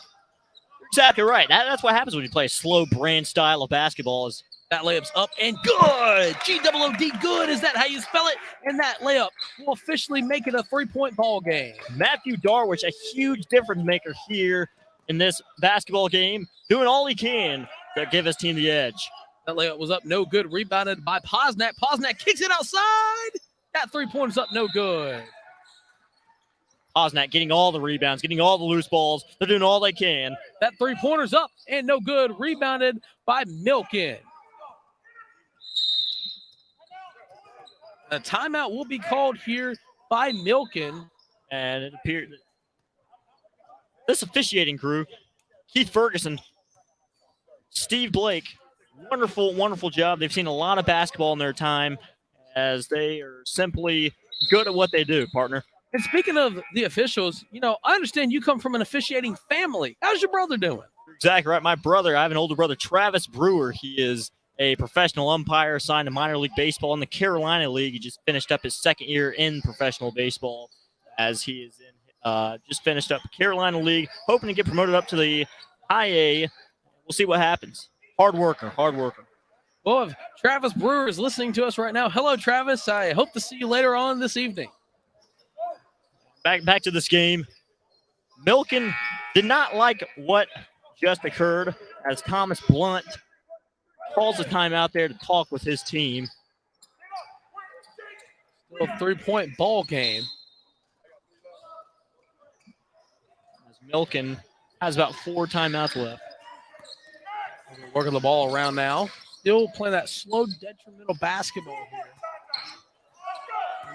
Exactly right. That's what happens when you play a slow brand style of basketball. Is that layup's up and good. G-O-O-D, good. Is that how you spell it? And that layup will officially make it a 3-point ball game. Matthew Darwish, a huge difference maker here in this basketball game, doing all he can to give his team the edge. That layup was up, no good. Rebounded by Posnack. Posnack kicks it outside. That 3-pointer's up, no good. Posnack getting all the rebounds, getting all the loose balls. They're doing all they can. That 3-pointer's up and no good. Rebounded by Milken. A timeout will be called here by Milken. And it appeared that this officiating crew, Keith Ferguson, Steve Blake, wonderful job. They've seen a lot of basketball in their time as they are simply good at what they do, partner. And speaking of the officials, you know, I understand you come from an officiating family. How's your brother doing? Exactly right. My brother, I have an older brother, Travis Brewer. He is a professional umpire signed to minor league baseball in the Carolina League. He just finished up his second year in professional baseball as he is in just finished up Carolina League, hoping to get promoted up to the high A. We'll see what happens. Hard worker. Well, if Travis Brewer is listening to us right now, hello, Travis. I hope to see you later on this evening. Back to this game. Milken did not like what just occurred as Thomas Blunt calls a timeout there to talk with his team. Still a 3-point ball game. As Milken has about 4 timeouts left. Working the ball around now. Still playing that slow, detrimental basketball here.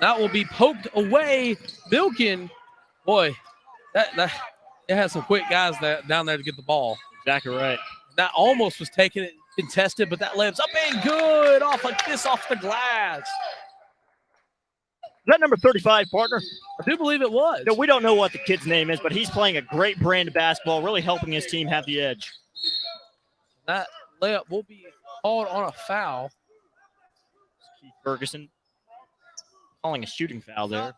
That will be poked away. Milken, boy, that it has some quick guys down there to get the ball. Exactly right. That almost was taken it contested, but that layup's up and good off the glass. that number 35, partner? I do believe it was. No, we don't know what the kid's name is, but he's playing a great brand of basketball, really helping his team have the edge. That layup will be called on a foul. Keith Ferguson calling a shooting foul there.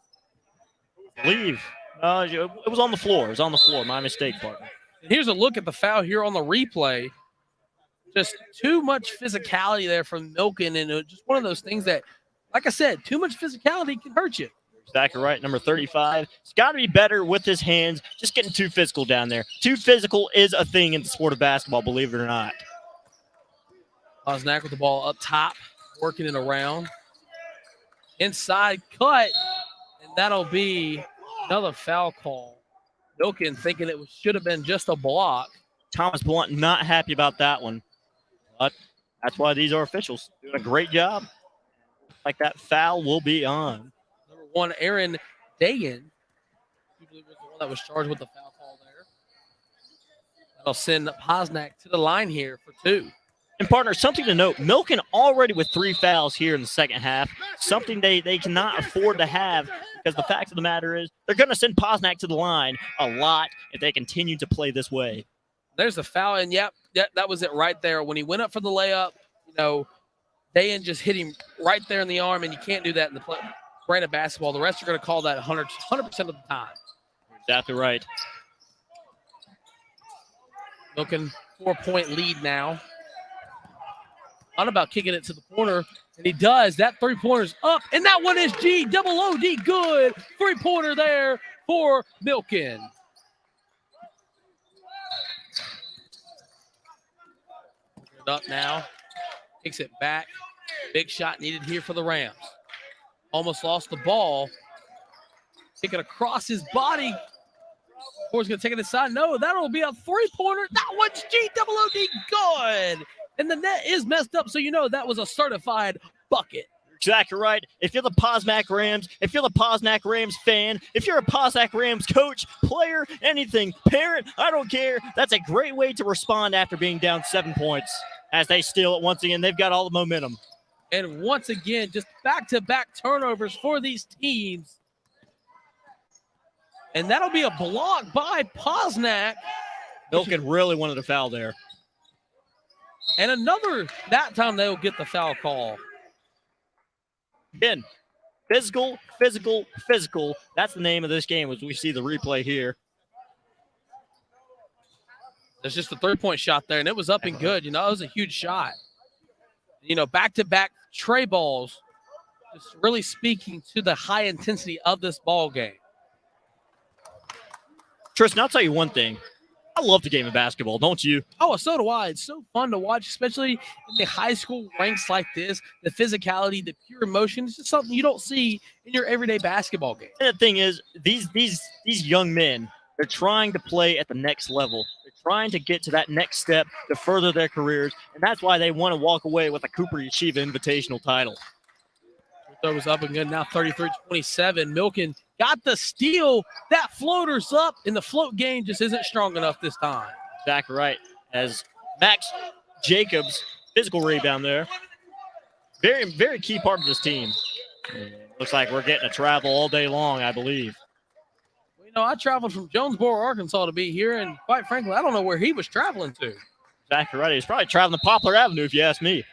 Leave. It was on the floor. It was on the floor. My mistake, partner. And here's a look at the foul here on the replay. Just too much physicality there from Milken, and just one of those things that, like I said, too much physicality can hurt you. Exactly right. Number 35. He's got to be better with his hands. Just getting too physical down there. Too physical is a thing in the sport of basketball, believe it or not. Bosnack with the ball up top, working it around. Inside cut, and that'll be another foul call. Milken thinking it should have been just a block. Thomas Blunt not happy about that one. But that's why these are officials doing a great job. Like that foul will be on. Number 1, Aaron Dagan, who was the one that was charged with the foul call there. That'll send Bosnack to the line here for 2. And, partner, something to note, Milken already with 3 fouls here in the second half, something they cannot afford to have because the fact of the matter is they're going to send Bosnack to the line a lot if they continue to play this way. There's the foul, and yep, that was it right there. When he went up for the layup, Dayan just hit him right there in the arm, and you can't do that in the brand of basketball. The rest are going to call that 100% of the time. Exactly right. Milken, 4-point lead now. Thought about kicking it to the corner, and he does. That 3-pointer's up, and that one is G-double-O-D. Good 3-pointer there for Milken. Up now, kicks it back. Big shot needed here for the Rams. Almost lost the ball. Kick it across his body. Ford's going to take it inside. No, that'll be a 3-pointer. That one's G-double-O-D. Good. And the net is messed up, so you know that was a certified bucket. Exactly right. If you're the Posnack Rams, if you're the Posnack Rams fan, if you're a Posnack Rams coach, player, anything, parent, I don't care. That's a great way to respond after being down 7 points as they steal it once again. They've got all the momentum. And once again, just back-to-back turnovers for these teams. And that'll be a block by Posnack. Milken really wanted a foul there. And another, that time they'll get the foul call. Again, physical, physical, physical. That's the name of this game as we see the replay here. There's just a 3-point shot there, and it was up and good. It was a huge shot. Back-to-back tray balls, just really speaking to the high intensity of this ball game. Tristan, I'll tell you one thing. I love the game of basketball, don't you? Oh, so do I. It's so fun to watch, especially in the high school ranks like this. The physicality, the pure emotion, it's just something you don't see in your everyday basketball game. And the thing is, these young men, they're trying to play at the next level. They're trying to get to that next step to further their careers, and that's why they want to walk away with a Cooper Yeshiva Invitational title. Throw was up and good now, 33-27. Milken got the steal. That floater's up, and the float game just isn't strong enough this time. Exactly right. As Max Jacobs, physical rebound there. Very, very key part of this team. Looks like we're getting to travel all day long, I believe. I traveled from Jonesboro, Arkansas to be here, and quite frankly, I don't know where he was traveling to. Exactly right. He's probably traveling to Poplar Avenue, if you ask me.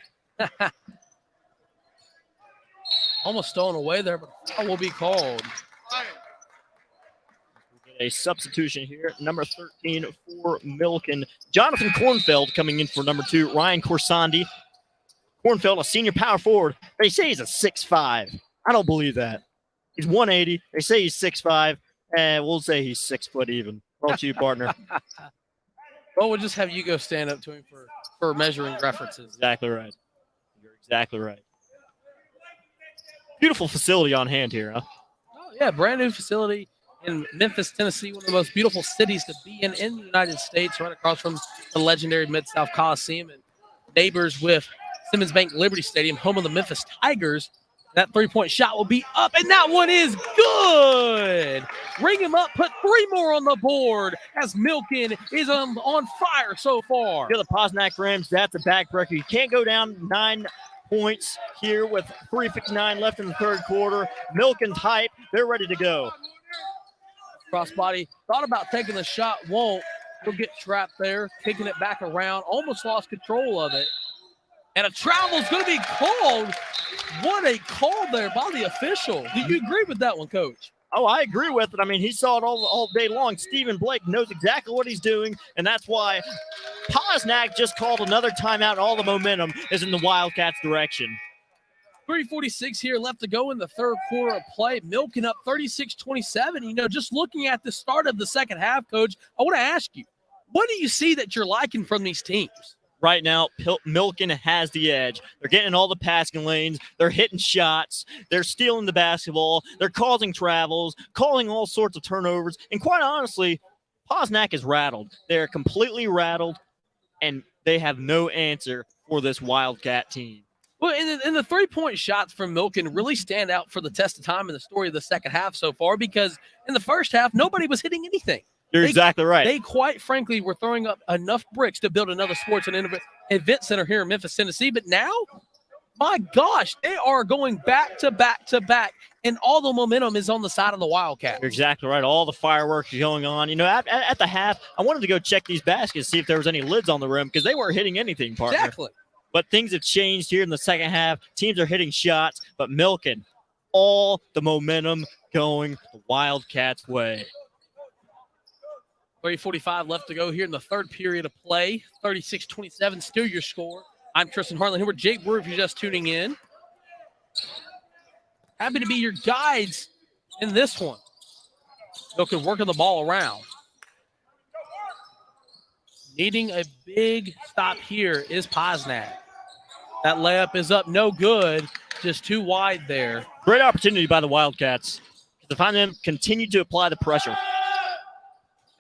Almost stolen away there, but that will be called. A substitution here, number 13 for Milken. Jonathan Kornfeld coming in for number 2, Ryan Corsandi. Kornfeld, a senior power forward. They say he's a 6'5". I don't believe that. He's 180. They say he's 6'5", and we'll say he's 6 foot even. Don't you, partner? Well, we'll just have you go stand up to him for measuring references. Exactly right. You're exactly right. Beautiful facility on hand here, huh? Oh, yeah, brand new facility in Memphis, Tennessee, one of the most beautiful cities to be in the United States, right across from the legendary Mid-South Coliseum and neighbors with Simmons Bank Liberty Stadium, home of the Memphis Tigers. That 3-point shot will be up, and that one is good. Ring him up, put 3 more on the board as Milken is on fire so far. You're the Posnack Rams. That's a backbreaker. You can't go down 9 points here with 3:59 left in the third quarter. Milk and Type, they're ready to go. Crossbody thought about taking the shot, won't. He'll get trapped there, kicking it back around, almost lost control of it. And a travel is going to be called. What a call there by the official. Do you agree with that one, Coach? Oh, I agree with it. I mean, he saw it all day long. Stephen Blake knows exactly what he's doing, and that's why Posnack just called another timeout, and all the momentum is in the Wildcats' direction. 3:46 here left to go in the third quarter of play. Milking up 36-27. You know, just looking at the start of the second half, Coach, I want to ask you, what do you see that you're liking from these teams? Right now, Milken has the edge. They're getting in all the passing lanes. They're hitting shots. They're stealing the basketball. They're causing travels, calling all sorts of turnovers. And quite honestly, Posnack is rattled. They're completely rattled, and they have no answer for this Wildcat team. Well, and the three-point shots from Milken really stand out for the test of time in the story of the second half so far, because in the first half, nobody was hitting anything. You're exactly right. They quite frankly were throwing up enough bricks to build another sports and event center here in Memphis, Tennessee. But now, my gosh, they are going back to back to back, and all the momentum is on the side of the Wildcats. You're exactly right. All the fireworks are going on. You know, at the half, I wanted to go check these baskets, see if there was any lids on the rim, because they weren't hitting anything, partner. Exactly. But things have changed here in the second half. Teams are hitting shots, but Milken, all the momentum going the Wildcats' way. 3:45 left to go here in the third period of play. 36-27, still your score. I'm Tristan Harlan here with Jake Brewer if you're just tuning in. Happy to be your guides in this one. Milken working the ball around. Needing a big stop here is Posnack. That layup is up, no good, just too wide there. Great opportunity by the Wildcats to find them continue to apply the pressure.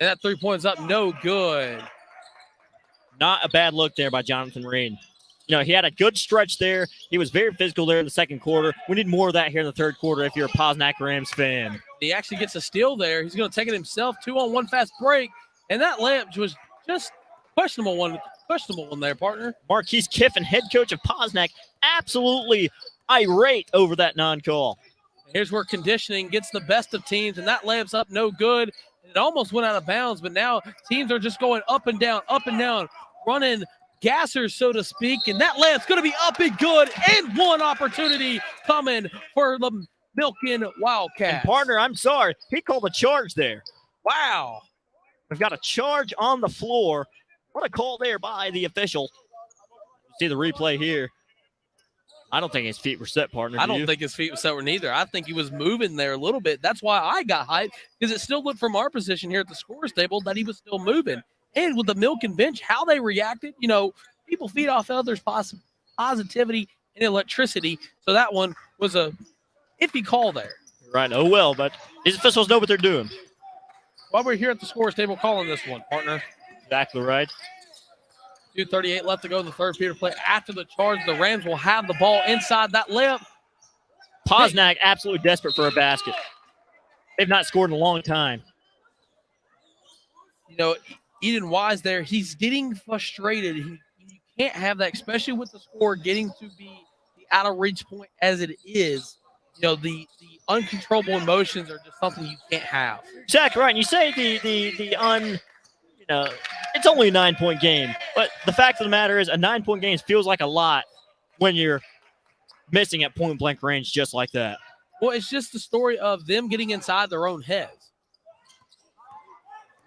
And that 3 points up, no good. Not a bad look there by Jonathan Reen. You know, he had a good stretch there. He was very physical there in the second quarter. We need more of that here in the third quarter if you're a Posnack Rams fan. He actually gets a steal there. He's going to take it himself. 2-on-1 fast break. And that layup was just questionable one there, partner. Marquise Kiffin, head coach of Posnack, absolutely irate over that non-call. Here's where conditioning gets the best of teams, and that layup's up no good. It almost went out of bounds, but now teams are just going up and down, running gassers, so to speak, and that layup's going to be up and good, and one opportunity coming for the Milken Wildcats. And partner, I'm sorry, he called a charge there. Wow. We've got a charge on the floor. What a call there by the official. See the replay here. I don't think his feet were set, partner. I don't think his feet were set neither. I think he was moving there a little bit. That's why I got hyped, because it still looked from our position here at the scorer's table that he was still moving. And with the Milken bench, how they reacted, you know, people feed off others' positivity and electricity. So that one was a iffy call there. Right. Oh, well, but these officials know what they're doing. While we're here at the scorer's table calling this one, partner. Exactly right. 2:38 left to go in the third period play. After the charge, the Rams will have the ball inside that layup. Posnack absolutely desperate for a basket. They've not scored in a long time. You know, Eden Wise there, he's getting frustrated. You can't have that, especially with the score getting to be the out of reach point as it is. You know, the uncontrollable emotions are just something you can't have. Exactly right. And you say it's only a 9-point game, but the fact of the matter is a 9-point game feels like a lot when you're missing at point-blank range just like that. Well, it's just the story of them getting inside their own heads.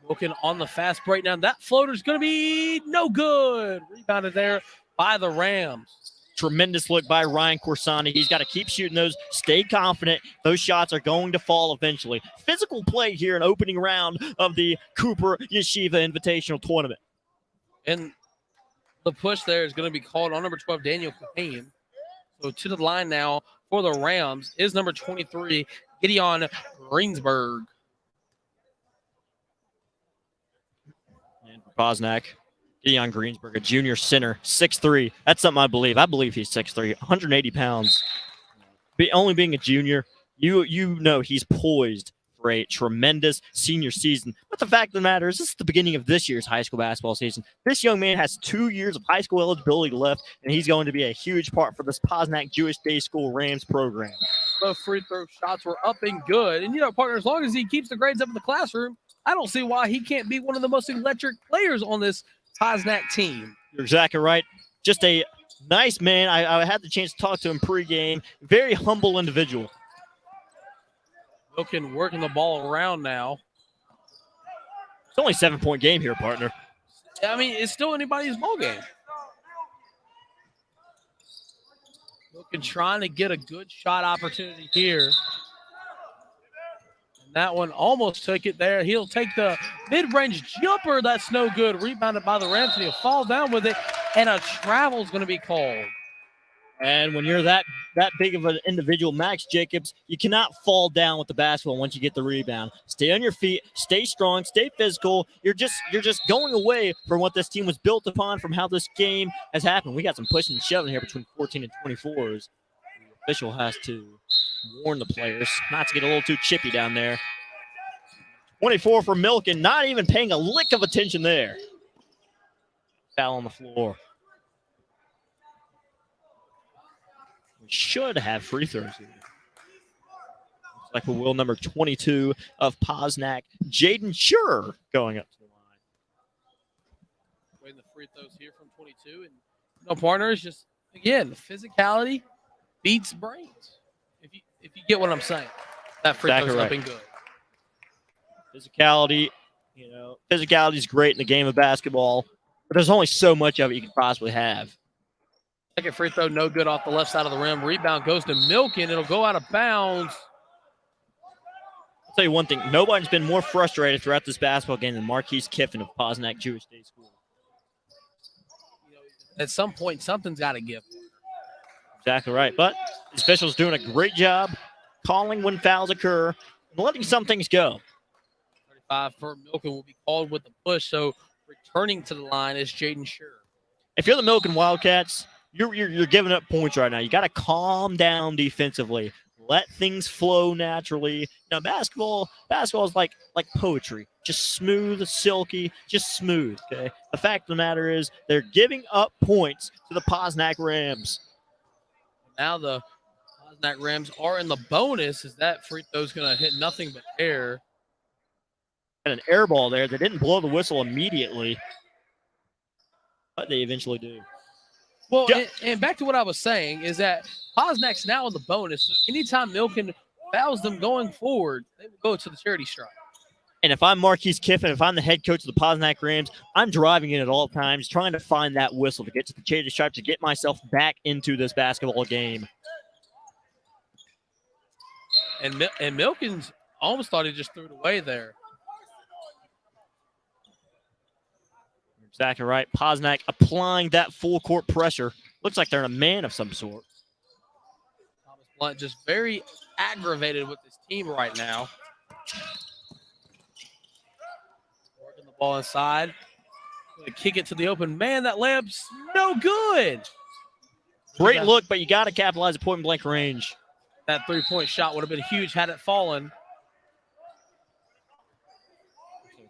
Looking on the fast break now. That floater's going to be no good. Rebounded there by the Rams. Tremendous look by Ryan Corsani. He's got to keep shooting those, stay confident. Those shots are going to fall eventually. Physical play here in opening round of the Cooper Yeshiva Invitational Tournament. And the push there is going to be called on number 12, Daniel Cohane. So to the line now for the Rams is number 23, Gideon Greensburg. And for Posnack, Gideon Greensburg, a junior center, 6'3". That's something I believe. I believe he's 6'3", 180 pounds. Only being a junior, you know he's poised for a tremendous senior season. But the fact of the matter is, this is the beginning of this year's high school basketball season. This young man has 2 years of high school eligibility left, and he's going to be a huge part for this Posnack Jewish Day School Rams program. Both free throw shots were up and good. And, partner, as long as he keeps the grades up in the classroom, I don't see why he can't be one of the most electric players on this Posnack team. You're exactly right. Just a nice man. I had the chance to talk to him pregame. Very humble individual. Milken working the ball around now. It's only a 7-point game here, partner. I mean, it's still anybody's ball game. Milken trying to get a good shot opportunity here. And that one almost took it there. He'll take the mid-range jumper. That's no good. Rebounded by the Rams, and he'll fall down with it. And a travel's going to be called. And when you're that big of an individual, Max Jacobs, you cannot fall down with the basketball once you get the rebound. Stay on your feet, stay strong, stay physical. You're just going away from what this team was built upon, from how this game has happened. We got some pushing and shoving here between 14 and 24s. The official has to warn the players not to get a little too chippy down there. 24 for Milken, not even paying a lick of attention there. Foul on the floor. We should have free throws here. Looks like we will. Number 22 of Posnack, Jaden Schur, going up to the line. Waiting the free throws here from 22. And partners, just, again, the physicality beats brains. If you get what I'm saying. That free throw's right. Up and good. Physicality, physicality is great in the game of basketball, but there's only so much of it you can possibly have. Second free throw, no good off the left side of the rim. Rebound goes to Milken. It'll go out of bounds. I'll tell you one thing. Nobody's been more frustrated throughout this basketball game than Marquise Kiffin of Posnack Jewish Day School. At some point, something's got to give. Exactly right. But the officials doing a great job calling when fouls occur and letting some things go. 35 for Milken will be called with the push. So returning to the line is Jaden Schur. If you're the Milken Wildcats, you're giving up points right now. You got to calm down defensively. Let things flow naturally. Basketball is like poetry. Just smooth, silky, just smooth, okay? The fact of the matter is they're giving up points to the Posnack Rams. Now the Posnack Rams are in the bonus as that free throw is going to hit nothing but air. And an air ball there. They didn't blow the whistle immediately, but they eventually do. Well, and back to what I was saying is that Posnack's now in the bonus. So anytime Milken fouls them going forward, they will go to the charity stripe. And if I'm Marquise Kiffin, if I'm the head coach of the Posnack Rams, I'm driving in at all times, trying to find that whistle to get to the charity stripe, to get myself back into this basketball game. And Milken's almost thought he just threw it away there. Exactly right. Posnack applying that full court pressure. Looks like they're in a man of some sort. Thomas Blunt just very aggravated with his team right now. Working the ball inside. Going to kick it to the open man. That layup's no good. Great look, but you got to capitalize at point blank range. That three-point shot would have been huge had it fallen.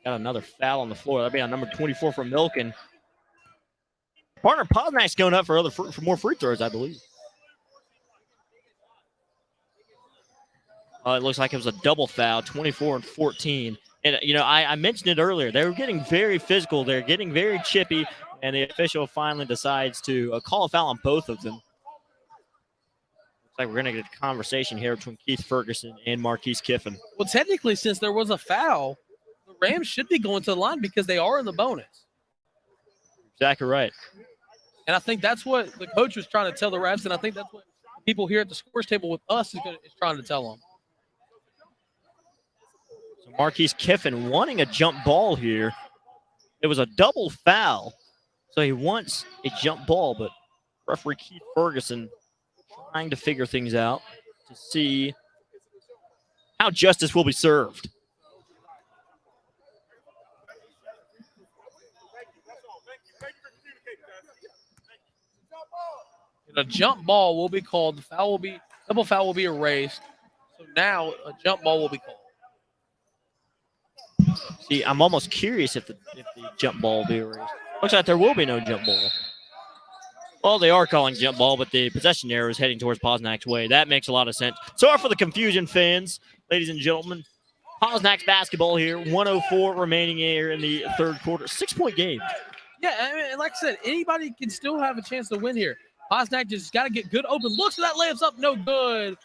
Got another foul on the floor. That'll be on number 24 from Milken. Partner Posnack's going up for more free throws, I believe. It looks like it was a double foul, 24 and 14. And, I mentioned it earlier. They were getting very physical. They're getting very chippy, and the official finally decides to call a foul on both of them. Looks like we're going to get a conversation here between Keith Ferguson and Marquise Kiffin. Well, technically, since there was a foul, the Rams should be going to the line because they are in the bonus. Exactly right. And I think that's what the coach was trying to tell the refs, and I think that's what people here at the scores table with us is trying to tell them. So Marquise Kiffin wanting a jump ball here. It was a double foul, so he wants a jump ball, but referee Keith Ferguson trying to figure things out to see how justice will be served. A jump ball will be called. The double foul will be erased. So now a jump ball will be called. See, I'm almost curious if the jump ball will be erased. Looks like there will be no jump ball. Well, they are calling jump ball, but the possession arrow is heading towards Posnak's way. That makes a lot of sense. Sorry for the confusion, fans, ladies and gentlemen. Posnak's basketball here. 1:04 remaining here in the third quarter. 6-point game. Yeah, I mean, like I said, anybody can still have a chance to win here. Posnak just got to get good open looks, and that layups up, no good.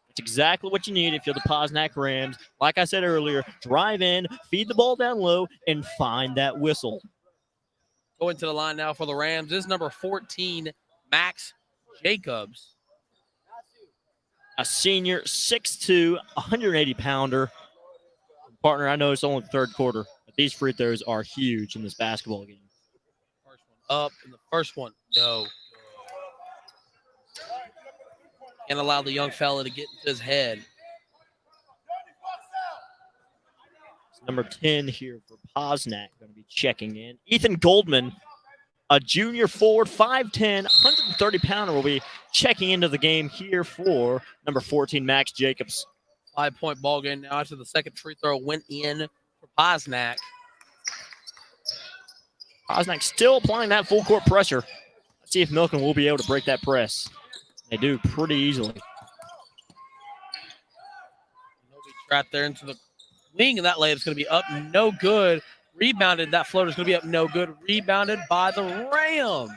It's exactly what you need if you're the Posnak Rams. Like I said earlier, drive in, feed the ball down low, and find that whistle. Going to the line now for the Rams. This is number 14, Max Jacobs. A senior, 6'2", 180-pounder. Partner, I know it's only the third quarter, but these free throws are huge in this basketball game. First one up, and the first one, no. Can't allow the young fella to get into his head. It's number 10 here for Posnak, going to be checking in. Ethan Goldman, a junior forward, 5'10", 130-pounder, will be checking into the game here for number 14, Max Jacobs. 5-point ball game now after the second free throw went in for Posnak. Posnak still applying that full court pressure. Let's see if Milken will be able to break that press. They do pretty easily. Nobody trapped there into the wing, and that layup's going to be up, no good. Rebounded, that floater's going to be up, no good. Rebounded by the Rams.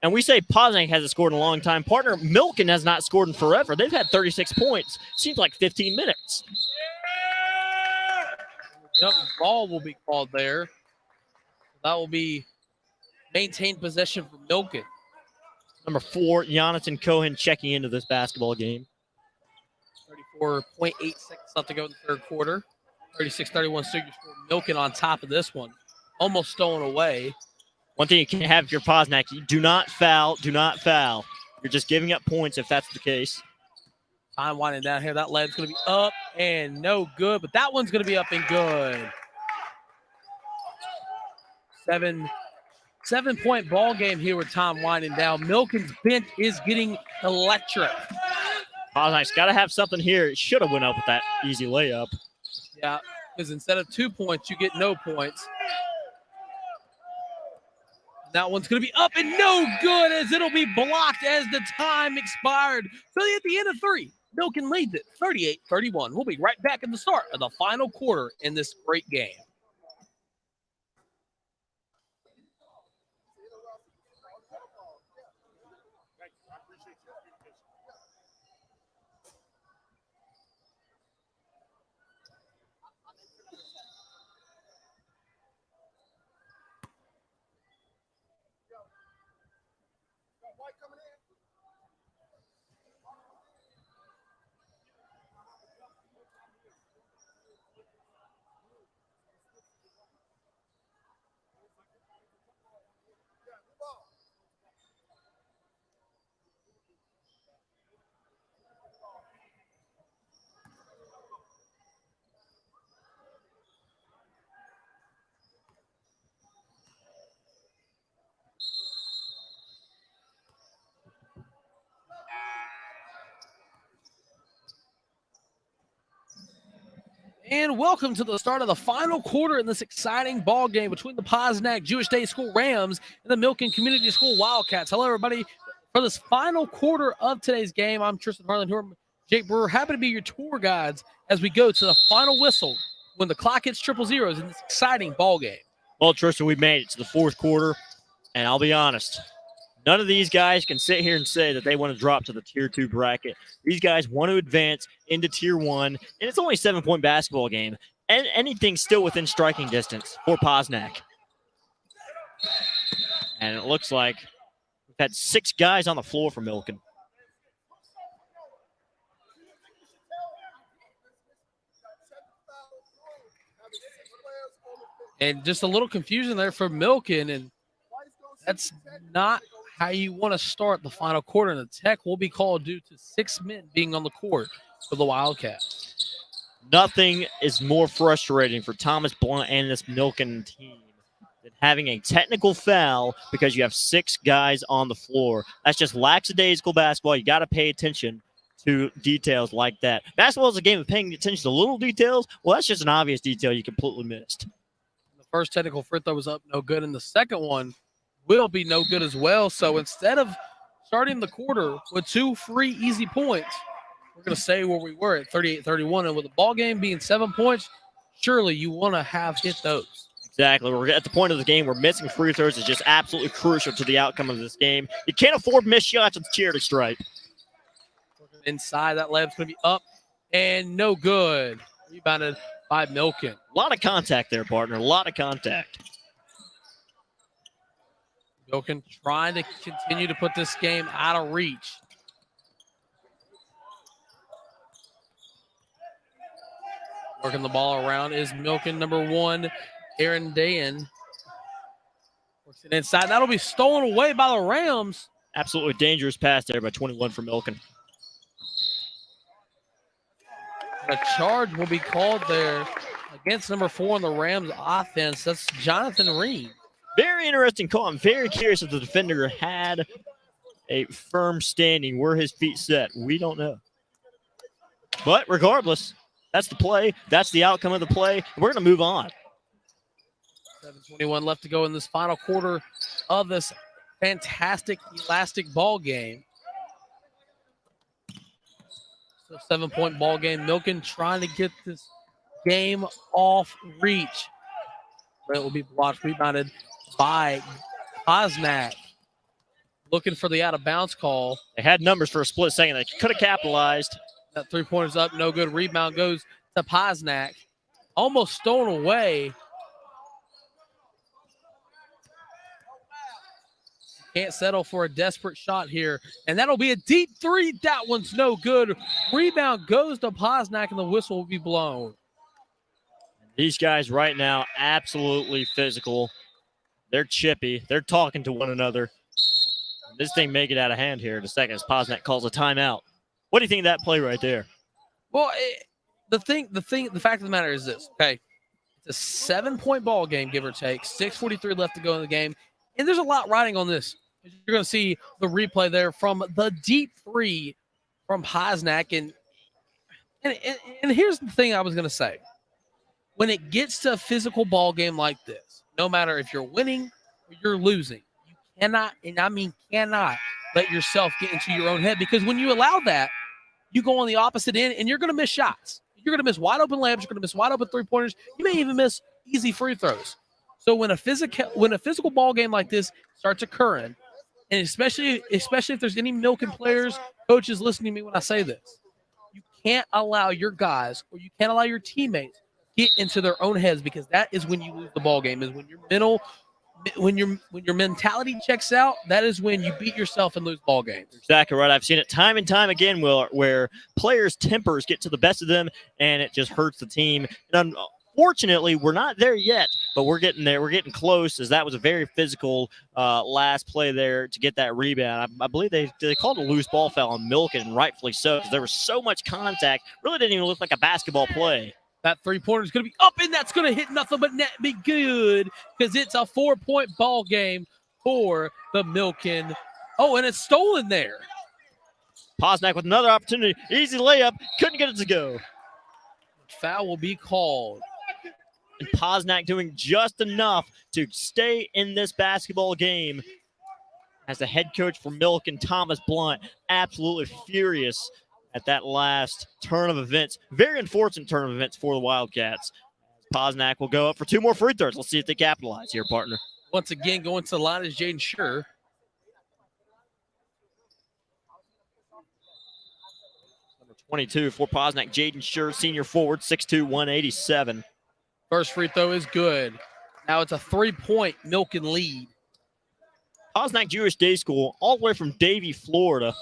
And we say Posnak hasn't scored in a long time. Partner, Milken has not scored in forever. They've had 36 points. Seems like 15 minutes. Jump ball will be called there. That will be maintained possession for Milken. Number 4, Jonathan Cohen checking into this basketball game. 34.8 seconds left to go in the third quarter. 36-31 senior score. Milken on top of this one. Almost stolen away. One thing you can't have if you're Posnak, you do not foul, do not foul. You're just giving up points if that's the case. Time winding down here. That layup's going to be up and no good, but that one's going to be up and good. 7-point ball game here with time winding down. Milken's bench is getting electric. Posnak's got to have something here. It should have went up with that easy layup. Yeah, because instead of 2 points, you get no points. That one's going to be up and no good as it'll be blocked as the time expired. So at the end of 3, Milken leads it 38-31. We'll be right back at the start of the final quarter in this great game. And welcome to the start of the final quarter in this exciting ball game between the Posnak Jewish Day School Rams and the Milken Community School Wildcats. Hello, everybody. For this final quarter of today's game, I'm Tristan Harlan, here with Jake Brewer. Happy to be your tour guides as we go to the final whistle when the clock hits 000 in this exciting ball game. Well, Tristan, we made it to the fourth quarter, and I'll be honest, none of these guys can sit here and say that they want to drop to the Tier 2 bracket. These guys want to advance into Tier 1, and it's only a 7-point basketball game, and anything still within striking distance for Posnak. And it looks like we've had 6 guys on the floor for Milken. And just a little confusion there for Milken, and that's not how you want to start the final quarter. And the tech will be called due to 6 men being on the court for the Wildcats. Nothing is more frustrating for Thomas Blunt and this Milken team than having a technical foul because you have 6 guys on the floor. That's just lackadaisical basketball. You got to pay attention to details like that. Basketball is a game of paying attention to little details. Well, that's just an obvious detail you completely missed. The first technical free throw was up, no good, and the second one will be no good as well. So instead of starting the quarter with 2 free easy points, we're going to stay where we were at 38-31. And with the ball game being 7 points, surely you want to have hit those. Exactly. We're at the point of the game where missing free throws is just absolutely crucial to the outcome of this game. You can't afford missed shots with the charity stripe. Inside, that layup's going to be up and no good. Rebounded by Milken. A lot of contact there, partner. A lot of contact. Milken trying to continue to put this game out of reach. Working the ball around is Milken, number 1, Aaron Dayan. Works it inside. That'll be stolen away by the Rams. Absolutely dangerous pass there by 21 for Milken. A charge will be called there against number 4 on the Rams offense. That's Jonathan Reed. Very interesting call. I'm very curious if the defender had a firm standing. Were his feet set? We don't know. But regardless, that's the play. That's the outcome of the play. We're going to move on. 7:21 left to go in this final quarter of this fantastic elastic ball game. So 7-point ball game. Milken trying to get this game off reach. But it will be blocked, rebounded by Posnack. Looking for the out-of-bounds call. They had numbers for a split second. They could have capitalized. That three-pointer's up, no good. Rebound goes to Posnack. Almost stolen away. Can't settle for a desperate shot here. And that'll be a deep three. That one's no good. Rebound goes to Posnack, and the whistle will be blown. These guys right now, absolutely physical. They're chippy. They're talking to one another. This thing may get out of hand here in a second as Posnack calls a timeout. What do you think of that play right there? Well, the fact of the matter is this, okay? It's a 7-point ball game, give or take. 6:43 left to go in the game. And there's a lot riding on this. You're going to see the replay there from the deep three from Posnack. And here's the thing I was going to say. When it gets to a physical ball game like this, no matter if you're winning or you're losing, you cannot, and I mean cannot, let yourself get into your own head, because when you allow that, you go on the opposite end and you're going to miss shots. You're going to miss wide open layups. You're going to miss wide open three-pointers. You may even miss easy free throws. So when a physical ball game like this starts occurring, and especially if there's any Milken players, coaches listening to me when I say this, you can't allow your guys or you can't allow your teammates get into their own heads, because that is when you lose the ball game. Is when your mentality checks out. That is when you beat yourself and lose ball games. Exactly right. I've seen it time and time again where players' tempers get to the best of them and it just hurts the team. And unfortunately, we're not there yet, but we're getting there. We're getting close, as that was a very physical last play there to get that rebound. I believe they called a loose ball foul on Milken, and rightfully so, because there was so much contact. Really didn't even look like a basketball play. That three-pointer is going to be up, and that's going to hit nothing but net. Be good, because it's a 4-point ball game for the Milken. Oh, and it's stolen there. Posnack with another opportunity. Easy layup. Couldn't get it to go. Foul will be called. And Posnack doing just enough to stay in this basketball game. As the head coach for Milken, Thomas Blunt, absolutely furious at that last turn of events. Very unfortunate turn of events for the Wildcats. Posnack will go up for 2 more free throws. Let's see if they capitalize here, partner. Once again, going to the line is Jaden Scher. Number 22 for Posnack, Jaden Scher, senior forward, 6'2", 187. First free throw is good. Now it's a 3-point Milken lead. Posnack Jewish Day School, all the way from Davie, Florida.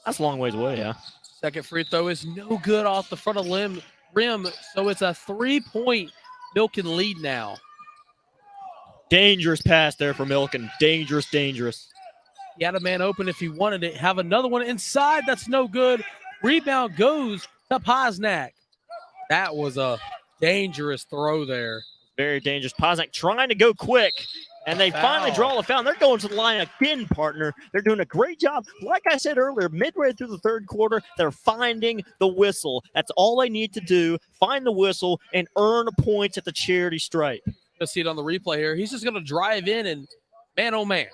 That's a long ways away, yeah. Second free throw is no good off the front of rim, so it's a 3-point Milken lead now. Dangerous pass there for Milken. Dangerous, dangerous. He had a man open if he wanted it. Have another one inside. That's no good. Rebound goes to Posnack. That was a dangerous throw there. Very dangerous. Posnack trying to go quick. And they finally draw the foul. They're going to the line again, partner. They're doing a great job. Like I said earlier, midway through the third quarter, they're finding the whistle. That's all they need to do. Find the whistle and earn points at the charity stripe. Let's see it on the replay here. He's just going to drive in and, man, oh, man.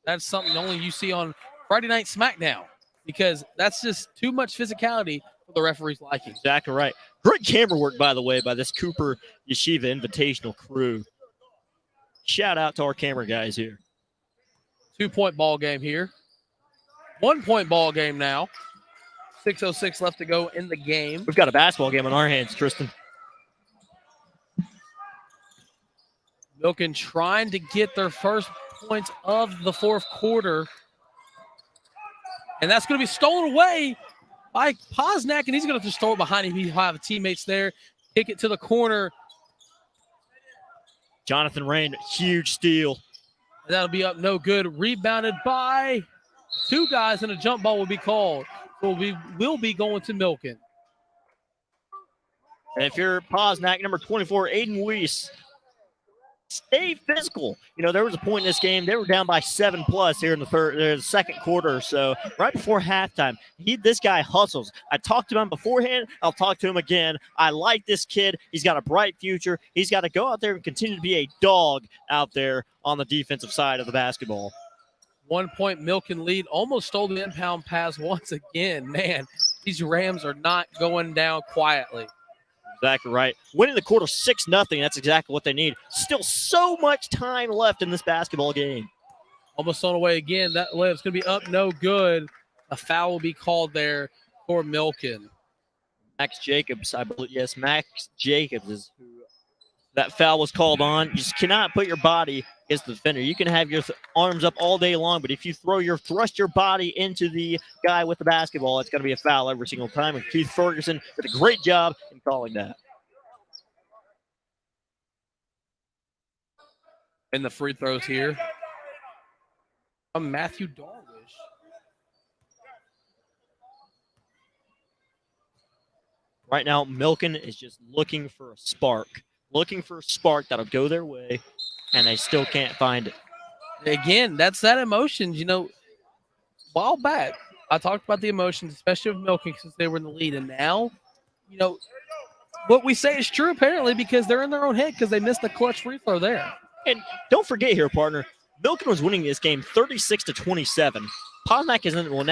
That's something only you see on Friday Night SmackDown because that's just too much physicality for the referee's liking. Exactly right. Great camera work, by the way, by this Cooper Yeshiva Invitational crew. Shout out to our camera guys here. 2-point ball game here. 1-point ball game now. 6:06 left to go in the game. We've got a basketball game on our hands, Tristan. Milken trying to get their first points of the fourth quarter. And that's going to be stolen away by Posnack, and he's going to just throw it behind him. He'll have teammates there. Kick it to the corner. Jonathan Rain, huge steal. That'll be up no good. Rebounded by two guys, and a jump ball will be called. So we will be going to Milken. And if you're Posnack, number 24, Aiden Weiss, stay physical. You know, there was a point in this game, they were down by 7+ here in the second quarter or so, right before halftime. This guy hustles. I talked to him beforehand. I'll talk to him again. I like this kid. He's got a bright future. He's got to go out there and continue to be a dog out there on the defensive side of the basketball. 1-point Milken lead. Almost stole the inbound pass once again. Man, these Rams are not going down quietly. Exactly right. Winning the quarter 6-0. That's exactly what they need. Still so much time left in this basketball game. Almost thrown away again. That layup's going to be up no good. A foul will be called there for Milken. Max Jacobs, I believe. Yes, Max Jacobs is who that foul was called on. You just cannot put your body against the defender. You can have your arms up all day long, but if you thrust your body into the guy with the basketball, it's going to be a foul every single time. And Keith Ferguson did a great job in calling that. And the free throws here from Matthew Darwish. Right now, Milken is just looking for a spark. Looking for a spark that'll go their way, and they still can't find it. Again, that's that emotions. You know, a while back, I talked about the emotions, especially with Milken since they were in the lead. And now, you know, what we say is true apparently because they're in their own head because they missed the clutch free throw there. And don't forget here, partner, Milken was winning this game 36-27. Posnack is in, well,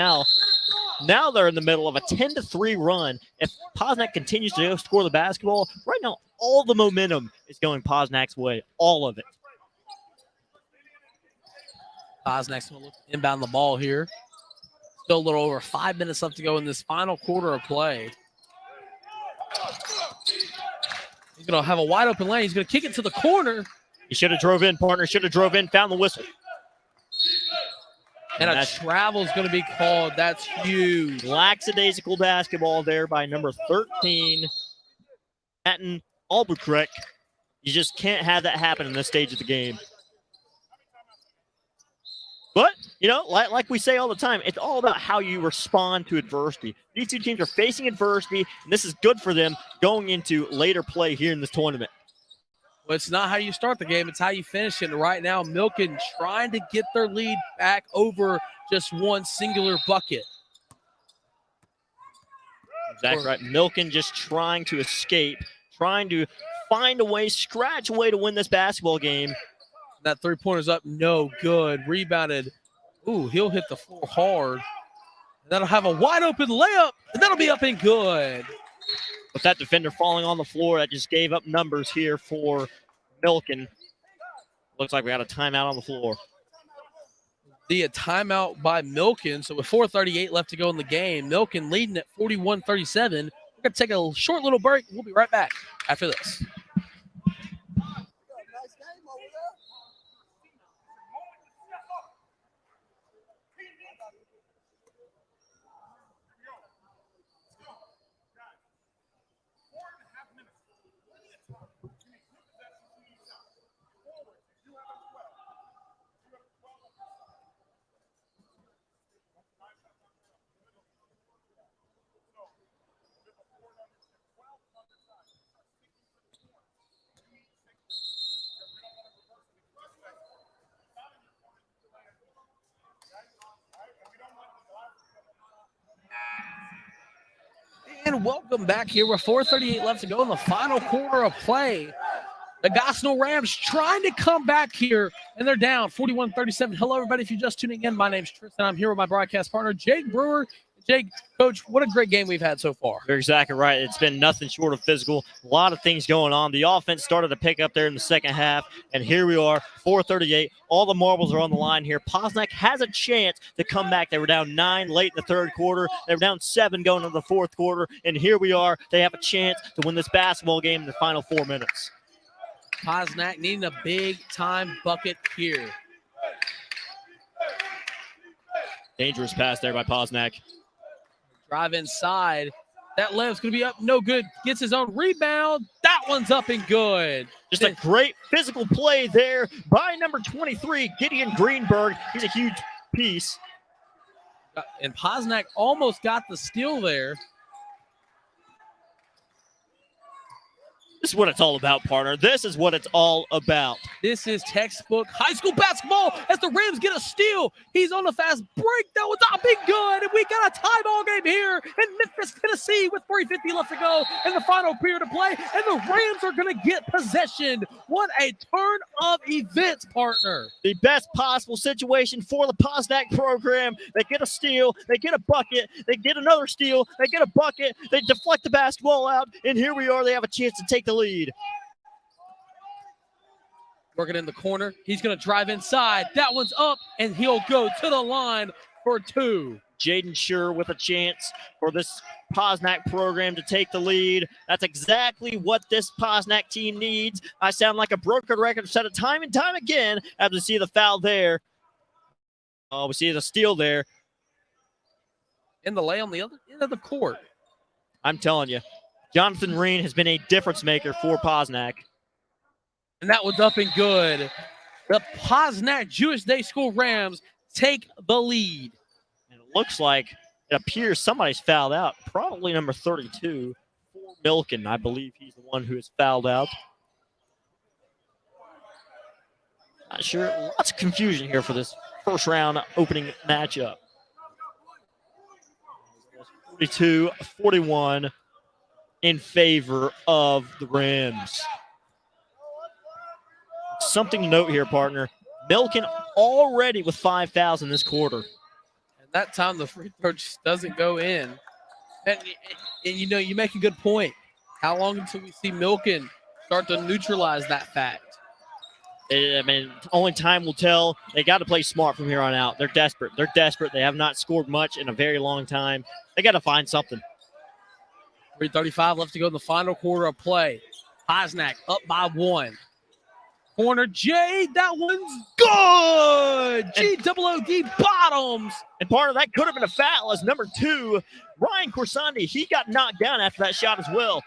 now they're in the middle of a 10-3 run. If Posnack continues to score the basketball, right now all the momentum is going Posnack's way, all of it. Posnack's going to look inbound the ball here. Still a little over 5 minutes left to go in this final quarter of play. He's going to have a wide open lane. He's going to kick it to the corner. He should have drove in, partner. Should have drove in, found the whistle. And a travel is going to be called. That's huge. Lackadaisical basketball there by number 13, Patton Albuquerque. You just can't have that happen in this stage of the game. But, you know, like we say all the time, it's all about how you respond to adversity. These two teams are facing adversity, and this is good for them going into later play here in this tournament. Well, it's not how you start the game, it's how you finish it. And right now, Milken trying to get their lead back over just one singular bucket. Exactly right. Milken just trying to escape, trying to find a way, scratch a way to win this basketball game. That three-pointer's up, no good. Rebounded. Ooh, he'll hit the floor hard. And that'll have a wide-open layup, and that'll be up and good. With that defender falling on the floor, that just gave up numbers here for Milken. Looks like we got a timeout on the floor. A timeout by Milken. So with 4:38 left to go in the game, Milken leading at 41-37. We're going to take a short little break. We'll be right back after this. And welcome back here with 4:38 left to go in the final quarter of play. The Gosnell Rams trying to come back here, and they're down 41-37. Hello, everybody. If you're just tuning in, my name's Tristan. I'm here with my broadcast partner, Jake Brewer. Jake, Coach, what a great game we've had so far. You're exactly right. It's been nothing short of physical. A lot of things going on. The offense started to pick up there in the second half, and here we are, 4:38. All the marbles are on the line here. Posnack has a chance to come back. They were down 9 late in the third quarter. They were down 7 going into the fourth quarter, and here we are. They have a chance to win this basketball game in the final 4 minutes. Posnack needing a big-time bucket here. Dangerous pass there by Posnack. Drive inside. That layup's going to be up. No good. Gets his own rebound. That one's up and good. Just a great physical play there by number 23, Gideon Greenberg. He's a huge piece. And Posnack almost got the steal there. This is what it's all about, partner. This is what it's all about. This is textbook high school basketball as the Rams get a steal. He's on a fast break. That was not big good. And we got a tie ball game here in Memphis, Tennessee with 3:50 left to go in the final period of play. And the Rams are going to get possession. What a turn of events, partner. The best possible situation for the Posnack program. They get a steal. They get a bucket. They get another steal. They get a bucket. They deflect the basketball out. And here we are. They have a chance to take the lead. Working in the corner. He's going to drive inside. That one's up, and he'll go to the line for 2. Jaden Sure with a chance for this Posnack program to take the lead. That's exactly what this Posnack team needs. I sound like a broken record. I've said it time and time again. As we see the foul there. Oh, we see the steal there. In the lay on the other end of the court. I'm telling you, Jonathan Reen has been a difference maker for Posnack. And that was up and good. The Posnack Jewish Day School Rams take the lead. And it looks like it appears somebody's fouled out. Probably number 32 for Milken. I believe he's the one who is fouled out. Not sure. Lots of confusion here for this first round opening matchup. 42-41 in favor of the Rams. Something to note here, partner. Milken already with 5 fouls in this quarter. And that time the free throw just doesn't go in. And you know, you make a good point. How long until we see Milken start to neutralize that fact? I mean, only time will tell. They got to play smart from here on out. They're desperate. They're desperate. They have not scored much in a very long time. They got to find something. 3:35 left to go in the final quarter of play. Posnack up by 1. Corner, Jay, that one's good. G-double-O-D bottoms. And part of that could have been a foul as number 2, Ryan Corsandi, he got knocked down after that shot as well.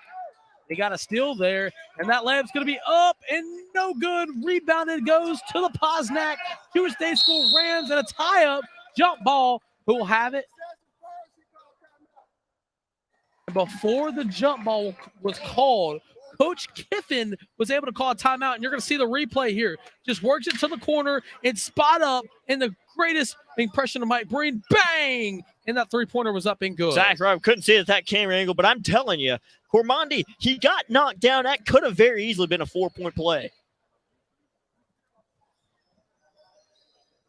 They got a steal there, and that layup's going to be up and no good. Rebounded goes to the Posnack Jewish Day School Rams, and a tie-up jump ball. Who will have it? Before the jump ball was called, Coach Kiffin was able to call a timeout, and you're going to see the replay here. Just works it to the corner and spot up, and the greatest impression of Mike Breen, bang! And that three-pointer was up and good. Exactly right. Couldn't see it at that camera angle, but I'm telling you, Cormandi, he got knocked down. That could have very easily been a 4-point play.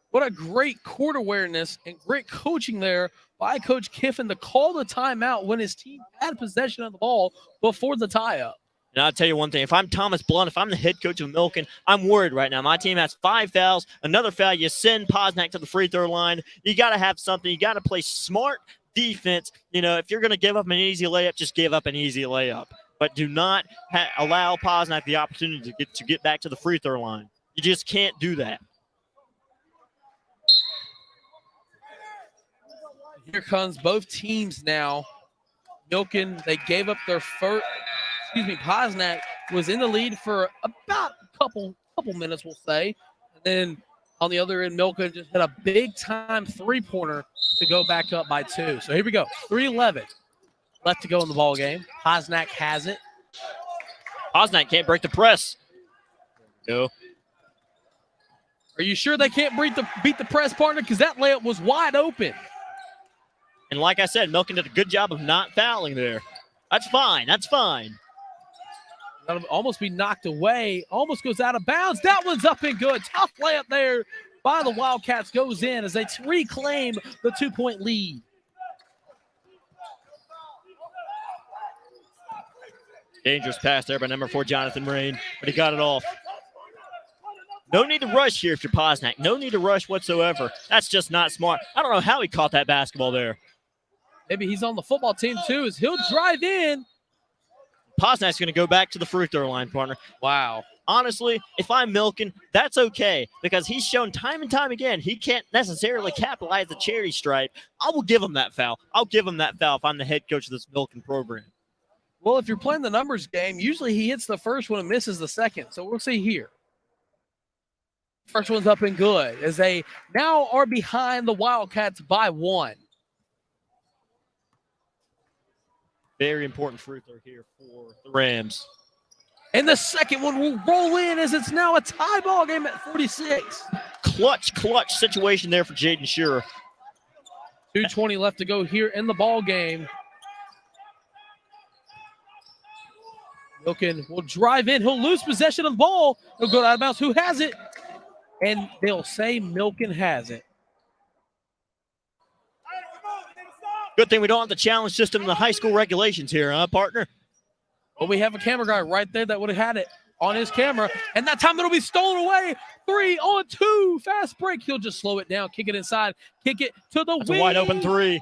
What a great court awareness and great coaching there by Coach Kiffin to call the timeout when his team had possession of the ball before the tie-up. And I'll tell you one thing. If I'm Thomas Blunt, if I'm the head coach of Milken, I'm worried right now. My team has 5 fouls. Another foul, you send Posnack to the free throw line. You got to have something. You got to play smart defense. You know, if you're going to give up an easy layup, just give up an easy layup. But do not allow Posnack the opportunity to get back to the free throw line. You just can't do that. Here comes both teams now. Milken, they gave up their first. Posnack was in the lead for about a couple minutes, we'll say. And then on the other end, Milken just hit a big-time three-pointer to go back up by 2. So here we go. 3:11 left to go in the ball game. Posnack has it. Posnack can't break the press. No. Are you sure they can't beat the press, partner? Because that layup was wide open. And like I said, Milken did a good job of not fouling there. That's fine. That's fine. That'll almost be knocked away. Almost goes out of bounds. That one's up and good. Tough layup there by the Wildcats goes in as they reclaim the 2-point lead. Dangerous pass there by number 4, Jonathan Rain, but he got it off. No need to rush here if you're Posnack. No need to rush whatsoever. That's just not smart. I don't know how he caught that basketball there. Maybe he's on the football team too, as he'll drive in. Posnack's going to go back to the free throw line, partner. Wow. Honestly, if I'm milking, that's okay because he's shown time and time again he can't necessarily capitalize the charity stripe. I will give him that foul. I'll give him that foul if I'm the head coach of this milking program. Well, if you're playing the numbers game, usually he hits the first one and misses the second. So we'll see here. First one's up and good as they now are behind the Wildcats by 1. Very important free throw here for the Rams. And the second one will roll in as it's now a tie ball game at 46. Clutch situation there for Jaden Shearer. 2:20 left to go here in the ball game. Milken will drive in. He'll lose possession of the ball. He'll go out of bounds. Who has it? And they'll say Milken has it. Good thing we don't have the challenge system in the high school regulations here, huh, partner? But we have a camera guy right there that would have had it on his camera. And that time it'll be stolen away. 3-on-2. Fast break. He'll just slow it down, kick it inside, kick it to the wing. A wide open 3.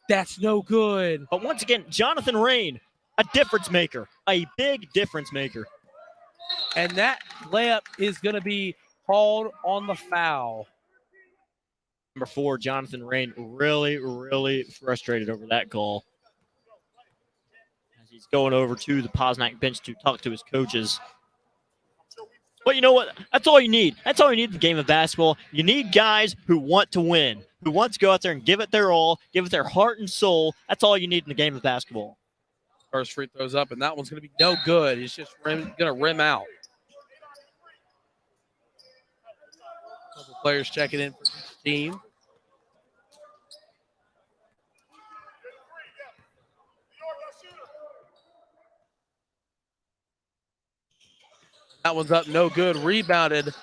That's no good. But once again, Jonathan Rain, a difference maker, a big difference maker. And that layup is going to be called on the foul. Number 4, Jonathan Rain, really frustrated over that call. As he's going over to the Posnack bench to talk to his coaches. But you know what? That's all you need. That's all you need in the game of basketball. You need guys who want to win, who want to go out there and give it their all, give it their heart and soul. That's all you need in the game of basketball. First free throws up, and that one's going to be no good. He's just going to rim out. Couple players checking in for each team. That one's up, no good. Rebounded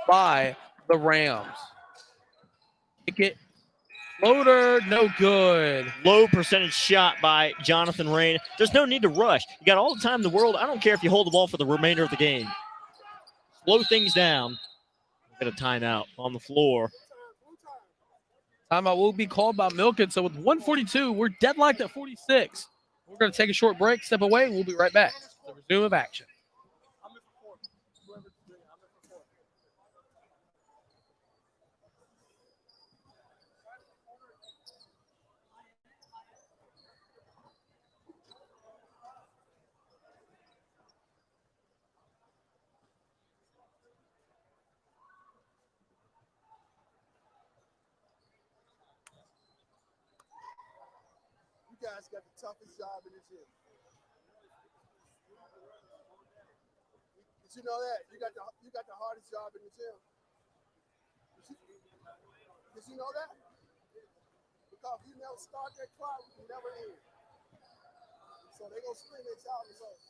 by the Rams. Kick it. Floater, no good. Low percentage shot by Jonathan Rain. There's no need to rush. You got all the time in the world. I don't care if you hold the ball for the remainder of the game. Slow things down. Get a timeout on the floor. Timeout will be called by Milken. So with 1:42, we're deadlocked at 46. We're going to take a short break, step away, and we'll be right back. The resume of action. You guys got the toughest job in the gym. Did you know that? You got the hardest job in the gym. Did you know that? Because if you never start that clock, you never end. So they're gonna scream their child results.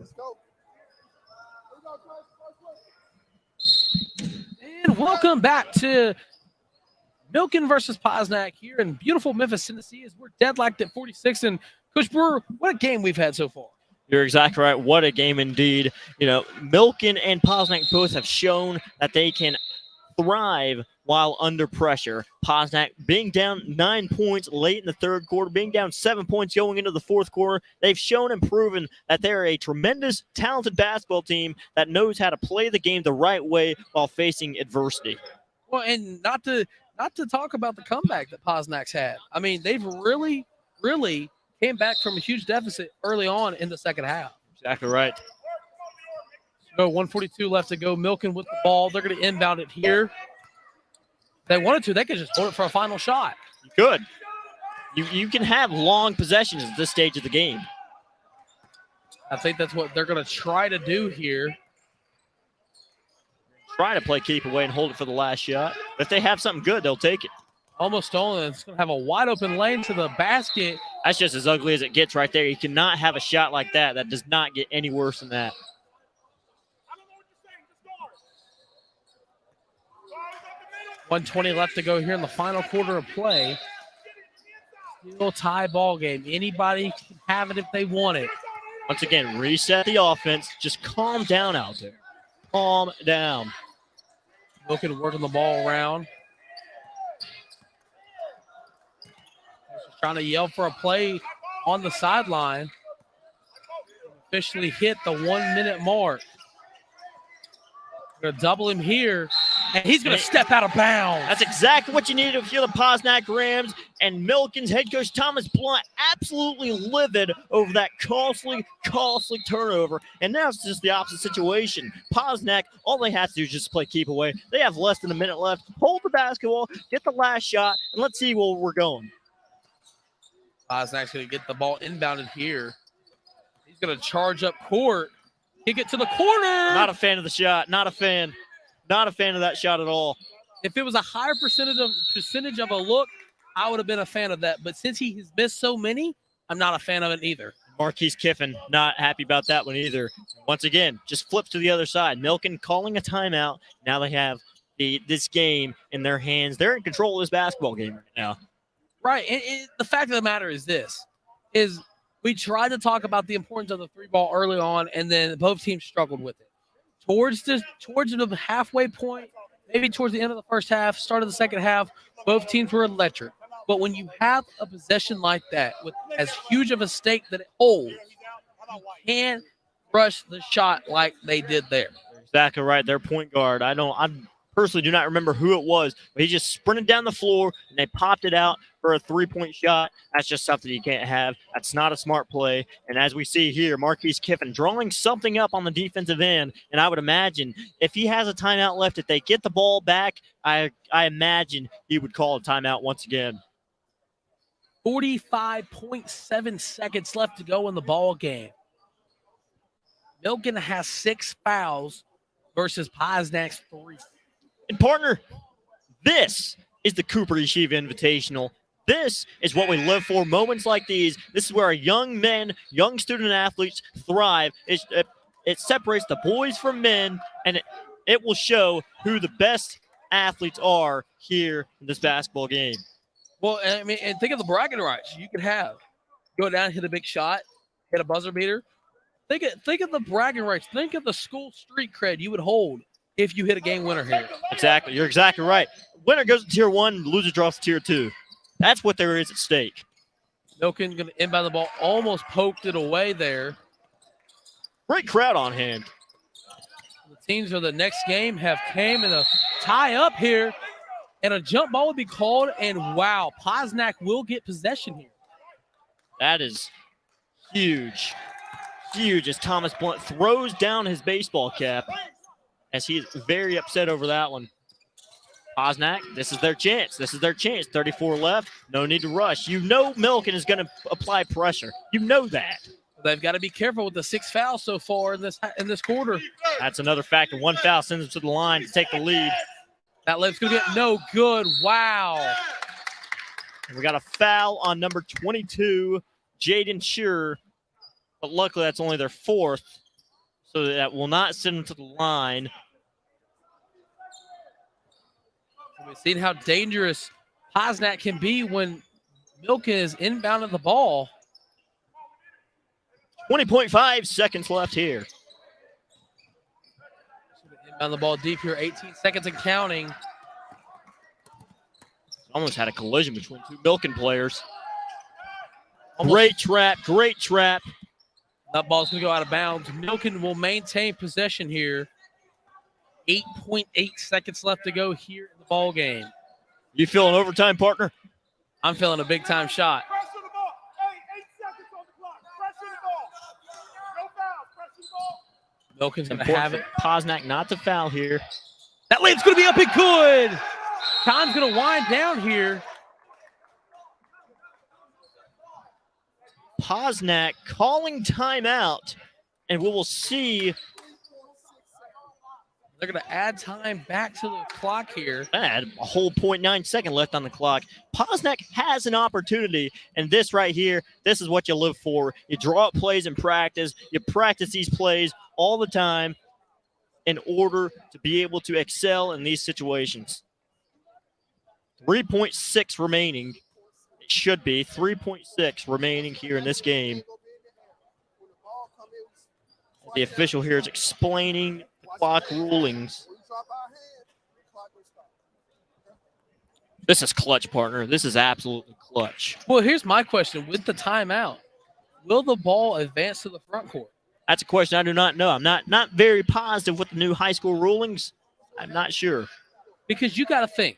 Let's go. And welcome back to Milken versus Posnack here in beautiful Memphis, Tennessee, as we're deadlocked at 46. And Coach Brewer, what a game we've had so far. You're exactly right. What a game indeed. You know, Milken and Posnack both have shown that they can thrive while under pressure. Posnack being down 9 points late in the third quarter, being down 7 points going into the fourth quarter. They've shown and proven that they're a tremendous, talented basketball team that knows how to play the game the right way while facing adversity. Well, and not to talk about the comeback that Posnack's had. I mean, they've really came back from a huge deficit early on in the second half. Exactly right. So 1:42 left to go. Milken with the ball. They're going to inbound it here. If they wanted to, they could just hold it for a final shot. You could. You can have long possessions at this stage of the game. I think that's what they're going to try to do here. try to play keep away and hold it for the last shot. If they have something good, they'll take it. Almost stolen. It's going to have a wide open lane to the basket. That's just as ugly as it gets right there. You cannot have a shot like that. That does not get any worse than that. 1:20 left to go here in the final quarter of play. Still tie ball game. Anybody can have it if they want it. Once again, reset the offense. Just calm down out there. Calm down. Looking to working the ball around. Just trying to yell for a play on the sideline. Officially hit the 1 minute mark. Going to double him here. And he's going to step out of bounds. That's exactly what you needed if you're the Posnack Rams. And Milken's head coach Thomas Blunt absolutely livid over that costly turnover. And now it's just the opposite situation. Posnack, all they have to do is just play keep away. They have less than a minute left. Hold the basketball, get the last shot, and let's see where we're going. Posnack's going to get the ball inbounded here. He's going to charge up court. Kick it to the corner. Not a fan of the shot. Not a fan. Not a fan of that shot at all. If it was a higher percentage of a look, I would have been a fan of that. But since he has missed so many, I'm not a fan of it either. Marquise Kiffin not happy about that one either. Once again, just flips to the other side. Milken calling a timeout. Now they have this game in their hands. They're in control of this basketball game right now. Right. And the fact of the matter is this, is we tried to talk about the importance of the three ball early on, and then both teams struggled with it. Towards the halfway point, maybe towards the end of the first half, start of the second half, both teams were electric. But when you have a possession like that, with as huge of a stake that it holds, you can't rush the shot like they did there. Exactly right. Their point guard. I personally do not remember who it was, but he just sprinted down the floor and they popped it out for a three-point shot. That's just something you can't have. That's not a smart play. And as we see here, Marquise Kiffin drawing something up on the defensive end. And I would imagine if he has a timeout left, if they get the ball back, I imagine he would call a timeout once again. 45.7 seconds left to go in the ball game. Milken has 6 fouls versus Posnack's 3. And partner, this is the Cooper Yeshiva Invitational. This is what we live for, moments like these. This is where our young men, young student athletes thrive. It separates the boys from men, and it will show who the best athletes are here in this basketball game. Well, I mean, and think of the bragging rights you could have. Go down, hit a big shot, hit a buzzer beater. Think of the bragging rights. Think of the school street cred you would hold if you hit a game winner here. Exactly. You're exactly right. Winner goes to tier 1, loser drops to tier 2. That's what there is at stake. Milken going to inbound the ball, almost poked it away there. Great crowd on hand. The teams of the next game have came in a tie up here, and a jump ball would be called, and wow, Posnack will get possession here. That is huge. Huge as Thomas Blunt throws down his baseball cap as he is very upset over that one. Posnack, this is their chance. 34 left. No need to rush. You know Milken is going to apply pressure. You know that. They've got to be careful with the 6 fouls so far in this quarter. That's another factor. 1 foul sends them to the line to take the lead. That left's going to get no good. Wow. And we got a foul on number 22, Jaden Shearer. But luckily that's only their 4th. So that will not send them to the line. We've seen how dangerous Posnack can be when Milken is inbounding the ball. 20.5 seconds left here. Inbound the ball deep here, 18 seconds and counting. Almost had a collision between 2 Milken players. Great trap. That ball's going to go out of bounds. Milken will maintain possession here. 8.8 seconds left to go here in the ball game. You feeling overtime, partner? I'm feeling a big-time shot. Press on the ball. Hey, 8 seconds on the clock. Press on the ball. No foul. Press on the ball. Milken's going to have it. Posnack not to foul here. That layup's going to be up and good. Time's going to wind down here. Posnack calling timeout, and we will see They're going to add time back to the clock here. Add a whole 0.9 second left on the clock. Posnack has an opportunity, and this right here, this is what you live for. You draw up plays in practice. You practice these plays all the time in order to be able to excel in these situations. 3.6 remaining. It should be 3.6 remaining here in this game. The official here is explaining the clock rulings. This is clutch, partner. This is absolutely clutch. Well, here's my question. With the timeout, will the ball advance to the front court? That's a question I do not know. I'm not very positive with the new high school rulings. I'm not sure. Because you got to think.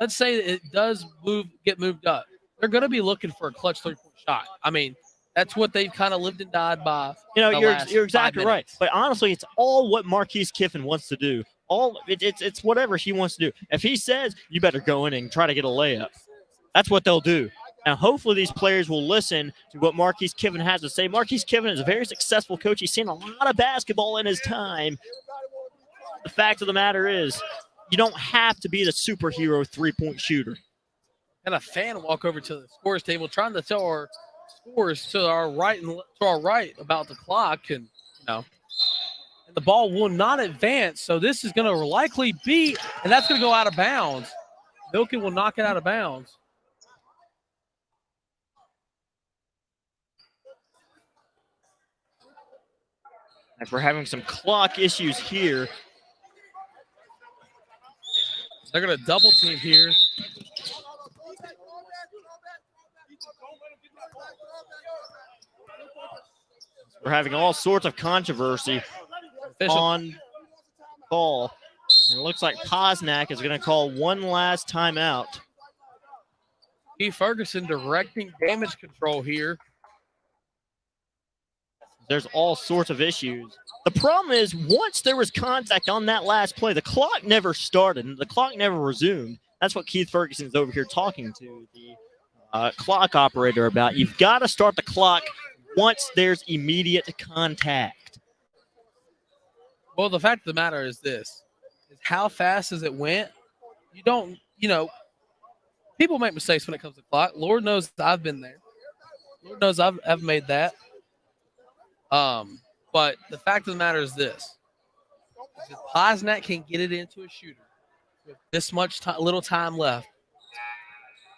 Let's say it does get moved up. They're going to be looking for a clutch three-point shot. I mean, that's what they've kind of lived and died by. You know, the you're last exactly 5 right. minutes. But honestly, it's all what Marquise Kiffin wants to do. It's whatever he wants to do. If he says you better go in and try to get a layup, that's what they'll do. Now, hopefully, these players will listen to what Marquise Kiffin has to say. Marquise Kiffin is a very successful coach. He's seen a lot of basketball in his time. The fact of the matter is, you don't have to be the superhero three-point shooter. And a fan walk over to the scores table trying to tell our scores to our right about the clock, and and the ball will not advance. So this is going to likely be, and that's going to go out of bounds. Milken will knock it out of bounds. As we're having some clock issues here. They're going to double team here. We're having all sorts of controversy on call. And it looks like Posnack is going to call one last timeout. Keith Ferguson directing damage control here. There's all sorts of issues. The problem is, once there was contact on that last play, the clock never started and the clock never resumed. That's what Keith Ferguson is over here talking to the clock operator about. You've got to start the clock once there's immediate contact. Well, the fact of the matter is this, is how fast as it went. You don't, people make mistakes when it comes to clock. Lord knows I've been there. Lord knows I've made that. But the fact of the matter is this. If Posnack can get it into a shooter with this much little time left,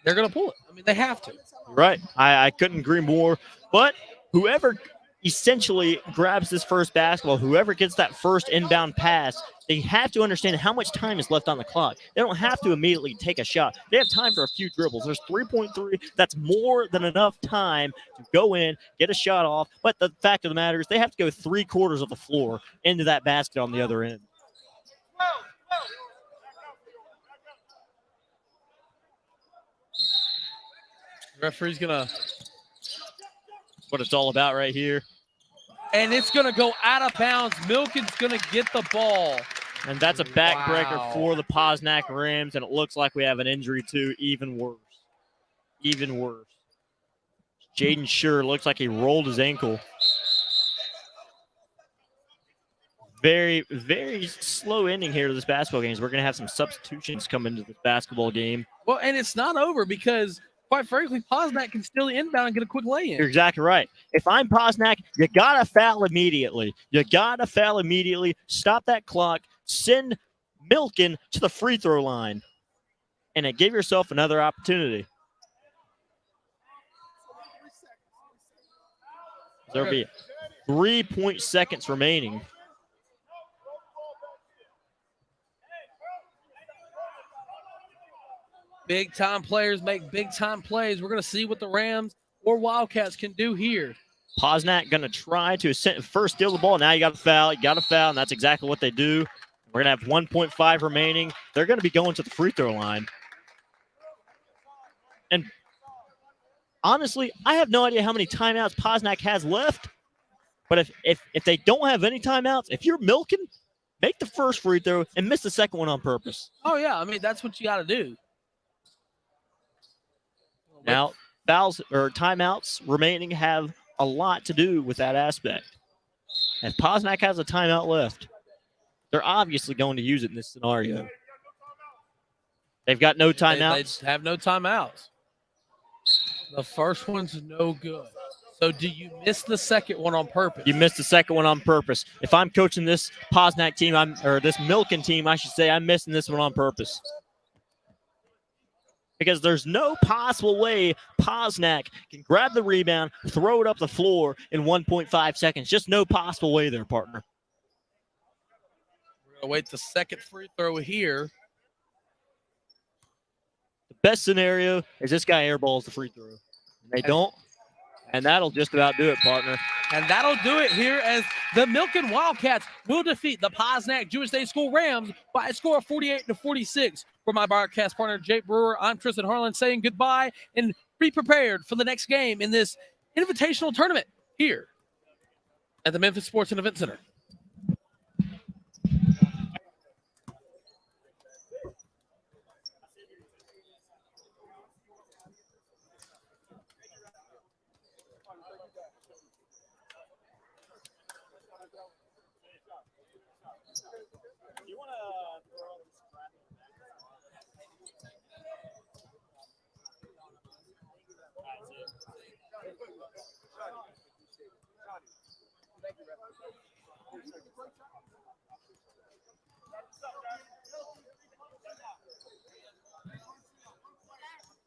they're going to pull it. I mean, they have to. Right. I couldn't agree more. But whoever essentially grabs this first basketball, whoever gets that first inbound pass, they have to understand how much time is left on the clock. They don't have to immediately take a shot. They have time for a few dribbles. There's 3.3. That's more than enough time to go in, get a shot off. But the fact of the matter is they have to go 3/4 of the floor into that basket on the other end. The referee's going to. What it's all about right here. And it's going to go out of bounds. Milken's going to get the ball. And that's a backbreaker for the Posnack Rams, and it looks like we have an injury too. Even worse. Even worse. Jaden Sure looks like he rolled his ankle. Very, very slow ending here to this basketball game. We're going to have some substitutions come into this basketball game. Well, and it's not over because, quite frankly, Posnack can still inbound and get a quick lay-in. You're exactly right. If I'm Posnack, you got to foul immediately. You got to foul immediately. Stop that clock. Send Milken to the free throw line. And then give yourself another opportunity. There'll be 3 seconds remaining. Big-time players make big-time plays. We're going to see what the Rams or Wildcats can do here. Posnack going to try to first steal the ball. Now you got to foul. You got to foul, and that's exactly what they do. We're going to have 1.5 remaining. They're going to be going to the free throw line. And honestly, I have no idea how many timeouts Posnack has left. But if they don't have any timeouts, if you're Milken, make the first free throw and miss the second one on purpose. Oh, yeah. I mean, that's what you got to do. Now, fouls or timeouts remaining have a lot to do with that aspect. And Posnack has a timeout left. They're obviously going to use it in this scenario. They've got no timeouts. They have no timeouts. The first one's no good. So do you miss the second one on purpose? You missed the second one on purpose. If I'm coaching this Posnack team, or this Milken team, I should say, I'm missing this one on purpose. Because there's no possible way Posnack can grab the rebound, throw it up the floor in 1.5 seconds. Just no possible way there, partner. We're going to wait the second free throw here. The best scenario is this guy airballs the free throw. They don't, and that'll just about do it, partner. And that'll do it here as the Milken Wildcats will defeat the Posnack Jewish Day School Rams by a score of 48-46. For my broadcast partner, Jake Brewer, I'm Tristan Harlan saying goodbye and be prepared for the next game in this invitational tournament here at the Memphis Sports and Event Center.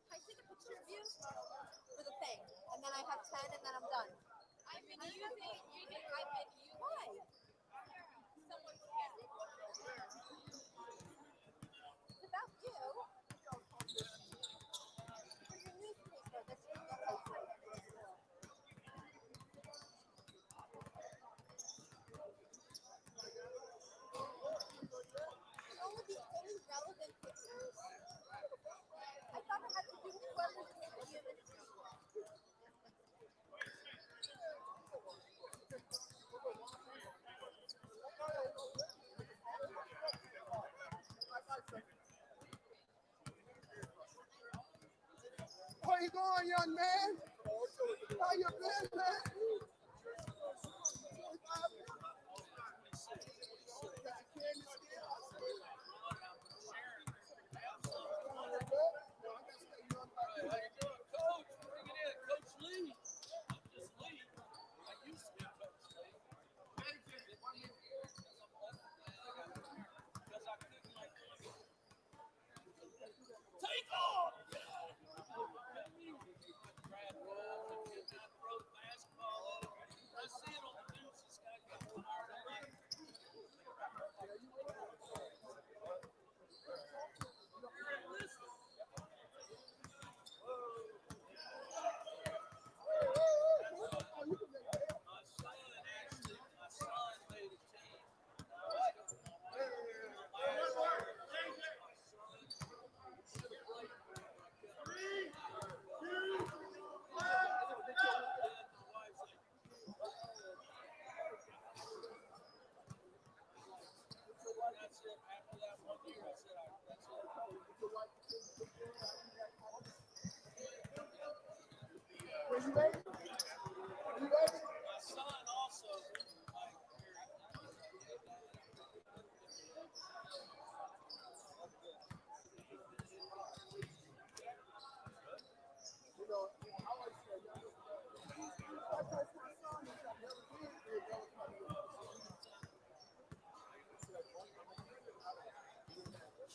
I take a picture of you for the thing, and then I have 10, and then I'm done. I've been using iPad. Why? Someone can. It's about you. For your newspaper, that's your all of the only relevant pictures. I thought it had to do with whoever's in the industry. Where you going, young man? How you been, man?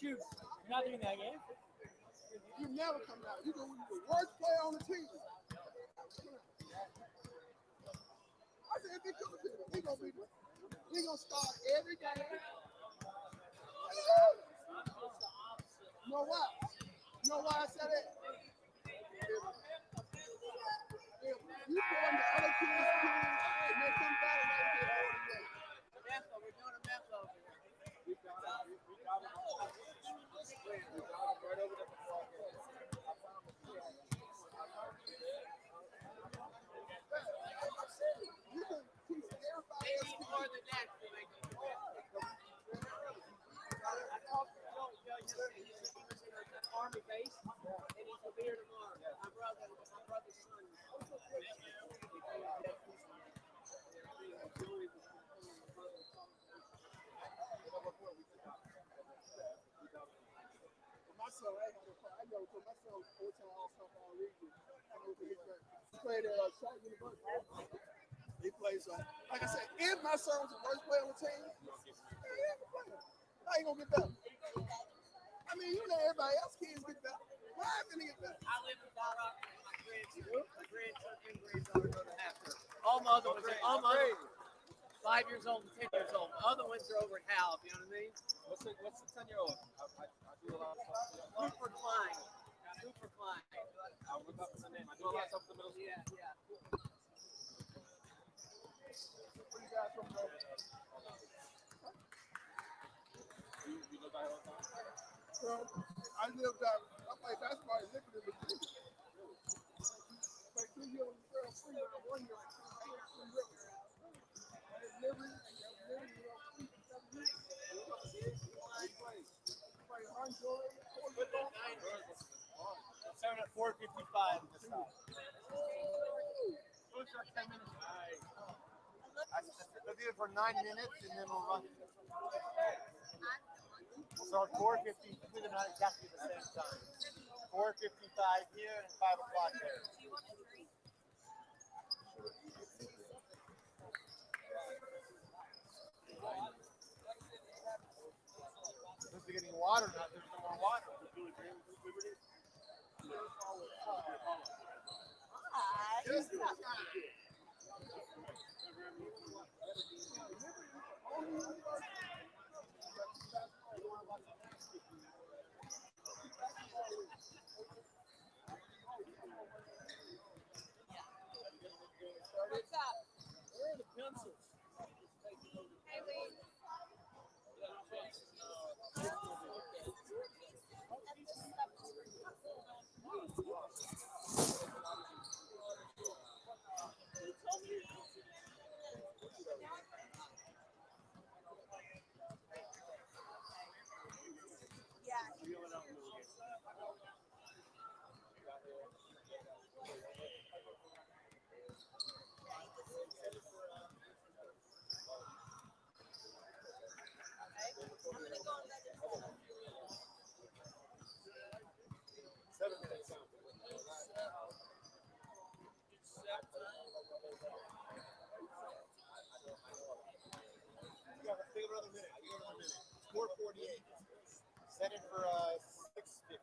Shoot, you're not doing that game. You never come out. You're going to be the worst player on the team. I said, if he comes to me, he going to start every game. You know why? You know why I said that? If you go in the other team's team and they come back and they get all the way. We're doing a meth over here. You can teach everybody else. More than that, I talked to Joe yesterday. He said he was in an Army base, and he's will be here tomorrow. My brother's son. son, I know, because my son was 4-time All-Star for our region. I know he played at Shaw University. He plays, like I said, if my son was the worst player on the team, he ain't gonna play. How you gonna get better? I mean, you know everybody else kids get better. Why am I gonna get better? I live in Far Rock. My grandson and granddaughter go to Hafter. All my other ones are 5 years old and 10 years old. The other ones are over at Hal. You know what I mean? What's the 10-year-old? I do a lot of stuff. Super Klein. Super Klein. I'll look up the name. I do a lot of stuff in the middle school. Yeah. Where you guys from, bro? You live out here all the time? So, I lived out, I played basketball in Liberty. I played 2 years in the free round, 1 year in Liberty. I was Liberty, I played Honduras, 7 at 4:55 this time. Push up 10 minutes. Let's do it for 9 minutes and then we'll run. We'll start 4:50. We're not exactly the same time. 4:55 here and 5 o'clock there. Supposed to be getting water now. There's no more water. What's up? Where are the pencils? Hey, Lee. Take another minute. 4:48. Set it for 6:50.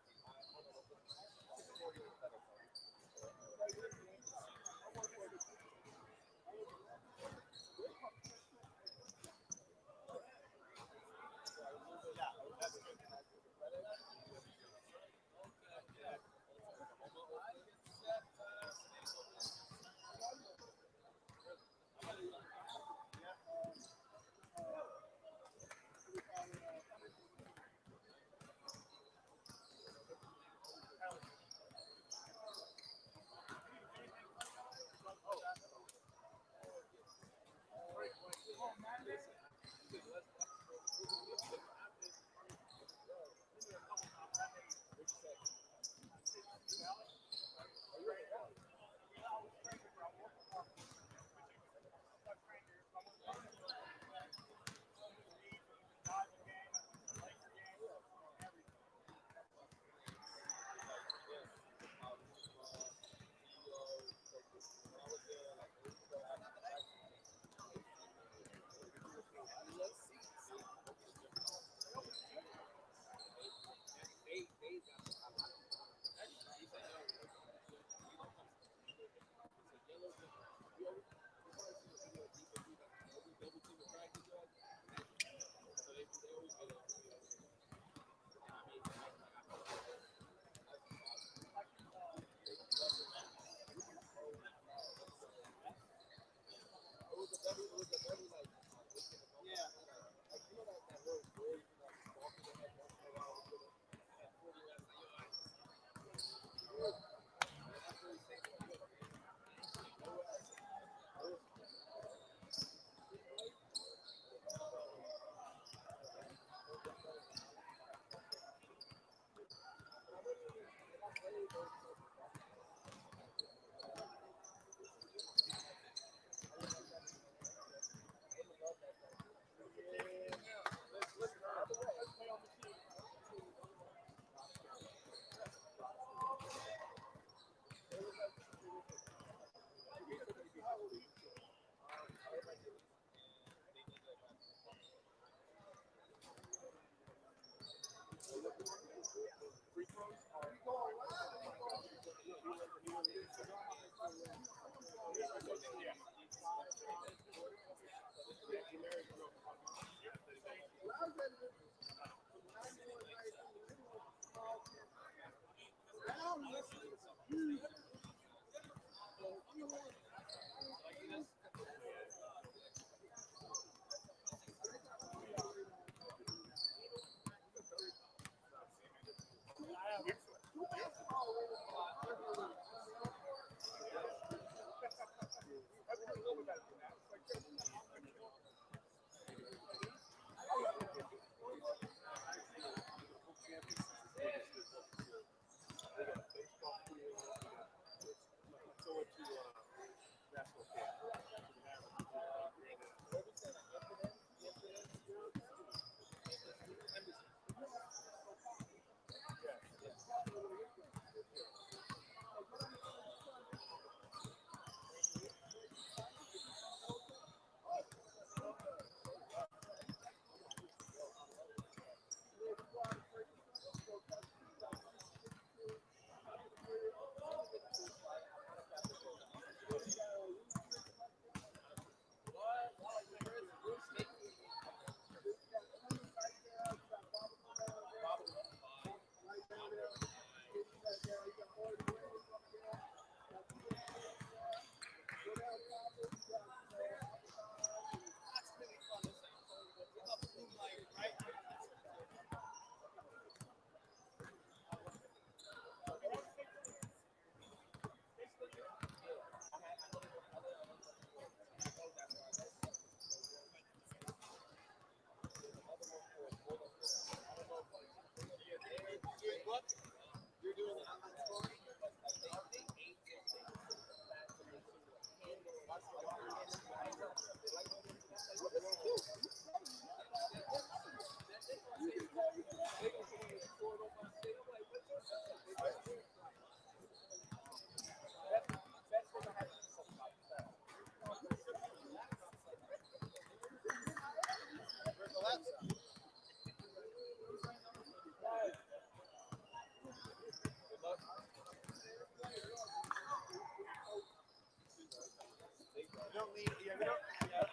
We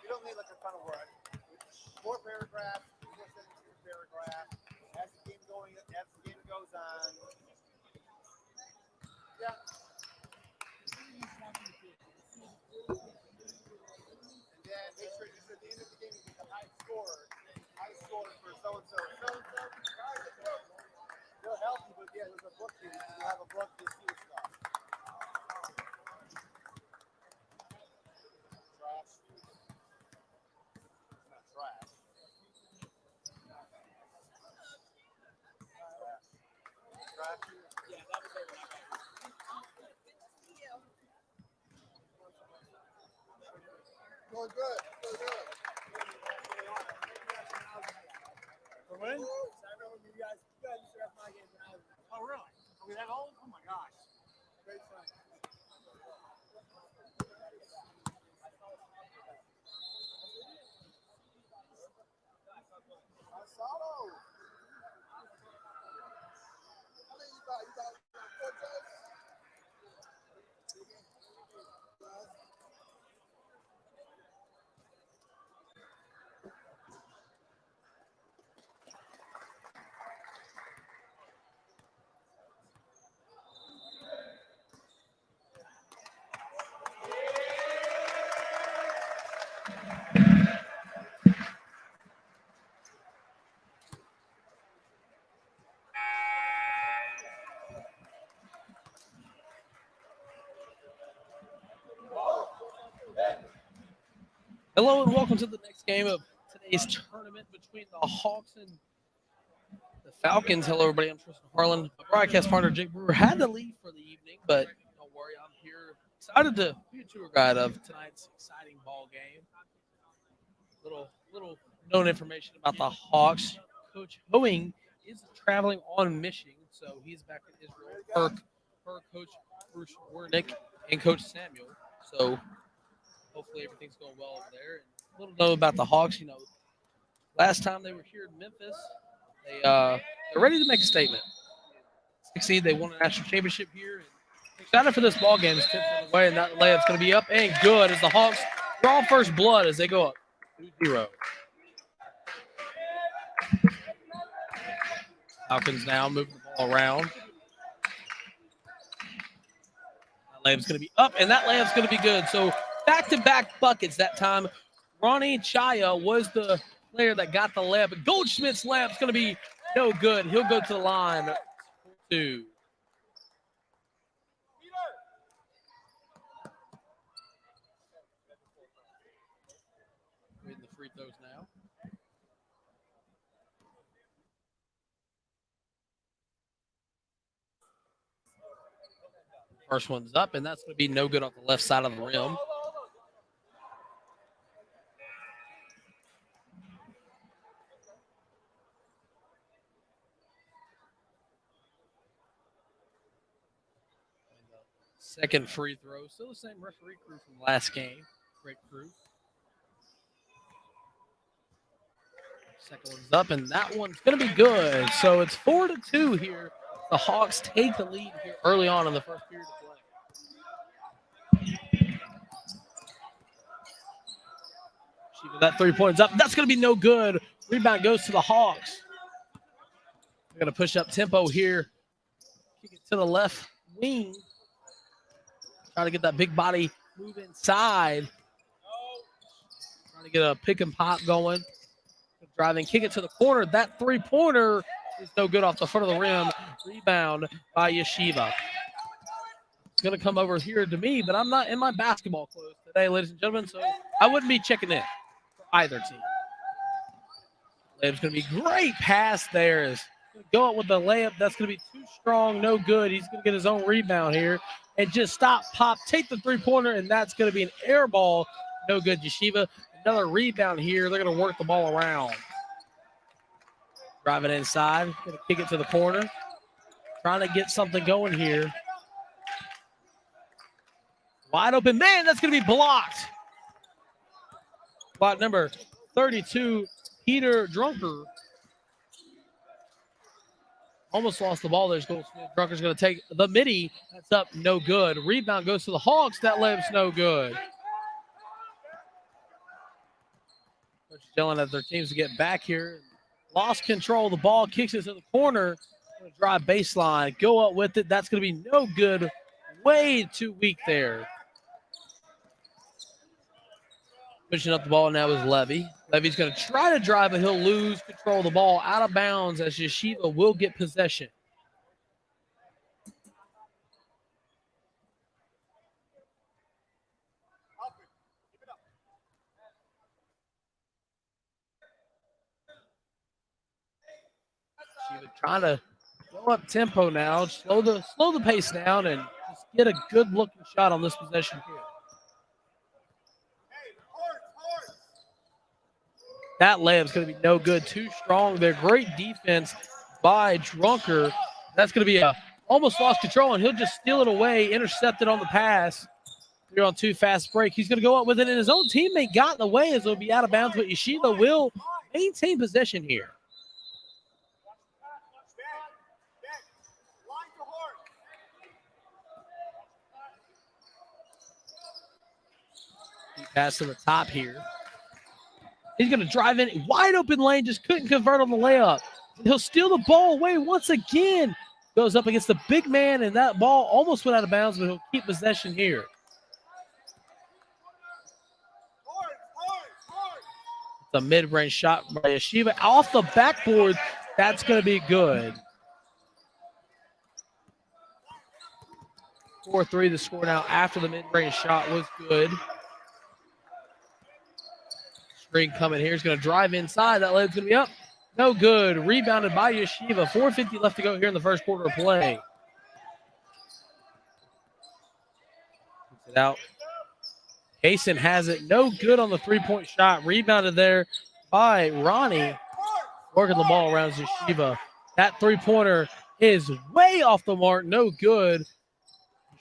don't need like a ton of work. 4 paragraphs, 4 sentences, paragraph. As the game goes on. Yeah. And then make sure just at the end of the game you get the high score for so and so. They're healthy, but yeah, there's a book here. You have a book to see stuff. Trash. It's not trash. Trash. Yeah, that was over. Going good. Going good. For when? I remember you guys used to have my games when I was. Oh, really? Are we that old? Oh, my gosh. Great fun. Solo. Hello and welcome to the next game of today's tournament between the Hawks and the Falcons. Hello, everybody. I'm Tristan Harlan. My broadcast partner, Jake Brewer, had to leave for the evening, but don't worry, I'm here. Excited to be a tour guide of tonight's exciting ball game. Little known information about the Hawks. Coach Hoeing is traveling on mission, so he's back in Israel. Per Coach Bruce Wernick and Coach Samuel. So hopefully everything's going well over there. And a little note about the Hawks, last time they were here in Memphis, they're ready to make a statement. Succeed, they won a national championship here. And excited for this ball game. It's 10 feet away, and that layup's going to be up and good as the Hawks draw first blood as they go up 2-0. Falcons now moving the ball around. That layup's going to be up, and that layup's going to be good. So back-to-back buckets that time. Ronnie Chaya was the player that got the layup. But Goldschmidt's layup's going to be no good. He'll go to the line for 2. Reading the free throws now. First one's up, and that's going to be no good on the left side of the rim. Second free throw. Still the same referee crew from last game. Great crew. Second one's up, and that one's going to be good. So it's 4-2 here. The Hawks take the lead here early on in the first period of play. That 3 points up. That's going to be no good. Rebound goes to the Hawks. They're going to push up tempo here. Kick it to the left wing. Trying to get that big body move inside. Trying to get a pick and pop going. Driving, kick it to the corner. That 3-pointer is no good off the front of the rim. Rebound by Yeshiva. It's going to come over here to me, but I'm not in my basketball clothes today, ladies and gentlemen, so I wouldn't be checking in for either team. It's going to be great pass there as Go up with the layup. That's going to be too strong. No good. He's going to get his own rebound here. And just stop, pop, take the three-pointer, and that's going to be an air ball. No good. Yeshiva, another rebound here. They're going to work the ball around. Drive it inside. Going to kick it to the corner. Trying to get something going here. Wide open. Man, that's going to be blocked. Block number 32, Peter Drunker. Almost lost the ball there. Goldsmith. Drunker's going to take the midi. That's up. No good. Rebound goes to the Hawks. That layup's no good. Coach is yelling at their teams to get back here. Lost control. The ball kicks it to the corner. Drive baseline. Go up with it. That's going to be no good. Way too weak there. Pushing up the ball now is Levy. Levy's going to try to drive, but he'll lose control of the ball out of bounds as Yeshiva will get possession. Yeshiva trying to go up tempo now, slow the pace down, and just get a good looking shot on this possession here. That layup's going to be no good. Too strong there. Great defense by Drunker. That's going to be a almost lost control, and he'll just steal it away, intercepted on the pass. Here on too fast break. He's going to go up with it, and his own teammate got in the way as it'll be out of bounds, but Yeshiva will maintain possession here. Deep pass to the top here. He's going to drive in. Wide open lane. Just couldn't convert on the layup. He'll steal the ball away once again. Goes up against the big man, and that ball almost went out of bounds, but he'll keep possession here. The mid-range shot by Yeshiva off the backboard. That's going to be good. 4-3 the score now after the mid-range shot was good. Screen coming here. He's going to drive inside. That layup's going to be up. No good. Rebounded by Yeshiva. 4:50 left to go here in the first quarter of play. Puts it out. Kaysen has it. No good on the three-point shot. Rebounded there by Ronnie. Working the ball around Yeshiva. That three-pointer is way off the mark. No good.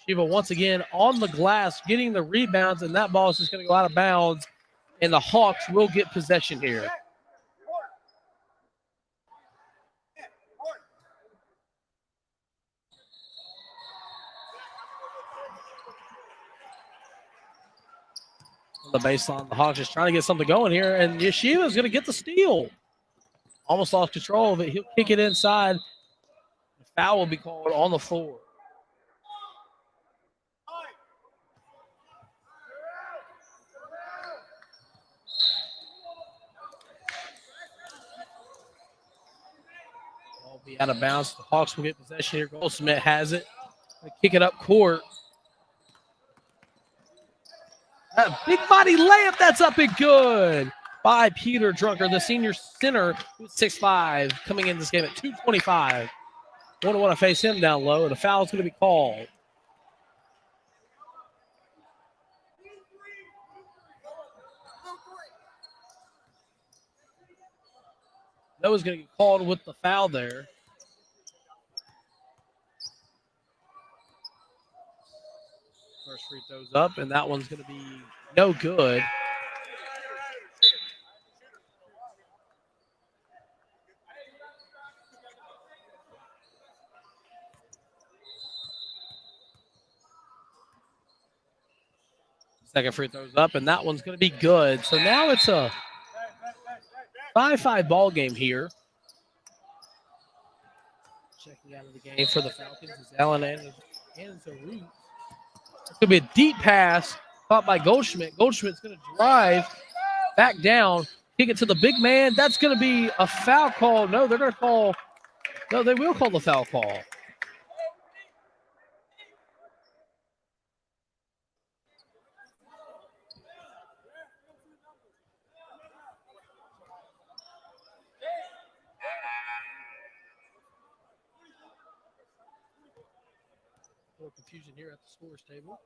Yeshiva once again on the glass, getting the rebounds, and that ball is just going to go out of bounds, and the Hawks will get possession here. The baseline. The Hawks just trying to get something going here, and Yeshiva is going to get the steal. Almost lost control of it. He'll kick it inside. The foul will be called on the floor. Ball will be out of bounds. The Hawks will get possession here. Goldsmith has it. They kick it up court. That big body layup, that's up and good by Peter Drunker, the senior center, who's 6'5", coming in this game at 225. Won't want to face him down low, and a foul's going to be called. Noah's going to get called with the foul there. First free throws up, and that one's going to be no good. Second free throws up, and that one's going to be good. So now it's a 5-5 ball game here. Checking out of the game for the Falcons is Allen and Zarut. It's going to be a deep pass caught by Goldschmidt. Goldschmidt's going to drive back down, kick it to the big man. That's going to be a foul call. No, they're going to call. No, they will call the foul call. little confusion here at the scores table.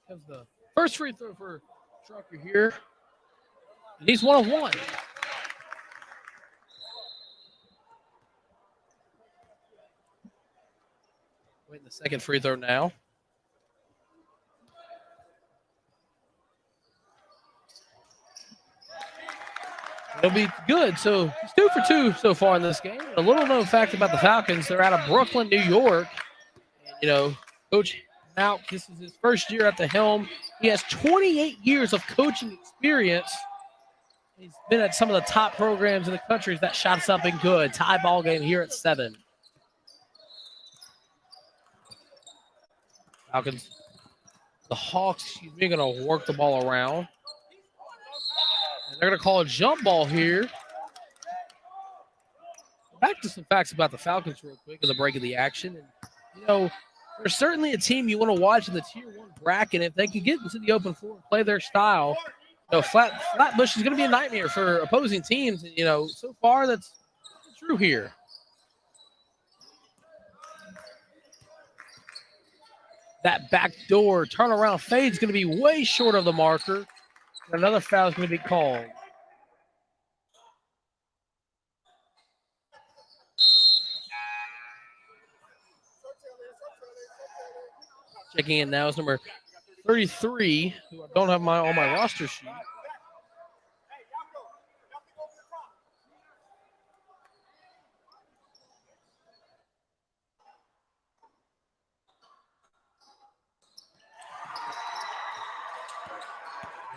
Comes the first free throw for Drucker here. And he's 1 of 1. Waiting the second free throw now. It'll be good. So he's 2 for 2 so far in this game. A little known fact about the Falcons, they're out of Brooklyn, New York. And, you know, Coach Mauk, this is his first year at the helm. He has 28 years of coaching experience. He's been at some of the top programs in the country. That shot's up and good. Tie ball game here at 7. Falcons, the Hawks, they're going to work the ball around. And they're going to call a jump ball here. Back to some facts about the Falcons real quick at the break of the action. And, you know, they're certainly a team you want to watch in the Tier 1 bracket. If they can get into the open floor and play their style, you know, Flatbush is going to be a nightmare for opposing teams. And, you know, so far that's true here. That backdoor turnaround fade is going to be way short of the marker. Another foul is going to be called. Checking in now is number 33, who I don't have on my roster sheet.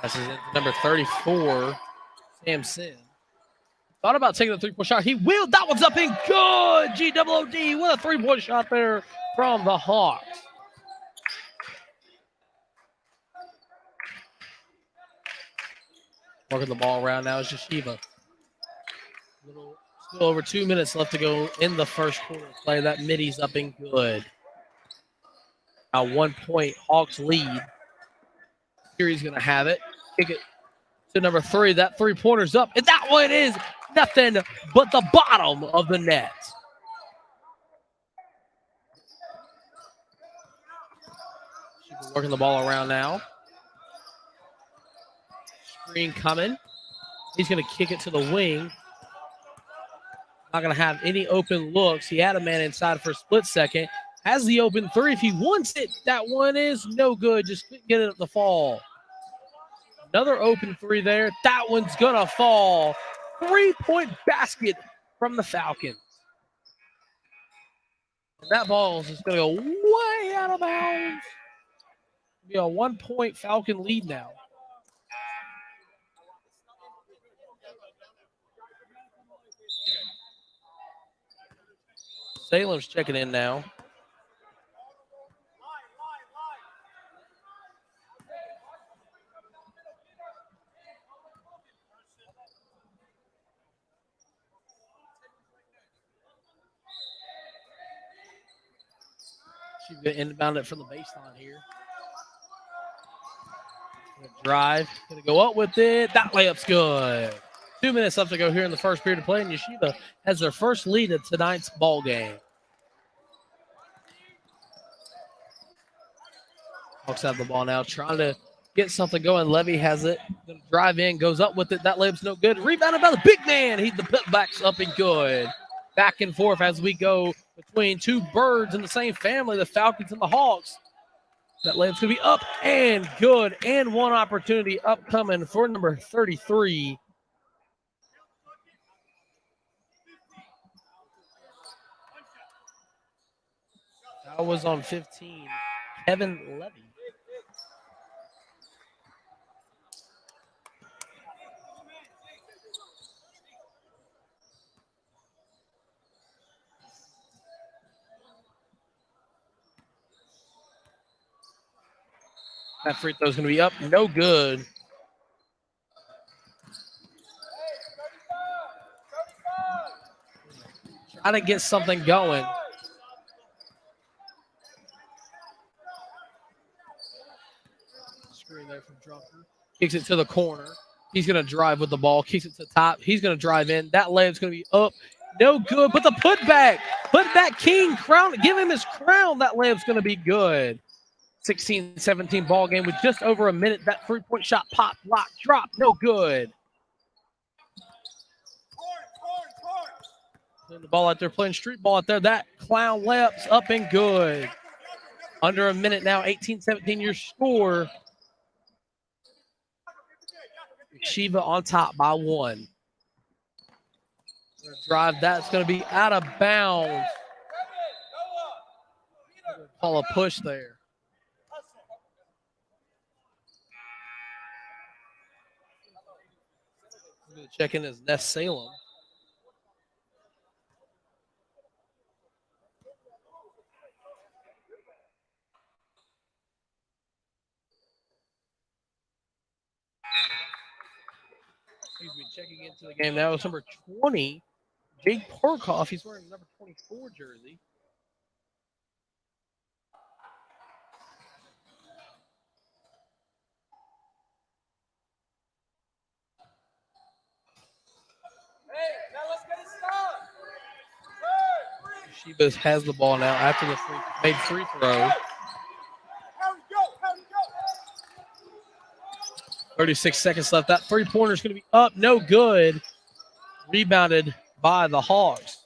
This is number 34, Samson. Thought about taking the three-point shot. He will. That one's up and good. G-double-O-D with a three-point shot there from the Hawks. Working the ball around now is Yeshiva. Still over 2 minutes left to go in the first quarter play. That middy's up and good. A 1 point Hawks lead. Here he's going to have it. Kick it to number 3. That three-pointer's up. And that one is nothing but the bottom of the net. She's working the ball around now. Screen coming. He's going to kick it to the wing. Not going to have any open looks. He had a man inside for a split second. Has the open 3 if he wants it. That one is no good. Just couldn't get it at the fall. Another open 3 there. That one's going to fall. 3-point basket from the Falcons. And that ball is just going to go way out of bounds. It'll be a 1 point Falcon lead now. Salem's checking in now. She's going to inbound it from the baseline here. Gonna drive. Going to go up with it. That layup's good. 2 minutes left to go here in the first period of play, and Yeshiva has their first lead of tonight's ball game. Hawks have the ball now, trying to get something going. Levy has it. Gonna drive in, goes up with it. That layup's no good. Rebounded by the big man. The putback's up and good. Back and forth as we go between two birds in the same family, the Falcons and the Hawks. That layup's going to be up and good. And one opportunity upcoming for number 33. That was on 15. Kevin Levy. That free throw is going to be up. No good. Trying to get something going. Screen there from Drucker. Kicks it to the corner. He's going to drive with the ball. Kicks it to the top. He's going to drive in. That layup's going to be up. No good, but the putback king crown, give him his crown. That layup's going to be good. 16-17 ball game with just over a minute. That 3-point shot pop, lock, drop, no good. Putting the ball out there, playing street ball out there. That clown layup's up and good. Under a minute now, 18-17 your score. Shiva on top by 1. Drive, that's going to be out of bounds. Call a push there. Check in his Nest Salem. Excuse me, checking into the game now. It's number 20, Jake Porkoff. He's wearing number 24 jersey. Shibas has the ball now after the made free throw. 36 seconds left. That 3-pointer is going to be up, no good. Rebounded by the Hawks.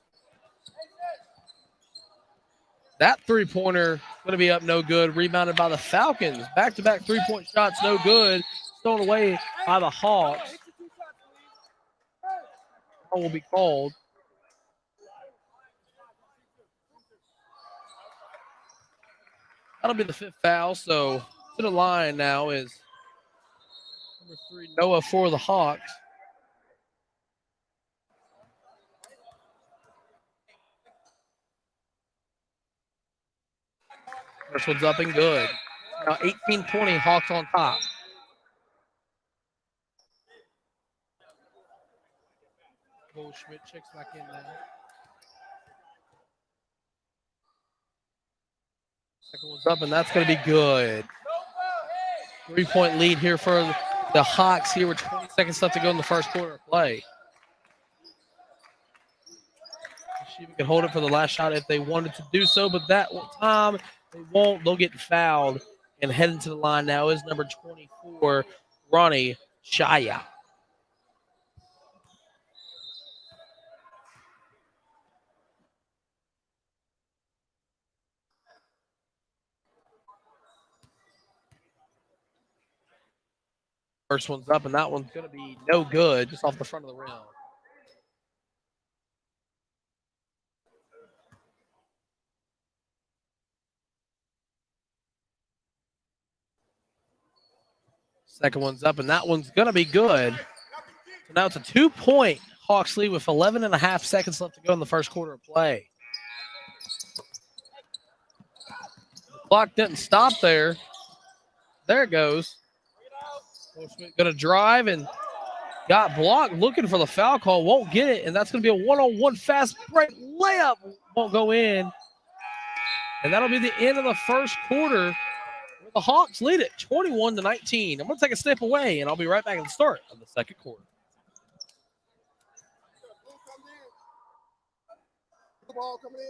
That 3-pointer going to be up, no good. Rebounded by the Falcons. Back-to-back 3-point shots, no good. Stolen away by the Hawks. Will be called. That'll be the 5th foul. So to the line now is number 3, Noah for the Hawks. First one's up and good. Now 18-20, Hawks on top. Goldschmidt checks back in now. Second one's up, and that's going to be good. 3-point lead here for the Hawks here with 20 seconds left to go in the first quarter of play. She can hold it for the last shot if they wanted to do so, but that time they won't. They'll get fouled, and heading to the line now is number 24, Ronnie Shaya. First one's up, and that one's going to be no good, just off the front of the rim. Second one's up, and that one's going to be good. So now it's a 2-point Hawks lead with 11.5 seconds left to go in the first quarter of play. The clock didn't stop there. There it goes. Going to drive and got blocked, looking for the foul call. Won't get it, and that's going to be a one-on-one fast break layup. Won't go in. And that'll be the end of the first quarter. The Hawks lead it 21-19. I'm going to take a step away, and I'll be right back at the start of the second quarter. The ball coming in.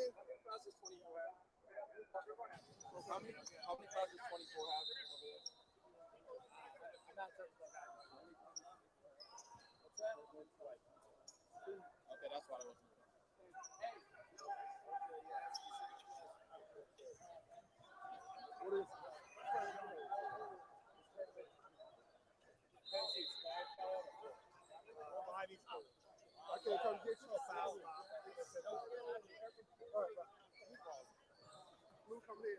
Okay, that's what I was. What is I can't come get you a foul. Blue coming in.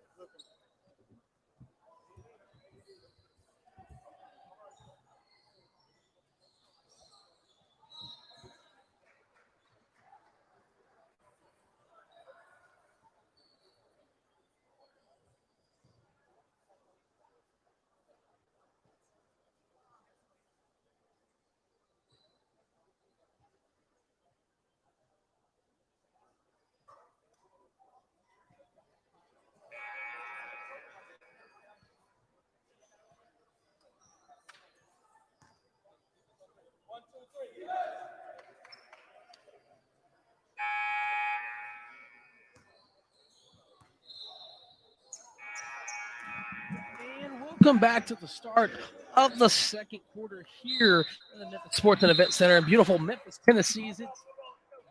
Welcome back to the start of the second quarter here in the Memphis Sports and Event Center in beautiful Memphis, Tennessee. It's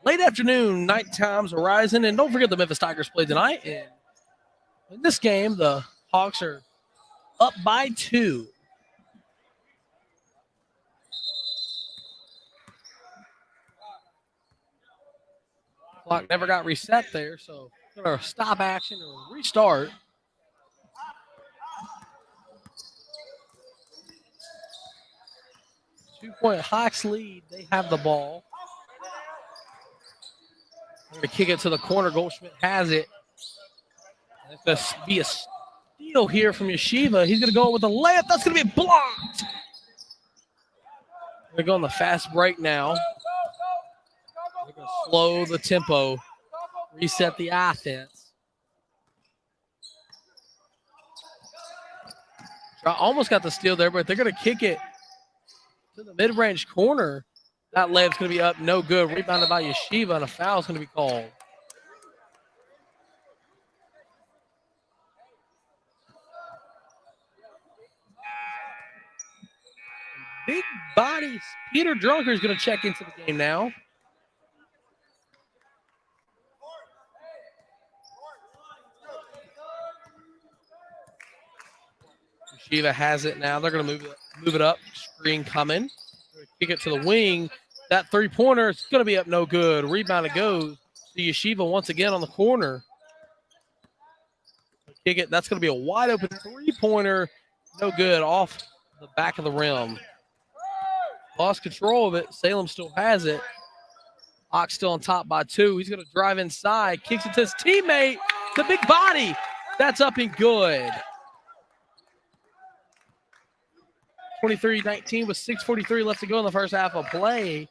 late afternoon, night time's horizon, and don't forget the Memphis Tigers play tonight. And in this game, the Hawks are up by 2. Clock never got reset there, so going to stop action or restart. Two-point Hawks lead. They have the ball. They're going to kick it to the corner. Goldschmidt has it. It's going to be a steal here from Yeshiva. He's going to go with a layup. That's going to be blocked. They're going the fast break now. They're going to slow the tempo, reset the offense. Almost got the steal there, but they're going to kick it to the mid-range corner. That layup's going to be up, no good. Rebounded by Yeshiva, and a foul's going to be called. Big body Peter Drunker is going to check into the game now. Yeshiva has it now. They're going to move it up. Screen coming. Kick it to the wing. That three-pointer is going to be up no good. Rebound it goes to Yeshiva once again on the corner. Kick it. That's going to be a wide-open three-pointer. No good. Off the back of the rim. Lost control of it. Salem still has it. Hawks still on top by 2. He's going to drive inside. Kicks it to his teammate. The big body. That's up and good. 23-19 with 6:43 left to go in the first half of play.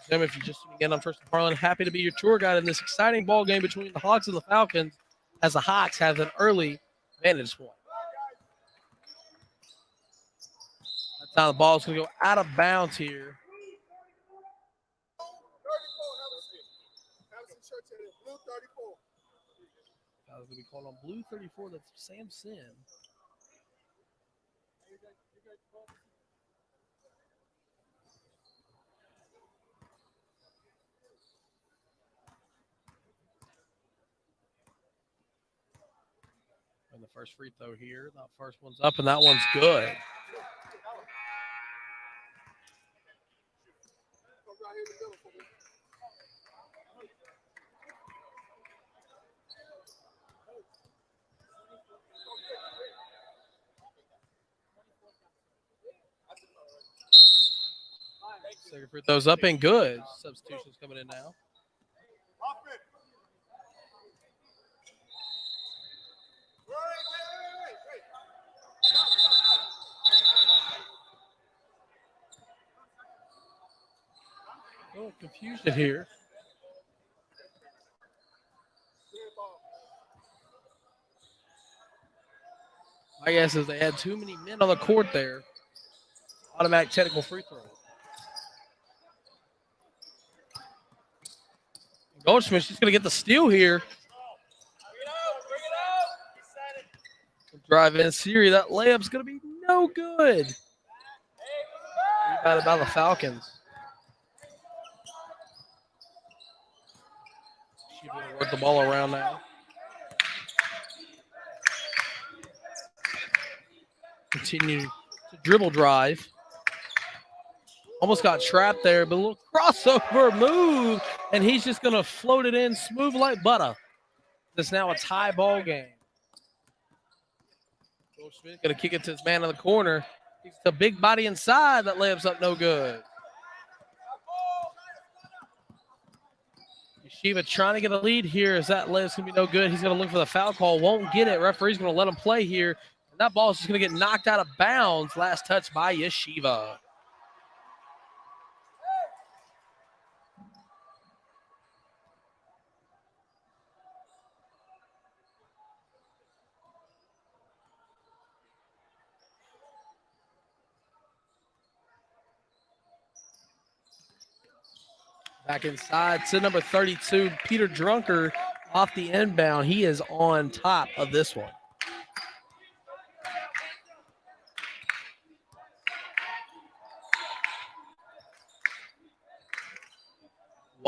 If you just again, I'm Tristan Harlan. Happy to be your tour guide in this exciting ball game between the Hawks and the Falcons, as the Hawks have an early vantage point. That's how the ball's going to go out of bounds here. Going to be called on blue 34. That's Sam Sim. And the first free throw here. That first one's up, and that one's good. Second free throw's up and good. Substitutions coming in now. Oh, confusion here. My guess is they had too many men on the court there. Automatic technical free throw. Goldschmidt's just going to get the steal here. Drive in Siri. That layup's going to be no good. Rebounded by the Falcons. She's going to work the ball around now. Continue to dribble drive. Almost got trapped there, but a little crossover move, and he's just going to float it in smooth like butter. It's now a tie ball game. Goldschmidt going to kick it to his man in the corner. He's the big body inside. That layup's up no good. Yeshiva trying to get a lead here as that layup's going to be no good. He's going to look for the foul call. Won't get it. Referee's going to let him play here. And that ball is just going to get knocked out of bounds. Last touch by Yeshiva. Back inside to number 32, Peter Drunker off the inbound. He is on top of this one.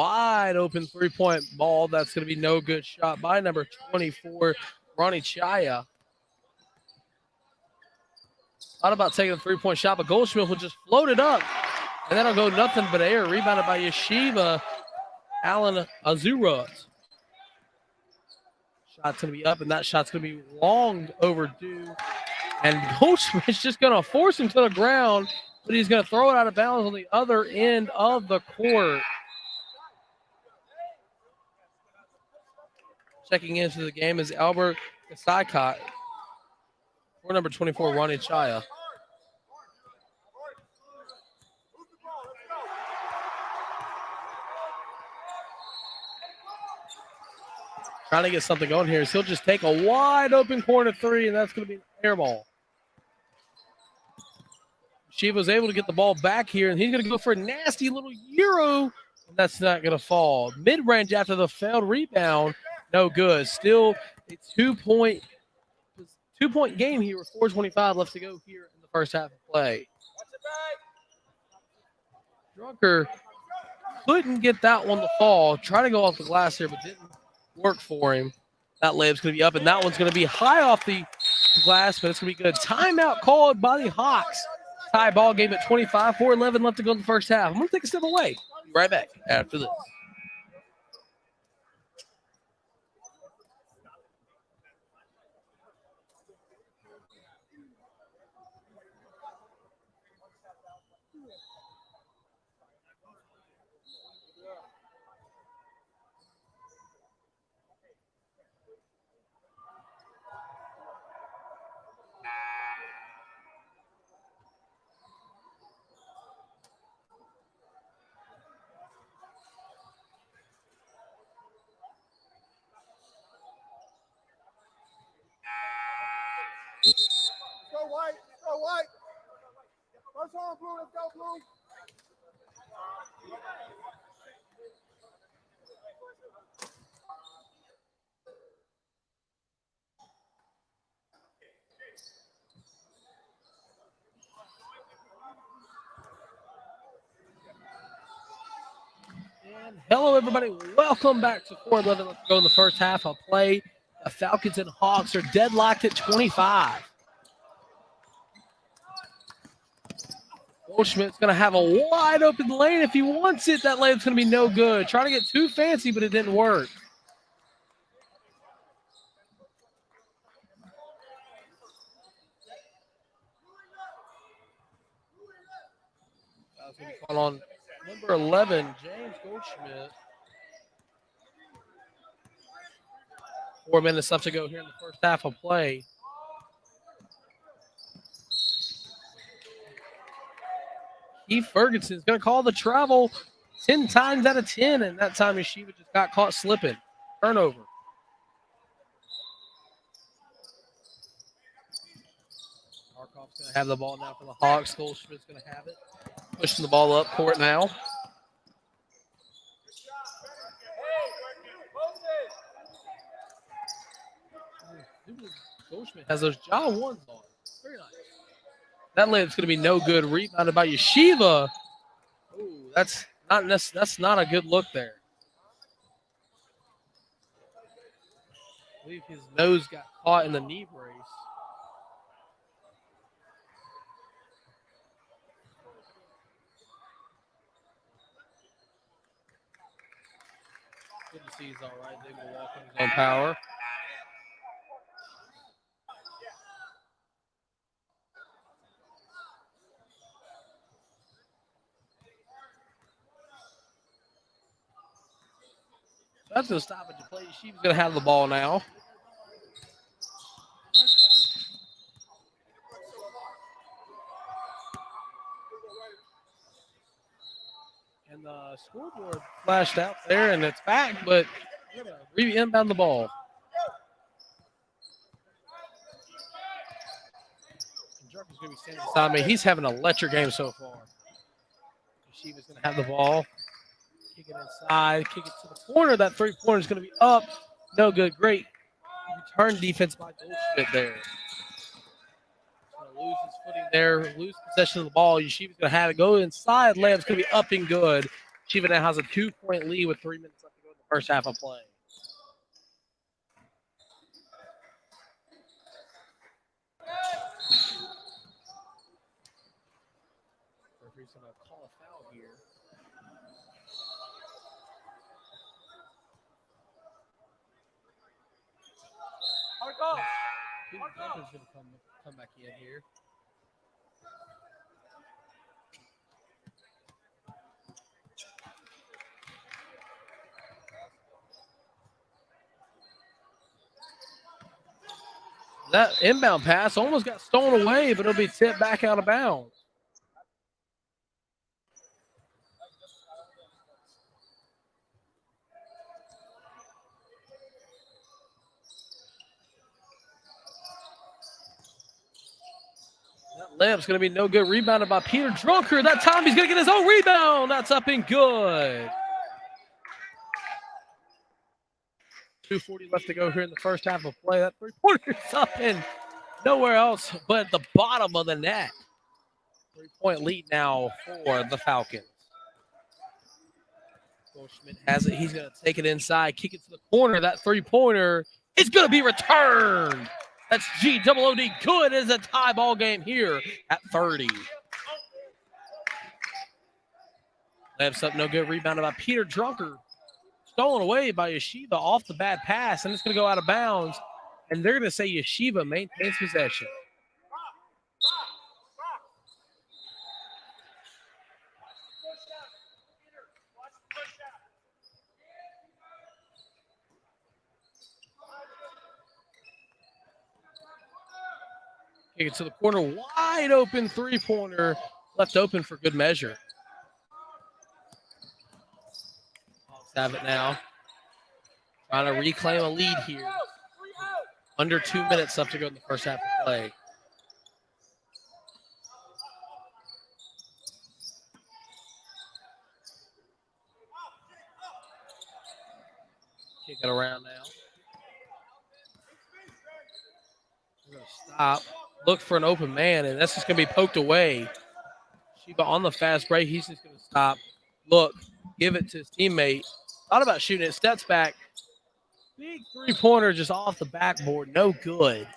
wide open three-point ball. That's going to be no good. Shot by number 24, Ronnie Chaya. Thought about taking a three-point shot, but Goldschmidt will just float it up, and that'll go nothing but air. Rebounded by Yeshiva Allen Azura. Shot's going to be up, and that shot's going to be long overdue. And Goldschmidt's just going to force him to the ground, but he's going to throw it out of bounds on the other end of the court. Checking into the game is Albert Gasaikot for number 24, Ronnie Chaya. Trying to get something going here. So he'll just take a wide open corner three, and that's going to be an air ball. Shiva's able to get the ball back here, and he's going to go for a nasty little Euro, and that's not going to fall. Mid-range after the failed rebound, no good. Still a two-point game here with 4:25 left to go here in the first half of play. Drucker couldn't get that one to fall. Tried to go off the glass here, but didn't work for him. That layup's going to be up, and that one's going to be high off the glass, but it's going to be good. Timeout called by the Hawks. Tie ball game at 25, 4:11 left to go in the first half. I'm going to take a step away. Be right back after this. Go white. Go white. First on blue. Let's go blue. And hello, everybody. Welcome back to 4:11 left to go in the first half of play. The Falcons and Hawks are deadlocked at 25. Goldschmidt's going to have a wide open lane if he wants it. That lane's going to be no good. Trying to get too fancy, but it didn't work. That's going to be called on number 11, James Goldschmidt. 4 minutes left to go here in the first half of play. Keith Ferguson is going to call the travel 10 times out of 10, and that time Yeshiva just got caught slipping. Turnover. Markov's going to have the ball now for the Hawks. Goldschmidt's going to have it. Pushing the ball up court now. Goldschmidt has those John ones on. Very nice. That layup's going to be no good. Rebounded by Yeshiva. Ooh, that's not a good look there. I believe his nose got caught in the knee brace. Good to see he's all right. Able to walk on his own power. That's going to stop it to play. She's going to have the ball now. And the scoreboard flashed out there, and it's back, but re-inbound the ball. Jerky's going to be standing beside me. He's having an electric game so far. Yeshiva's going to have the ball. Kick it inside, kick it to the corner. That three-pointer is going to be up. No good. Great return defense by Goldschmidt there. Going to lose his footing there, lose possession of the ball. Yeshiva's going to have it go inside. Layup's going to be up and good. Yeshiva now has a 2-point lead with 3 minutes left to go in the first half of play. Referee's going to call a foul here. Peter's going to come back in here. That inbound pass almost got stolen away, but it'll be tipped back out of bounds. That layup's going to be no good. Rebounded by Peter Drucker. That time he's going to get his own rebound. That's up and good. 2:40 left to go here in the first half of play. That three-pointer's up and nowhere else but at the bottom of the net. 3-point lead now for the Falcons. Goldschmidt has it. He's going to take it inside, kick it to the corner. That three-pointer is going to be returned. That's G-double-O-D. Good as a tie ball game here at 30. Layup's up, no good. Rebounded by Peter Drucker. Stolen away by Yeshiva off the bad pass, and it's going to go out of bounds. And they're going to say Yeshiva maintains possession. Kick it to the corner, wide open three-pointer, left open for good measure. Hawks have it now. Trying to reclaim a lead here. Under 2 minutes left to go in the first half of play. Kick it around now. We're going to stop. Look for an open man, and that's just going to be poked away. Shiba on the fast break. He's just going to stop. Look, give it to his teammate. Thought about shooting it. Steps back. Big three-pointer just off the backboard. No good.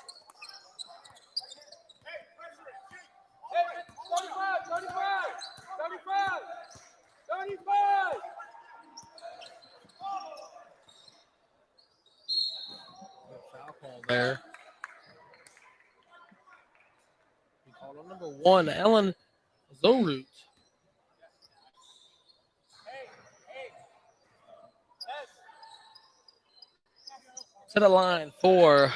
Foul call there. We called on number 1, Ellen Zorut. To the line for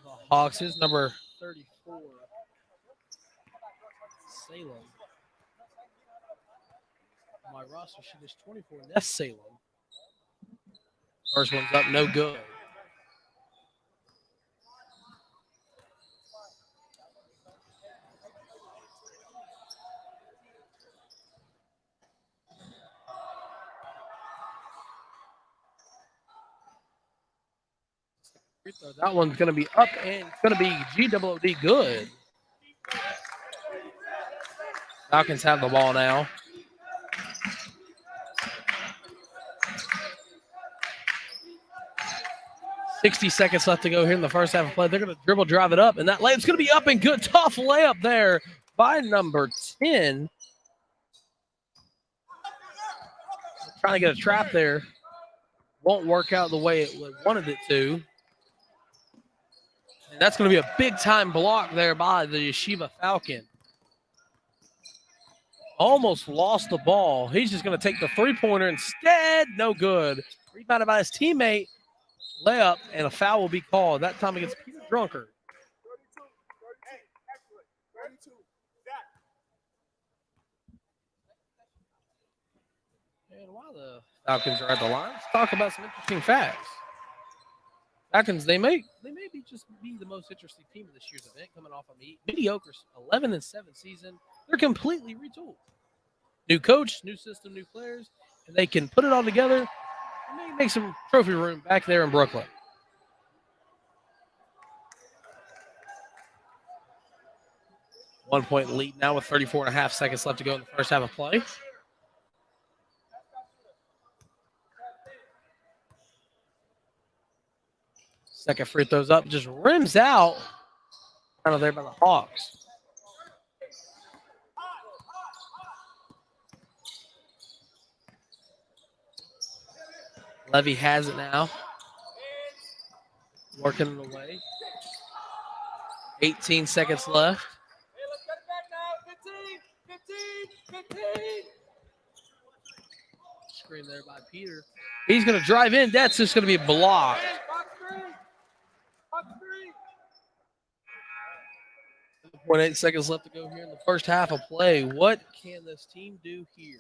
the Hawks is number 34, Salem. My roster sheet is 24, and that's Salem. First one's up, no good. That one's going to be up, and it's going to be G-double-O-D good. Falcons have the ball now. .60 seconds left to go here in the first half of play. They're going to dribble, drive it up, and that layup's going to be up and good. Tough layup there by number 10. Trying to get a trap there. Won't work out the way it wanted it to. And that's going to be a big-time block there by the Yeshiva Falcon. Almost lost the ball. He's just going to take the three-pointer instead. No good. Rebounded by his teammate. Layup, and a foul will be called. That time against Peter Drucker. And while the Falcons are at the line, let's talk about some interesting facts. Falcons, they may just be the most interesting team of this year's event, coming off a mediocre 11-7 season. They're completely retooled. New coach, new system, new players, and they can put it all together and maybe make some trophy room back there in Brooklyn. .1 lead now with 34.5 seconds left to go in the first half of play. Second free throws up, just rims out. Out of there by the Hawks. Levy has it now. Working it away. 18 seconds left. Hey, let's get it back now. 15, 15, 15. Screen there by Peter. He's going to drive in. That's just going to be blocked. Box three. Box three. 0.8 seconds left to go here in the first half of play. What can this team do here?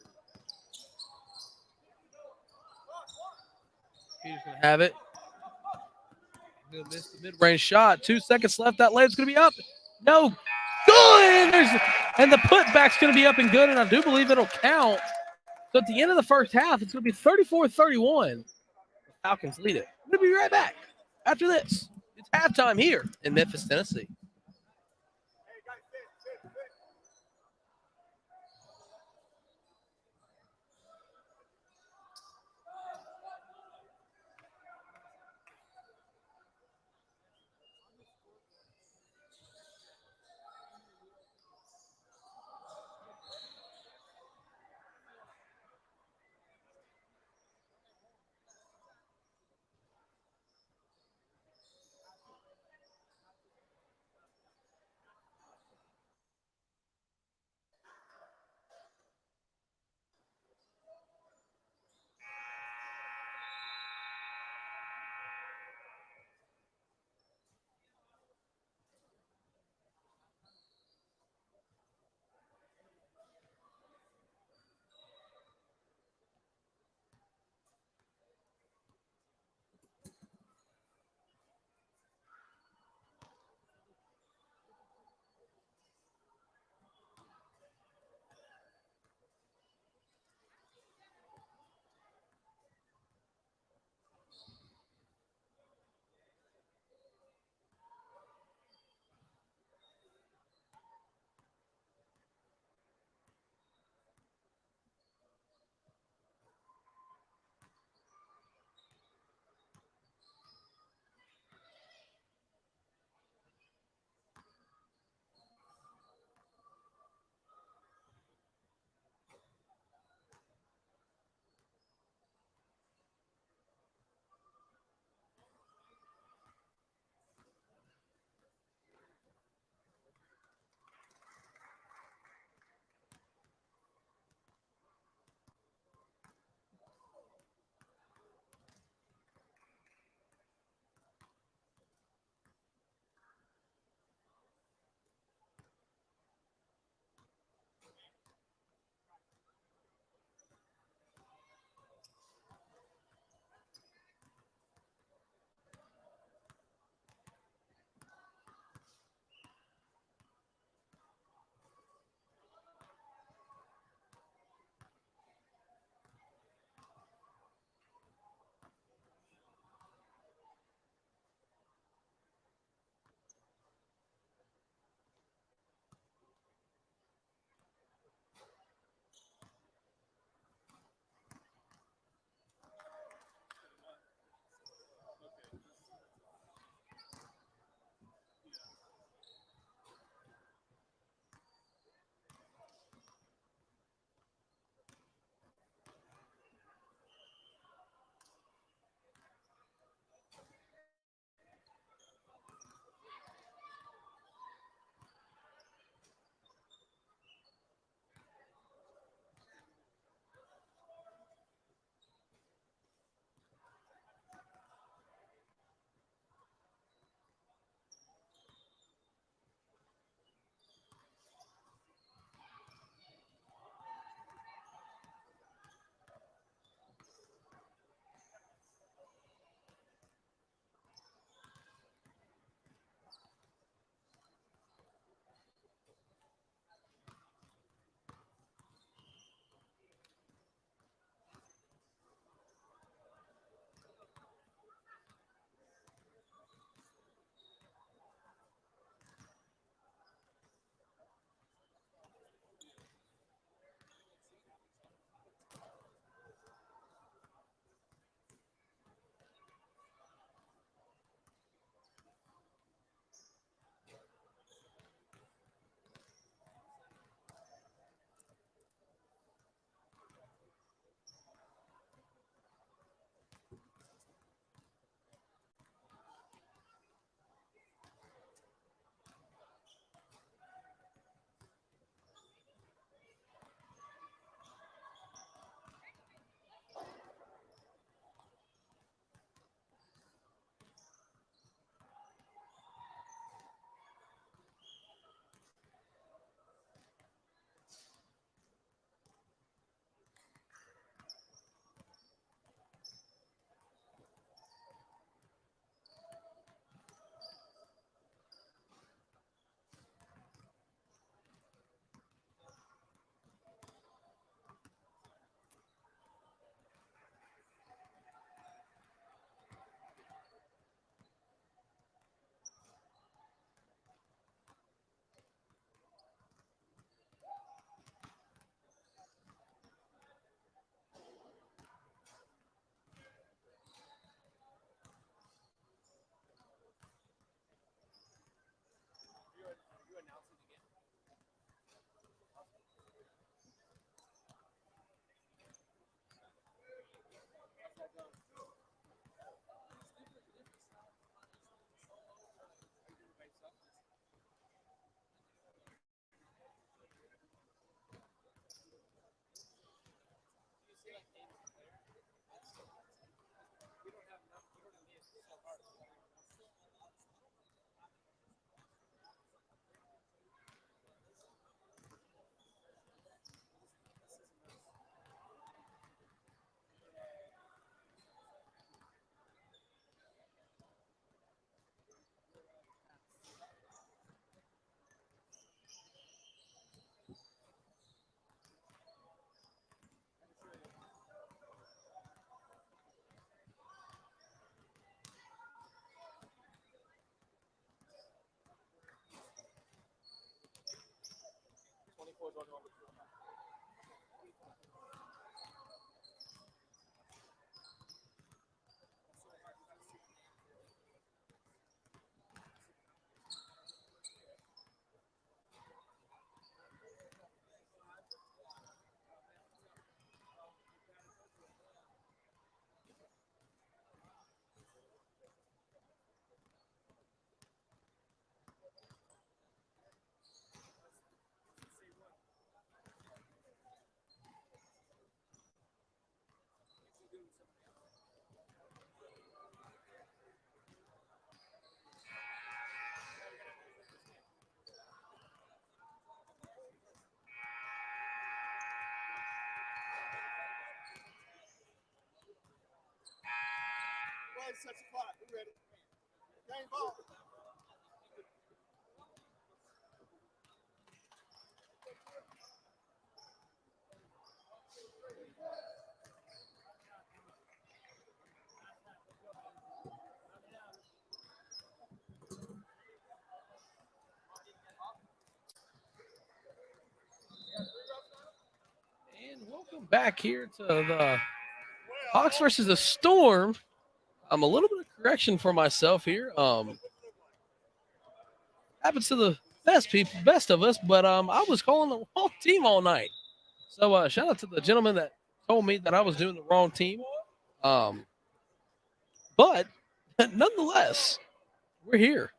Peter's going to have it. Going to miss the mid-range shot. 2 seconds left. That layup's going to be up. No. Good. And the putback's going to be up and good, and I do believe it'll count. So at the end of the first half, it's going to be 34-31. The Falcons lead it. We're going to be right back after this. It's halftime here in Memphis, Tennessee. Go ahead, set the clock. We're ready. Game ball. And welcome back here to the Hawks versus the Storm. A little bit of correction for myself here. Happens to the best of us, but I was calling the wrong team all night. So shout out to the gentleman that told me that I was doing the wrong team. But nonetheless, we're here.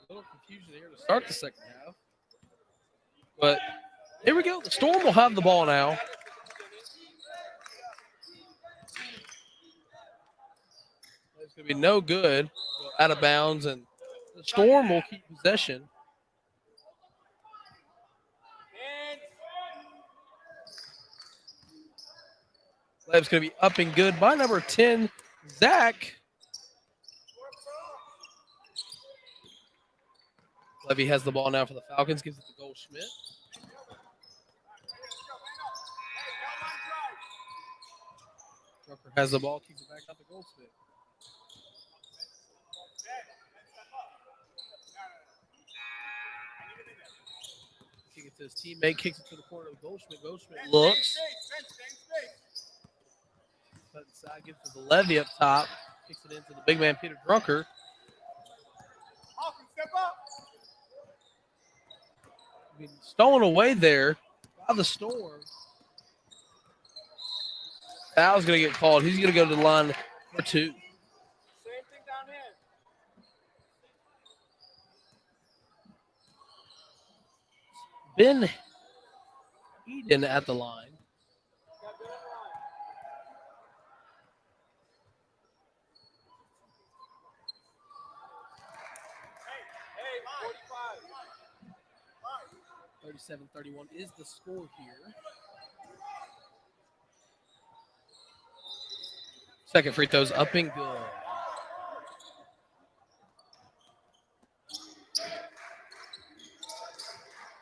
A little confusion here to start the second half. But here we go. The Storm will have the ball now. It's going to be no good. Go out of bounds, and the Storm will keep possession. Lab's going to be up and good by number 10, Zach. Levy has the ball now for the Falcons, gives it to Goldschmidt. Drucker has the ball, keeps it back out to Goldschmidt. Kick it to his teammate, kicks it to the corner of Goldschmidt. Goldschmidt looks. Cut inside, gives it to the Levy up top. Kicks it into the big man, Peter Drucker. Step up. Stolen away there by the Storm. Foul's going to get called. He's going to go to the line for 2. Same thing down here. Ben Eden at the line. Hey, 45. 37-31 is the score here. Second free throw's up and good.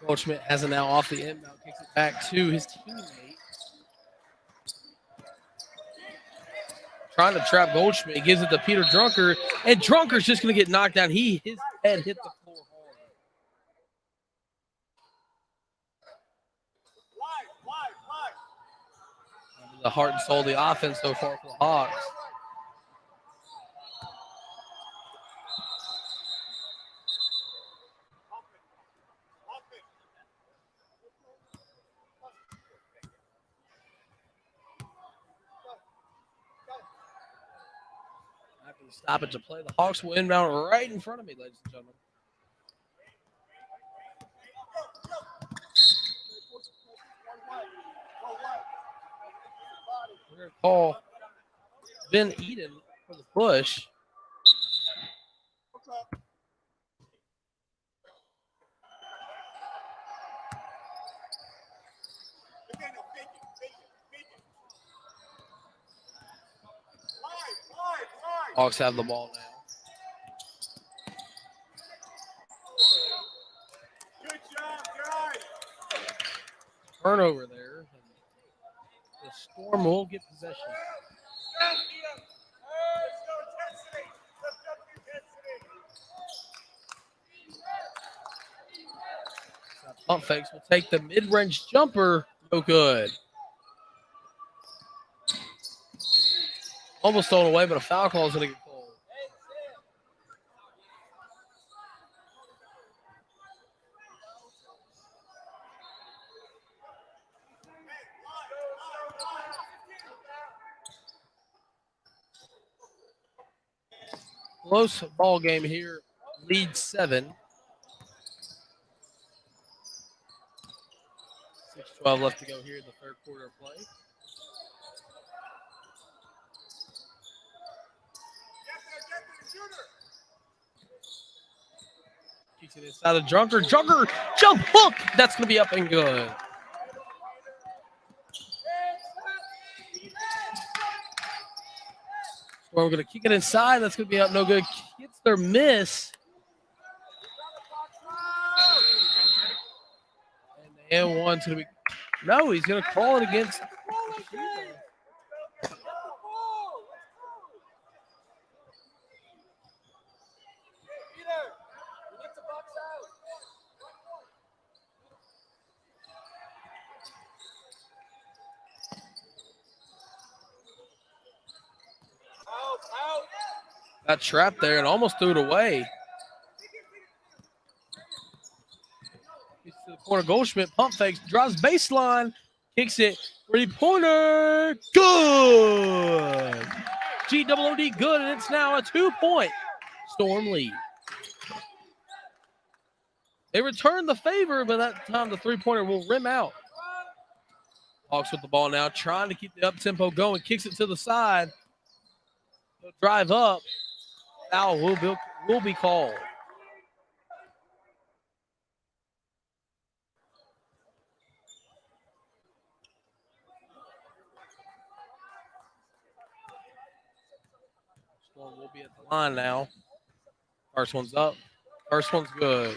Goldschmidt has it now off the inbound, kicks it back to his teammate. Trying to trap Goldschmidt. He gives it to Peter Drunker, and Drunker's just going to get knocked down. His head hit the floor hard. The heart and soul of the offense so far for the Hawks. After the stoppage of play, the Hawks will inbound right in front of me, ladies and gentlemen. We're going to call Ben Eden for the push. Hawks have the ball now. Good job, guys. Turnover there. The Storm will get possession. Let's go intensity. Let's go intensity. Pump fakes will take the mid-range jumper. No good. Almost thrown away, but a foul call is going to get called. Close ball game here. Lead 7. 6:12 left to go here in the third quarter of play. Kicks it inside of Junker. Junker, jump hook. That's going to be up and good. Storm going to kick it inside. That's going to be up no good. Gets their miss. And one's going to be. No, he's going to call it against. Got trapped there and almost threw it away. Gets to the corner. Goldschmidt pump fakes, drives baseline, kicks it. 3-pointer. Good. G-double-O-D good, and it's now a 2-point Storm lead. They return the favor, but that time the 3-pointer will rim out. Hawks with the ball now, trying to keep the up-tempo going. Kicks it to the side. He'll drive up. Foul will be called. Storm will be at the line now. First one's up. First one's good.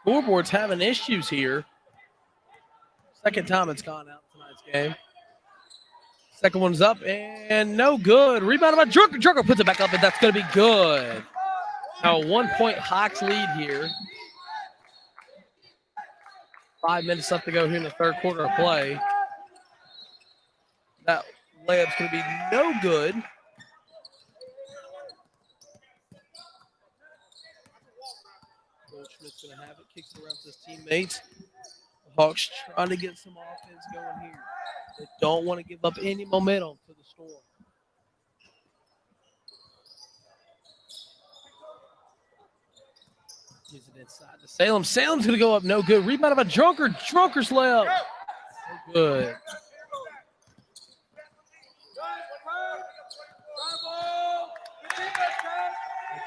Scoreboard's having issues here. Second time it's gone out tonight's game. Second one's up and no good. Rebound by Drucker. Drucker puts it back up, and that's going to be good. Now a 1-point Hawks lead here. 5 minutes left to go here in the third quarter of play. That layup's going to be no good. Goldschmidt's going to have it. Kicks it around to his teammates. Hawks trying to get some offense going here. They don't want to give up any momentum to the Storm. Gives it inside to Salem. Salem's going to go up. No good. Rebound by Drunker. Drunker's layup. No good.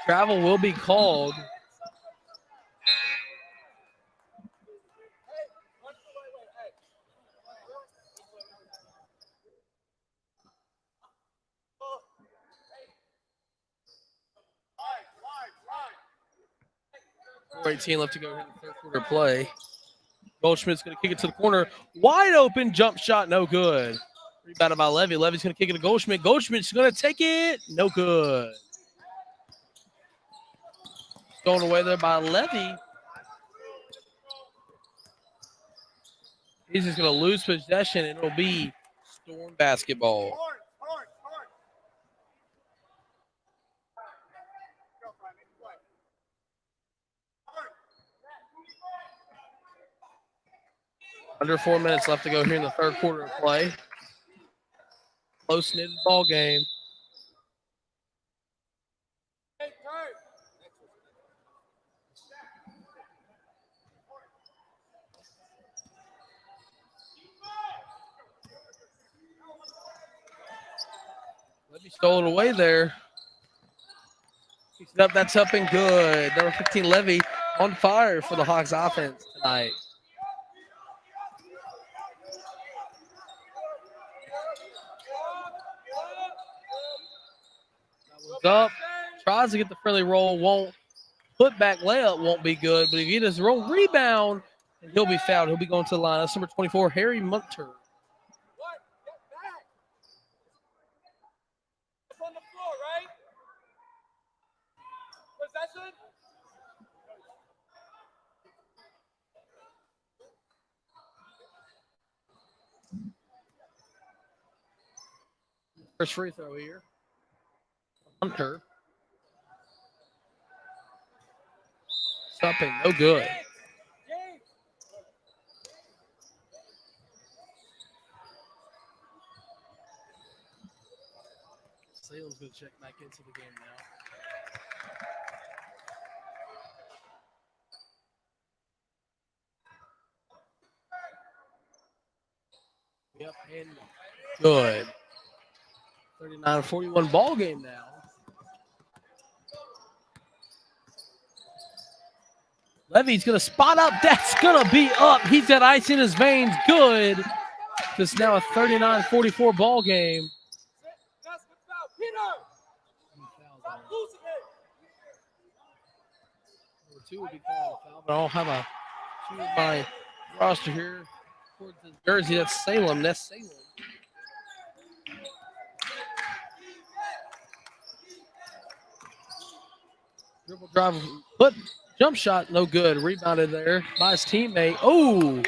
Travel will be called. Four 18 left to go here in the third quarter play. Goldschmidt's going to kick it to the corner. Wide open jump shot, no good. Rebounded by Levy. Levy's going to kick it to Goldschmidt. Goldschmidt's going to take it. No good. Going away there by Levy. He's just going to lose possession, and it'll be Storm basketball. Under 4 minutes left to go here in the third quarter of play. Close-knit ball game. stole it away there. Picks it up. That's up and good. Number 15, Levy, on fire for the Hawks offense tonight. Up, tries to get the friendly roll, won't. Put back layup won't be good, but if he does roll rebound, and he'll be fouled. He'll be going to the line. That's number 24, Harry Munter. On the floor, right? Possession. First free throw here. Hunter. Something no good. Salem's going to check back into the game now. Yep, and good. 39-41 ball game now. Levy's going to spot up. That's going to be up. He's got ice in his veins. Good. It's now a 39-44 ball game. Number 2 will be called a foul, but I don't have a shoe in my roster here. Towards the jersey, that's Salem. That's Salem. Dribble drive, put jump shot, no good. Rebounded there by his teammate. Oh!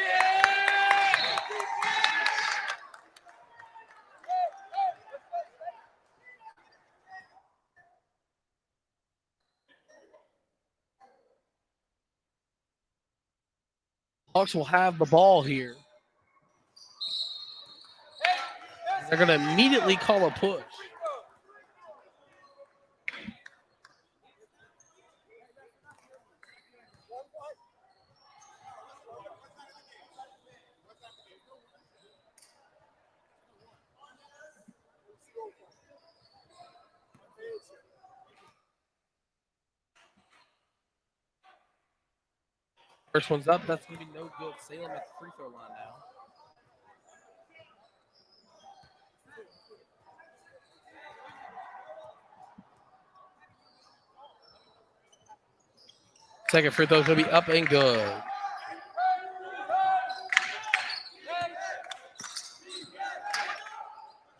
Hawks will have the ball here. They're going to immediately call a push. First one's up. That's going to be no good. Salem at the free throw line now. Second free throw is going to be up and good.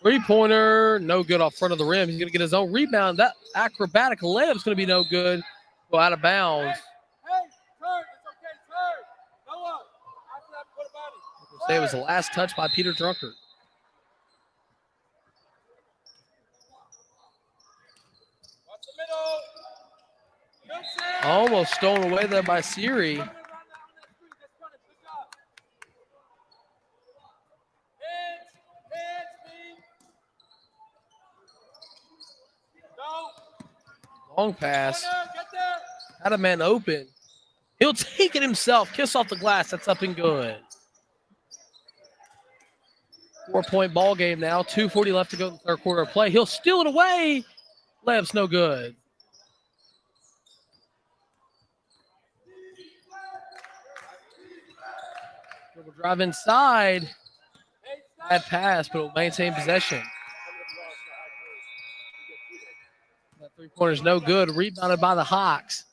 Three-pointer, no good off front of the rim. He's going to get his own rebound. That acrobatic layup is going to be no good. Go out of bounds. Say it was the last touch by Peter Drunkard. Almost stolen away there by Siri. Long pass. Had a man open. He'll take it himself. Kiss off the glass. That's up and good. 4-point ball game now. 2:40 left to go in the third quarter of play. He'll steal it away. Layup's no good. Dribble drive inside. Bad pass, but will maintain possession. That three-pointer is no good. Rebounded by the Hawks.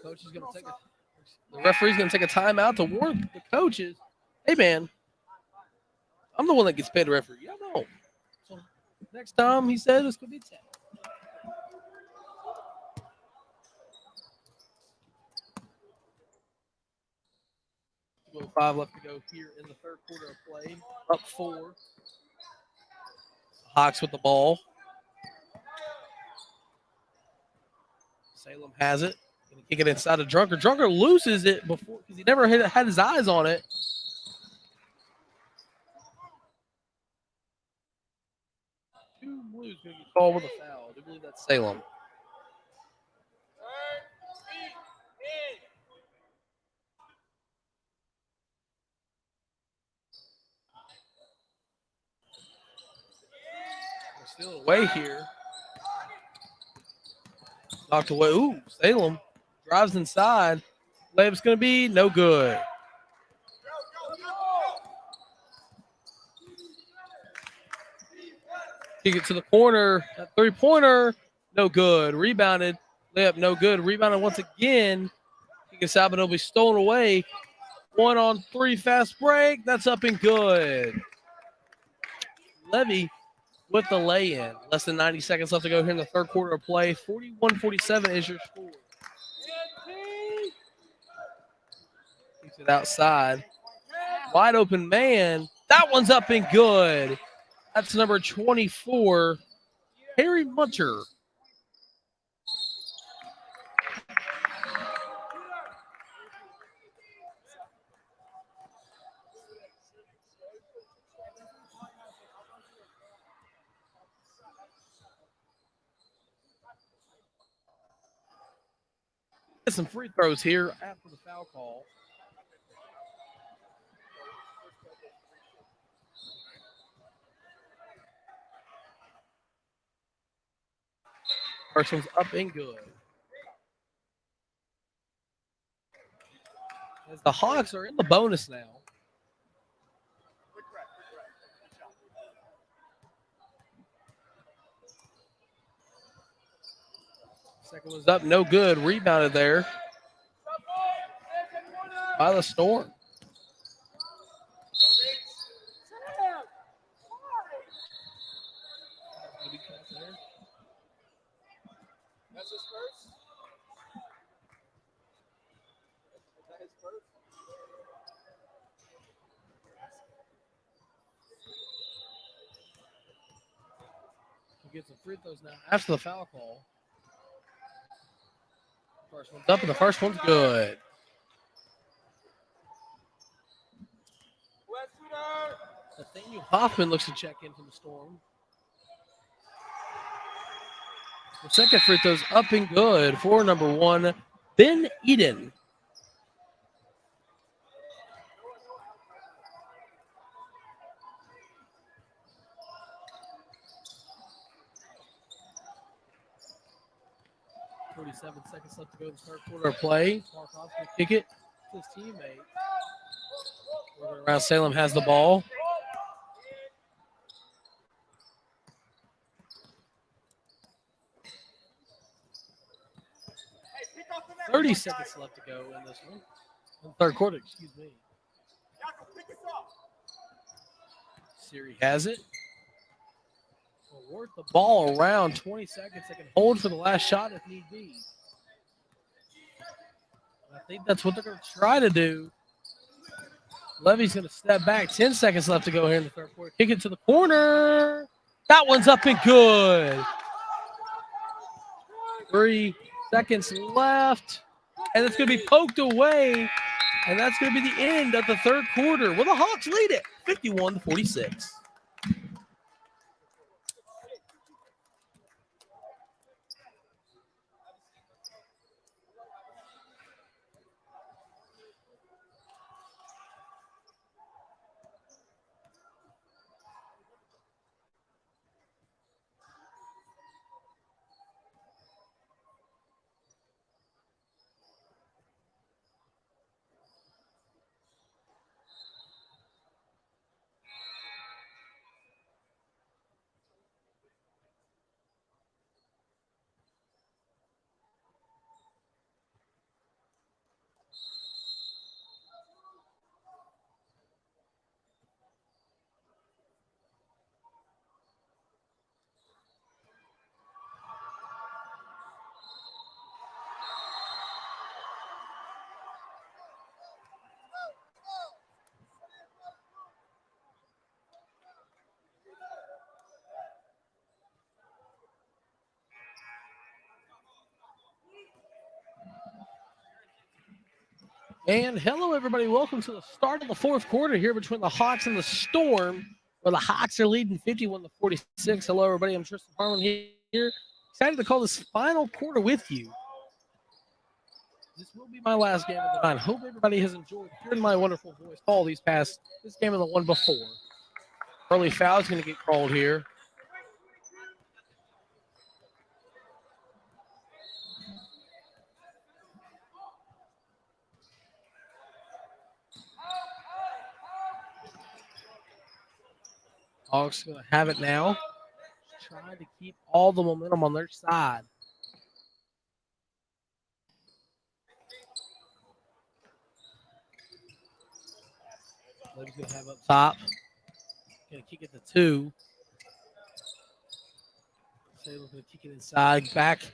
Coach is going to take the referee's going to take a timeout to warn the coaches. Hey, man, I'm the one that gets paid to referee. I know. So next time he said it's going to be 10. Well, 5 left to go here in the third quarter of play. Up 4. Hawks with the ball. Salem has it. Gonna kick it inside of Drunkard. Drunkard loses it before because he never had his eyes on it. ball with a foul. I do believe that's Salem. They're still away here. Knocked away. Ooh, Salem drives inside. Layup's going to be no good. Kick it to the corner. That three-pointer, no good. Rebounded. Layup, no good. Rebounded once again. Kick it out, but it'll be stolen away. 1-on-3 fast break. That's up and good. Levy with the lay-in. Less than 90 seconds left to go here in the third quarter of play. 41-47 is your score. Keeps it outside. Wide open man. That one's up and good. That's number 24, Harry Muncher. Get some free throws here after the foul call. First one's up and good. As the Hawks are in the bonus now. Second one's up, no good. Rebounded there by the Storm. That's his first. Is that his first? We'll get some free throws now after the foul call. First one's up, and the first one's good. Nathaniel Hoffman looks to check in from the Storm. The second free throw's up and good for number 1, Ben Eden. .47 seconds left to go in the third quarter of play. Markov will kick it to his teammate. Working around, Salem has the ball. Hey, 30 seconds left to go in this one. In the third quarter, excuse me. Siri has it. Will work the ball around 20 seconds. They can hold for the last shot if need be. I think that's what they're going to try to do. Levy's going to step back. 10 seconds left to go here in the third quarter. Kick it to the corner. That one's up and good. 3 seconds left. And it's going to be poked away. And that's going to be the end of the third quarter. Well, the Hawks lead it 51-46. And hello, everybody. Welcome to the start of the fourth quarter here between the Hawks and the Storm. Well, the Hawks are leading 51-46. Hello, everybody. I'm Tristan Harlan here. Excited to call this final quarter with you. This will be my last game of the night. Hope everybody has enjoyed hearing my wonderful voice call this game and the one before. Early foul is going to get called here. Hawks going to have it now. Trying to keep all the momentum on their side. Levy's going to have up top. Going to kick it to 2. Sable's going to kick it inside. Back to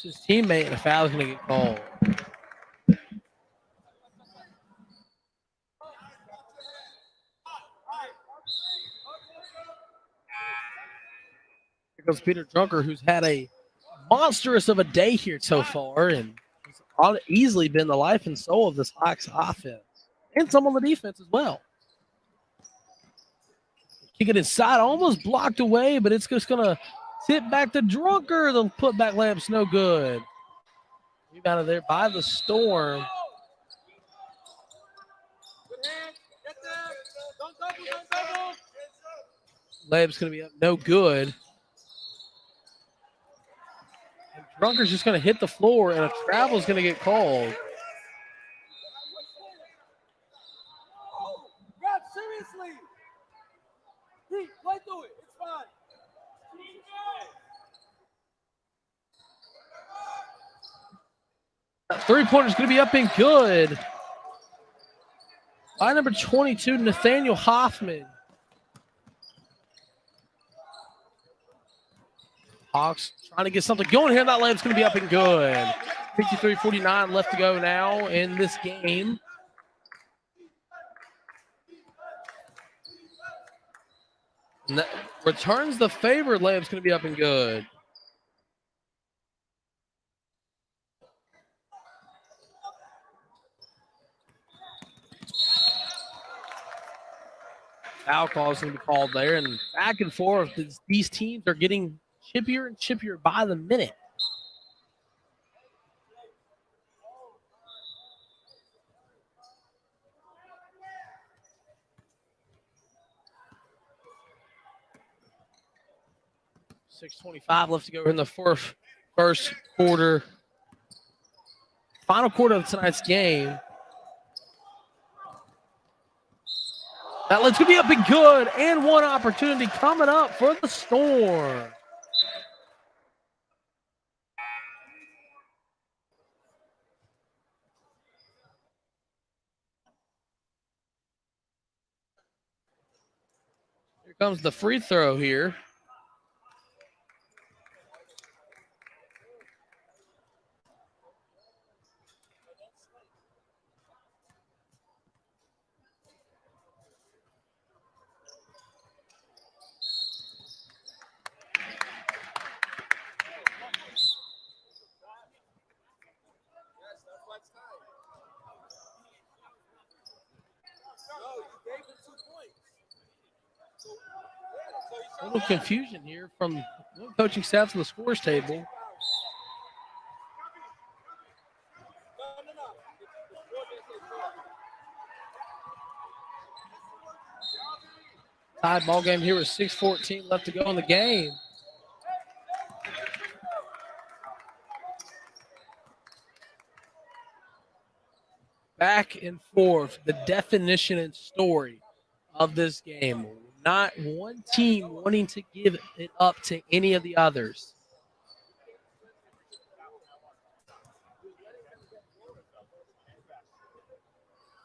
his teammate, and a foul is going to get called. Here comes Peter Drunker, who's had a monstrous of a day here so far, and has easily been the life and soul of this Hawks offense, and some on the defense as well. Kick it inside, almost blocked away, but it's just going to tip back to Drunker. The putback layup's no good. Rebounded there by the Storm. Layup's going to be up no good. And Drunker's just going to hit the floor, and a travel is going to get called. Ref, seriously. Pete, play through it. It's fine. That three-pointer is going to be up and good. By number 22, Nathaniel Hoffman. Hawks trying to get something going here. That layup's going to be up and good. 53-49 left to go now in this game. And that returns the favor. Layup's going to be up and good. Foul call is going to be called there, and back and forth. These teams are getting chippier and chippier by the minute. $6:25 left to go in the first quarter. Final quarter of tonight's game. That let's be up and good, and one opportunity coming up for the Storm. Here comes the free throw here. A little confusion here from coaching staff to the scores table. Tied ball game here with 6:14 left to go in the game. Back and forth, the definition and story of this game. Not one team wanting to give it up to any of the others.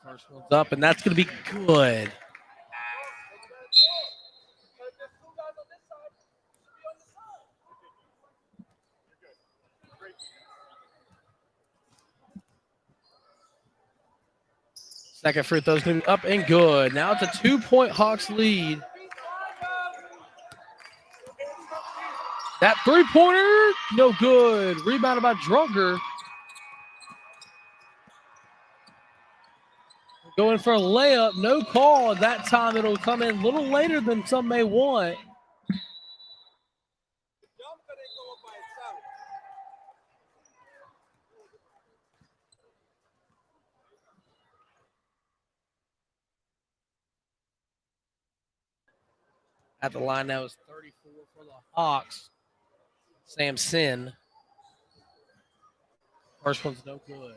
First one's up, and that's going to be good. Second free throw is going to be up and good. Now it's a 2-point Hawks lead. That three-pointer, no good. Rebounded by Drunker. Going for a layup, no call. That time it'll come in a little later than some may want. At the line now is 34 for the Hawks. Samson. First one's no good.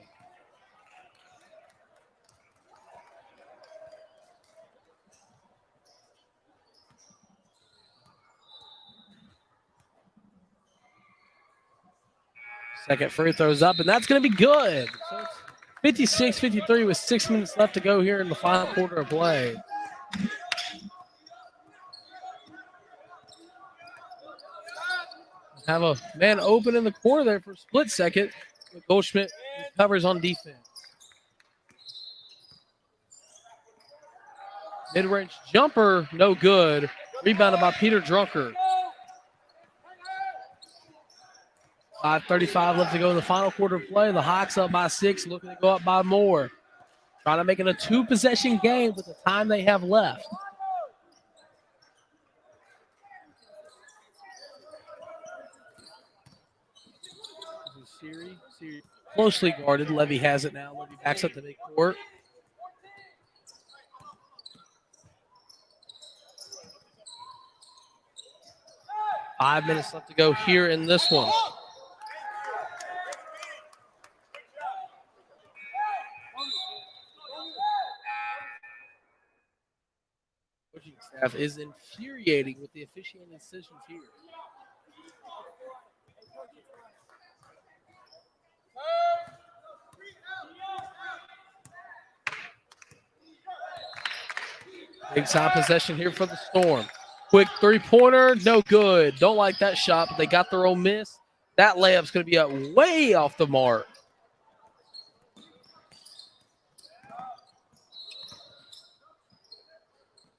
Second free throws up, and that's going to be good. So it's 56-53 with 6 minutes left to go here in the final quarter of play. Have a man open in the corner there for a split second. Goldschmidt recovers on defense. Mid-range jumper, no good. Rebounded by Peter Drunkard. 5:35 left to go in the final quarter of play. The Hawks up by 6, looking to go up by more. Trying to make it a 2-possession game with the time they have left. Siri closely guarded. Levy has it now. Levy backs up the big court. Five minutes left to go here in this one. Coaching staff is infuriating with the officiating decisions here. Big time possession here for the Storm. Quick three-pointer, no good. Don't like that shot, but they got their own miss. That layup's going to be up way off the mark.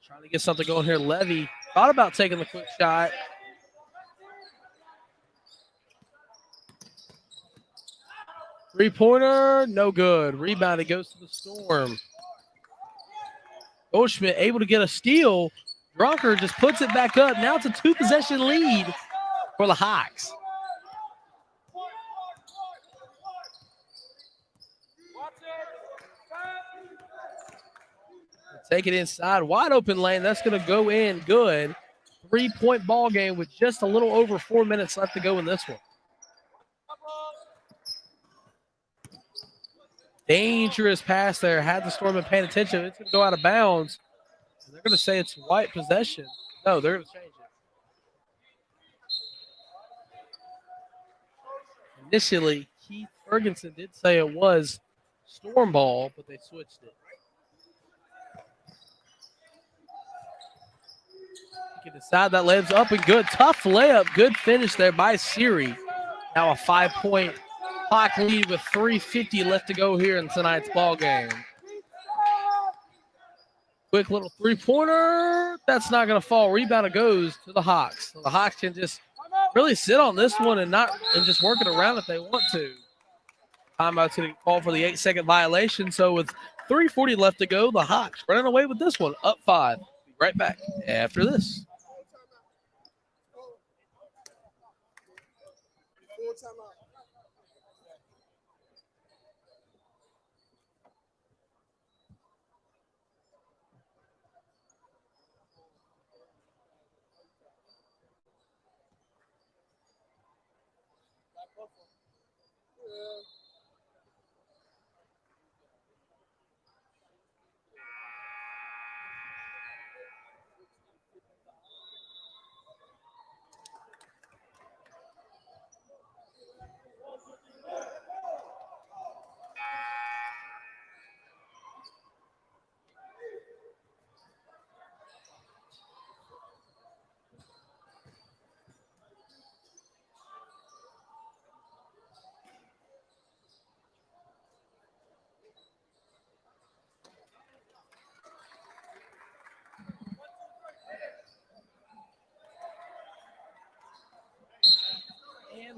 Trying to get something going here. Levy thought about taking the quick shot. Three-pointer, no good. Rebound, it goes to the Storm. Goldschmidt able to get a steal. Drunkard just puts it back up. Now it's a 2-possession lead for the Hawks. Take it inside. Wide open lane. That's going to go in good. 3-point ball game with just a little over 4 minutes left to go in this one. Dangerous pass there. Had the Storm been paying attention, it's going to go out of bounds. They're going to say it's white possession. No, they're going to change it. Initially, Keith Ferguson did say it was Storm ball, but they switched it. You can decide that layup's up and good. Tough layup. Good finish there by Siri. Now a 5-point Hawk lead with 3:50 left to go here in tonight's ball game. Quick little three-pointer. That's not going to fall. Rebound goes to the Hawks. So the Hawks can just really sit on this one and just work it around if they want to. Timeout's going to call for the 8-second violation. So with 3:40 left to go, the Hawks running away with this one, up 5. Be right back after this.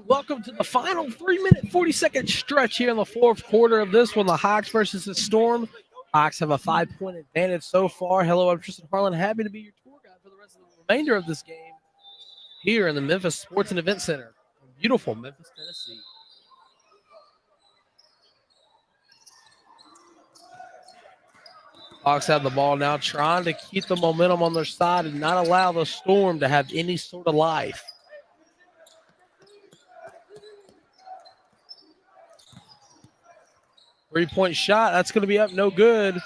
Welcome to the final 3-minute, 40-second stretch here in the fourth quarter of this one. The Hawks versus the Storm. Hawks have a 5-point advantage so far. Hello, I'm Tristan Harlan. Happy to be your tour guide for the rest of the remainder of this game here in the Memphis Sports and Event Center in beautiful Memphis, Tennessee. Hawks have the ball now, trying to keep the momentum on their side and not allow the Storm to have any sort of life. Three-point shot, that's going to be up, no good.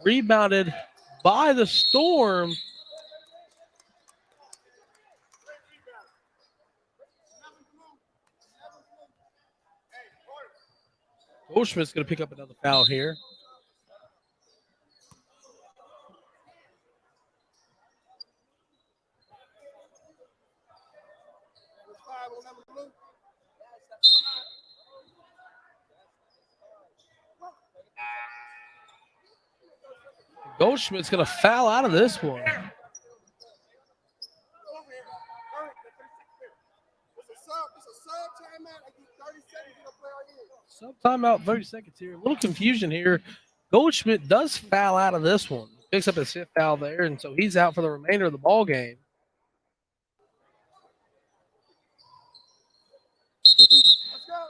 Rebounded by the Storm. Goldschmidt's going to pick up another foul here. Goldschmidt's going to foul out of this one. Sub timeout, 30 seconds here. A little confusion here. Goldschmidt does foul out of this one. Picks up his fifth foul there, and so he's out for the remainder of the ball game. Let's go.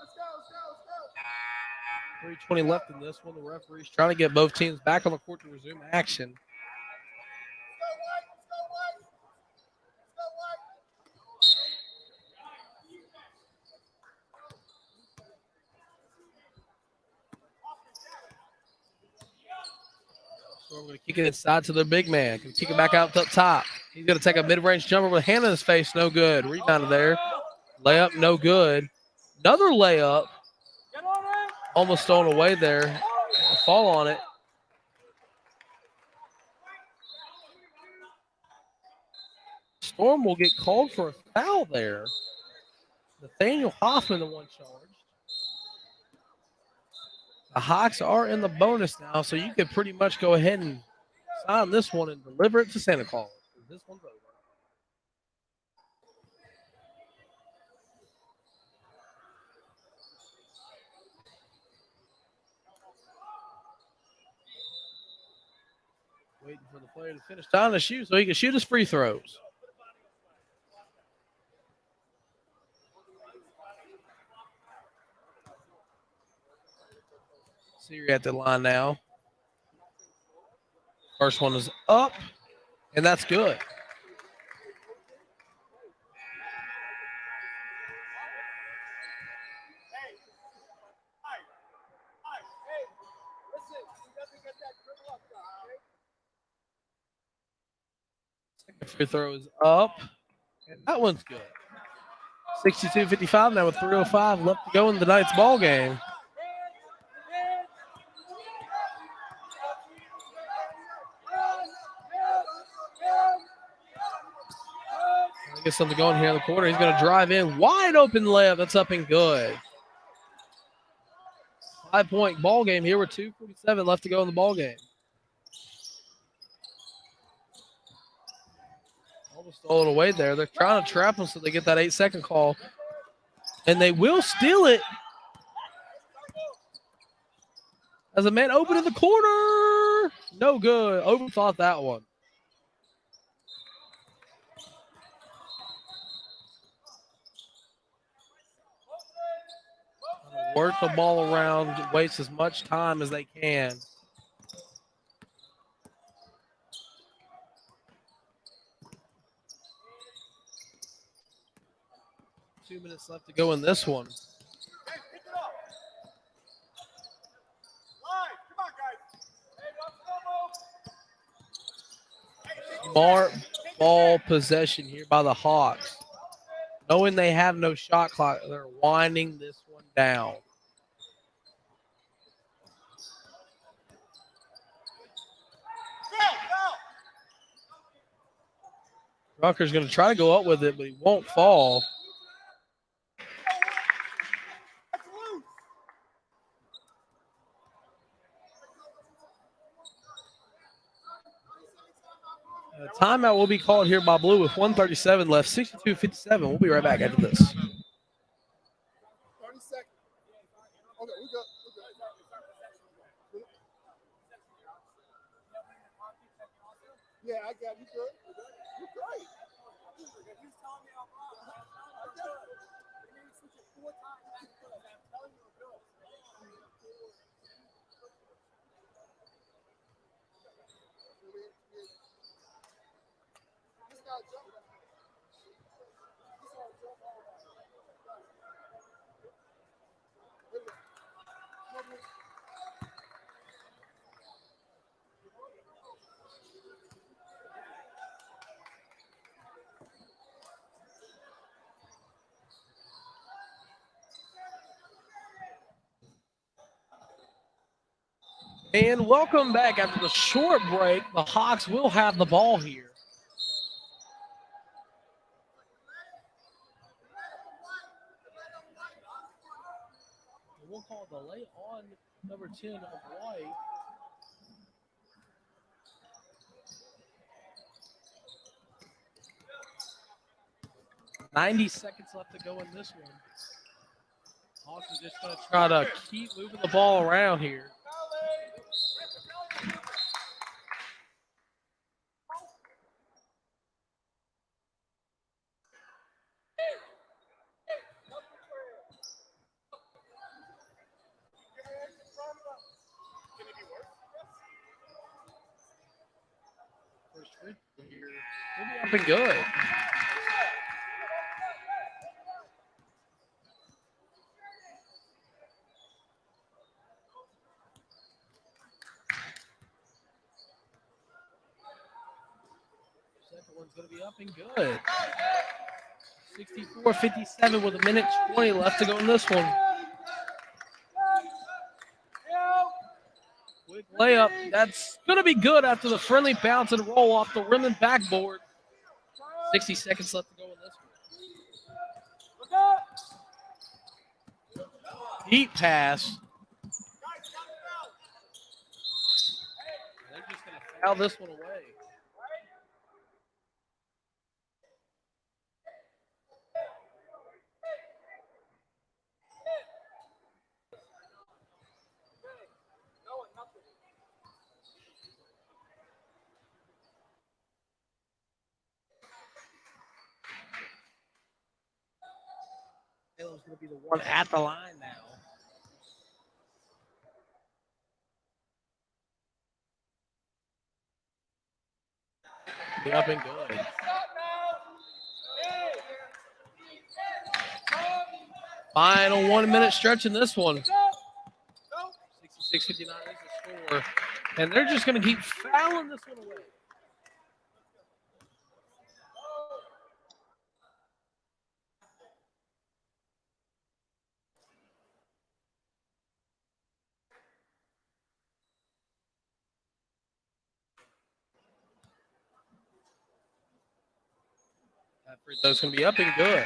3:20 left in this one. The referee's trying to get both teams back on the court to resume action. So we're going to kick it inside to their big man. Can kick it back out up top. He's going to take a mid-range jumper with a hand in his face. No good. Rebounded there. Layup, no good. Another layup. Almost stolen away there. A fall on it. Storm will get called for a foul there. Nathaniel Hoffman, the one charged. The Hawks are in the bonus now, so you could pretty much go ahead and sign this one and deliver it to Santa Claus. This one's over. Waiting for the player to finish tying the shoe so he can shoot his free throws. So you're at the line now. First one is up, and that's good. Second free throw is up, and that one's good. 62-55 now with 3:05 left to go in tonight's ball game. Get something going here in the corner. He's going to drive in. Wide open layup. That's up and good. 5-point ball game here with 2:47 left to go in the ball game. Almost stole it away there. They're trying to trap him so they get that 8-second call. And they will steal it. As a man open in the corner. No good. Overthought that one. Work the ball around, waste as much time as they can. Two minutes left to go in this one. Smart ball possession here by the Hawks. Knowing they have no shot clock, they're winding this one down. Rucker's going to try to go up with it, but he won't fall. A timeout will be called here by Blue with 1:37 left, 62-57. We'll be right back after this. 30 seconds. Okay, we good. Yeah, I got you. Good. You're great. And welcome back after the short break. The Hawks will have the ball here. We'll call the lay on number 10 of White. $90 seconds left to go in this one. Hawks are just going to try to keep moving the ball around here. First free throw here. We'll be up and good. Second one's going to be up and good. 64-57 with a minute 20 left to go in this one. Quick layup. That's going to be good after the friendly bounce and roll off the rim and backboard. 60 seconds left to go in this one. Deep pass. They're just going to foul this one away. Taylor's going to be the one at the line now. Be up and good. Final 1 minute stretch in this one. 66-59 is the score. And they're just going to keep fouling this one away. That free throw's going to be up and good.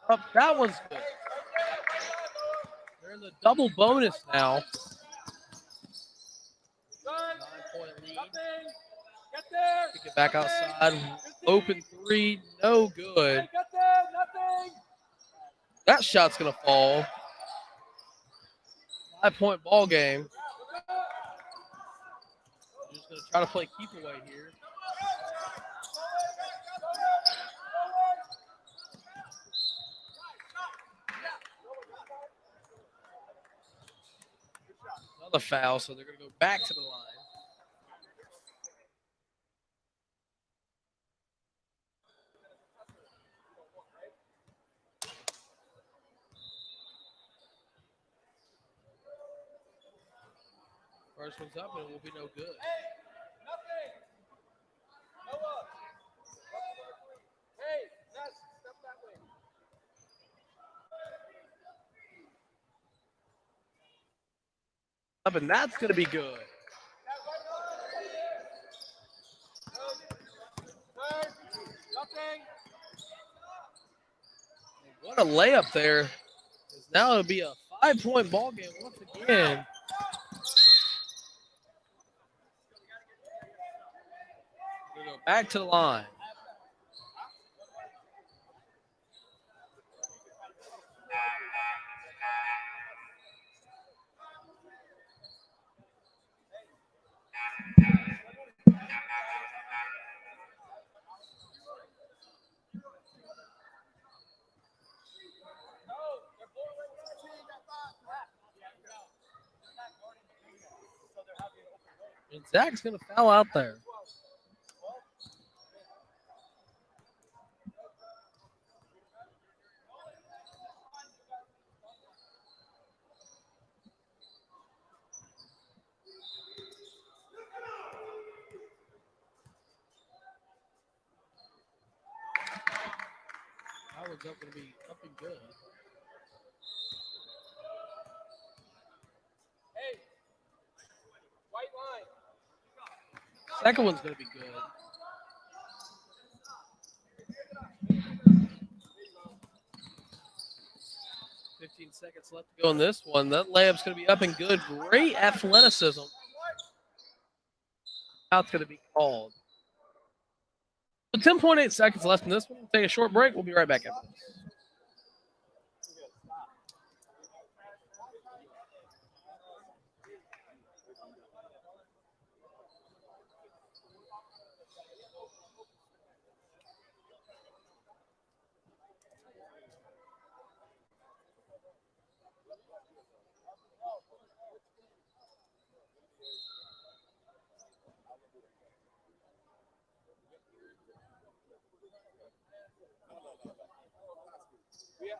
Up, that one's good. They're in the double bonus now. 9-point lead. Kick it back outside. Open three, no good. That shot's going to fall. 5-point ball game. Just going to try to play keep away here. Another foul, so they're going to go back to the line. First one's up, and it will be no good. Up, and that's going to be good. What a layup there. As Now it'll be a 5-point ball game once again. We go back to the line. And Zach's going to foul out there. Howard's up going to be up and good. Hey, white line. Second one's going to be good. 15 seconds left to go in this one. That layup's going to be up and good. Great athleticism. Out's going to be called. So 10.8 seconds left in this one. We'll take a short break. We'll be right back after this.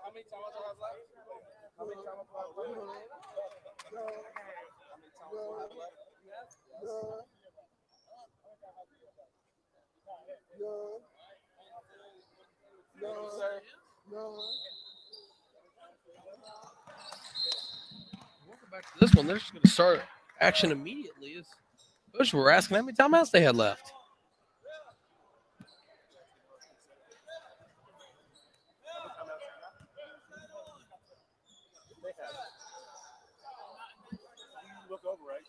How many times do I have left? How many times do I have left? How many times do I have left? Welcome back to this one. They're just going to start action immediately. As coach were asking how many timeouts they had left. Look over, right?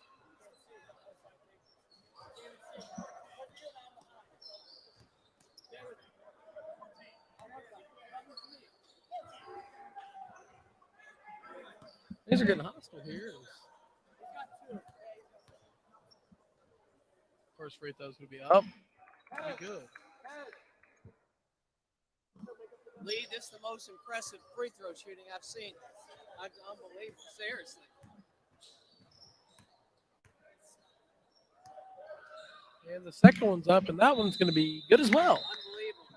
Things are getting hostile here. First free throw's going to be up. Pretty good. Lee, this is the most impressive free throw shooting I've seen. Unbelievable, seriously. And the second one's up, and that one's going to be good as well. Unbelievable.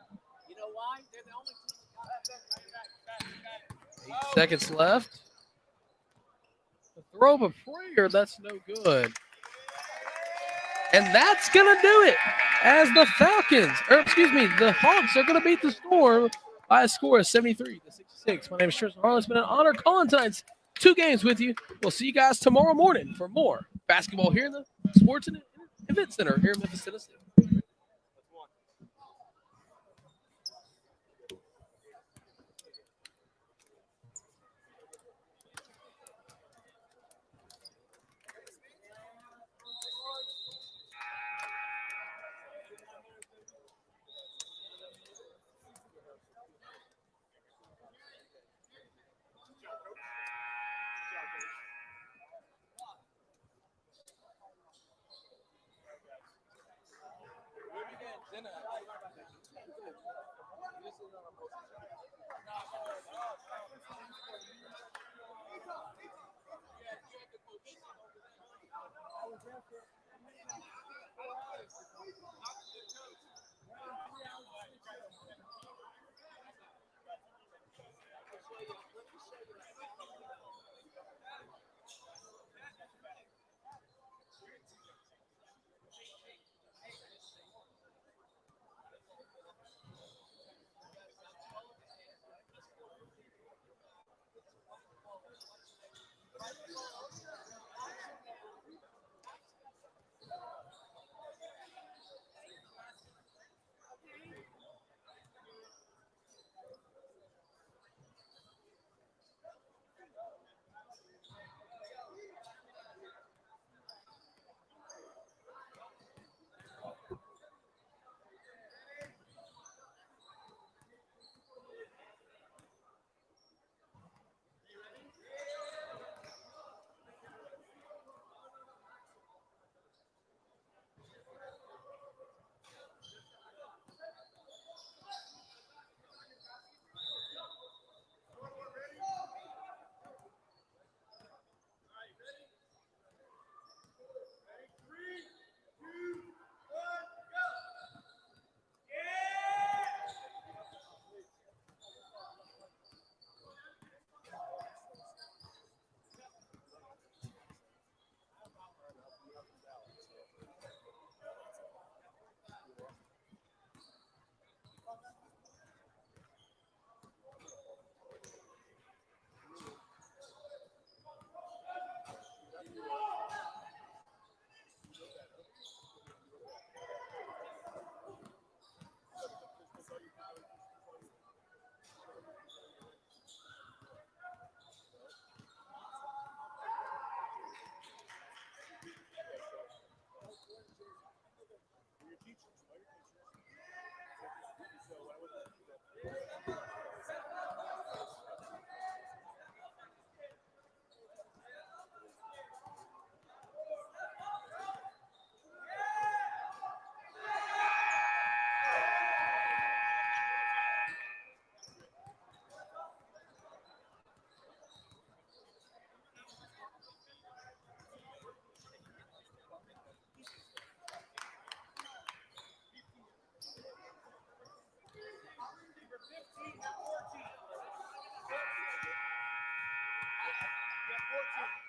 You know why? They're the only team. 8 seconds left. The throw of a prayer, that's no good. And that's going to do it as the the Hawks are going to beat the Storm by a score of 73-66. My name is Tristan Harlan. It's been an honor calling tonight's 2 games with you. We'll see you guys tomorrow morning for more basketball here in the Sports and Event Center here in Memphis, Tennessee. 14. You have 14.